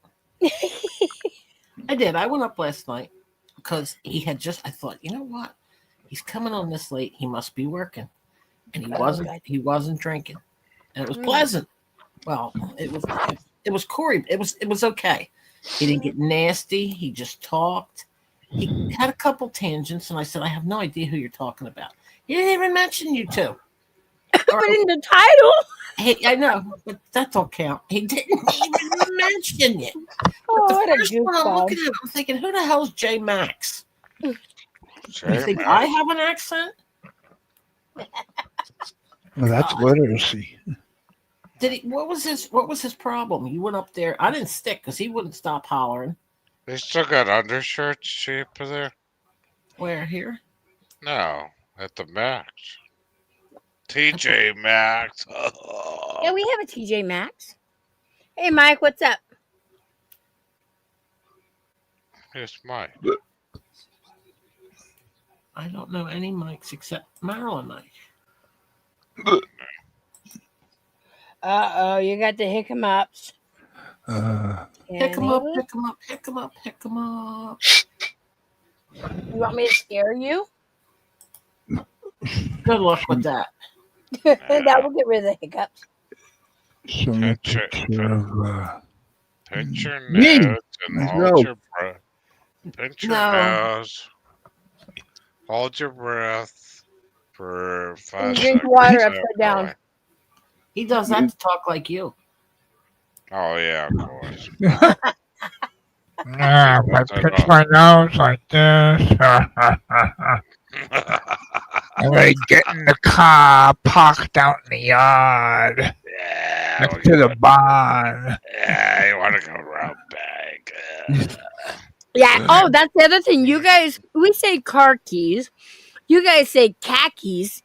I did. I went up last night because he had just. I thought, you know what? He's coming on this late. He must be working, and he wasn't. He wasn't drinking, and it was pleasant. Well, it was Corey. It was okay. He didn't get nasty. He just talked. He had a couple tangents, and I said, I have no idea who you're talking about. He didn't even mention you two. But in the title. I know, but that don't count. He didn't even mention it. Oh, The what a first one I'm goofball. looking at, I'm thinking, who the hell's J Max? You J think I Max. have an accent? Well, that's God. literacy. Did he? What was his problem? You went up there. I didn't stick because he wouldn't stop hollering. They still got undershirts cheap there? Where here? No, at the Max. TJ Maxx. Yeah, we have a TJ Maxx. Hey, Mike, what's up? Here's Mike. I don't know any mics except Marilyn Mike. You got the hiccups. Pick him up, Kenny? pick him up, pick him up, pick him up. You want me to scare you? Good luck with that. That will get rid of the hiccups. So you Picture, take care of, pinch your Me. nose and Let's hold go. your breath. Pinch your No. nose. Hold your breath for 5 And seconds. drink water so upside down. going. He does that to talk like you. Oh yeah, of course. yeah, if I What's that pinch on? my nose like this, I'm gonna get in the car, parked out in the yard, Yeah, next to the barn. yeah, you want to go round back. Yeah. Oh, that's the other thing. You guys, we say car keys. You guys say khakis,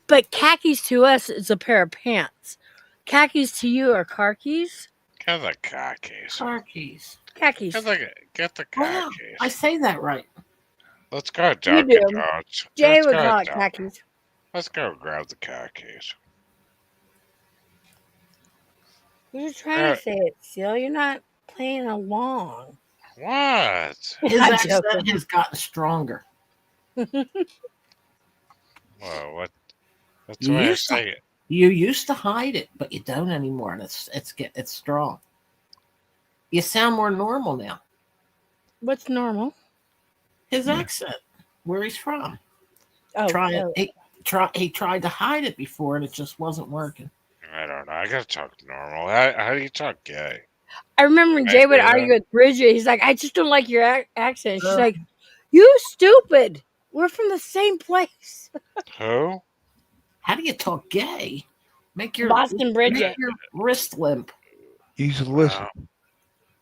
but khakis to us is a pair of pants. Khakis to you are car keys. Get the car keys. Car keys. Khakis. Get the car Wow, keys. I say that right. Let's go, You Dunkin' do. Donuts. Jay Let's would go, call it Dunkin'. khakis. Let's go grab the car keys. You're just trying to say it, Seal. You're not playing along. What? His I'm accent joking. has gotten stronger. Well, what? That's You the way I used to- say it. You used to hide it, but you don't anymore, and it's strong. You sound more normal now. What's normal? His accent, where he's from. Oh, He tried to hide it before, and it just wasn't working. I don't know. I gotta talk normal. How do you talk gay? I remember when I Jay would hear that. argue with Bridget. He's like, I just don't like your accent. She's Uh. like, you stupid. We're from the same place. Who? How do you talk gay? Make your Boston Bridget. make your wrist limp. He's a list.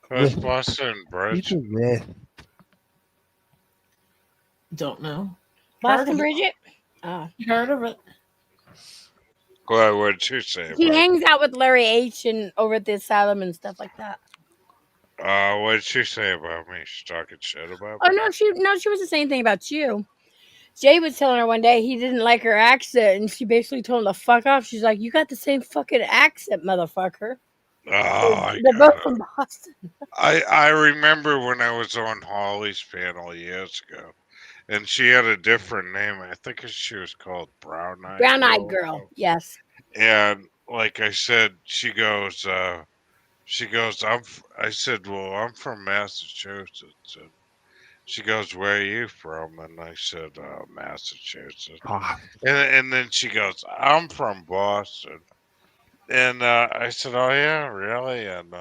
Who's Listen. Boston Bridge? He's a list. Don't know. Boston Heard of it. Bridget? Oh. You heard of it? Well, what did you say? He about hangs out with Larry H. and over at the asylum and stuff like that. what did she say about me? She's talking shit about Oh me? no, she was the same thing about you. Jay was telling her one day he didn't like her accent, and she basically told him to fuck off. She's like, "You got the same fucking accent, motherfucker." Oh, They're both from Boston. I remember when I was on Holly's panel years ago, and she had a different name. I think she was called Brown Eyed Brown eyed girl. Yes. And like I said, she goes, I said, well, I'm from Massachusetts. And she goes, where are you from? And I said, Massachusetts. Ah, And then she goes, I'm from Boston. And I said, oh yeah, really? And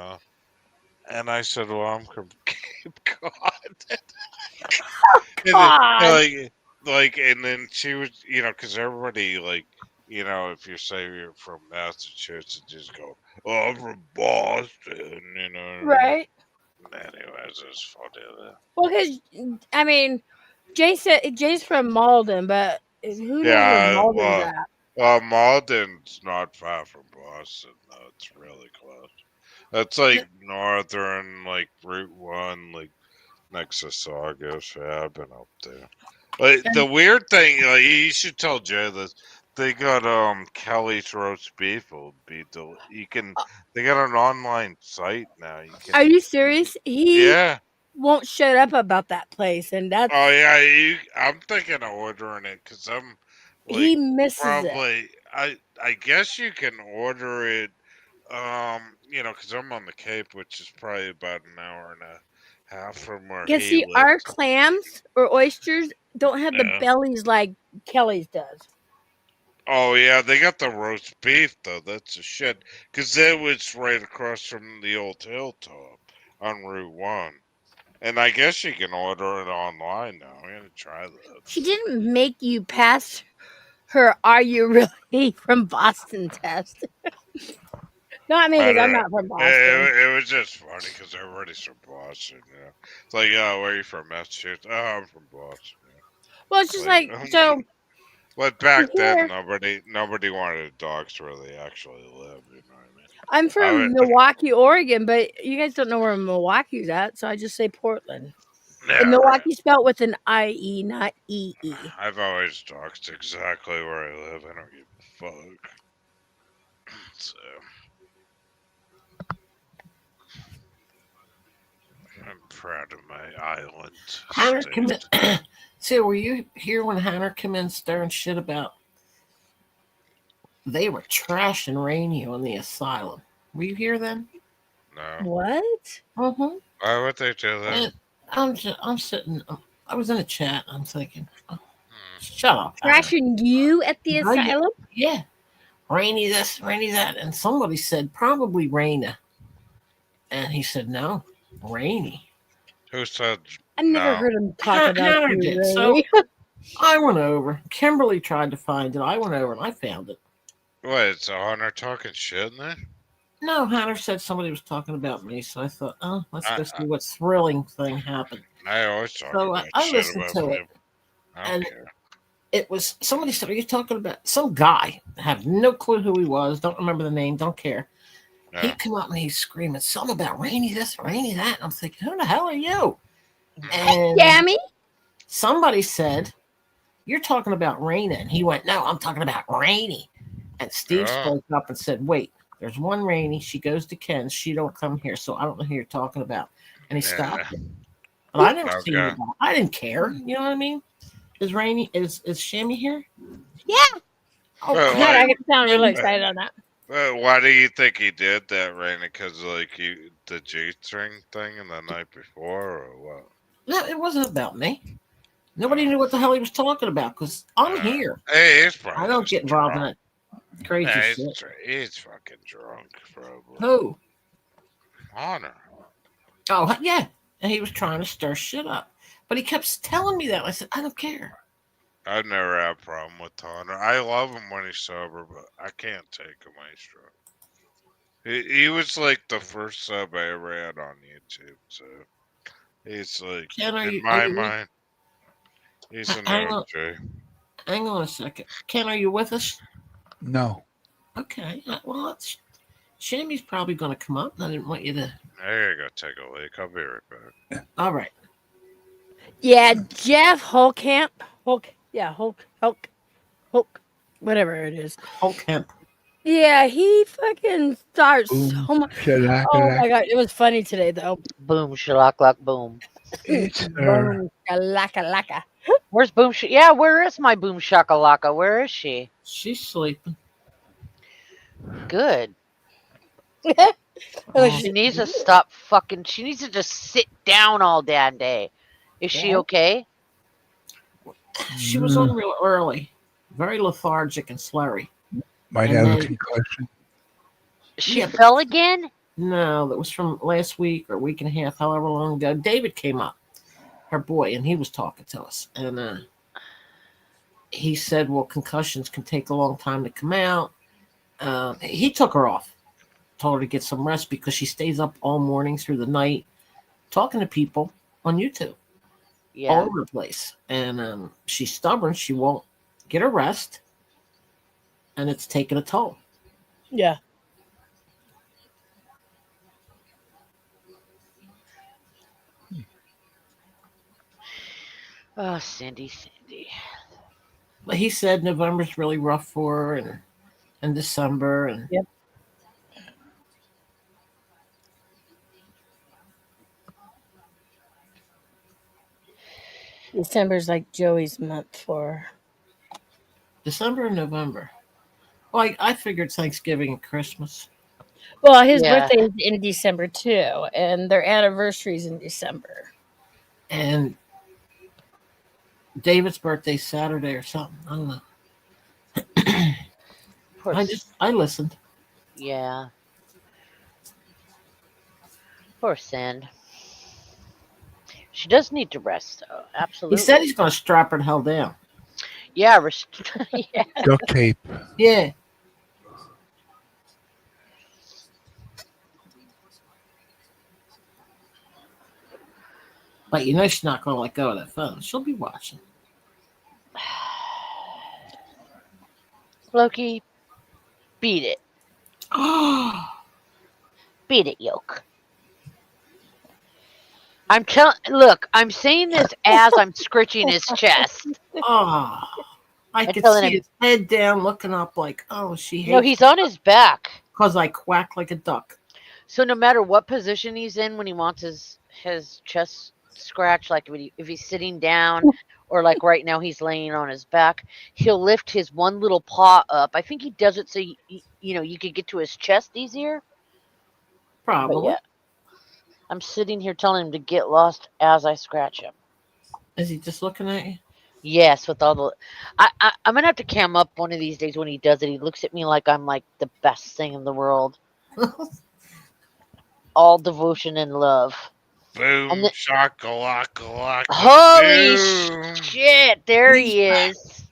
I said, well, I'm from Cape Cod. And then, and then she was, because everybody, if you say you're from Massachusetts, just go, oh, I'm from Boston, Right. Anyways, it's funny. Well, because I mean, Jay's from Malden, but who knows where Malden's at? Malden's not far from Boston, though. It's really close. That's like northern, like Route 1, like next to Saugus. Yeah, I've been up there. Like, the weird thing, you should tell Jay this. They got Kelly's roast beef. Will be they got an online site now. You can. Are you serious? He Yeah. won't shut up about that place, and that's Oh yeah, I'm thinking of ordering it because I'm. he misses it. Probably. I guess you can order it. Because I'm on the Cape, which is probably about an hour and a half from where Because he see, lives. our clams or oysters don't have the Yeah. bellies like Kelly's does. Oh yeah, they got the roast beef though. That's a shit. Cause that was right across from the old Hilltop on Route 1. And I guess you can order it online now. I'm gonna try that. She didn't make you pass her "Are you really from Boston?" test. Not me, I because don't I'm know. not from Boston. It was just funny because everybody's from Boston. Yeah, it's like, oh, where are you from? Massachusetts. Oh, I'm from Boston. Well, it's just like, so But back then, here, nobody wanted dogs where they actually live. You know what I mean? I'm I from would, Milwaukee, Oregon, but you guys don't know where Milwaukee's at, so I just say Portland. And yeah, right. Milwaukee spelled with an IE, not EE. I've always doxed exactly where I live. I don't give a fuck. So I'm proud of my island Hannah, state. see, were you here when Hannah came in stirring shit about? They were trashing Rainey on the asylum. Were you here then? No. What? Mm-hmm. Why would they do that? And I'm sitting. I was in a chat. I'm thinking, oh, Hmm. shut up, Hannah. Trashing you at the Oh, yeah. asylum? Yeah, Rainy this, Rainy that, and somebody said probably Raina, and he said no, Rainy. Who said I've never no? heard him talk about Hannah you, did. So Ray. I went over. Kimberly tried to find it. I went over and I found it. What? It's a hunter talking shit in there? No, Hannah said somebody was talking about me, so I thought, oh, let's go I- see what thrilling thing happened. I always talk So about I shit listened about to it, people. I don't and care. it was somebody said, "Are you talking about some guy?" I have no clue who he was. Don't remember the name. Don't care. He Yeah. come up and he's screaming something about Rainy this, Rainy that. And I'm thinking, who the hell are you? And Yammy? somebody said, you're talking about Raina. And he went, no, I'm talking about Rainy. And Steve Oh. spoke up and said, wait, there's one Rainy. She goes to Ken's. She don't come here. So I don't know who you're talking about. And he stopped Yeah. it. But I didn't see Okay. it. I didn't care. You know what I mean? Is Rainy, is Shammy here? Yeah. Oh, Well, God, like- I can sound really excited on that. Why do you think he did that, Raina? Because like the G-string thing in the night before, or what? no, it wasn't about me. Nobody knew what the hell he was talking about because I'm here. Hey, he's probably I don't just get involved drunk. in that crazy Yeah, shit. he's fucking drunk, probably. Who? Honor. Oh, yeah. And he was trying to stir shit up. But he kept telling me that. I said, I don't care. I've never had a problem with Honor. I love him when he's sober, but I can't take him when he's drunk. He was like the first sub I ever had on YouTube, so he's like, Ken, are in you- my are you- mind, he's an Hang on. OG. Hang on a second. Ken, are you with us? No. Okay. Well, Shammy's probably going to come up. And I didn't want you to. I gotta go take a leak. I'll be right back. All right. Yeah, Jeff Holkamp. Hulk, whatever it is. Hulk Hemp. Yeah, he fucking starts Boom. so much. Shalaka, Oh my god, it was funny today though. Boom, shalak, boom. It's her. Boom, laka. Where's Boom? Yeah, where is my Boom Shakalaka? Where is she? She's sleeping. Good. Like She needs to stop fucking. She needs to just sit down all damn day. Is she Yeah. okay? She was on real early. Very lethargic and slurry. Might And have a then- concussion. She Yeah. fell again? No, that was from last week or week and a half, however long ago. David came up, her boy, and he was talking to us. And he said, well, concussions can take a long time to come out. He took her off, told her to get some rest because she stays up all morning through the night talking to people on YouTube all Yeah. over the place. And she's stubborn. She won't get her rest. And it's taking a toll. yeah. Oh, Cindy. But he said November's really rough for her and December. And Yep. December's like Joey's month for December and November. Well, I figured Thanksgiving and Christmas. well, his Yeah. birthday is in December too, and their anniversary's in December. And David's birthday's Saturday or something. I don't know. Poor I listened. Yeah. Poor Sand. She does need to rest, though. He Absolutely. said he's going to strap her the hell down. Yeah. Yeah. Duct tape. Yeah. But you know she's not going to let go of that phone. She'll be watching. Loki, beat it. Beat it, Yoke. Look, I'm saying this as I'm scritching his chest. Oh, I I'm could telling see him- his head down, looking up like, oh, she hates. No, he's on his back. Because I quack like a duck. So no matter what position he's in when he wants his chest scratched, like if he's sitting down or like right now he's laying on his back, he'll lift his one little paw up. I think he does it so you could get to his chest easier. Probably. But yeah, I'm sitting here telling him to get lost as I scratch him. Is he just looking at you? Yes, with all the, I'm gonna have to cam up one of these days when he does it. He looks at me like I'm like the best thing in the world. All devotion and love. Boom, And the- shakalaka. Holy Boom, shit! There he is.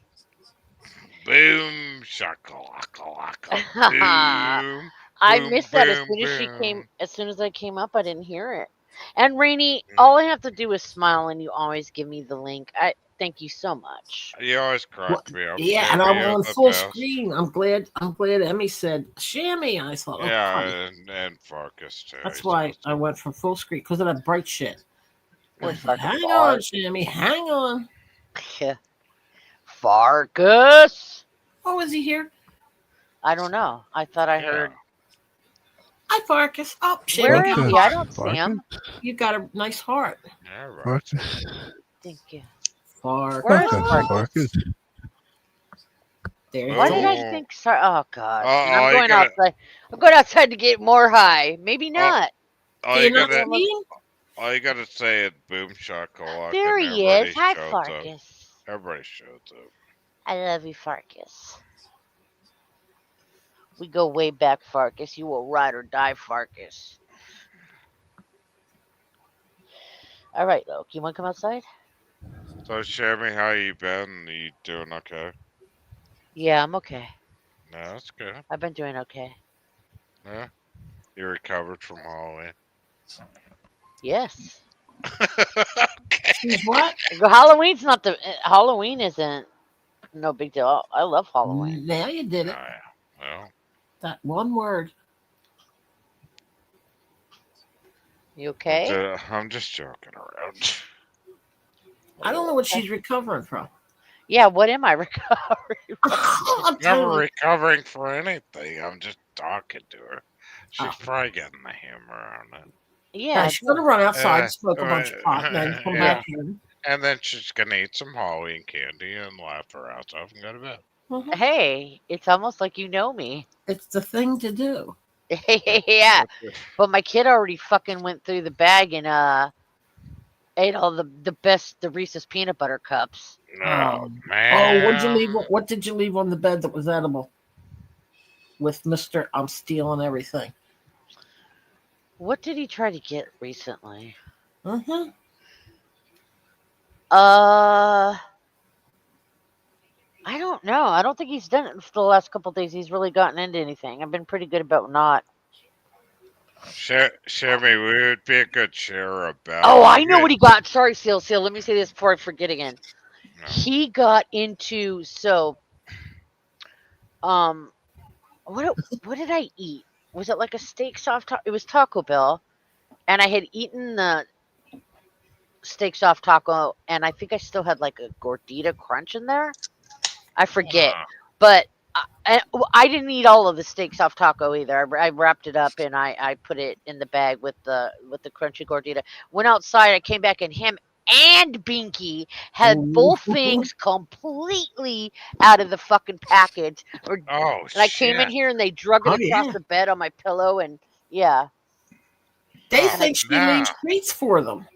boom, shakalaka. Boom. I Boom, missed that as boom, soon as she boom. came. As soon as I came up, I didn't hear it. And Rainey, Mm. all I have to do is smile, and you always give me the link. I thank you so much. You always crack me up. Yeah, and Shammy, I'm you're on the full best. screen. I'm glad Emmy said Shammy. I thought, oh, Yeah, funny. and Farkas too. That's He's why awesome. I went from full screen because of that bright shit. Boy, Hang fucking on, Shammy. Hang on. Farkas. Oh, is he here? I don't know. I thought I heard. Hi, Farkas. Oh, Shammy. Where is got he? a I heart. don't see him. You got a nice heart. Yeah, right. Farkas. Thank you. Farkas. Where is Farkas. Farkas? Farkas. There you Why go. did I think? Sorry. Oh God. Oh, And all I'm you going gotta- outside. I'm going outside to get more high. Maybe Oh, not. All Do you you not gotta, see him? all you gotta say is boom shakalaka. There and he everybody is. Hi, shows up. Farkas. Everybody shows up. I love you, Farkas. We go way back, Farkas. You will ride or die, Farkas. All right, Loki. You want to come outside? So, Shammy, how you been? You doing okay? Yeah, I'm okay. No, that's good. I've been doing okay. Yeah, you recovered from Halloween. Yes. She's what? Halloween's not the. Halloween isn't no big deal. I love Halloween. Now you did Oh, it. yeah. Well, That one word. You okay? I'm just joking around. I don't know what she's recovering from. Yeah, what am I recovering from? I'm Never telling you. recovering for anything. I'm just talking to her. She's Oh. probably getting the hammer on it. Yeah, Yeah, she's gonna run outside, Uh, smoke a bunch of pot, and then come yeah. back in. And then she's gonna eat some Halloween candy and laugh her ass off and go to bed. Mhm. hey, it's almost like you know me. It's the thing to do. Yeah, but my kid already fucking went through the bag and ate all the Reese's peanut butter cups. No, Oh, man. what did you leave on the bed that was edible? With Mr. I'm stealing everything. What did he try to get recently? Mm-hmm. I don't know. I don't think he's done it for the last couple days. He's really gotten into anything. I've been pretty good about not. Shammy, we would be a good share about. Oh, I know what he got. Sorry, Seal. Let me say this before I forget again. No. He got into what did I eat? Was it like a steak soft? It was Taco Bell, and I had eaten the steak soft taco, and I think I still had like a gordita crunch in there. I forget, but I didn't eat all of the steak soft taco either. I wrapped it up and I put it in the bag with the crunchy gordita. Went outside. I came back and him and Binky had both things completely out of the fucking package. Oh, And I came in shit. here and they drug it Oh, across yeah. the bed on my pillow and yeah. They Oh, think she nah. leaves treats for them.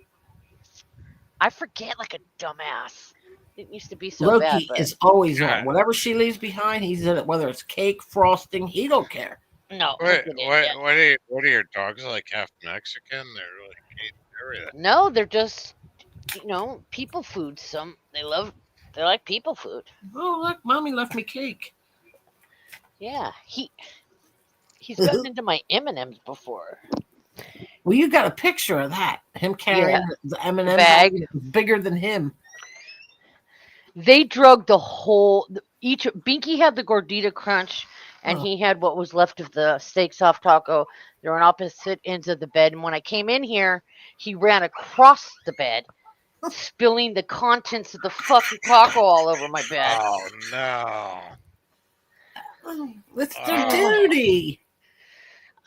I forget like a dumbass. Didn't used to be so bad, Loki but is always Yeah. on. Whatever she leaves behind, he's in it. Whether it's cake, frosting, he don't care. no. What, look at it, what, yeah. what are your dogs like? Half Mexican? They're like eating everything. No, they're just people food. They like people food. Oh, look, mommy left me cake. Yeah, he's gotten into my M&Ms before. Well, you got a picture of that. Him carrying the M&M bag. bigger than him. They drug the whole. Binky had the gordita crunch, and he had what was left of the steak soft taco. They were on opposite ends of the bed, and when I came in here, he ran across the bed, spilling the contents of the fucking taco all over my bed. Oh no! It's their duty.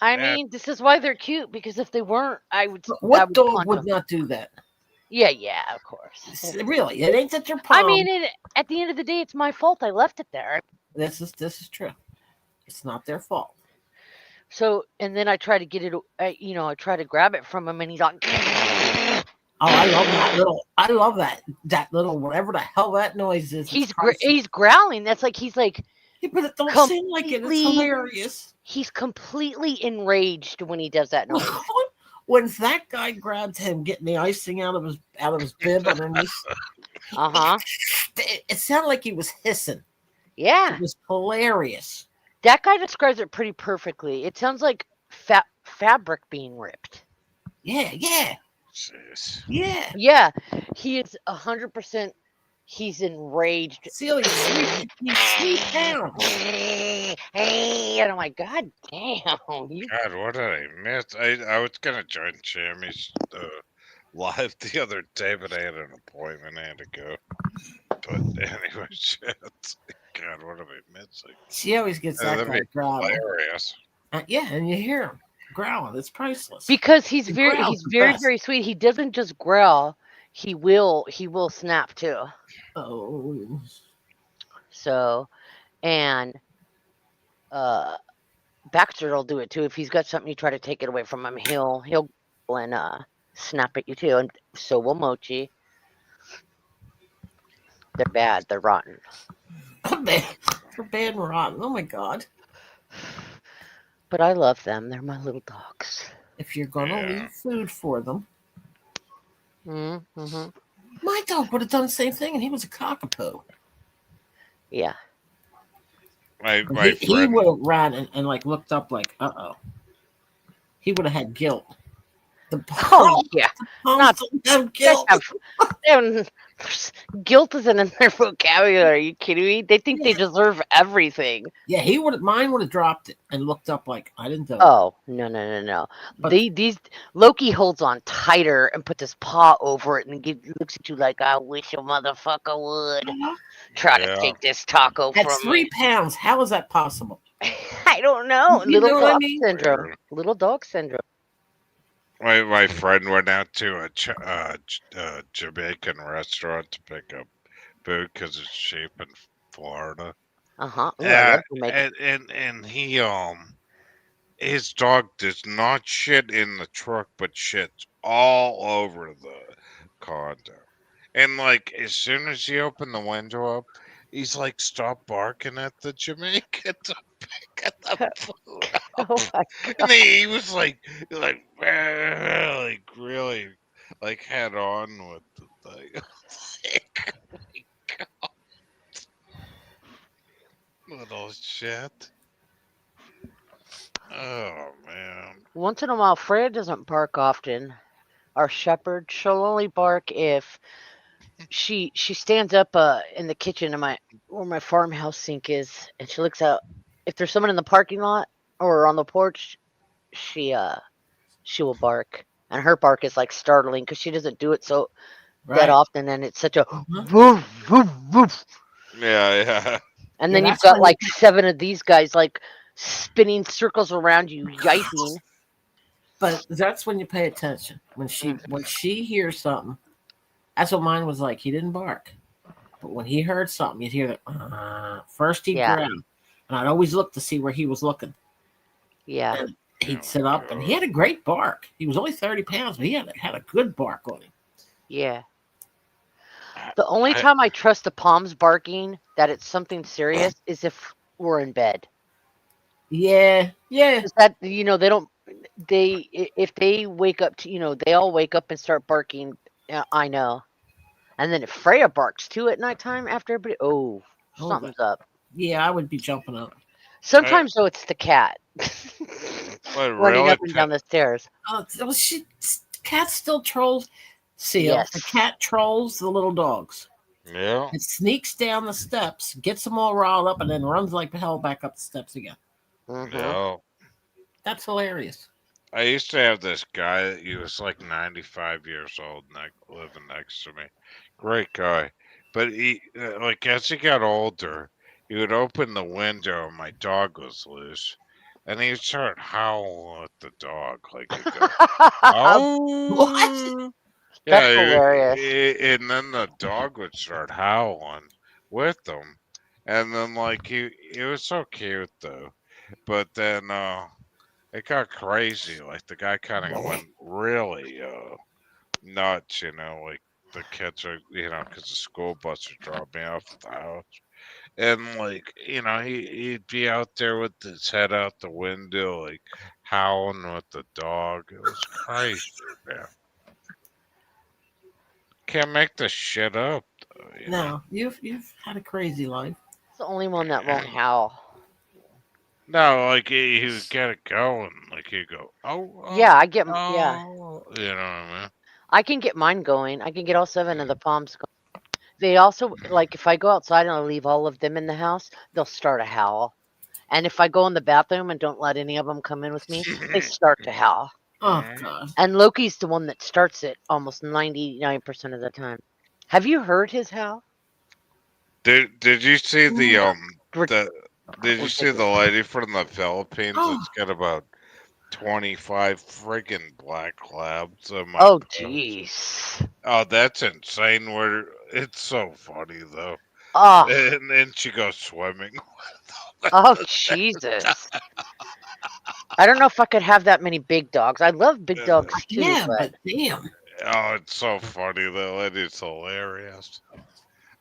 I mean, this is why they're cute, because if they weren't, I would. What dog would not do that? Yeah, of course. Really, it ain't that your I palm. mean, at the end of the day, it's my fault. I left it there. This is true. It's not their fault. So, and then I try to get it. I try to grab it from him, and he's like, "Oh, I love that little. I love that little whatever the hell that noise is." He's growling. That's like he's like. Yeah, but it don't seem like it. It's hilarious. He's completely enraged when he does that noise. When that guy grabbed him, getting the icing out of his bib underneath, it sounded like he was hissing. Yeah, it was hilarious. That guy describes it pretty perfectly. It sounds like fabric being ripped. Yeah. Jeez. Yeah. He is 100%. He's enraged. Celia, he's 3 pounds. And I'm like, God damn. God, what did I miss? I was gonna join Jimmy's live the other day, but I had an appointment I had to go. But anyway, shit. God, what am I missing? She always gets that guy growling. Hilarious. Yeah, and you hear him growling. It's priceless. Because he's very sweet. He doesn't just growl. He will snap too. Oh. So, and Baxter will do it too. If he's got something you try to take it away from him, he'll go and snap at you too. And so will Mochi. They're bad. They're rotten. They're bad and rotten. Oh my God. But I love them. They're my little dogs. If you're gonna leave food for them. Mm-hmm. My dog would have done the same thing, and he was a cockapoo. Yeah. My He friend, would have ran and like looked up like, uh-oh. He would have had guilt. Yeah. Not guilt. Guilt isn't in their vocabulary. Are you kidding me? They think they deserve everything. Yeah, mine would have dropped it and looked up like, I didn't do it. Oh, no. But- These Loki holds on tighter and puts his paw over it and looks at you like, I wish a motherfucker would try to take this taco At from 3 me. pounds, how is that possible? I don't know. You know Little what I dog mean? syndrome. Little dog syndrome. my friend went out to a Jamaican restaurant to pick up food because it's cheap in Florida. Ooh, I Yeah, love Jamaican. and he his dog does not shit in the truck, but shits all over the condo. And like as soon as he opened the window up, he's like, "Stop barking at the Jamaican to pick the food up." Oh my And he was like really like head on with the thing. Like, oh my God. Little shit. Oh man. Once in a while, Freya doesn't bark often. Our shepherd, she'll only bark if she stands up in the kitchen of where my farmhouse sink is, and she looks out. If there's someone in the parking lot or on the porch, she will bark, and her bark is like startling because she doesn't do it that often, and it's such a woof woof woof. Yeah. And then you've got like 7 of these guys like spinning circles around you, yiping. But that's when you pay attention. When she hears something, that's what mine was like. He didn't bark, but when he heard something, you'd hear that. First he'd grab, and I'd always look to see where he was looking. Yeah. And he'd sit up, and he had a great bark. He was only 30 pounds, but he had a good bark on him. Yeah. The only time I trust the Palms barking that it's something serious is if we're in bed. Yeah, yeah. Is that they don't if they wake up to they all wake up and start barking. I know. And then if Freya barks too at nighttime after everybody, Oh, something's up. Yeah, I would be jumping up. Sometimes though it's the cat But running really, up and down the stairs. Well, cat still trolls. Seal. The Yes. cat trolls the little dogs. yeah. It sneaks down the steps, gets them all riled up, and then runs like hell back up the steps again. Mhm. Yeah. That's hilarious. I used to have this guy. He was like 95 years old, living next to me. Great guy, but he like as he got older, he would open the window and my dog was loose, and he'd start howling at the dog like he'd go, "Oh." That's Yeah, hilarious. and then the dog would start howling with them, and then like he was so cute though, but then it got crazy. Like the guy kind of went really nuts, like the kids are, because the school bus would drop me off at the house, and like he'd be out there with his head out the window, like howling with the dog. It was crazy, man. Can't make this shit up. Though, No, you've had a crazy life. It's the only one that won't howl. No, like he would get it going. Like he'd go, oh, Yeah, I get yeah. You know what I mean? I can get mine going. I can get all 7 of the Palms going. They also like if I go outside and I leave all of them in the house, they'll start a howl. And if I go in the bathroom and don't let any of them come in with me, they start to howl. Oh God. And Loki's the one that starts it almost 99% of the time. Have you heard his howl? Did you see the Ridiculous. did you see the lady from the Philippines Oh. that's got about 25 friggin' black labs? Oh, jeez. Oh, that's insane. It's so funny though. Oh, And then she goes swimming. oh, Jesus. I don't know if I could have that many big dogs. I love big dogs too, Yeah, but but damn. Oh, it's so funny. That lady's hilarious.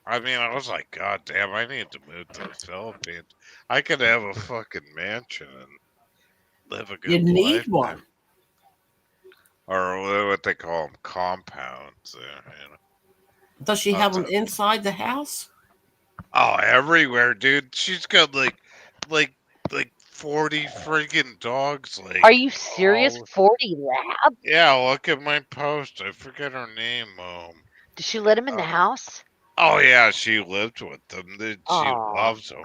I mean, I was like, God damn, I need to move to the Philippines. I could have a fucking mansion and live a good You need life. one. Or what they call them, compounds. There. Does she have them inside the house? Oh, everywhere, dude. She's got like 40 friggin' dogs. Like, are you serious? 40 labs? yeah, look at my post. I forget her name. Did she let him in the house? Oh yeah, she lived with them. She Aw. loves them.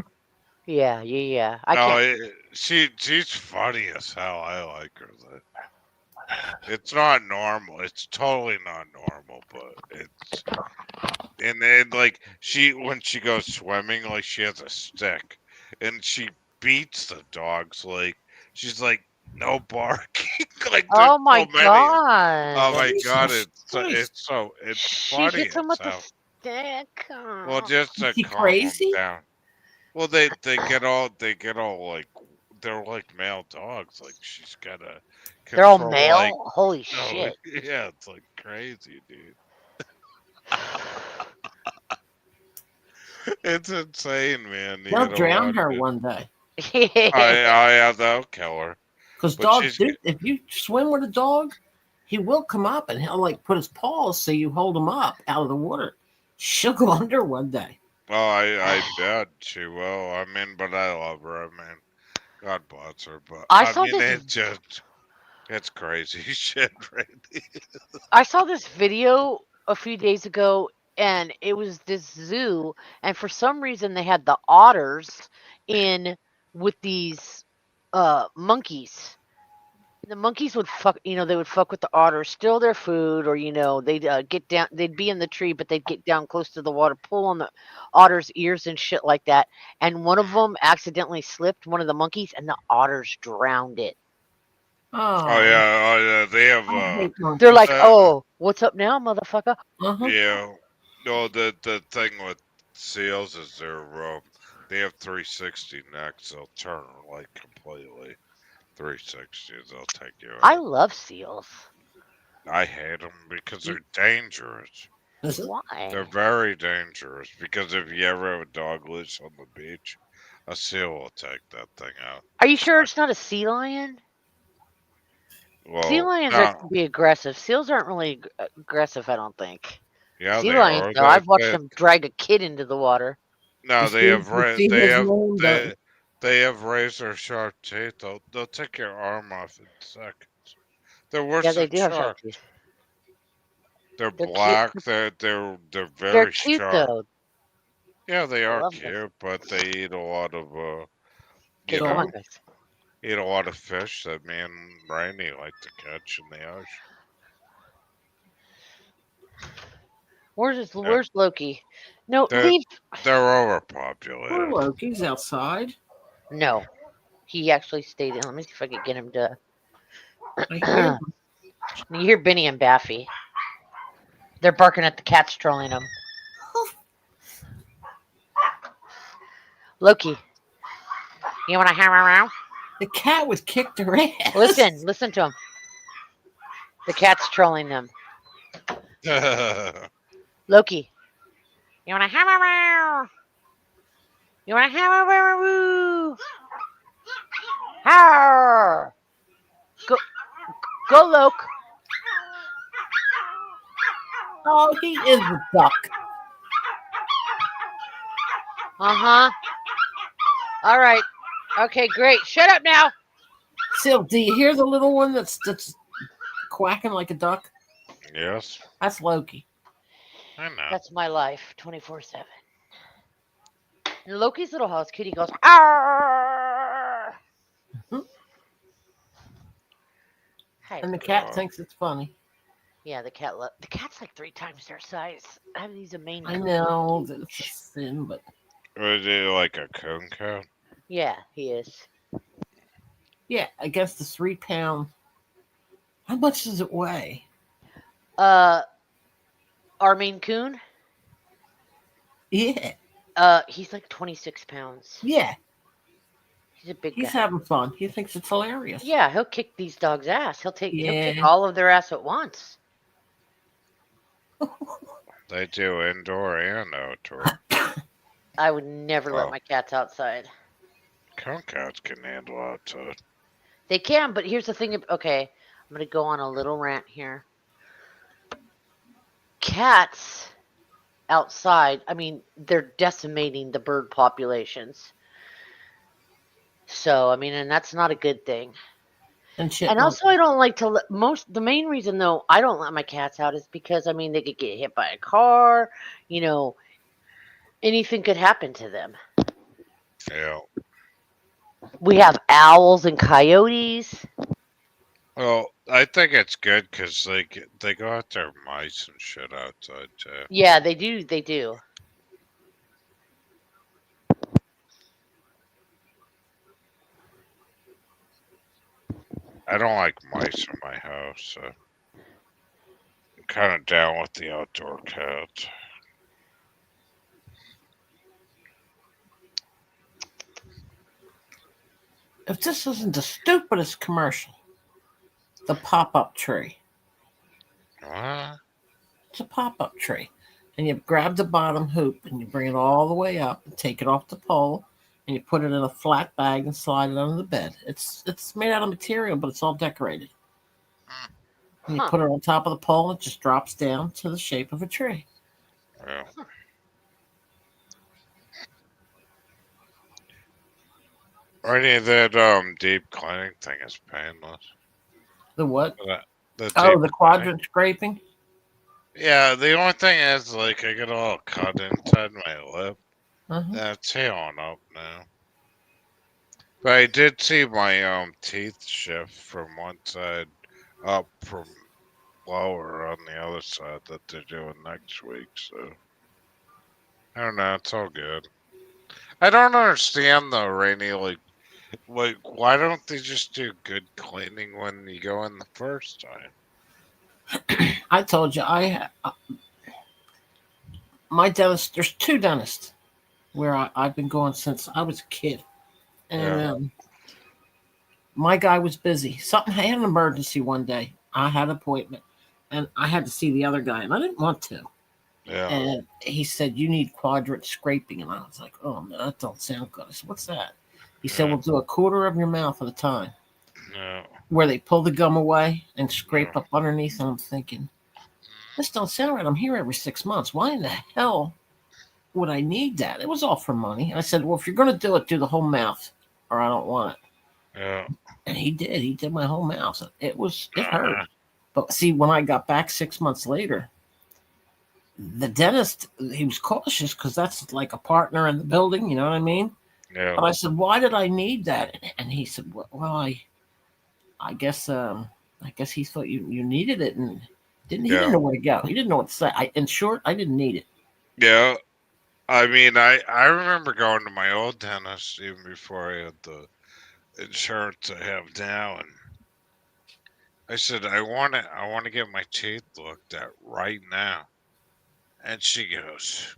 Yeah. I No, can't. she's funny as hell. I like her. It's not normal. It's totally not normal, but it's and then like when she goes swimming, like she has a stick and she beats the dogs. Like she's like no barking. Like Oh there's my so many. god. Oh my god! Jesus It's She funny hits him as with a hell. stick. Well, just to Is she calm 'em crazy? down. Well, they get all like they're like male dogs. Like she's gotta They're all control male? like Holy no, shit. yeah, it's like crazy, dude. It's insane, man. You They'll gotta drown watch her it. one day. I have that'll kill her. Because But dogs, she's do, if you swim with a dog, he will come up and he'll like put his paws so you hold him up out of the water. She'll go under one day. well, I bet she will. I mean, but I love her. I mean, God bless her. But I saw mean, this it's crazy shit, right? I saw this video a few days ago and it was this zoo and for some reason they had the otters in with these monkeys. The monkeys would fuck, they would fuck with the otters, steal their food, or they'd get down. They'd be in the tree, but they'd get down close to the water, pull on the otter's ears and shit like that. And one of them accidentally slipped, one of the monkeys, and the otters drowned it. Oh, Oh yeah, they have. I hate monkeys. They're like, Uh, "Oh, what's up now, motherfucker?" Uh-huh. Yeah. No, the thing with seals is they have 360 necks. They'll turn like completely 360. They'll take you I out. love seals. I hate them because they're dangerous. Why? They're very dangerous because if you ever have a dog loose on the beach, a seal will take that thing out. Are you sure it's not a sea lion? Sea Well, lions no, can be aggressive. Seals aren't really aggressive, I don't think. yeah, Sea they lions, are. though, I've watched them drag a kid into the water. No, You see his name, they have razor sharp teeth. They'll take your arm off in seconds. They're worse Yeah, than they do have sharp sharks. teeth. They're They're cute. black. They're They're very cute, sharp. though. Yeah, they I are love them. cute, but they eat a lot of Okay, you come on, know, guys. eat a lot of fish that me and Rainey like to catch in the ocean. Where's Loki? No, They're leave. they're overpopulated. Poor Loki's outside. No, he actually stayed in. Let me see if I can get him to. I hear You hear Benny and Baffy. They're barking at the cats trolling them. Loki, you want to hang around? the cat was kicked her ass. Listen to him. The cat's trolling them. Loki, you want to hang around? You want to hang around? How? Go, Loke. Oh, he is a duck. Uh-huh. All right. Okay, great. Shut up now. Sil, do you hear the little one that's quacking like a duck? Yes, That's Loki. I know. That's my life, 24/7. In Loki's little house, Kitty goes, "Arr!" Hi. And the cat thinks it's funny. Yeah, the cat's like 3 times their size. I have these amazing. I know that it's a sin, but Is it like a coon cat? Yeah, he is. yeah, I guess the 3 pound. How much does it weigh? Our Maine Coon. Yeah, He's like 26 pounds. yeah. He's a big He's guy. having fun. He thinks it's hilarious. Yeah, he'll kick these dogs' ass. He'll kick Yeah. all of their ass at once. They do indoor and outdoor. I would never let Oh. my cats outside. Coon cats can handle outside. They can, but here's the thing. Okay, I'm going to go on a little rant here. Cats outside, I mean, they're decimating the bird populations. So, I mean, and that's not a good thing. And shit. And also, I don't like to let the main reason, though, I don't let my cats out is because, I mean, they could get hit by a car, anything could happen to them. Yeah. We have owls and coyotes. Well, I think it's good because they go out there mice and shit outside too. Yeah, they do. They do. I don't like mice in my house, so I'm kind of down with the outdoor cats. If this isn't the stupidest commercial, the pop-up tree. What? It's a pop-up tree. And you grab the bottom hoop and you bring it all the way up and take it off the pole and you put it in a flat bag and slide it under the bed. It's made out of material, but it's all decorated. And you put it on top of the pole and it just drops down to the shape of a tree. Yeah. Any of that deep cleaning thing is painless. The what? The Oh, deep the cleaning. quadrant scraping? Yeah, the only thing is, like, I get all cut inside my lip. Uh-huh. That's healing up now. But I did see my teeth shift from one side up from lower on the other side that they're doing next week. So I don't know. It's all good. I don't understand though, Rainey. Like, why don't they just do good cleaning when you go in the first time? I told you my dentist. There's 2 dentists where I've been going since I was a kid, and my guy was busy. Something had an emergency one day. I had an appointment, and I had to see the other guy, and I didn't want to. Yeah. And he said, "You need quadrant scraping." And I was like, "Oh, no, that don't sound good." I said, "What's that?" He said, Yeah. "We'll do a quarter of your mouth at a time, Yeah. where they pull the gum away and scrape Yeah. up underneath." And I'm thinking, this don't sound right. I'm here every 6 months. Why in the hell would I need that? It was all for money. I said, "Well, if you're going to do the whole mouth, or I don't want it." Yeah. And he did. He did my whole mouth. It hurt. Uh, But see, when I got back 6 months later, the dentist, he was cautious because that's like a partner in the building. You know what I mean? yeah. But I said, "Why did I need that?" And he said, "Well, I guess he thought you needed it, and he Yeah. didn't know where to go. He didn't know what to say. In short, I didn't need it." Yeah. I mean, I remember going to my old dentist even before I had the insurance I have now, and I said I want to get my teeth looked at right now, and she goes,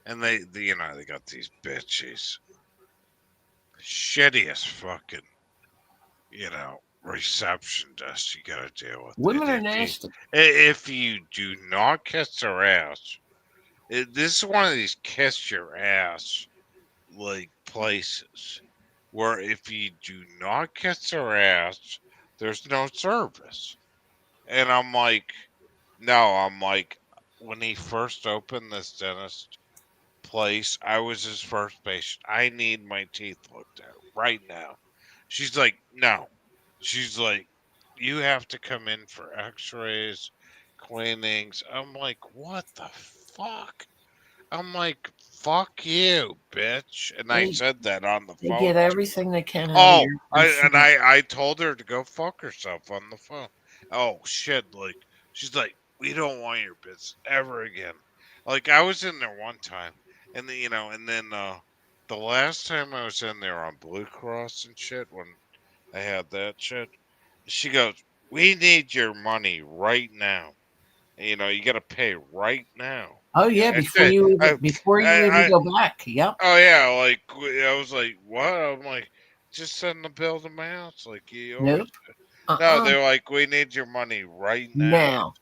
and they got these bitches, shittiest fucking reception desk you gotta deal with. Women are nasty. If you do not kiss their ass, this is one of these kiss your ass like places where if you do not kiss their ass, there's no service. And I'm like, no, I'm like, when he first opened this dentist place, I was his first patient. I need my teeth looked at right now. She's like, no. She's like, you have to come in for x-rays, cleanings. I'm like, what the fuck? I'm like, fuck you, bitch. And I They said that on the they phone. get everything they can out of Oh, your food. I told her to go fuck herself on the phone. Oh shit! Like she's like, we don't want your bits ever again. Like I was in there one time, and then the last time I was in there on Blue Cross and shit when I had that shit, she goes, we need your money right now. You got to pay right now. Oh yeah, I said, before you even I go back. Yep. oh yeah, like I was like, what? I'm like, just send the bill to my house, like you always. Nope. No, they're like, we need your money right now. Now.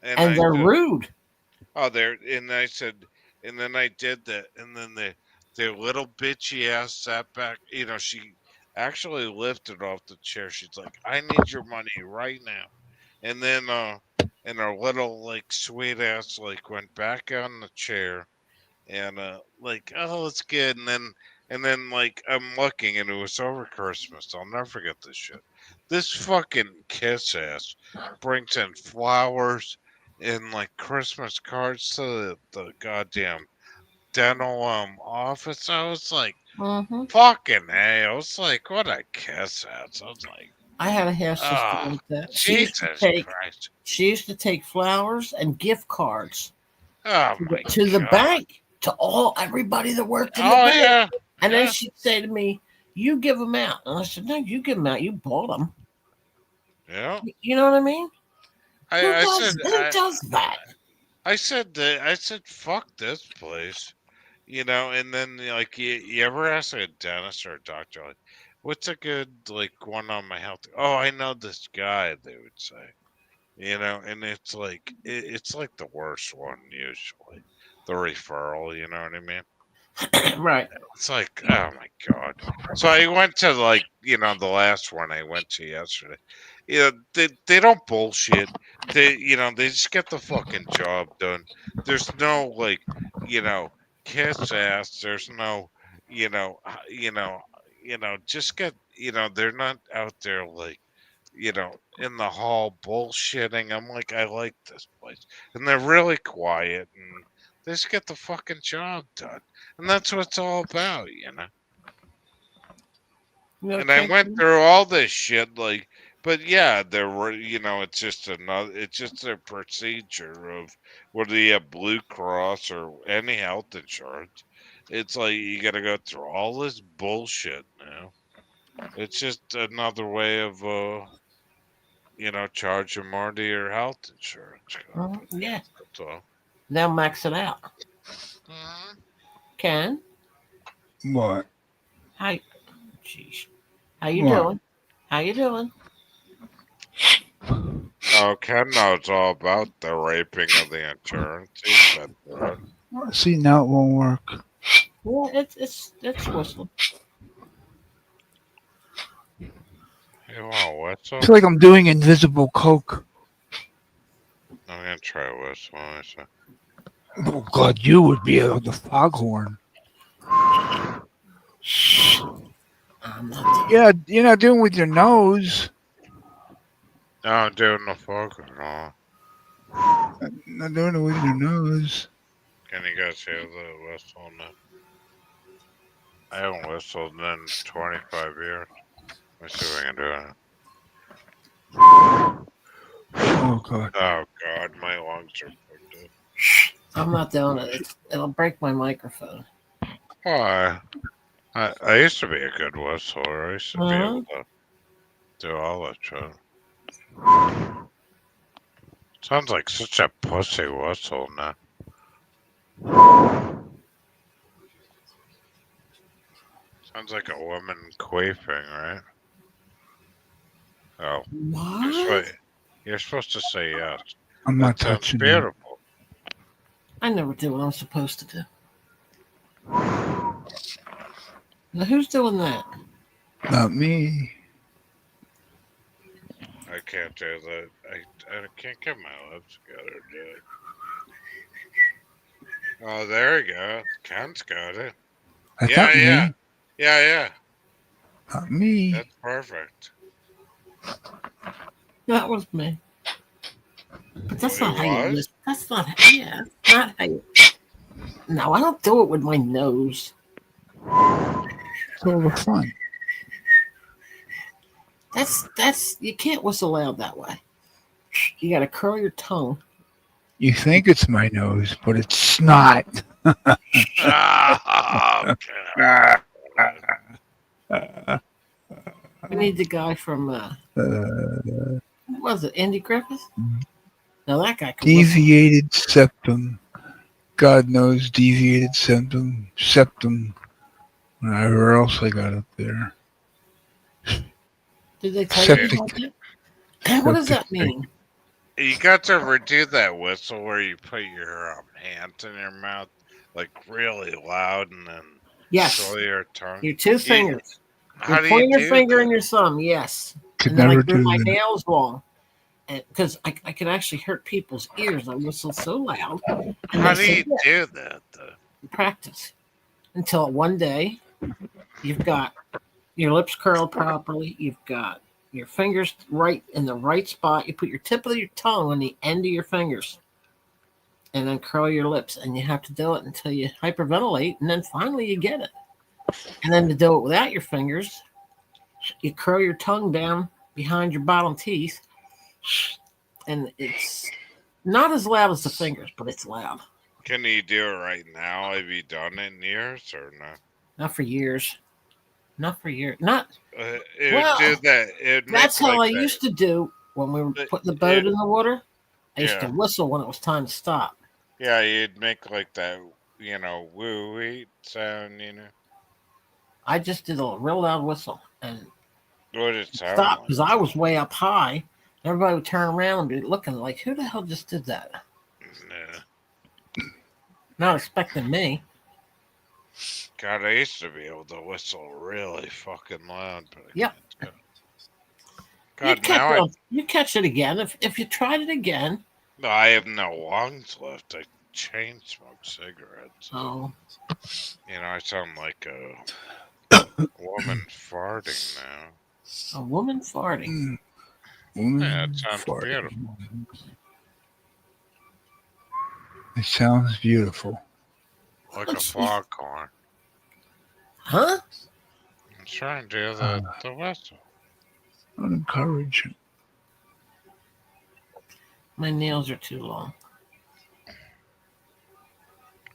And And I they're said, rude. oh, there. And I said, and then I did that, and then the little bitchy ass sat back. She actually lifted off the chair. She's like, I need your money right now. And then and her little like sweet ass like went back on the chair and like, oh, it's good. And then like I'm looking and it was over Christmas. I'll never forget this shit. This fucking kiss ass brings in flowers and like Christmas cards to the goddamn dental office. I was like, Mm-hmm. fucking hey. I was like, what a kiss ass. I was like, I had a half sister oh, like that. Jesus Christ. She used to take flowers and gift cards Oh my to the God. bank to everybody that worked in the Oh bank. yeah. And Yeah. then she'd say to me, "You give them out." And I said, "No, you give them out. You bought them." Yeah. You know what I mean? I said Who does that? I said fuck this place. And then like you ever ask a dentist or a doctor like, what's a good like one on my health? Oh, I know this guy, they would say. And it's like it's like the worst one usually. The referral, you know what I mean? Right. It's like, oh my God. So I went to like, the last one I went to yesterday. They don't bullshit. They just get the fucking job done. There's no like, kiss ass. There's no, just get, they're not out there like, in the hall bullshitting. I'm like, I like this place. And they're really quiet and they just get the fucking job done. And that's what it's all about. You And I okay, went Jim? through all this shit, like, but yeah, there were, it's just a procedure of whether you have Blue Cross or any health insurance. It's like you got to go through all this bullshit now. It's just another way of, charging more to your health insurance company. Yeah. That's all. Now max it out. Ken, What? hi. Jeez. How you What? doing? How you doing? Oh, Ken knows all about the raping of the insurance. He's been through it. See, now it won't work. Well, it's whistle. You want a whistle? I feel like I'm doing invisible coke. I'm gonna try a whistle. Let me see. Oh God, you would be the foghorn. I'm not. Yeah, you're not doing it with your nose. No, I'm doing the focus. No. Not doing it with your nose. Can you guys hear the whistle now? I haven't whistled in 25 years. Let me see if I can do it. Oh God. Oh God, my lungs are fucked up. I'm not doing it. It'll break my microphone. Why? I used to be a good whistler. I used to be able to do all that shit. Sounds like such a pussy whistle now. Sounds like a woman queefing, right? Oh. What? You're supposed to say yes. I'm not That sounds touching you. beautiful. I never do what I'm supposed to do. Now, who's doing that? Not me. I can't do that. I can't get my lips together to do it. Oh, there you go. Ken's got it. That's Yeah, not me. yeah. Yeah, yeah. Not me. That's perfect. That was me. But that's Oh, not it how you was? listen. That's not. Yeah, not how you. No, I don't do it with my nose. It's over fun. That's you can't whistle loud that way. You got to curl your tongue. You think it's my nose, but it's not. Oh, okay. We need the guy from what was it, Andy Griffith? Now that guy can whistle. Deviated septum. God knows deviated septum. Septum. Whatever else I got up there. Did they tell you Septic. about that? What does that mean? You got to redo that whistle where you put your hands in your mouth, like really loud, and then Yes. swirl your tongue. Your two fingers. How Your do you pointer do finger that? and your thumb, yes. Could And then I never grew do my that. nails long. Because I could actually hurt people's ears. I whistle so loud. And How they do say, you "Yeah, do that, though? practice." Until one day, you've got your lips curled properly. You've got your fingers right in the right spot. You put your tip of your tongue on the end of your fingers. And then curl your lips. And you have to do it until you hyperventilate. And then finally you get it. And then to do it without your fingers, you curl your tongue down behind your bottom teeth. And it's not as loud as the fingers, but it's loud. Can you do it right now? Have you done it in years or not? Not for years. Not for years. Not. It Well, would do that. It That's how I that. used to do when we were It- putting the boat it- in the water. I used to yeah. whistle when it was time to stop. Yeah, you'd make like that, woo-wee sound, I just did a real loud whistle and What did it sound stop like? because I was way up high. Everybody would turn around and be looking like, "Who the hell just did that?" Yeah. Not expecting me. God, I used to be able to whistle really fucking loud, but I Yep. can't. You'd God, now you catch it again if you tried it again. I have no lungs left. I chain smoke cigarettes. Oh, I sound like a woman farting now. a woman farting. Yeah, it sounds Farting. beautiful. It sounds beautiful. Like a foghorn. Huh? I'm trying to do the whistle. Don't encourage it. My nails are too long.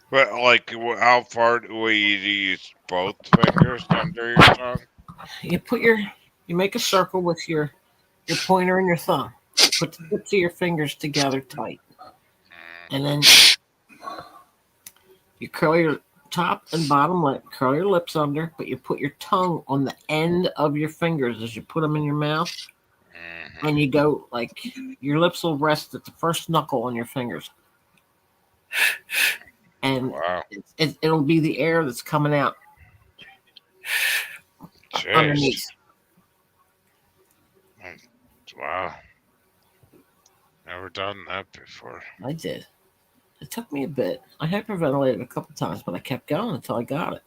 But like, how far will you use both fingers under your tongue? You make a circle with your pointer and your thumb. Put the tips of your fingers together tight. And then you curl your top and bottom lip, curl your lips under, but you put your tongue on the end of your fingers as you put them in your mouth. Mhm. and you go like your lips will rest at the first knuckle on your fingers, and Wow. it'll be the air that's coming out Jeez. underneath. Wow. Never done that before. I did. It took me a bit. I hyperventilated a couple times, but I kept going until I got it.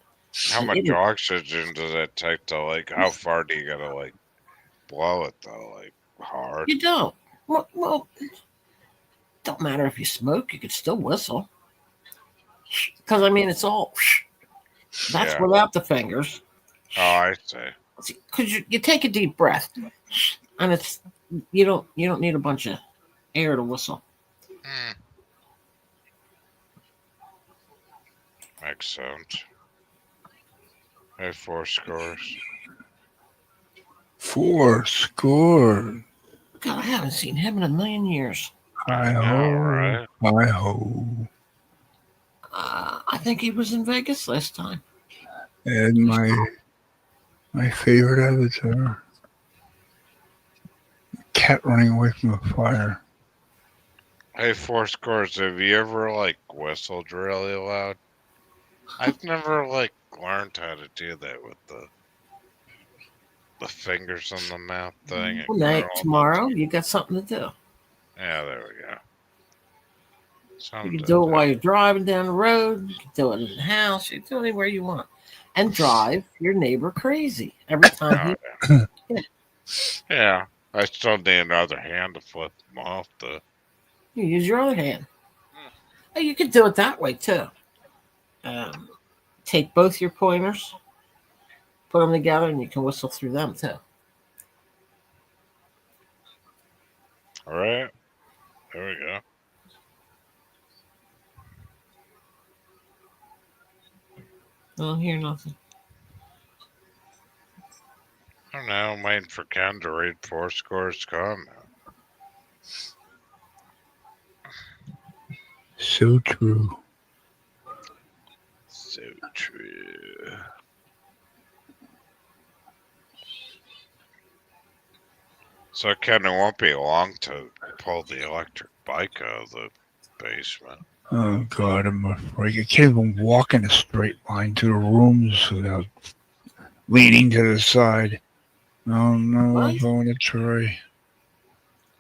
How And much it- oxygen does that take to like? How far do you gotta like blow it though? Like hard? You don't. Well, don't matter if you smoke. You could still whistle. Because I mean, it's all. That's Yeah. without the fingers. Oh, I see. Because you take a deep breath, and it's you don't need a bunch of air to whistle. Hmm. Makes sense. Hey, 4 scores. 4 score. God, I haven't seen him in a million years. Hi All ho. right. Hi ho. I think he was in Vegas last time. And my favorite avatar. Cat running away from a fire. Hey, 4 scores. Have you ever like whistled really loud? I've never like learned how to do that with the fingers on the mouth thing. and Well, now, going all- tomorrow, you got something to do. Yeah, there we go. You Something can do it to while you're driving down the road. You can do it in the house. You can do it anywhere you want. And drive your neighbor crazy every time. Oh, Yeah, I still need another hand to flip them off. You use your other hand. Oh, you could do it that way too. Take both your pointers, put them together, and you can whistle through them too. All right, there we go. I don't hear nothing. I don't know. I'm waiting for Ken to read 4 scores comment. So true. So true. So Ken, it won't be long to pull the electric bike out of the basement. Oh God, I'm afraid I can't even walk in a straight line to the rooms without leaning to the side. Oh no, I'm What? going to try.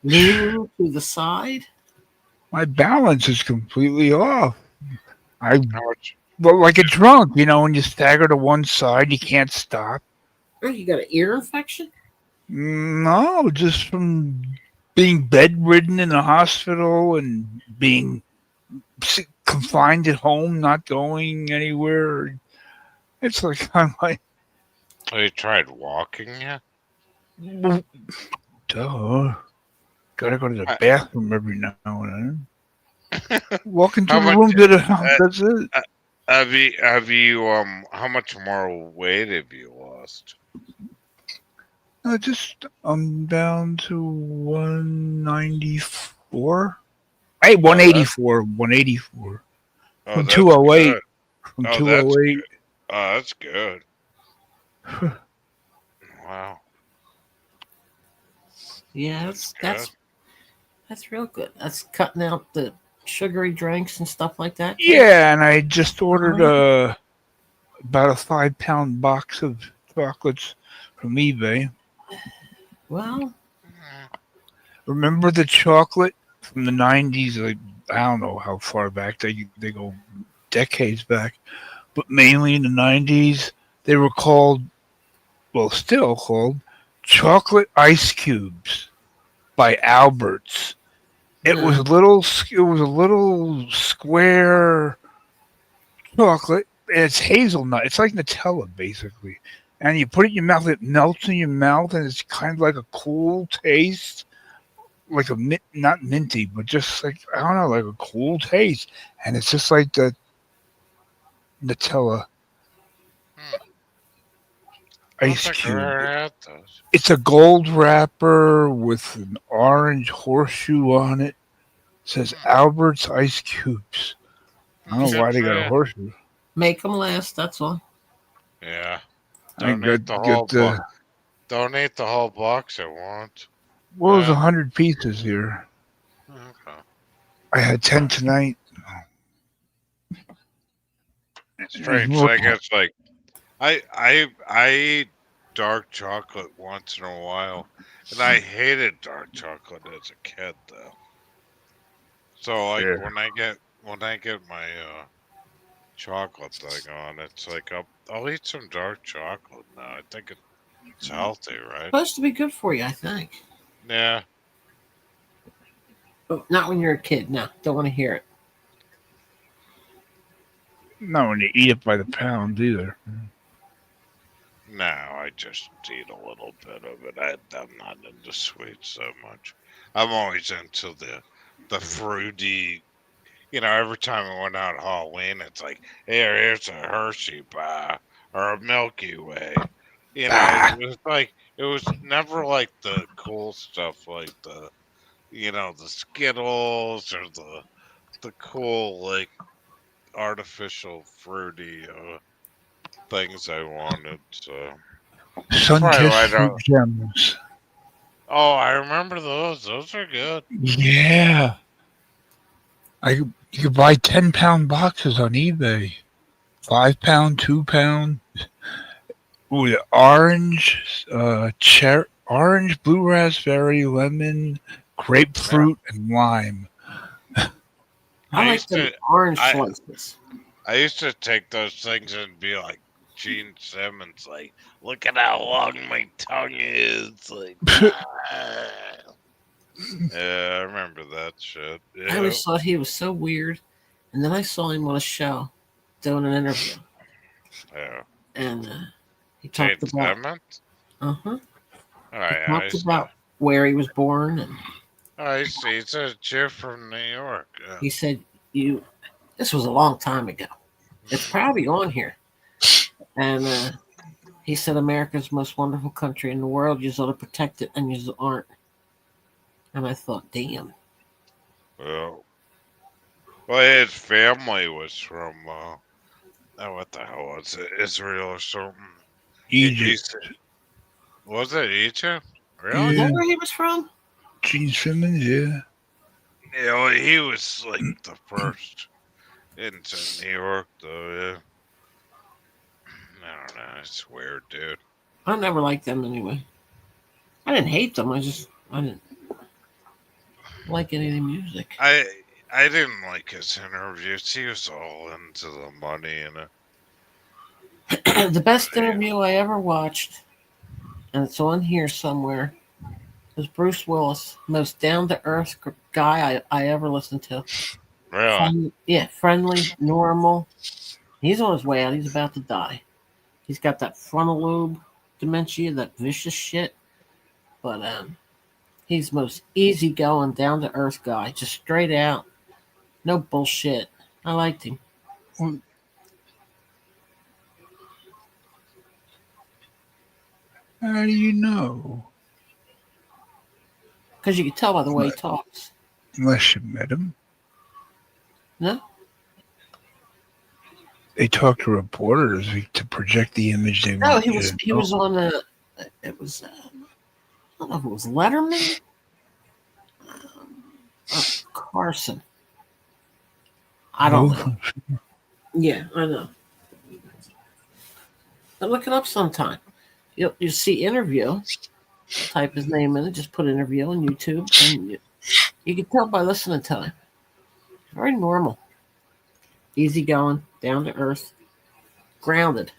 Leaning to the side. My balance is completely off. I How much? look like a drunk, when you stagger to one side, you can't stop. Oh, you got an ear infection? No, just from being bedridden in the hospital and being confined at home, not going anywhere. It's like I'm like, Have you tried walking yet? well, duh. Gotta go to the I- bathroom every now and then. Walk into How the much- room to the house. That's it. Have you how much more weight have you lost? I'm down to 194. Hey, 184. 184. Oh, From that's 208. good. From Oh, 208. Oh, that's good. Wow. Yeah, That's that's real good. That's cutting out the sugary drinks and stuff like that. Yeah, and I just ordered about a 5-pound box of chocolates from eBay. Well, Remember the chocolate from the 90s? Like, I don't know how far back they go, decades back, but mainly in the 90s, they were called, well, still called, chocolate ice cubes by Alberts. It was a little square chocolate. It's hazelnut. It's like Nutella, basically. And you put it in your mouth, it melts in your mouth, and it's kind of like a cool taste. Like not minty, but just like, I don't know, like a cool taste. And it's just like the Nutella ice cube. had those. It's a gold wrapper with an orange horseshoe on it. It says Albert's Ice Cubes. I don't know why they got a horseshoe. make them last. That's all. Yeah. I Don't eat got the whole the Don't eat the whole box at once. Well, there's 100 pieces here. Okay. I had 10 tonight. Strange. I guess like I eat dark chocolate once in a while, and I hated dark chocolate as a kid though. So like Yeah. when I get my chocolate thing on, it's like I'll eat some dark chocolate now. I think it's healthy, right? Supposed to be good for you, I think. Yeah. But not when you're a kid. No, don't want to hear it. Not when you eat it by the pound either. No, I just eat a little bit of it. I'm not into sweets so much. I'm always into the fruity. You know, every time I went out Halloween, it's like, here's a Hershey bar or a Milky Way. You know, it was like it was never like the cool stuff, like the Skittles or the cool like artificial fruity things I wanted. So probably why I Sunkissed fruit don't. gems. Oh, I remember those. Those are good. Yeah. You could buy 10-pound boxes on eBay. 5-pound, 2-pound. Ooh, the orange, orange, blue raspberry, lemon, grapefruit, and lime. I like used the to- orange I- slices. I used to take those things and be like Gene Simmons, like, look at how long my tongue is. Like, yeah, I remember that shit. I Yeah. always thought he was so weird. And then I saw him on a show doing an interview. Yeah. And he Gene talked about Simmons? uh-huh. All right, He I talked see. about where he was born, and I see. It's a Jew from New York. Yeah. he said this was a long time ago. It's probably on here. And he said America's the most wonderful country in the world. You ought to protect it, and you aren't. And I thought, damn. Well, his family was from, what the hell was it? Israel or something? Egypt. Was it Egypt? Is Really? that where he was from? Gene Simmons, yeah. Yeah, well, he was like the first into New York, though, yeah. I don't know. It's weird, dude. I never liked them anyway. I didn't hate them. I didn't like any of the music. I didn't like his interviews. He was all into the money and The best interview I ever watched, and it's on here somewhere, was Bruce Willis, most down to earth guy I ever listened to. Really? Friendly, normal. He's on his way out. He's about to die. He's got that frontal lobe dementia, that vicious shit. But he's most easygoing, down to earth guy, just straight out, no bullshit. I liked him. How do you know? Because you can tell by the way he talks. Unless you met him. No? They talk to reporters to project the image they No, want. he you was to he know. was on it was I don't know if it was Letterman, Carson. I don't know. Yeah, I know. But look it up sometime. You see interview. Type his name in it. Just put interview on YouTube, and you can tell by listening to him. Very normal, easygoing, down to earth, grounded.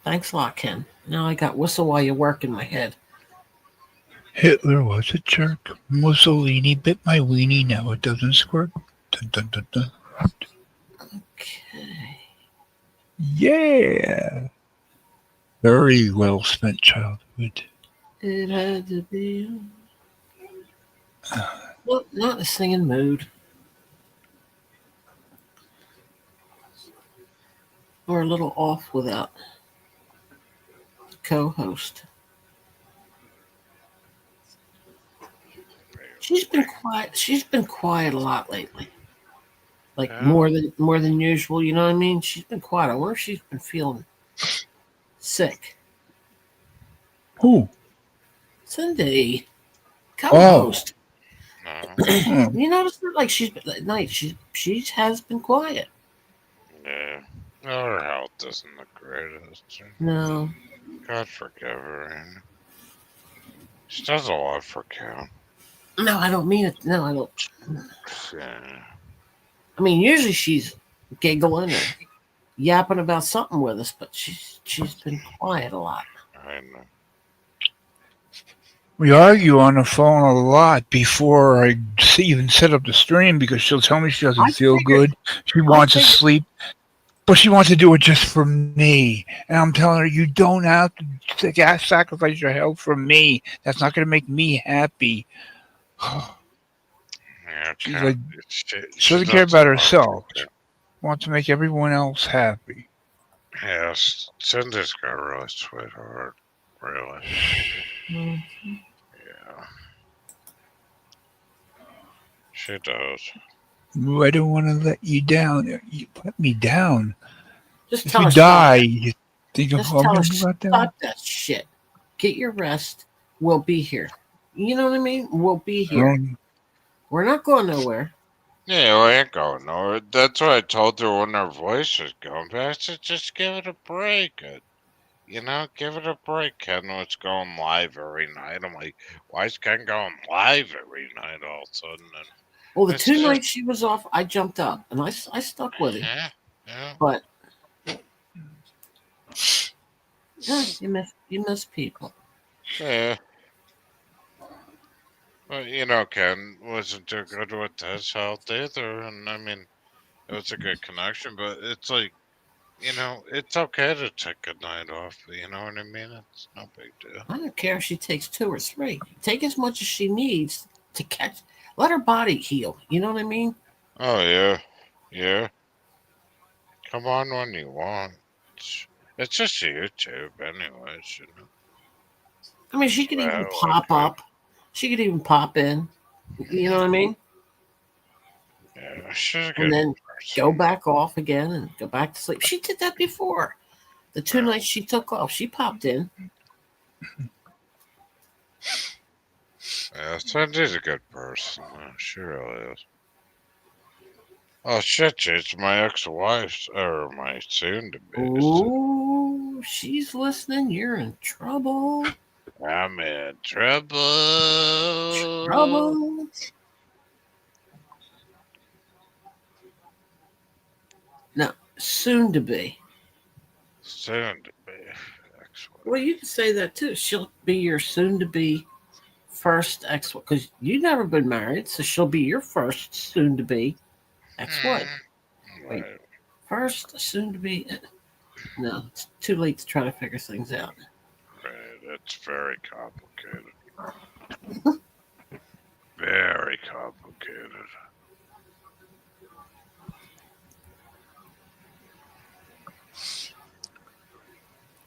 Thanks a lot, Ken. Now I got Whistle While You Work in my head. Hitler was a jerk. Mussolini bit my weenie. Now it doesn't squirt. Dun, dun, dun, dun. Okay. Yeah. Very well spent childhood. It had to be. Well, not in a singing mood. We're a little off without co-host. She's been quiet. She's been quiet a lot lately. Like Yeah. more than usual. You know what I mean? She's been quiet. I wonder if she's been feeling sick. Who? Cindy, Oh. co-host. No. You notice that? Like she's been at night. She has been quiet. Yeah. Her health isn't the greatest. No. God forgive her. And she does a lot for Cal. No, I don't mean it. No, I don't. Yeah. I mean, usually she's giggling or yapping about something with us, but she's been quiet a lot. I know. We argue on the phone a lot before I even set up the stream because she'll tell me she doesn't I feel figured- good. She wants to figured- sleep, but she wants to do it just for me. And I'm telling her, you don't have to sacrifice your health for me. That's not going to make me happy. Yeah, She's Cal, like, she she doesn't care about love herself. you, She wants to make everyone else happy. Cal. Yes, Cindy's got a really sweet heart. Really. Mm. Yeah. She does. I don't want to let you down. You let me down. Just If tell you her die, stop. you think Just I'm tell her going to let down? stop that shit. Get your rest. We'll be here. You know what I mean? We'll be here. We're not going nowhere. Yeah, we ain't going nowhere. That's what I told her when her voice was going back. I said, just give it a break. You know, give it a break. Ken was going live every night. I'm like, why is Ken going live every night all of a sudden? And Well, the it's two just- nights she was off, I jumped up and I stuck with him. Yeah. But yeah, you miss people. Yeah. Well, you know, Ken wasn't too good with his health either. And I mean, it was a good connection, but it's like, you know, it's okay to take a night off. You know what I mean? It's no big deal. I don't care if she takes 2 or 3. Take as much as she needs to catch. Let her body heal. You know what I mean? Oh, yeah. Yeah. Come on when you want. It's just YouTube, anyways, you know. I mean, she could even Well, pop up. She could even pop in. You know what I mean? Yeah, she's a good And then person. go back off again and go back to sleep. She did that before. The 2 nights she took off, she popped in. Yeah, Cindy's a good person. She really is. Oh, shit, it's my ex-wife's, or my soon-to-be. Oh, she's listening. You're in trouble. I'm in trouble. Trouble. No, soon to be. Soon-to-be. Well, you can say that too. She'll be your soon to be first ex wife because you've never been married, so she'll be your first soon to be ex wife. Wait, first soon to be. No, it's too late to try to figure things out. Right, it's very complicated. Very complicated.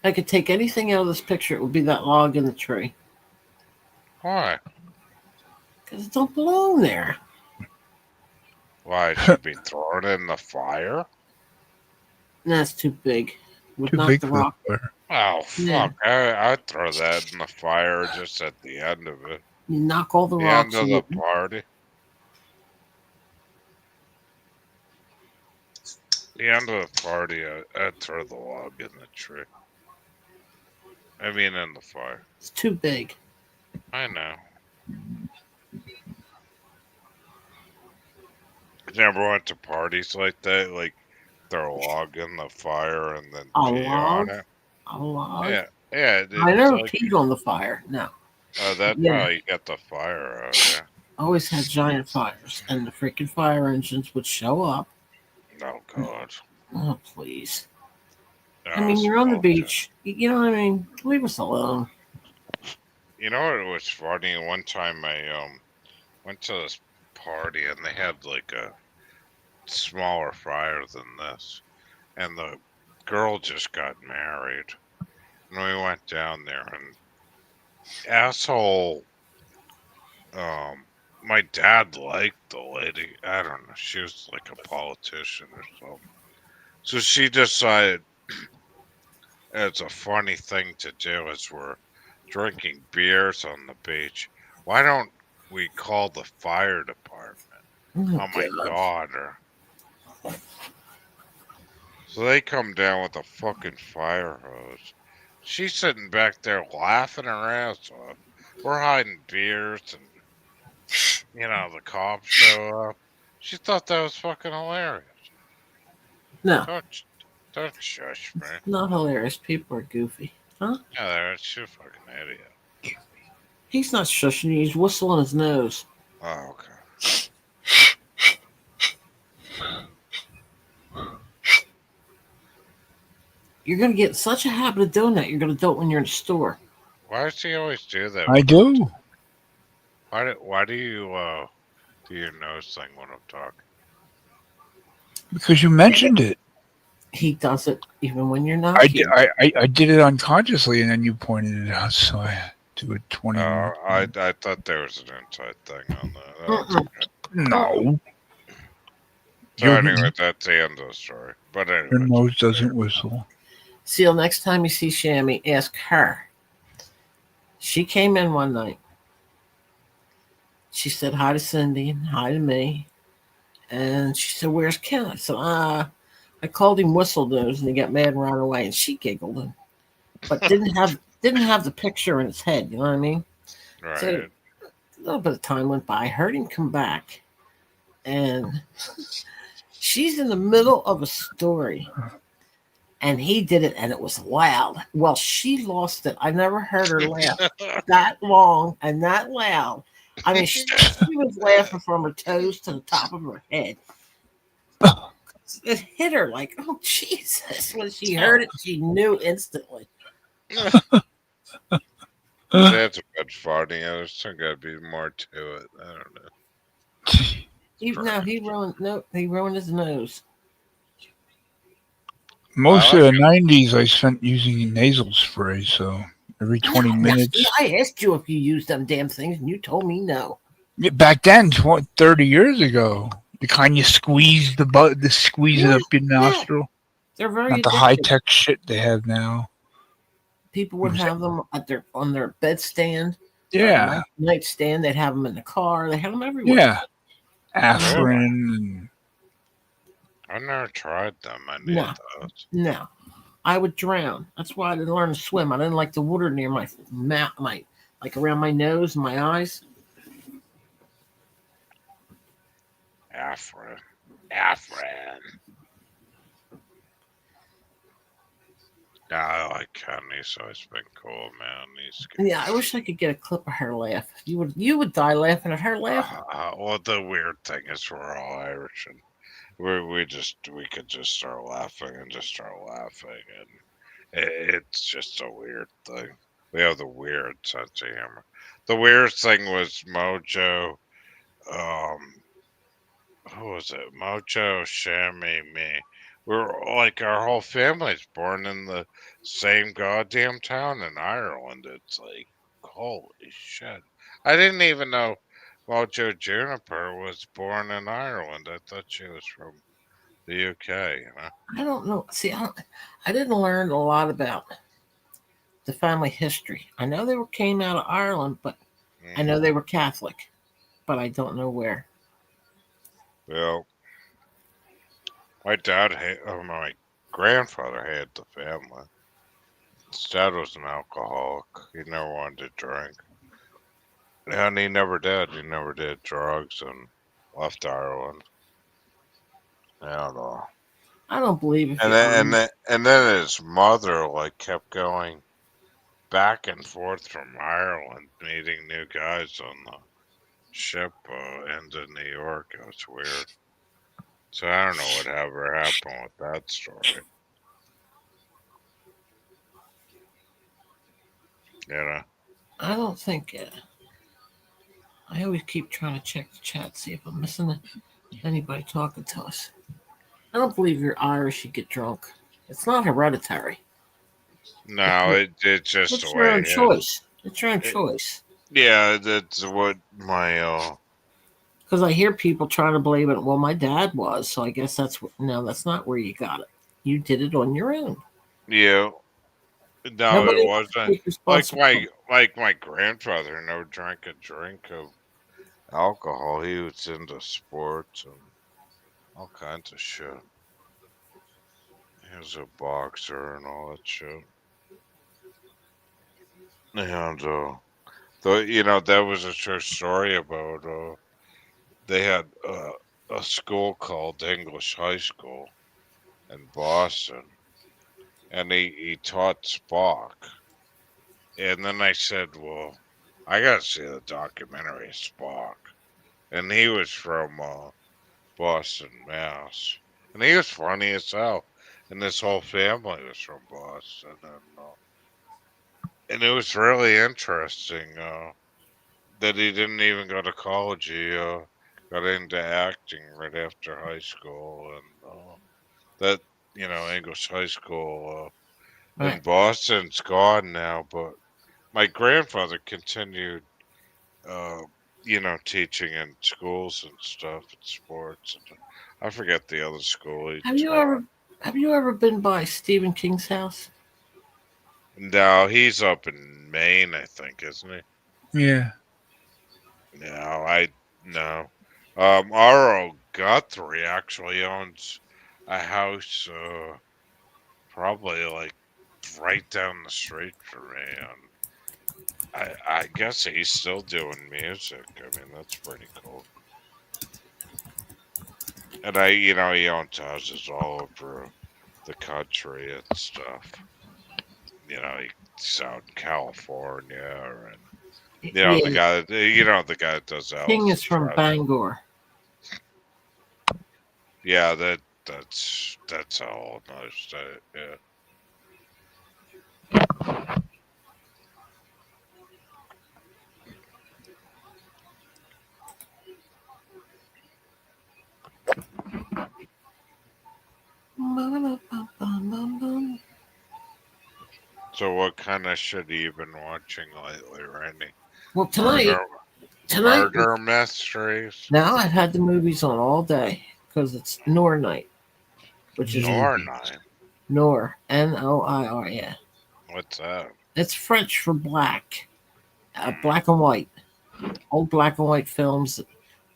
I could take anything out of this picture, it would be that log in the tree. Why? Because it don't belong there. Why, it should be thrown in the fire? That's too big. Would Too knock big the for rock. the fire. Oh, Yeah. fuck. I'd throw that in the fire just at the end of it. You knock all the The rocks. end of in the party. The end of the party, I'd throw the log in the tree. I mean, in the fire. It's too big. I know. Never went to parties like that, like throw a log in the fire and then A pee log? on it. A log? Yeah, I it's never like, peed on the fire. No. that's Yeah. how you get the fire out. Yeah. Always had giant fires, and the freaking fire engines would show up. Oh God. Oh, please. That I mean, was you're on the bullshit. beach. You know what I mean? Leave us alone. You know what was funny? One time I went to this party and they had like a smaller fire than this, and the girl just got married, and we went down there and asshole my dad liked the lady. I don't know. She was like a politician or something. So she decided it's a funny thing to do as we're drinking beers on the beach. Why don't we call the fire department Oh, on my God. daughter? So they come down with a fucking fire hose. She's sitting back there laughing her ass off. We're hiding beers and, the cops show up. She thought that was fucking hilarious. No, Don't shush me. not hilarious. People are goofy. Huh? Yeah, she's a fucking idiot. He's not shushing you. He's whistling his nose. Oh, okay. You're going to get in such a habit of doing that. You're going to do it when you're in the store. Why does he always do that? I do. Why do you do your nose thing when I'm talking? Because you mentioned it. He does it even when you're not I here. did, I did it unconsciously, and then you pointed it out, so I do it 20 minutes. I thought there was an inside thing on that. That's Mm-mm. okay. No. So Your, anyway, that's the end of the story. But your anyway, nose doesn't whistle. Seal, next time you see Shammy, ask her. She came in one night. She said hi to Cindy and hi to me. And she said, "Where's Ken?" I said, I called him Whistle Nose and he got mad and ran away. And she giggled, but didn't have the picture in his head. You know what I mean? right. So a little bit of time went by. I heard him come back, and she's in the middle of a story, and he did it, and it was loud. Well, she lost it. I never heard her laugh that long and that loud. I mean, she was laughing from her toes to the top of her head. It hit her like, oh, Jesus. When she heard it, she knew instantly. That's a bit funny. There's still got to be more to it. I don't know. He ruined his nose. Most of the 90s I spent using nasal spray, so every 20 minutes. I asked you if you used them damn things, and you told me no. Yeah, back then, 30 years ago, the kind you squeeze squeeze it up your nostril. They're very Not the addictive. high tech shit they have now. People would have them on their bedstand. Yeah. Nightstand. They'd have them in the car. They had them everywhere. Yeah. Afrin and I never tried them. I need those. No. I would drown. That's why I didn't learn to swim. I didn't like the water near my mouth, like around my nose and my eyes. Afrin. No, I like Kenny, so it's been cool, man. Yeah, I wish I could get a clip of her laugh. You would die laughing at her laugh. Well, the weird thing is we're all Irish, and we could just start laughing and it's just a weird thing. We have the weird sense of humor. The weirdest thing was Mojo. Who was it? Mojo, Shammy, me. We're like our whole family's born in the same goddamn town in Ireland. It's like, holy shit! I didn't even know Mojo Juniper was born in Ireland. I thought she was from the UK. I don't know. See, I didn't learn a lot about the family history. I know they came out of Ireland, but I know they were Catholic, but I don't know where. Well, my grandfather hated the family. His dad was an alcoholic. He never wanted to drink. And he never did. He never did drugs and left Ireland. I don't know. I don't believe it. And then his mother kept going back and forth from Ireland, meeting new guys on the ship into New York. It was weird. So I don't know what ever happened with that story. I don't think I always keep trying to check the chat, see if I'm missing anybody talking to us. I don't believe you're Irish, you get drunk. It's not hereditary. No, it's just It's the your way own choice. It's your own choice. Yeah, that's what my Because I hear people trying to blame it. Well, my dad was, so I guess no, that's not where you got it. You did it on your own. Yeah. No, it Nobody wants to wasn't. take responsibility. Like my grandfather never drank a drink of alcohol. He was into sports and all kinds of shit. He was a boxer and all that shit. And that was a true story about they had a school called English High School in Boston, and he taught Spock. And then I said, "Well, I gotta see the documentary of Spock." And he was from Boston, Mass, and he was funny as hell. And his whole family was from Boston, and it was really interesting that he didn't even go to college. He got into acting right after high school, and that English high school in Right. Boston's gone now. But my grandfather continued, teaching in schools and stuff and sports. And I forget the other school he taught. Have you ever been by Stephen King's house? No, he's up in Maine, I think, isn't he? Yeah. No. R.O. Guthrie actually owns a house, probably like right down the street from me, and I guess he's still doing music. I mean, that's pretty cool. And he owns houses all over the country and stuff. He's out in California, and Yeah. the guy that does King Elvis is from Presley. Bangor. Yeah, that's a whole nother state. Yeah. So what kind of shit have you been watching lately, Randy? Well, tonight, Murder mysteries. now I've had the movies on all day because it's Noir night, which is Nor night. Noir, Noir. Yeah, What's that? it's French for black, black and white, old black and white films,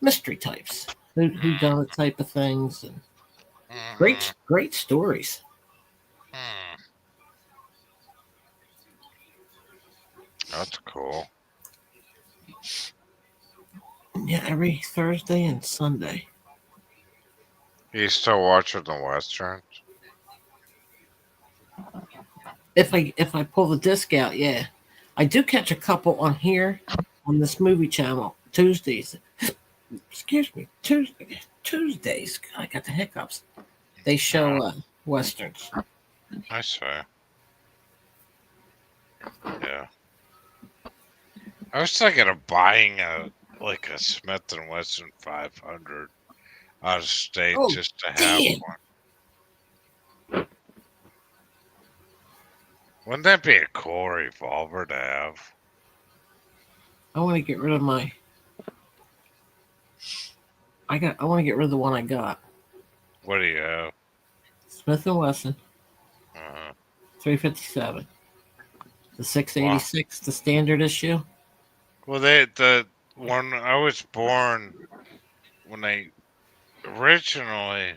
mystery types, who done it type of things, and great stories. That's cool. Yeah, every Thursday and Sunday. You still watching the westerns? If I pull the disc out, yeah, I do catch a couple on here on this movie channel Tuesdays. Excuse me, Tuesdays. I got the hiccups. They show westerns. I see. Yeah. I was thinking of buying a Smith and Wesson 500 out of state just to have one. Wouldn't that be a cool revolver to have? I want to get rid of my. I want to get rid of the one I got. What do you have? Smith and Wesson. Uh-huh. 357. The 686, the standard issue. Well, when I was born, when I originally,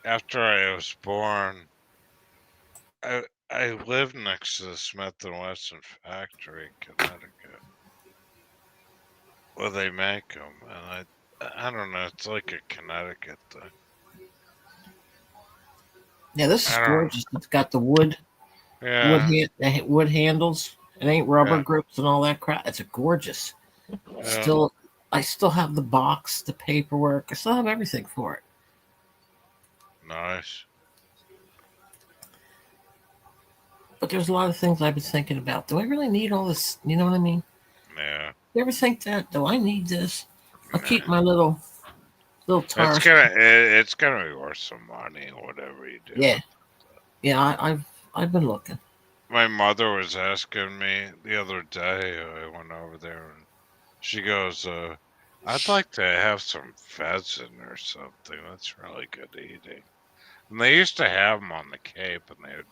after I was born, I lived next to the Smith and Wesson factory in Connecticut, where they make them, and I don't know, it's like a Connecticut thing. Yeah, this is gorgeous. It's got the wood, wood handles. It ain't rubber grips and all that crap. It's a gorgeous. Yeah. I still have the box, the paperwork. I still have everything for it. Nice. But there's a lot of things I've been thinking about. Do I really need all this? You know what I mean? Yeah. You ever think that? Do I need this? I'll keep my little tar. It's gonna be worth some money, whatever you do. Yeah. Yeah, I've been looking. My mother was asking me the other day. I went over there, and she goes, I'd like to have some pheasant or something. That's really good eating. And they used to have them on the Cape, and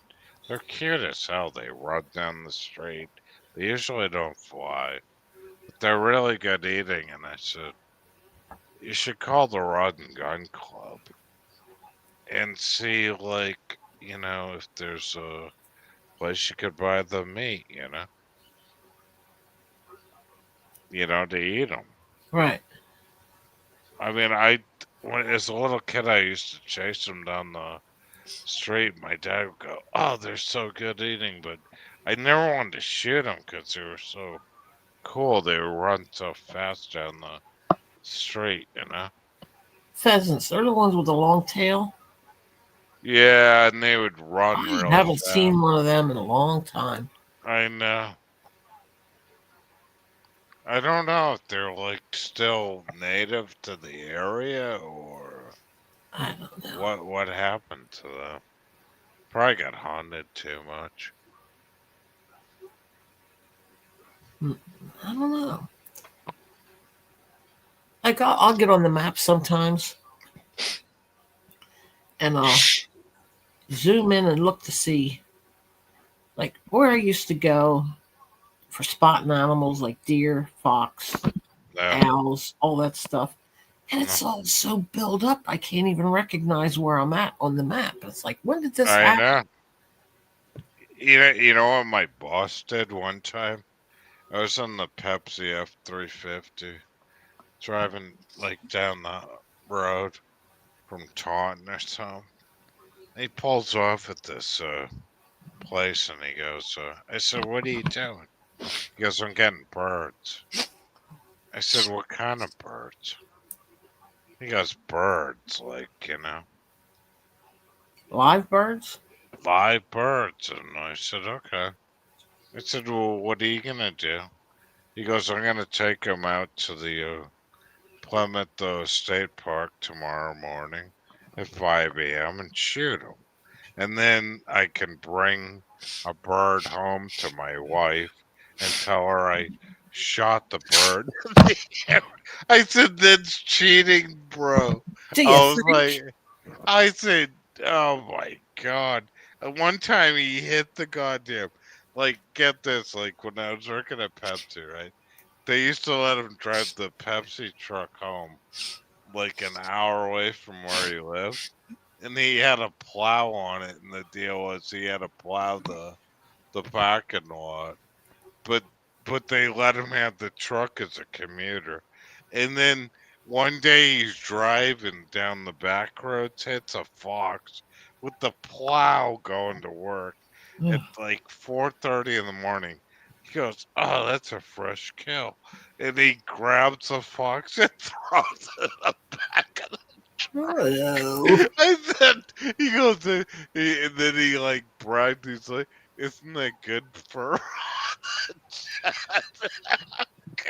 they're cute as hell. They run down the street. They usually don't fly, but they're really good eating. And I said, you should call the Rod and Gun Club and see, like, if there's a place you could buy the meat, to eat them. Right. I mean, as a little kid, I used to chase them down the street. My dad would go, "Oh, they're so good eating," but I never wanted to shoot them because they were so cool. They would run so fast down the street. Pheasants, they're the ones with the long tail. Yeah, and they would run I really haven't fast. seen one of them in a long time. I know. I don't know if they're like still native to the area or I don't know. what happened to them. Probably got hunted too much. I don't know. I'll get on the map sometimes, and I'll zoom in and look to see, like, where I used to go for spotting animals like deer, fox, owls, all that stuff. And it's all so built up, I can't even recognize where I'm at on the map. It's like, when did this happen? know. You know what my boss did one time? I was on the Pepsi F350, driving like down the road from Taunton or something. He pulls off at this place and he goes, I said, "What are you doing?" He goes, "I'm getting birds." I said, "What kind of birds?" He goes, "Birds, like, Live birds? live birds." And I said, "Okay." I said, "Well, what are you going to do?" He goes, "I'm going to take them out to the Plymouth State Park tomorrow morning at 5 a.m. and shoot them. And then I can bring a bird home to my wife and tell her I shot the bird." I said, "That's cheating, bro." Do you I was think? like, I said, "Oh my God." And one time he hit the goddamn, like, get this, like, when I was working at Pepsi, right? They used to let him drive the Pepsi truck home, like an hour away from where he lived. And he had a plow on it, and the deal was he had to plow the parking lot. But they let him have the truck as a commuter. And then one day he's driving down the back roads, hits a fox with the plow going to work at like 4:30 in the morning. He goes, "Oh, that's a fresh kill," and he grabs the fox and throws it in the back of the Hello. I said, he goes, and then he like bragged. He's like, "Isn't that good fur?"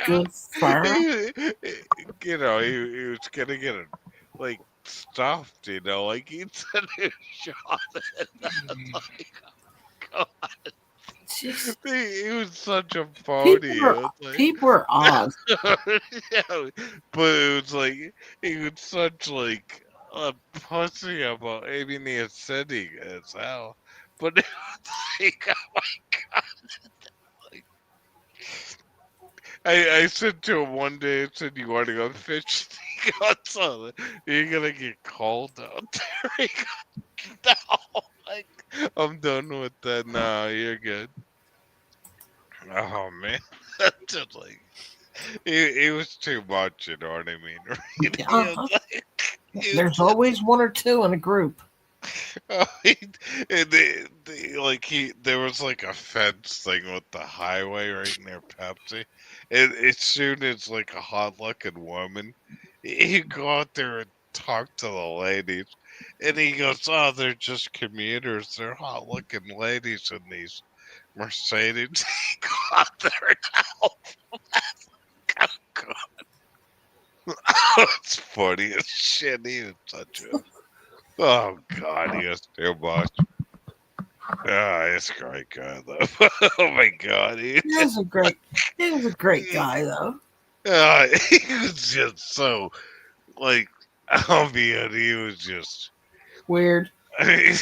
Good fur. He was gonna get it like stuffed, like he said he shot it. Like, God. Jeez. He was such a phony. People are odd. Yeah, but it was like he was such like a pussy about aiming the city as hell. But it was like, oh my God. Like, I said to him one day, I said, "You want to go fishing?" He goes, "Oh, you're gonna get cold out there." He goes, "No, like, I'm done with that. No, you're good." Oh man, just like it was too much. You know what I mean? Right? Uh-huh. There's He always one or two in a group. there was like a fence thing with the highway right near Pepsi, and as soon as like a hot looking woman, he go out there and talk to the ladies, and he goes, "Oh, they're just commuters. They're hot looking ladies in these Mercedes." He go out there and help them. It's funny as shit. He is such a Oh God, he is too much. Ah, he's a great guy though. Oh my God, He was a great guy though. He was just so like, oh man, he was just Weird.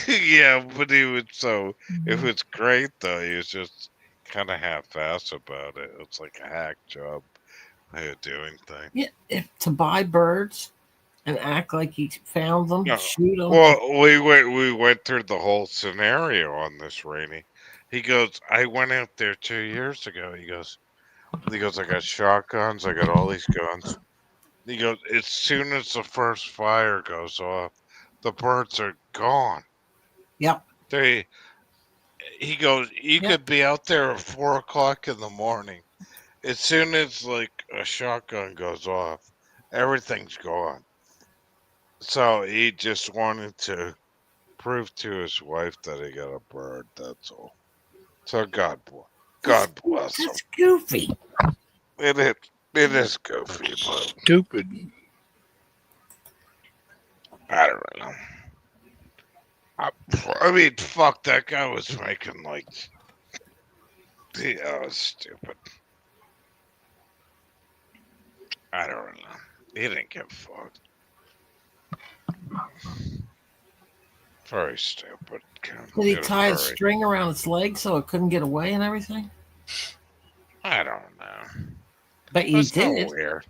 yeah, but he was so. It was great though. He was just kind of half-ass about it. It's like a hack job way of doing things. Yeah, if to buy birds and act like he found them, No, shoot them. well, we went through the whole scenario on this, Rainy. He goes, I went out there 2 years ago. He goes, I got shotguns, I got all these guns. He goes, as soon as the first fire goes off, the birds are gone. Yep. He goes, you Yep. could be out there at 4 o'clock in the morning. As soon as like a shotgun goes off, everything's gone. So he just wanted to prove to his wife that he got a bird. That's all. So God bless him. That's goofy. It is goofy, but Stupid. I don't know. I mean, fuck, that guy was making like, that was stupid. I don't know. He didn't get fucked. Very stupid. Did he Get a tie a furry. string around its leg so it couldn't get away and everything? I don't know. But he That's so did. weird.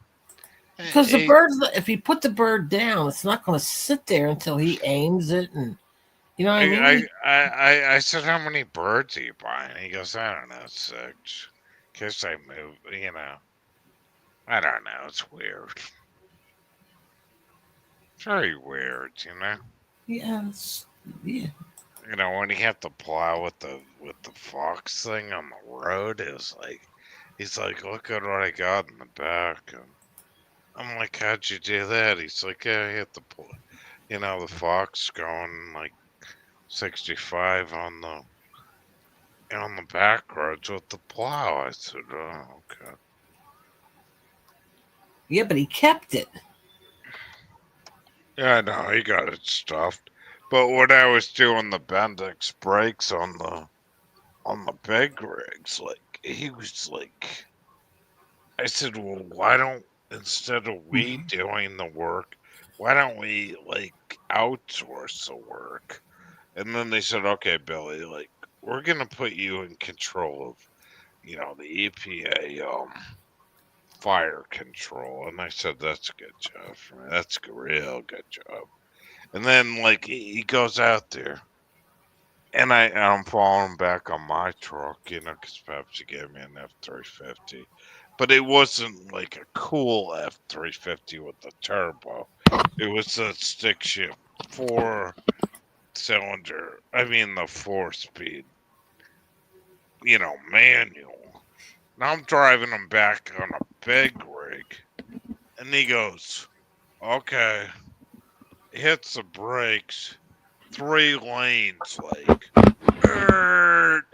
Because the He- bird, if he put the bird down, it's not going to sit there until he aims it, and you know what I mean. I said, how many birds are you buying? He goes, I don't know, 6. In case they move, you know. I don't know. It's weird. It's very weird, you know. Yes. Yeah. You know, when you have to plow with the fox thing on the road, it's like he's like, look at what I got in the back. And I'm like, how'd you do that? He's like, yeah, I hit the you know, the fox going like 65 on the back roads with the plow. I said, oh, okay. Yeah, but he kept it. Yeah, no, he got it stuffed. But when I was doing the Bendix brakes on the big rigs, like he was like, I said, well, why don't instead of we doing the work, why don't we like outsource the work? And then they said, okay, Billy, like we're gonna put you in control of, you know, the EPA fire control. And I said, that's a good job for me. That's a real good job. And then like he goes out there, and I'm falling back on my truck, you know, because Pepsi gave me an F-350, but it wasn't like a cool F-350 with the turbo. It was a stick shift 4-cylinder. I mean the 4-speed, you know, manual. Now I'm driving him back on a big rig, and he goes, okay, hits the brakes, 3 lanes, like,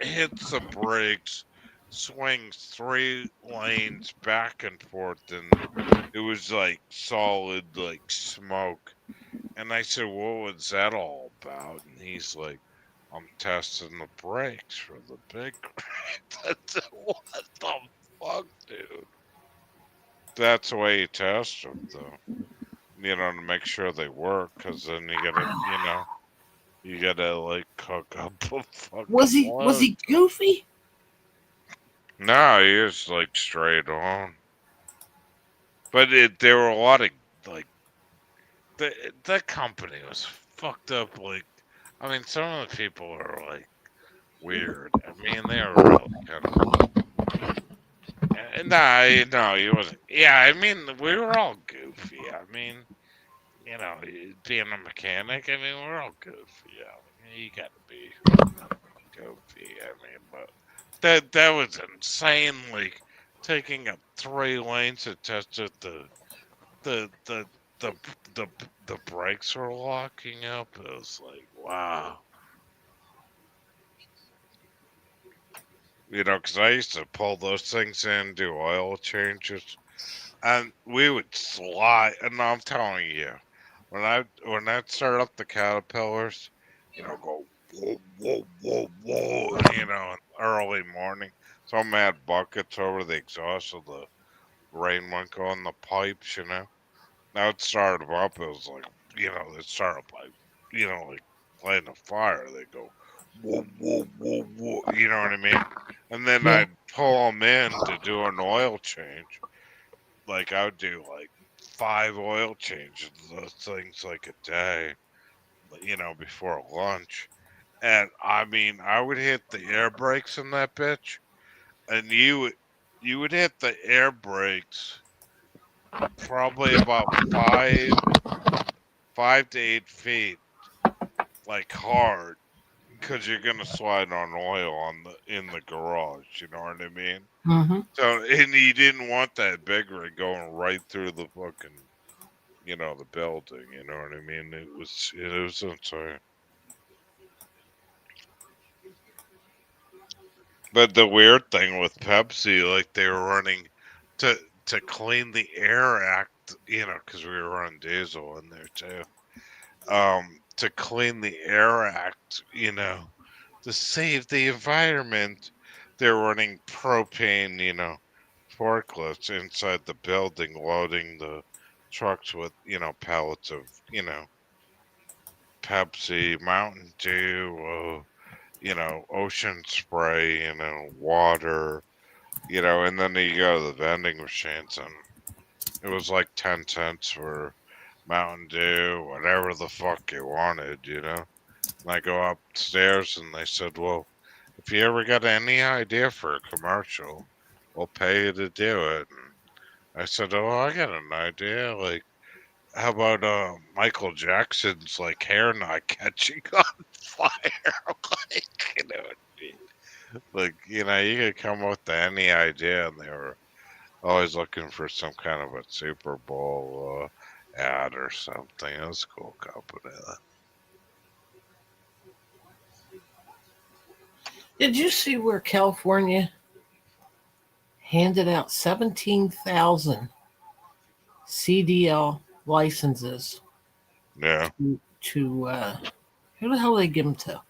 hits the brakes, swings 3 lanes back and forth, and it was like solid, like smoke. And I said, what was that all about? And he's like, I'm testing the brakes for the big rig. What the fuck, dude? That's the way you test them, though. You know, to make sure they work, because then you gotta like cook up a fucking Was he load. goofy? No, he was like straight on. But there were a lot of like that company was fucked up. Like, I mean, some of the people are like weird. I mean, they were really kind of. No, he wasn't. Yeah, I mean, we were all goofy. I mean, you know, being a mechanic, I mean, we're all goofy. Yeah, you gotta be goofy. I mean, but that was insane. Like taking up 3 lanes to test it. The brakes were locking up. It was like, wow. You know, because I used to pull those things in, do oil changes, and we would slide. And I'm telling you, when I'd start up the Caterpillars, you know, go whoa, whoa, whoa, whoa, you know, in early morning. So I'm at buckets over the exhaust of rain wouldn't go in the pipes, you know. Now it started them up. It was like, it started by, like lighting a fire. They go, whoa, whoa, whoa, whoa. You know what I mean? And then Yeah. I'd pull them in to do an oil change. Like I would do like 5 oil changes, those things like a day, before lunch. And I mean, I would hit the air brakes in that bitch, and you would hit the air brakes probably about 5 to 8 feet, like hard, because you're gonna slide on oil in the garage. You know what I mean? Mm-hmm. So, and you didn't want that big rig going right through the fucking, the building. You know what I mean? It was insane. But the weird thing with Pepsi, like they were running to clean the air act, because we were running diesel in there too. To clean the air act, to save the environment, they're running propane, forklifts inside the building, loading the trucks with, pallets of, Pepsi, Mountain Dew, ocean spray, water, and then you go to the vending machines, and it was like 10 cents for Mountain Dew, whatever the fuck you wanted, And I go upstairs, and they said, well, if you ever got any idea for a commercial, we'll pay you to do it. And I said, oh, I got an idea. Like, how about Michael Jackson's like hair not catching on fire? Like, you could come up with any idea, and they were always looking for some kind of a Super Bowl ad or something. It was a cool company. Did you see where California handed out 17,000 CDL licenses Yeah, to who the hell did they give them to?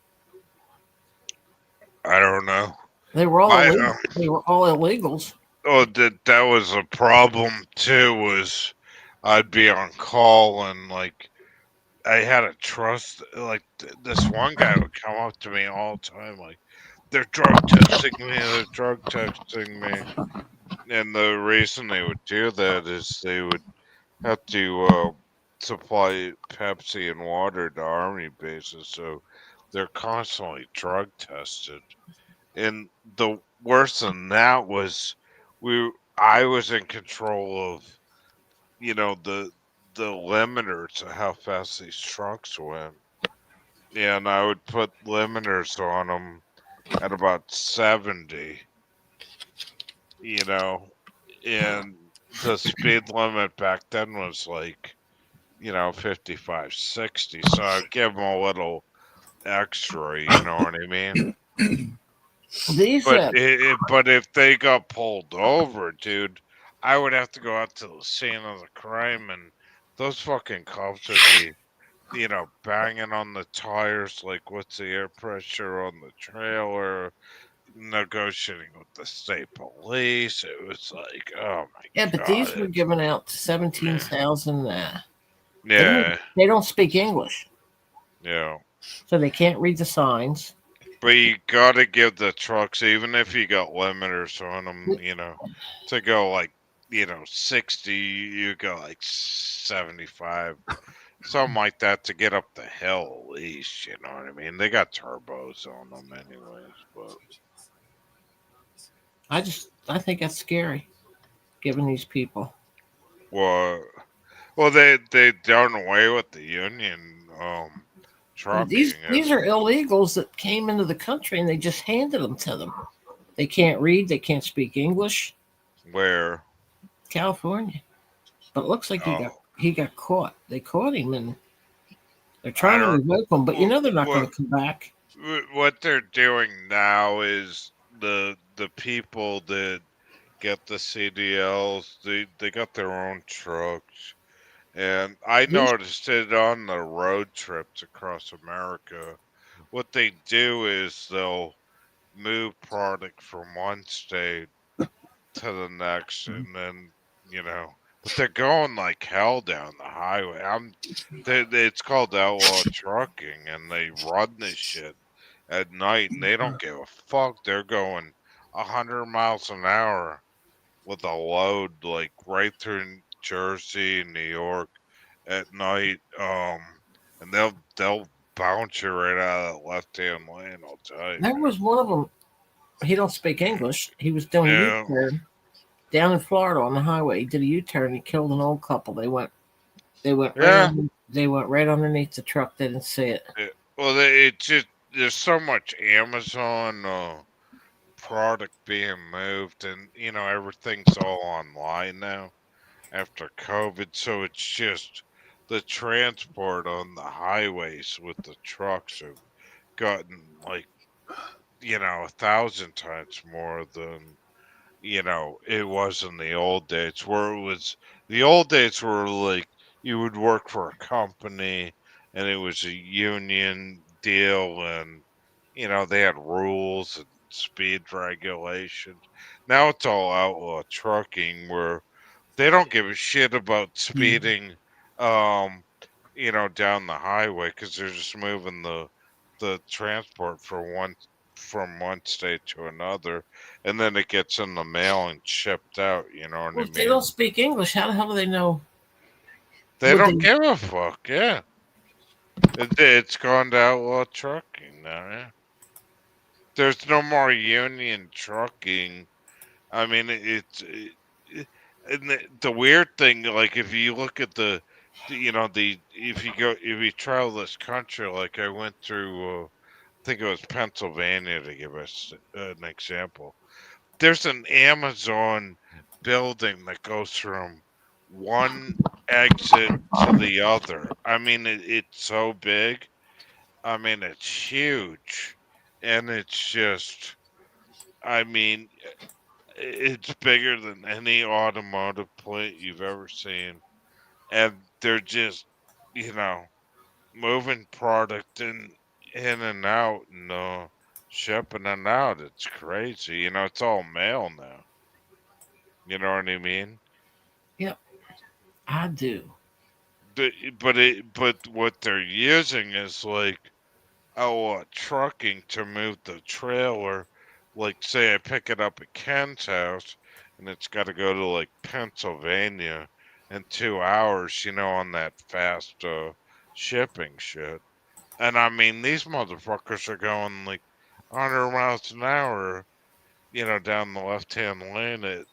I don't know. They were all I illegal. They were all illegals. Oh, that was a problem too. Was I'd be on call, and like I had to trust. Like this one guy would come up to me all the time, like they're drug testing me. They're drug testing me. And the reason they would do that is they would have to supply Pepsi and water to army bases, so they're constantly drug tested. And the worse than that was I was in control of, the limiters to how fast these trucks went. And I would put limiters on them at about 70, you know, and the speed limit back then was like, 55, 60. So I'd give them a little extra, you know what I mean? These But if they got pulled over, dude, I would have to go out to the scene of the crime, and those fucking cops would be, banging on the tires, like what's the air pressure on the trailer, negotiating with the state police. It was like, oh my yeah, but these were god, given out to 17,000. yeah, They don't speak English, yeah. so they can't read the signs. But you gotta give the trucks, even if you got limiters on them, to go like, 60, you go like 75, something like that to get up the hill at least, you know what I mean? They got turbos on them anyways, but I think that's scary, giving these people. well, they done away with the union trucking. These are illegals that came into the country, and they just handed them to them. They can't read. They can't speak English. Where? California. But it looks like he got caught. They caught him, and they're I trying to don't. revoke him. But they're not going to come back. What they're doing now is the people that get the CDLs, they got their own trucks. And I noticed it on the road trips across America. What they do is they'll move product from one state to the next, and then you know. But they're going like hell down the highway. It's called outlaw trucking, and they run this shit at night, and they don't give a fuck. They're going 100 miles an hour with a load, like right through Jersey and New York at night. And they'll bounce you right out of that left hand lane. I'll tell you. There was one of them. He don't speak English. He was doing a Yeah, U-turn down in Florida on the highway. He did a U-turn. He killed an old couple. They went right yeah. they went right underneath the truck. They didn't see it. Well, it's just there's so much Amazon product being moved, and everything's all online now after COVID. So it's just the transport on the highways with the trucks have gotten like 1,000 times more than it was in the old days, where it was the old days were like you would work for a company and it was a union deal, and they had rules and speed regulations. Now it's all outlaw trucking, where they don't give a shit about speeding down the highway, because they're just moving the transport from one state to another, and then it gets in the mail and shipped out. You know what Well, I if they mean? don't speak English, how the hell do they know? They Would don't they? give a fuck. Yeah, it's gone to outlaw trucking now. Yeah, there's no more union trucking. I mean, and the weird thing, like if you look at if you travel this country, like I went through, I think it was Pennsylvania, to give us an example. There's an Amazon building that goes from one exit to the other. I mean, it's so big. I mean, it's huge, and it's just. I mean, it's bigger than any automotive plant you've ever seen, and they're just, you know, moving product in and out, and shipping it out. It's crazy. It's all mail now. You know what I mean? Yep, I do. But what they're using is like, trucking to move the trailer. Like, say I pick it up at Ken's house, and it's got to go to like Pennsylvania in 2 hours. On that fast shipping shit. And I mean, these motherfuckers are going like 100 miles an hour. Down the left hand lane at,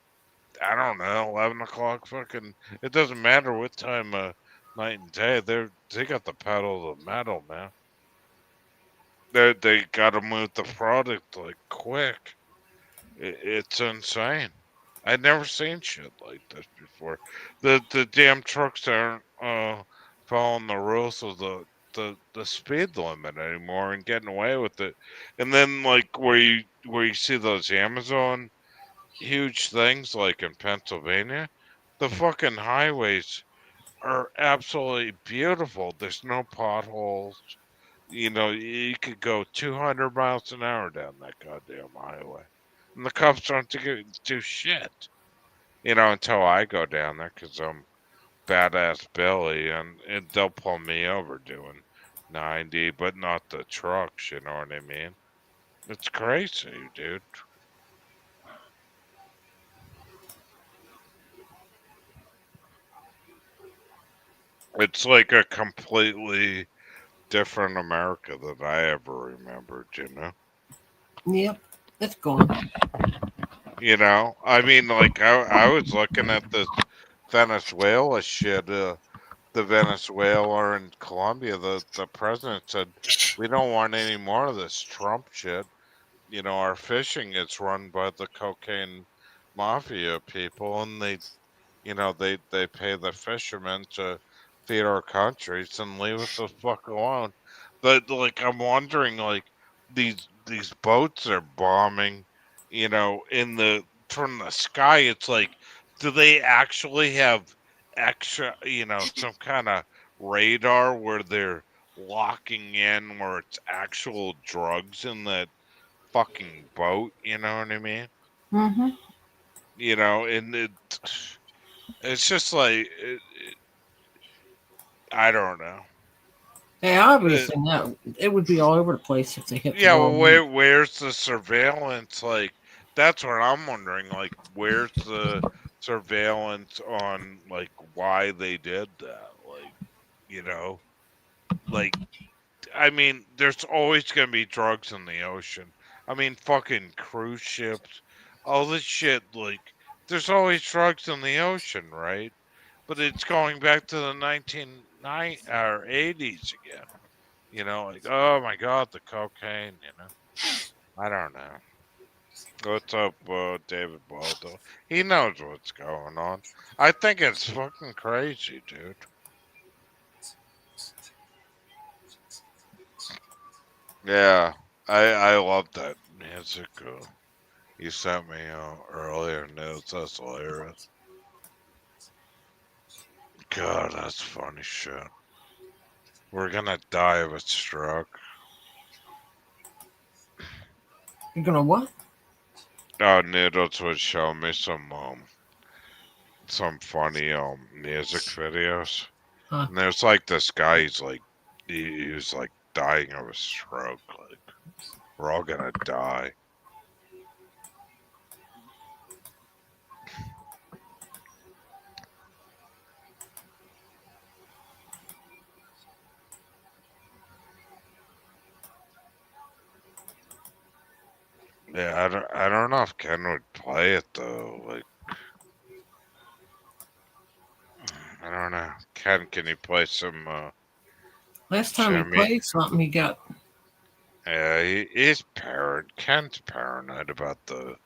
I don't know, 11 o'clock. Fucking, it doesn't matter what time of night and day. They got the pedal to the metal, man. They got to move the product like quick. It's insane. I'd never seen shit like this before. The damn trucks aren't following the rules of the speed limit anymore and getting away with it. And then like where you see those Amazon huge things like in Pennsylvania, the fucking highways are absolutely beautiful. There's no potholes. You could go 200 miles an hour down that goddamn highway. And the cops don't do shit, until I go down there, because I'm badass Billy, and they'll pull me over doing 90, but not the trucks, you know what I mean? It's crazy, dude. It's like a completely different America than I ever remembered. Yep, it's gone. I mean, like I was looking at this Venezuela shit. The Venezuela and Colombia, the president said, we don't want any more of this Trump shit. Our fishing is run by the cocaine mafia people, and they pay the fishermen to feed our countries and leave us the fuck alone. But like, I'm wondering, like, these boats are bombing, in the from the sky. It's like, do they actually have extra, some kind of radar where they're locking in, where it's actual drugs in that fucking boat? You know what I mean? Mm-hmm. And It's just like I don't know. Hey, obviously, no. It would be all over the place if they hit the Yeah, well, wrong one. where's the surveillance? Like, that's what I'm wondering. Like, where's the surveillance on like why they did that? Like, you know, like I mean, there's always gonna be drugs in the ocean. I mean, fucking cruise ships, all this shit. Like, there's always drugs in the ocean, right? But it's going back to the 1990 or 80s again. You know, like, oh my god, the cocaine. You know, I don't know. What's up, David Baldo? He knows what's going on. I think it's fucking crazy, dude. Yeah, I love that music. You sent me earlier, News. That's hilarious. God, that's funny shit. We're gonna die of a stroke. You're gonna what? Oh, Noodles would show me some funny music videos. Huh. And there's like this guy. He's like he's like dying of a stroke. Like we're all gonna die. Yeah, I don't know if Ken would play it though. Like I don't know. Ken, can you play some Last time he Jimmy? played something, he got Yeah, he's paranoid. Ken's paranoid about the